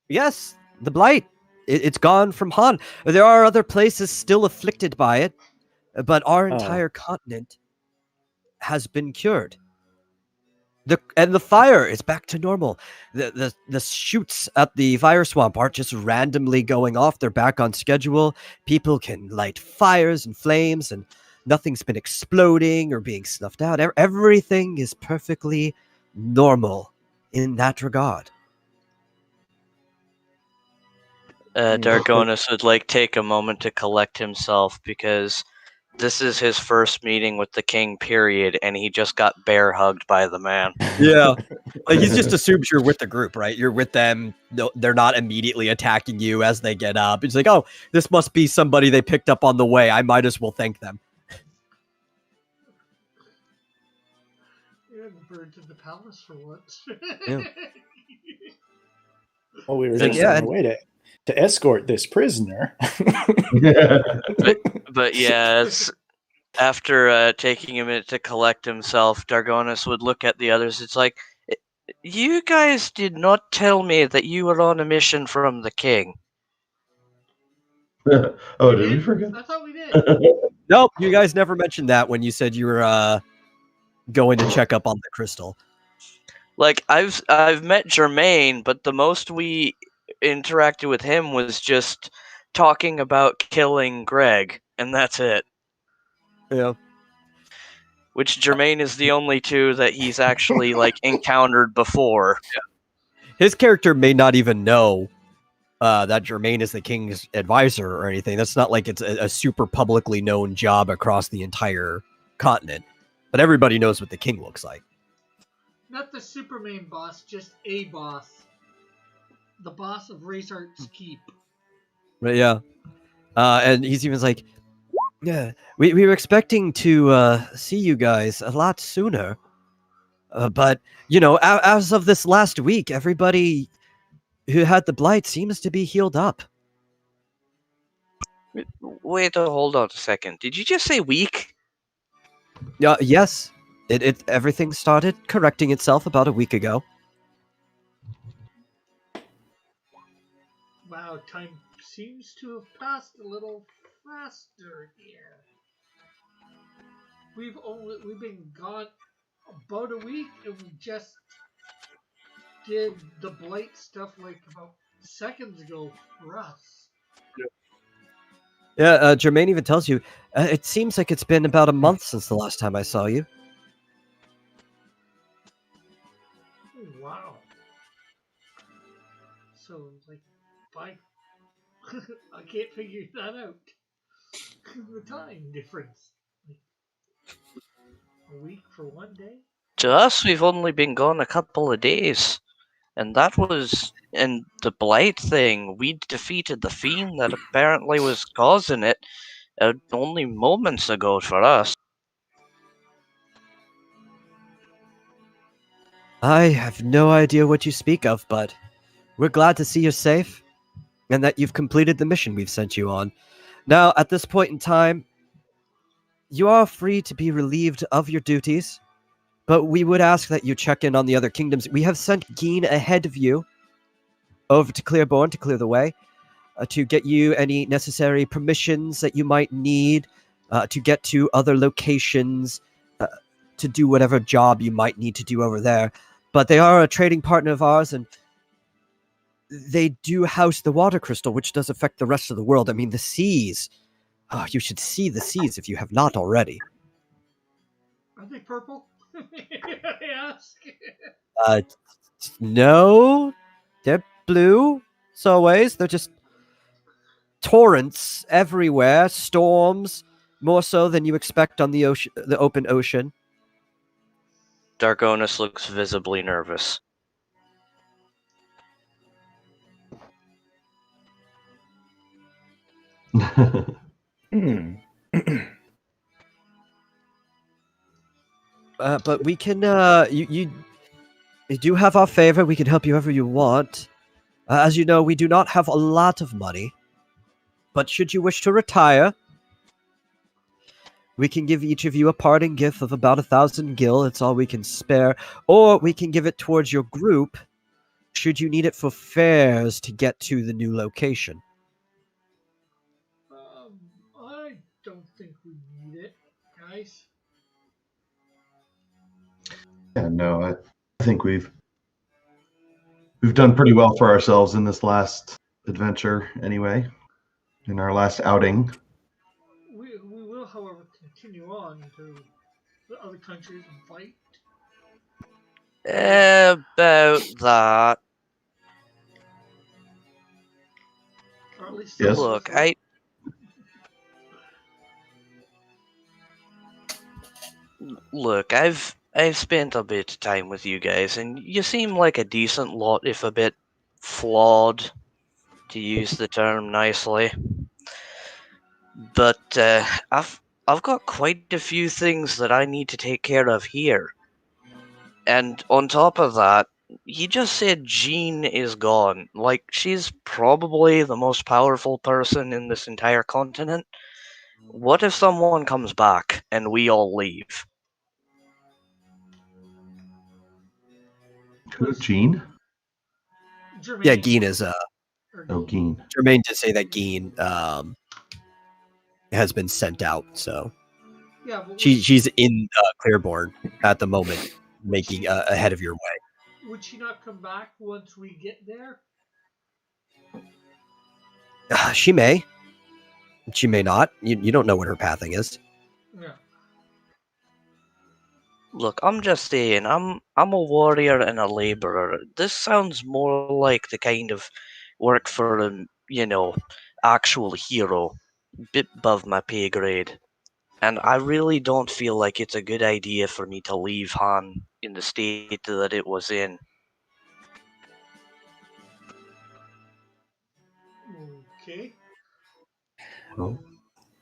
Yes, the Blight. It's gone from Han. There are other places still afflicted by it, but our entire continent has been cured. The fire is back to normal. The shoots at the fire swamp aren't just randomly going off. They're back on schedule. People can light fires and flames, and nothing's been exploding or being snuffed out. Everything is perfectly normal in that regard.
Dargonis would like take a moment to collect himself, because this is his first meeting with the king, period, and he just got bear hugged by the man.
Yeah. Like, he's just assumes you're with the group, right? You're with them. No, they're not immediately attacking you as they get up. It's like, oh, this must be somebody they picked up on the way. I might as well thank them.
Yeah, the birds in the palace for once.
Yeah.
Well, we were just on the way to escort this prisoner.
But yeah, after taking a minute to collect himself, Dargonis would look at the others. It's like, you guys did not tell me that you were on a mission from the king.
Oh, did we forget?
I thought we did.
Nope, you guys never mentioned that when you said you were going to check up on the crystal.
Like, I've met Jermaine, but the most we interacted with him was just talking about killing Greg, and that's it.
Yeah.
Which Jermaine is the only two that he's actually like encountered before.
Yeah. His character may not even know that Jermaine is the king's advisor or anything. That's not like it's a super publicly known job across the entire continent. But everybody knows what the king looks like.
Not the Superman boss, just a boss. The boss of Rayzart's keep.
But yeah. And he's even like, yeah, we were expecting to see you guys a lot sooner. But, you know, as of this last week, everybody who had the blight seems to be healed up.
Wait, hold on a second. Did you just say weak?
Yes, everything started correcting itself about a week ago.
Wow, time seems to have passed a little faster here. We've been gone about a week, and we just did the blight stuff like about seconds ago for us.
Yeah, Jermaine even tells you, it seems like it's been about a month since the last time I saw you.
Wow. So, like, I can't figure that out. The time difference. Like, a week for one day?
To us, we've only been gone a couple of days. And that was in the Blight thing. We defeated the fiend that apparently was causing it only moments ago for us.
I have no idea what you speak of, but we're glad to see you're safe and that you've completed the mission we've sent you on. Now, at this point in time, you are free to be relieved of your duties, but we would ask that you check in on the other kingdoms. We have sent Geen ahead of you over to Clearborn to clear the way, to get you any necessary permissions that you might need, to get to other locations, to do whatever job you might need to do over there. But they are a trading partner of ours, and they do house the water crystal, which does affect the rest of the world. I mean, the seas. Oh, you should see the seas if you have not already.
Are they purple? I ask.
No, they're blue. As always, they're just torrents everywhere, storms, more so than you expect on the ocean, the open ocean.
Dargonus looks visibly nervous.
But we can, you do have our favor. We can help you however you want. As you know, we do not have a lot of money. But should you wish to retire, we can give each of you a parting gift of about 1,000 gil. It's all we can spare. Or we can give it towards your group, should you need it for fares to get to the new location.
I don't think we need it, guys.
Yeah, no, I think we've done pretty well for ourselves in this last adventure anyway, in our last outing.
We will, however, continue on to the other countries and fight.
About that.
Or at least
Yes.
Look, I've spent a bit of time with you guys, and you seem like a decent lot, if a bit flawed, to use the term nicely. But I've got quite a few things that I need to take care of here. And on top of that, you just said Jean is gone. Like, she's probably the most powerful person in this entire continent. What if someone comes back and we all leave?
Who, Gene?
Jermaine.
Yeah, Geen is,
Oh, Gene.
Jermaine did say that Geen, has been sent out, so.
Yeah, but
She's in Clearborn at the moment, making ahead of your way.
would she not come back once we get there?
She may. She may not. You don't know what her pathing is.
Yeah.
Look, I'm just saying, I'm a warrior and a laborer. This sounds more like the kind of work for an, actual hero, bit above my pay grade. And I really don't feel like it's a good idea for me to leave Han in the state that it was in.
Okay.
Well,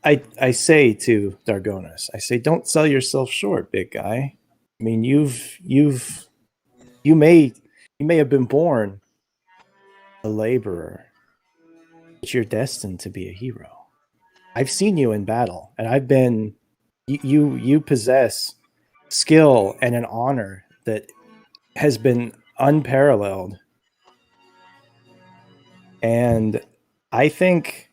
I say to Dargonus, I say, don't sell yourself short, big guy. I mean, you may have been born a laborer, but you're destined to be a hero. I've seen you in battle, and I've been. You possess skill and an honor that has been unparalleled, and I think.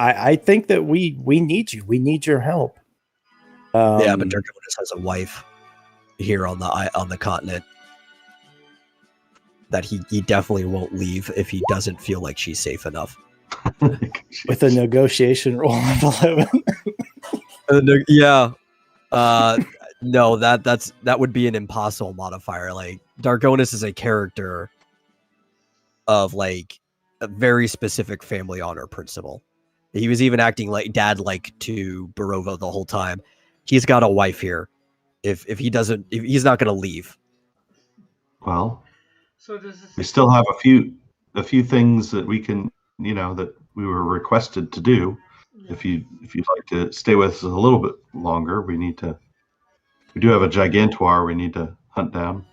I think that we need you. We need your help.
Yeah, but Draconis has a wife here on the continent that he definitely won't leave if he doesn't feel like she's safe enough.
With a negotiation roll of 11.
Yeah. No, that would be an impossible modifier. Like Dargonis is a character of like a very specific family honor principle. He was even acting like dad-like to Barova the whole time. He's got a wife here. If he's not going to leave.
Well,
So does this...
we still have a few things that we can, that we were requested to do.
Yeah.
If you'd like to stay with us a little bit longer, we do have a Gigantuar we need to hunt down.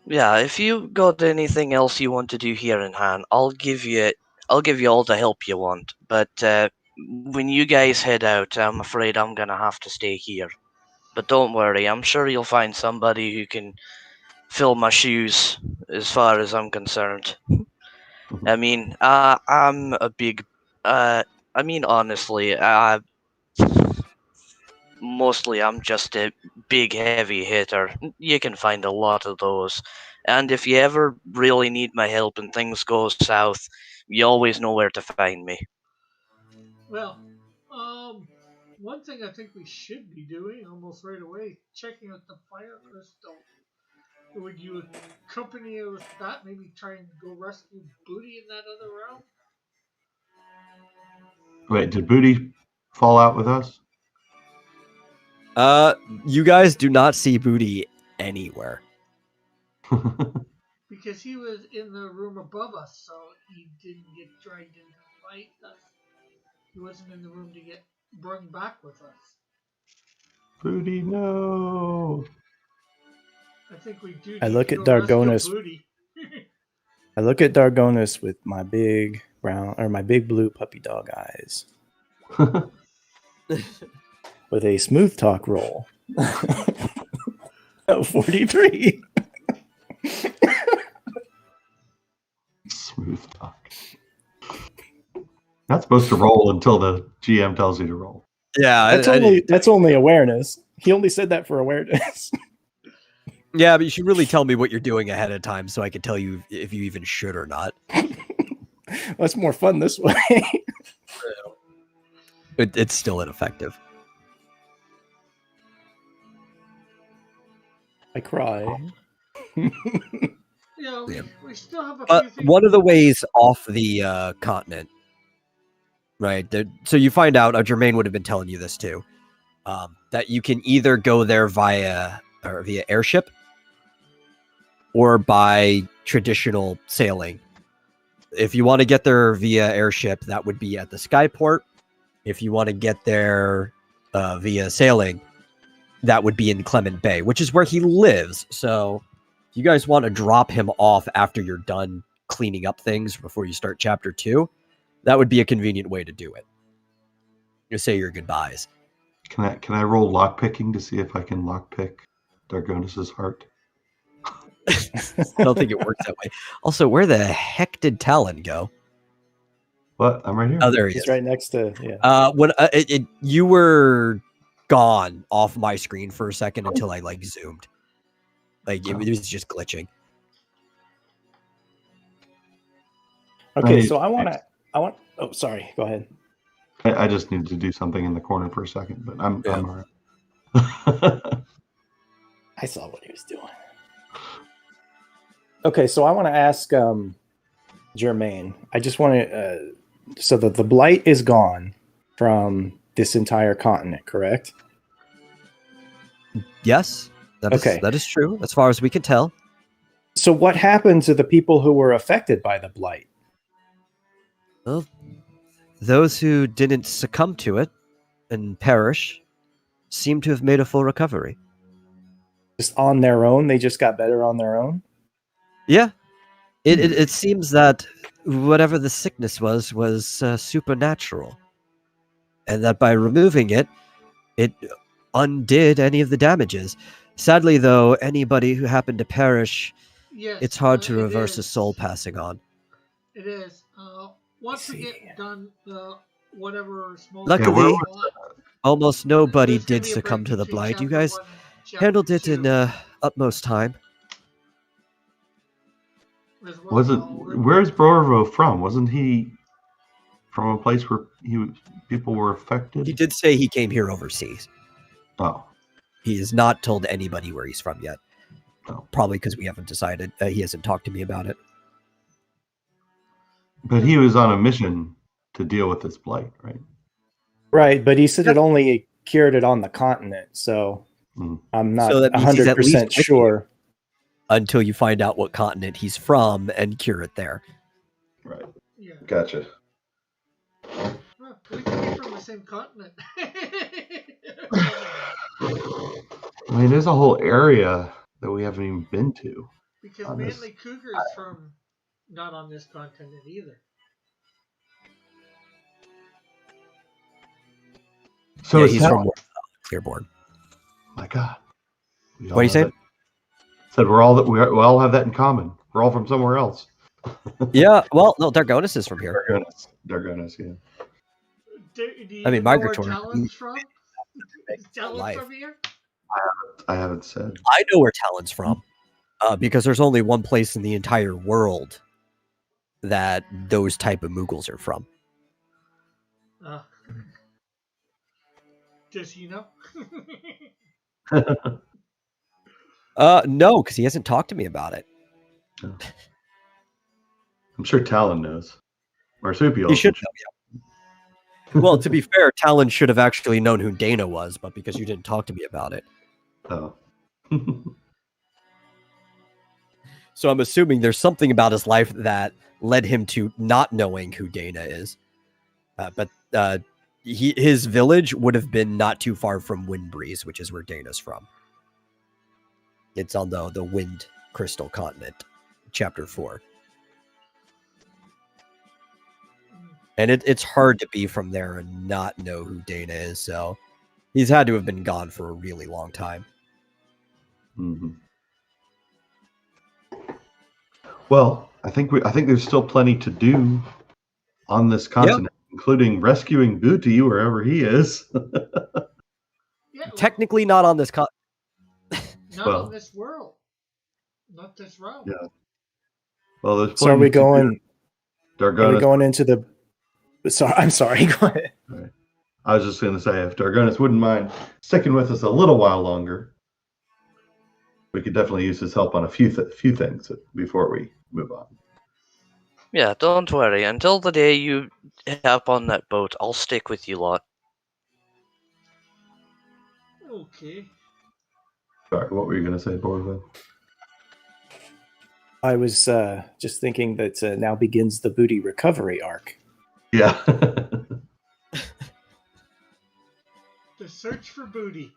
Yeah, if you got anything else you want to do here in hand, I'll give you all the help you want. But when you guys head out, I'm afraid I'm gonna have to stay here. But don't worry, I'm sure you'll find somebody who can fill my shoes as far as I'm concerned. I mean, I'm a big. Honestly, mostly I'm just a big heavy hitter. You can find a lot of those. And if you ever really need my help and things go south, you always know where to find me.
Well, one thing I think we should be doing almost right away, checking out the fire crystal. Would you accompany us with that? Maybe try and go rescue Booty in that other realm?
Wait, did Booty fall out with us?
You guys do not see Booty anywhere.
Because he was in the room above us, so he didn't get dragged into the fight. He wasn't in the room to get brought back with us.
Booty, no.
I think we do.
I look at Dargonis. I look at Dargonis with my big blue puppy dog eyes. With a smooth talk roll. 43.
Smooth talk. Not supposed to roll until the GM tells you to roll.
Yeah,
that's only awareness. He only said that for awareness.
Yeah, but you should really tell me what you're doing ahead of time so I can tell you if you even should or not.
That's more fun this way.
It's still ineffective.
I cry.
Yeah, we still have a few things.
One of the ways off the continent, right? So you find out, Jermaine would have been telling you this too, that you can either go there via airship or by traditional sailing. If you want to get there via airship, that would be at the skyport. If you want to get there via sailing, that would be in Clement Bay, which is where he lives. So if you guys want to drop him off after you're done cleaning up things before you start chapter 2, that would be a convenient way to do it. You say your goodbyes.
Can I roll lockpicking to see if I can lockpick Dargonis' heart?
I don't think it works that way. Also, where the heck did Talon go?
What? I'm right here.
Oh, there he
He's
is.
right next to
When you were gone off my screen for a second until I zoomed. It was just glitching.
Okay, so I want. Oh, sorry. Go ahead.
I just needed to do something in the corner for a second, but I'm all right.
I saw what he was doing. Okay, so I want to ask Jermaine. I just want to. So that the blight is gone from this entire continent, correct?
Yes. That is true, as far as we can tell.
So what happened to the people who were affected by the blight?
Well, those who didn't succumb to it and perish seem to have made a full recovery.
Just on their own? They just got better on their own?
Yeah, It seems that whatever the sickness was supernatural, and that by removing it, it undid any of the damages. Sadly, though, anybody who happened to perish,
Yes,
it's hard to
it
reverse a
is.
soul passing on.
It is. Once we
see.
get done whatever smoke.
Luckily,
we
almost nobody
there's gonna
did
be a
succumb
break
to the
between
blight. You
chapter
guys
1 and chapter
handled it
2
in utmost time.
as well.
Was it? Where's Broervo from? Wasn't he from a place where people were affected?
He did say he came here overseas.
Oh,
He has not told anybody where he's from yet.
Oh.
Probably because we haven't decided. He hasn't talked to me about it.
but he was on a mission to deal with this blight, right?
Right, but he said it only cured it on the continent, so I'm not
So that means he's at least
100%
with you.
sure.
Until you find out what continent he's from and cure it there.
Right.
Yeah.
Gotcha.
Well, we could be from the same continent.
I mean, there's a whole area that we haven't even been to.
Because
On this-
Manly Cougar is from not on this continent either.
So
Yeah,
it's
he's
not-
from Clearborn.
My God. We all
What are you
have
saying?
that- Said we all have that in common. We're all from somewhere else.
Yeah, well, no, Dargonis is from here.
Dargonis, yeah.
Do you
I mean,
know where
migratory.
Talon's from? Is Talon
Life.
from here?
I haven't said.
I know where Talon's from. Because there's only one place in the entire world that those type of Moogles are from.
Does he know?
No, because he hasn't talked to me about it.
I'm sure Talon knows. Marsupial.
He should know, yeah. Well, to be fair, Talon should have actually known who Dana was, but because you didn't talk to me about it.
Oh.
So I'm assuming there's something about his life that led him to not knowing who Dana is. But his village would have been not too far from Windbreeze, which is where Dana's from. It's on the Wind Crystal Continent, Chapter 4. And it's hard to be from there and not know who Dana is, so he's had to have been gone for a really long time.
Mm-hmm. Well, I think there's still plenty to do on this continent, including rescuing Booty wherever he is.
Yeah,
Technically not on this
not
well,
on this world. Not this realm.
Yeah. Well, there's
So are we
plenty to
going?
do.
Are we
Dargonis.
going into the? Sorry, I'm sorry. Go ahead.
Right. I was just going to say, if Dargonis wouldn't mind sticking with us a little while longer, we could definitely use his help on a few things before we move on.
Yeah, don't worry. Until the day you hop on that boat, I'll stick with you lot.
Okay.
Sorry, what were you going to say, Borvo?
I was just thinking that now begins the booty recovery arc.
Yeah.
The search for booty.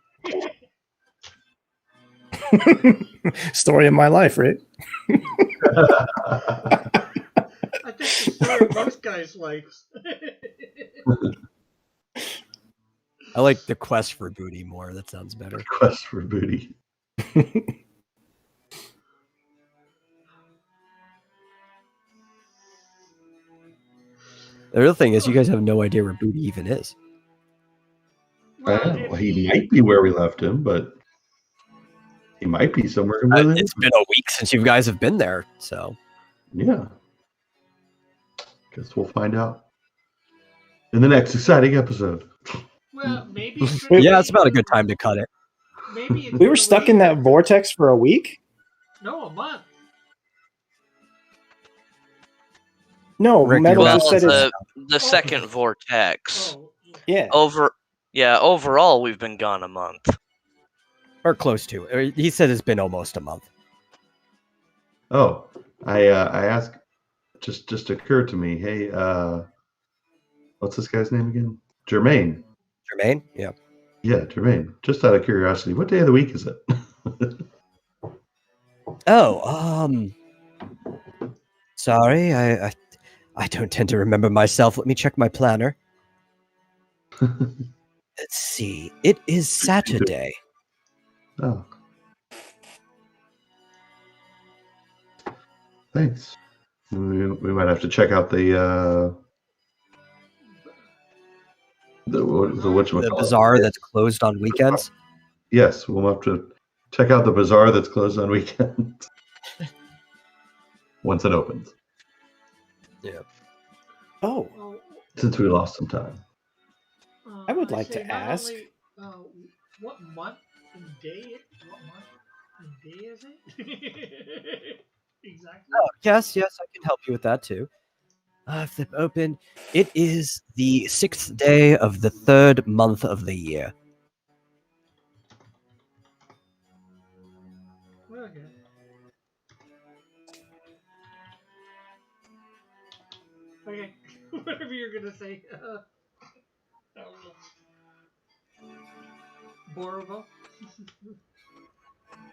Story of my life, right?
I think the story most guys' lives.
I like the quest for booty more. That sounds better.
Quest for Booty.
The real thing is you guys have no idea where booty even is.
Well,
Well, he might be where we left him, but he might be somewhere.
It's been a week since you guys have been there, so
Yeah. Guess we'll find out in the next exciting episode.
Well, maybe.
yeah, it's about a good time to cut it.
Maybe it's
We were
been a
stuck
week.
in that vortex for a week.
No, a month.
No,
Rick,
Metal
you
just
Well,
said
the second vortex.
Oh, yeah.
yeah.
Overall, we've been gone a month.
Or close to it. He said it's been almost a month.
Oh, I asked. Just occurred to me. Hey, what's this guy's name again? Jermaine.
Jermaine? Yeah.
Yeah, Jermaine. Just out of curiosity, what day of the week is it?
Oh, Sorry, I don't tend to remember myself. Let me check my planner. Let's see. It is Saturday.
Oh. Thanks. We might have to check out the
The bazaar that's closed on weekends.
Yes, we'll have to check out the bazaar that's closed on weekends once it opens.
Yeah.
Oh,
Well,
Since we lost some time.
I would like
say
to
not
ask.
only, what month and day? What month and day is it? Exactly.
Oh, yes, I can help you with that too. Flip open. It is the 6th day of the 3rd month of the year.
Okay. Okay. Whatever you're gonna say. Borovo.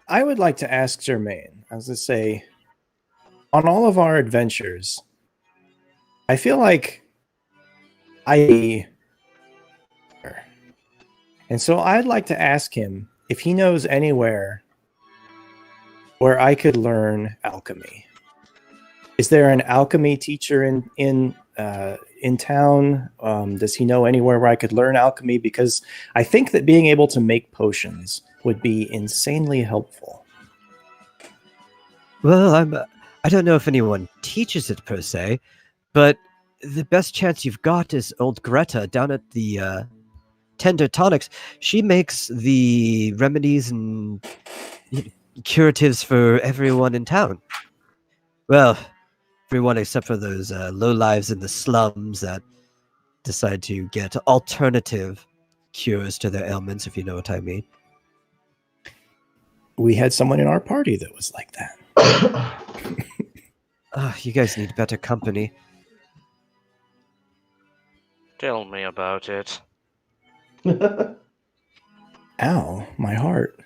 I would like to ask Jermaine, as I say, on all of our adventures, I feel like and so I'd like to ask him if he knows anywhere where I could learn alchemy. Is there an alchemy teacher in town? Does he know anywhere where I could learn alchemy? Because I think that being able to make potions would be insanely helpful.
Well, I don't know if anyone teaches it per se, but the best chance you've got is old Greta down at the Tender Tonics. She makes the remedies and curatives for everyone in town. Well, everyone except for those lowlives in the slums that decide to get alternative cures to their ailments, if you know what I mean.
We had someone in our party that was like that.
You guys need better company.
Tell me about it.
Ow, my heart.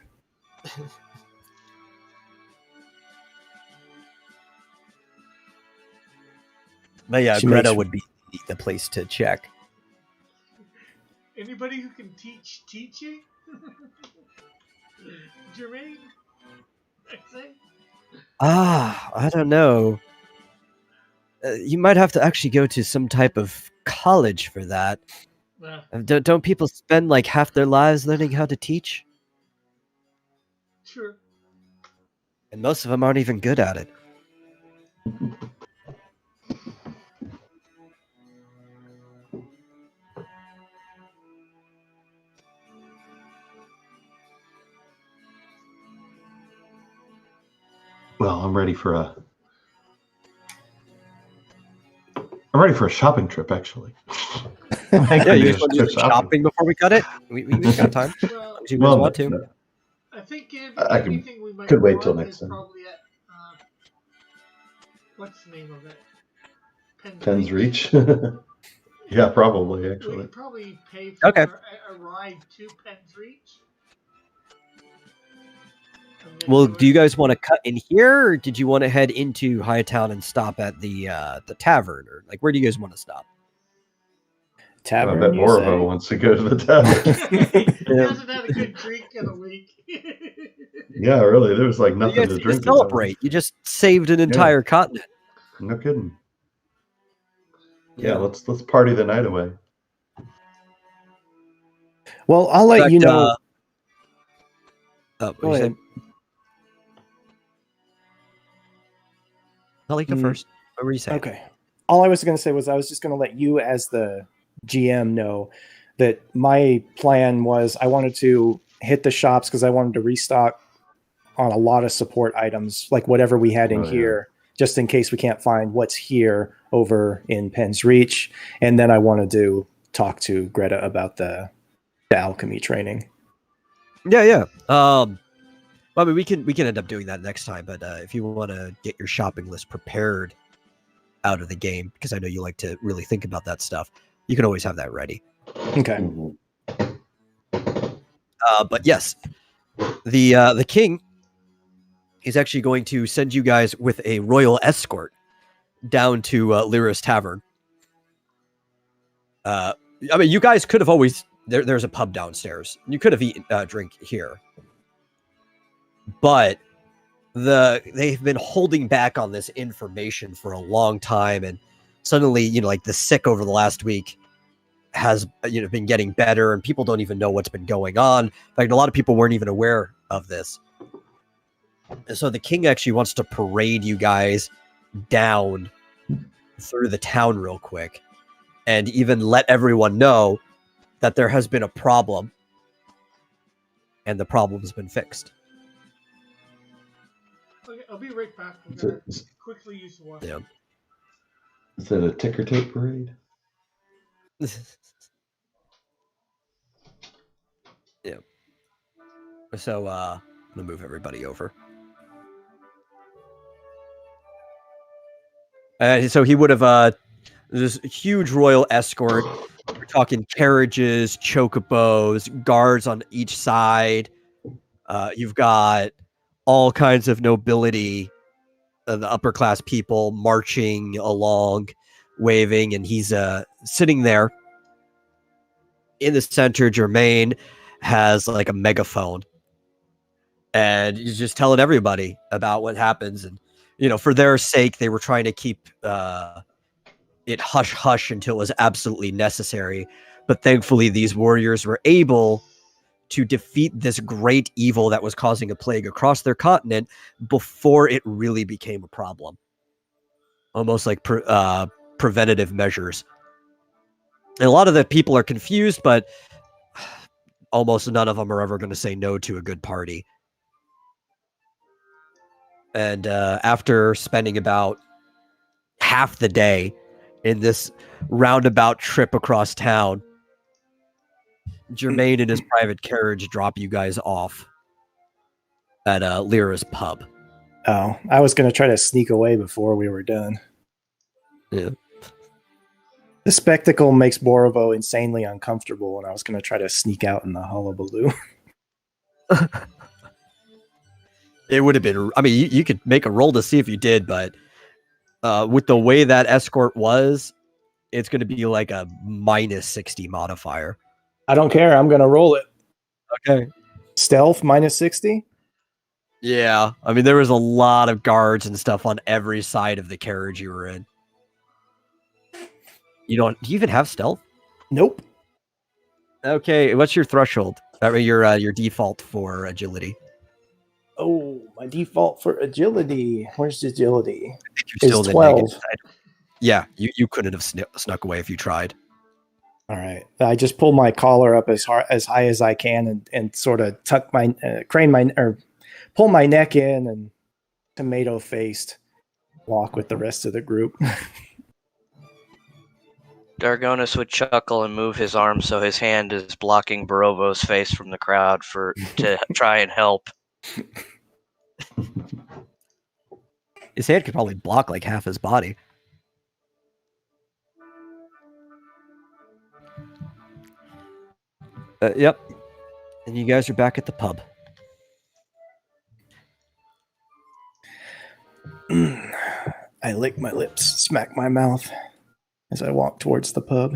But yeah,
She
Greta
makes-
would be the place to check.
Anybody who can teach teaching? Jermaine? I'd say.
I don't know. You might have to actually go to some type of college for that. Don't people spend like half their lives learning how to teach?
Sure.
And most of them aren't even good at it.
Well, I'm ready for a shopping trip, actually.
Yeah, you guys want to do some shopping before we cut it? We've got time.
Well,
If you guys want to.
I think
I
anything we might
could wait till
want
next
is
time.
probably at what's the name of it?
Penn's Reach. Yeah, probably
We
actually.
could probably pay for
Okay.
a ride to Penn's Reach. And then
Well,
do
do you
it-
guys want to cut in here, or did you want to head into Hightown and stop at the tavern, or like where do you guys want to stop?
Tavern,
I bet
you
Borovo
say?
wants to go to the tavern.
He hasn't had a good drink in a week.
Yeah, really. There was like
You
nothing
guys
to
need
drink.
to celebrate. You just saved an entire continent.
No kidding.
Yeah.
Yeah, let's party the night away.
Well, I'll let
In fact,
you know.
What
Go
you
ahead.
saying? I'll let you go
Mm,
first. What were you saying?
Okay. All I was going to say was I was just going to let you, as the GM, know that my plan was I wanted to hit the shops because I wanted to restock on a lot of support items, like whatever we had in
Oh, yeah.
here, just in case we can't find what's here over in Penn's Reach. And then I wanted to talk to Greta about the alchemy training.
Yeah. Well, I mean, we can end up doing that next time. But if you want to get your shopping list prepared out of the game, because I know you like to really think about that stuff, you can always have that ready.
Okay.
Mhm.
But yes, the king is actually going to send you guys with a royal escort down to Lyra's Tavern. I mean, you guys could have always... There's a pub downstairs. You could have eaten drink here. But they've been holding back on this information for a long time, and suddenly, like the sick over the last week has been getting better, and people don't even know what's been going on. In fact, a lot of people weren't even aware of this. And so the king actually wants to parade you guys down through the town real quick, and even let everyone know that there has been a problem, and the problem's been fixed.
Okay, I'll be right back. I'm gonna quickly use the washroom.
Yeah. Is it a ticker tape parade?
Yeah. So, I'm gonna move everybody over. So he would have this huge royal escort. We're talking carriages, chocobos, guards on each side. You've got all kinds of nobility, the upper class people marching along, waving, and he's sitting there in the center. Germain has like a megaphone, and he's just telling everybody about what happens. And for their sake, they were trying to keep it hush hush until it was absolutely necessary. But thankfully, these warriors were able to defeat this great evil that was causing a plague across their continent before it really became a problem. Almost like preventative measures. And a lot of the people are confused, but almost none of them are ever going to say no to a good party. And after spending about half the day in this roundabout trip across town, Germain in his private carriage drop you guys off at Lyra's pub.
Oh, I was going to try to sneak away before we were done.
Yeah.
The spectacle makes Borovo insanely uncomfortable, and I was going to try to sneak out in the hullabaloo.
It would have been... I mean, you could make a roll to see if you did, but with the way that escort was, it's going to be like a minus 60 modifier.
I don't care. I'm going to roll it.
Okay.
Stealth minus 60?
Yeah. I mean, there was a lot of guards and stuff on every side of the carriage you were in. Do you even have stealth?
Nope.
Okay. What's your threshold? I mean, your default for agility.
Oh, my default for agility. Where's agility?
You're still
It's 12.
Yeah, you couldn't have snuck away if you tried.
All right. I just pull my collar up as high as I can and sort of tuck my pull my neck in and tomato faced walk with the rest of the group.
Dargonis would chuckle and move his arm so his hand is blocking Borovo's face from the crowd to try and help.
His hand could probably block like half his body. Yep. And you guys are back at the pub.
I lick my lips, smack my mouth as I walk towards the pub.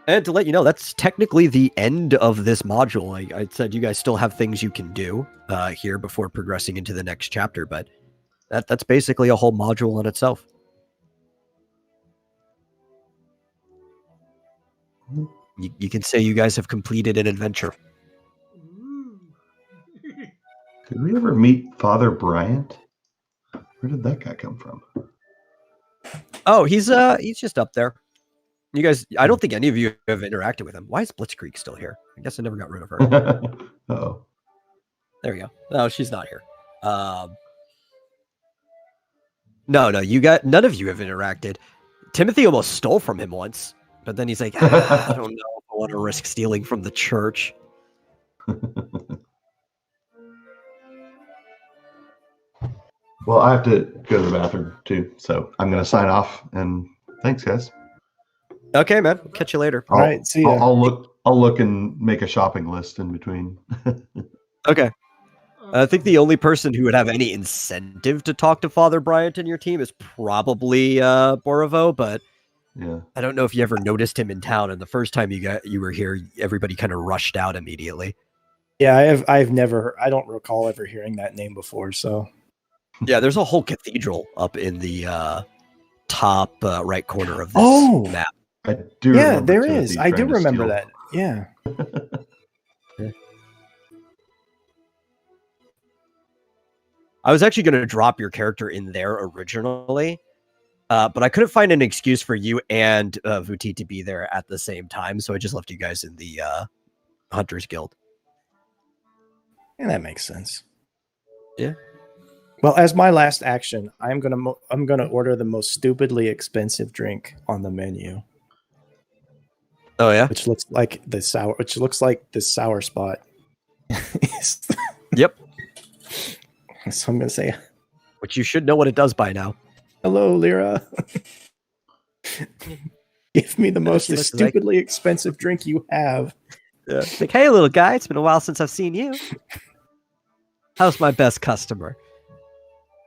And to let you know, that's technically the end of this module. I said you guys still have things you can do here before progressing into the next chapter, but that's basically a whole module in itself. You can say you guys have completed an adventure.
Did we ever meet Father Bryant? Where did that guy come from?
Oh, he's just up there. You guys, I don't think any of you have interacted with him. Why is Blitzkrieg still here? I guess I never got rid of her.
Oh,
There we go. No, she's not here. No, none of you have interacted. Timothy almost stole from him once, but then he's like, I don't know if I want to risk stealing from the church.
well, I have to go to the bathroom too, so I'm going to sign off. And thanks, guys.
Okay, man. Catch you later.
All right, see ya.
I'll look and make a shopping list in between.
Okay. I think the only person who would have any incentive to talk to Father Bryant in your team is probably Borovo, but
Yeah.
I don't know if you ever noticed him in town. And the first time you were here, everybody kind of rushed out immediately.
Yeah, I've never, I don't recall ever hearing that name before. So
Yeah, there's a whole cathedral up in the top right corner of this map.
I do
yeah,
remember
there
Timothy
is. I do
trying to
remember
steal.
that. Yeah.
I was actually going to drop your character in there originally, but I couldn't find an excuse for you and Vuti to be there at the same time, so I just left you guys in the Hunters Guild.
And that makes sense.
Yeah.
Well, as my last action, I'm gonna order the most stupidly expensive drink on the menu,
Oh yeah.
which looks like the sour spot.
Yep.
So I'm gonna say,
Which you should know what it does by now.
"Hello, Lyra. Give me the most
she looks
stupidly expensive drink you have."
Yeah. Like, hey, little guy, it's been a while since I've seen you. How's my best customer?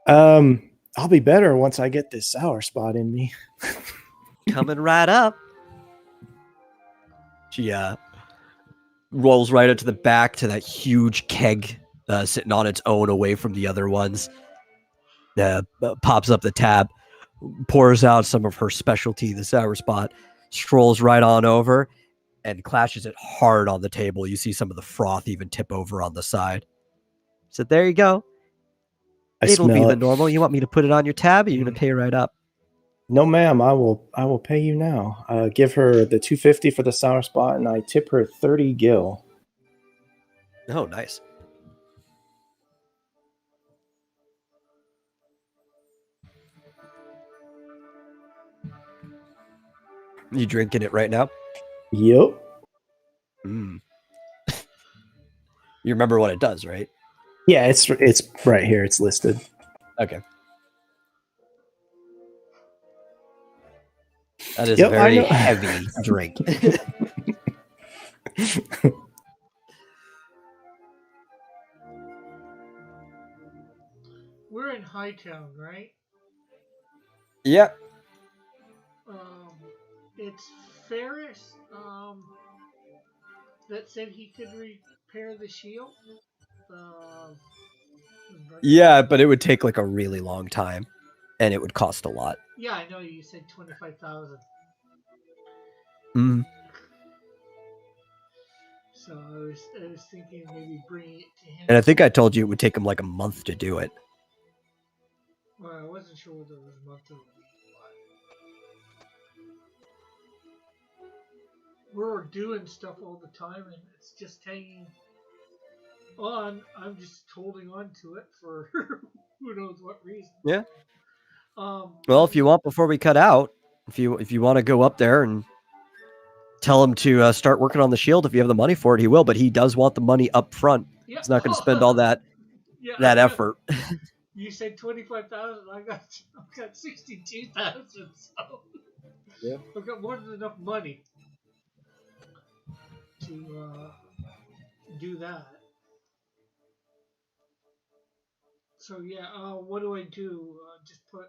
I'll be better once I get this sour spot in me.
Coming right up. She rolls right into the back to that huge keg sitting on its own away from the other ones. Pops up the tab, pours out some of her specialty, the sour spot, strolls right on over, and clashes it hard on the table. You see some of the froth even tip over on the side. So there you go. It'll be the normal. You want me to put it on your tab, or you're going to pay right up?
No, ma'am. I will pay you now. Give her the $250 for the sour spot, and I tip her 30 gil.
Oh, nice. You drinking it right now?
Yep.
Mm. You remember what it does, right?
Yeah, it's right here. It's listed.
Okay. That is a very heavy drink.
We're in Hightown, right?
Yep.
It's Ferris that said he could repair the shield.
Yeah, but it would take like a really long time, and it would cost a lot.
Yeah, I know. You said 25,000.
Mm.
So I was thinking maybe bringing it to him.
And I think I told you it would take him like a month to do it.
Well, I wasn't sure whether it was a month or a week. We're doing stuff all the time, and it's just hanging on. I'm just holding on to it for who knows what reason.
Yeah. Well, if you want, before we cut out, if you want to go up there and tell him to start working on the shield, if you have the money for it, he will. But he does want the money up front. Yeah. He's not going to spend all that effort.
You said 25,000. I got 62,000. So
yeah,
I've got more than enough money to do that. So yeah, what do I do? Just put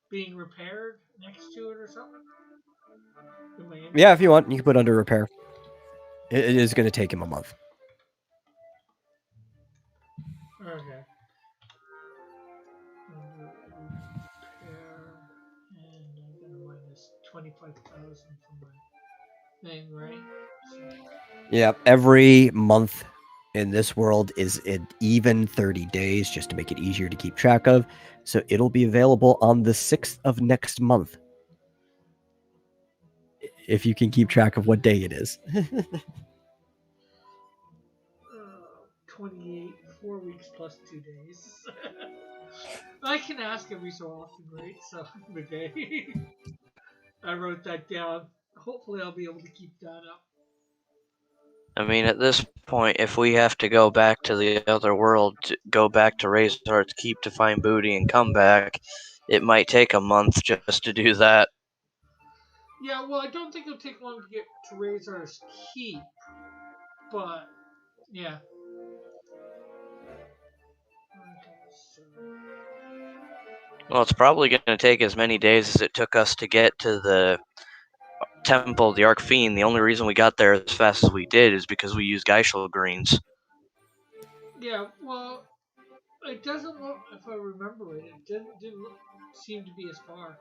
being repaired next to it or something?
Yeah, if you want, you can put under repair. It is going to take him a month.
Okay. Under repair, and I'm going to minus 25,000 from my thing, right? So.
Yeah, every month in this world is an even 30 days, just to make it easier to keep track of. So it'll be available on the 6th of next month. If you can keep track of what day it is.
28, 4 weeks plus 2 days. I can ask every so often, right? So, okay. I wrote that down. Hopefully I'll be able to keep that up.
I mean, at this point, if we have to go back to the other world, to go back to Rayzart's Keep to find booty and come back, it might take a month just to do that.
Yeah, well, I don't think it'll take long to get to Rayzart's Keep, but yeah.
Well, it's probably going to take as many days as it took us to get to the Temple of the Archfiend. The only reason we got there as fast as we did is because we used Geishel greens.
Yeah, well, it doesn't look, if I remember right, it didn't look, seem to be as far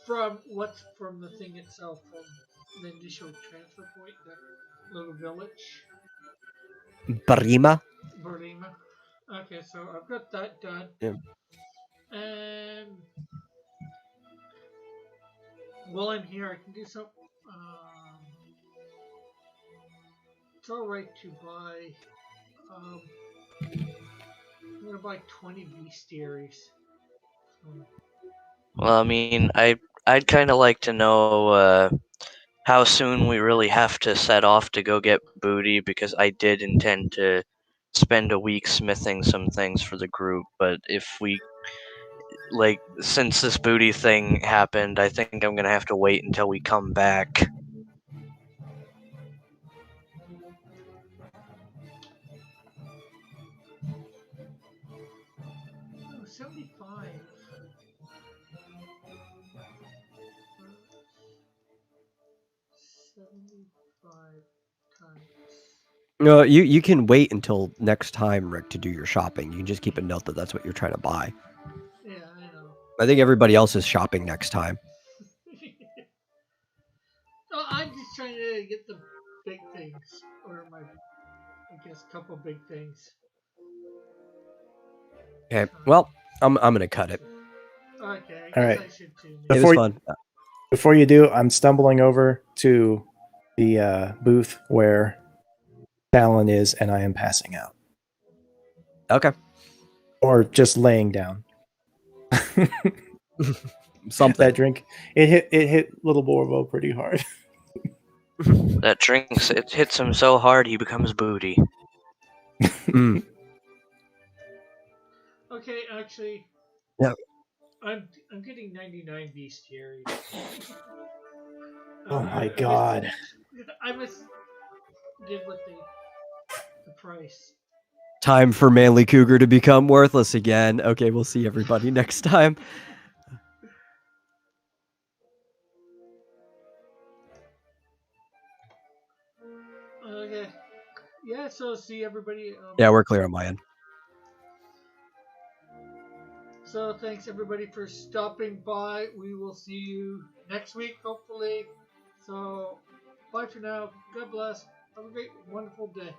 from what's from the thing itself, from the initial transfer point, that little village,
Barima.
Berlima. Okay, so I've got that done.
Yeah.
And while I'm here, I can do some. It's all right to buy. I'm gonna buy 20 bestiaries.
Well, I mean, I'd kind of like to know how soon we really have to set off to go get booty, because I did intend to spend a week smithing some things for the group, but if we, like, since this booty thing happened, I think I'm gonna have to wait until we come back.
Oh, 75. 75 times.
No, you can wait until next time, Rick, to do your shopping. You can just keep a note that that's what you're trying to buy.
Yeah, I know.
I think everybody else is shopping next time.
No, I'm just trying to get the big things, or my, I guess, couple big things.
Okay. Well, I'm gonna cut it.
Okay, I guess
All right.
I should too.
It
Before
was
you-
fun.
Before you do, I'm stumbling over to the booth where Talon is, and I am passing out.
Okay.
Or just laying down.
Something.
That drink, it hit Little Borvo pretty hard.
That drinks, it hits him so hard he becomes booty.
Mm.
Okay, actually.
Yeah.
I'm getting 99 bestiaries.
Oh my god.
I did with the price.
Time for Manly Cougar to become worthless again. Okay, we'll see everybody next time.
Okay. Yeah, so see everybody.
Yeah, we're clear on my end.
So thanks everybody for stopping by. We will see you next week, hopefully. So bye for now. God bless. Have a great, wonderful day.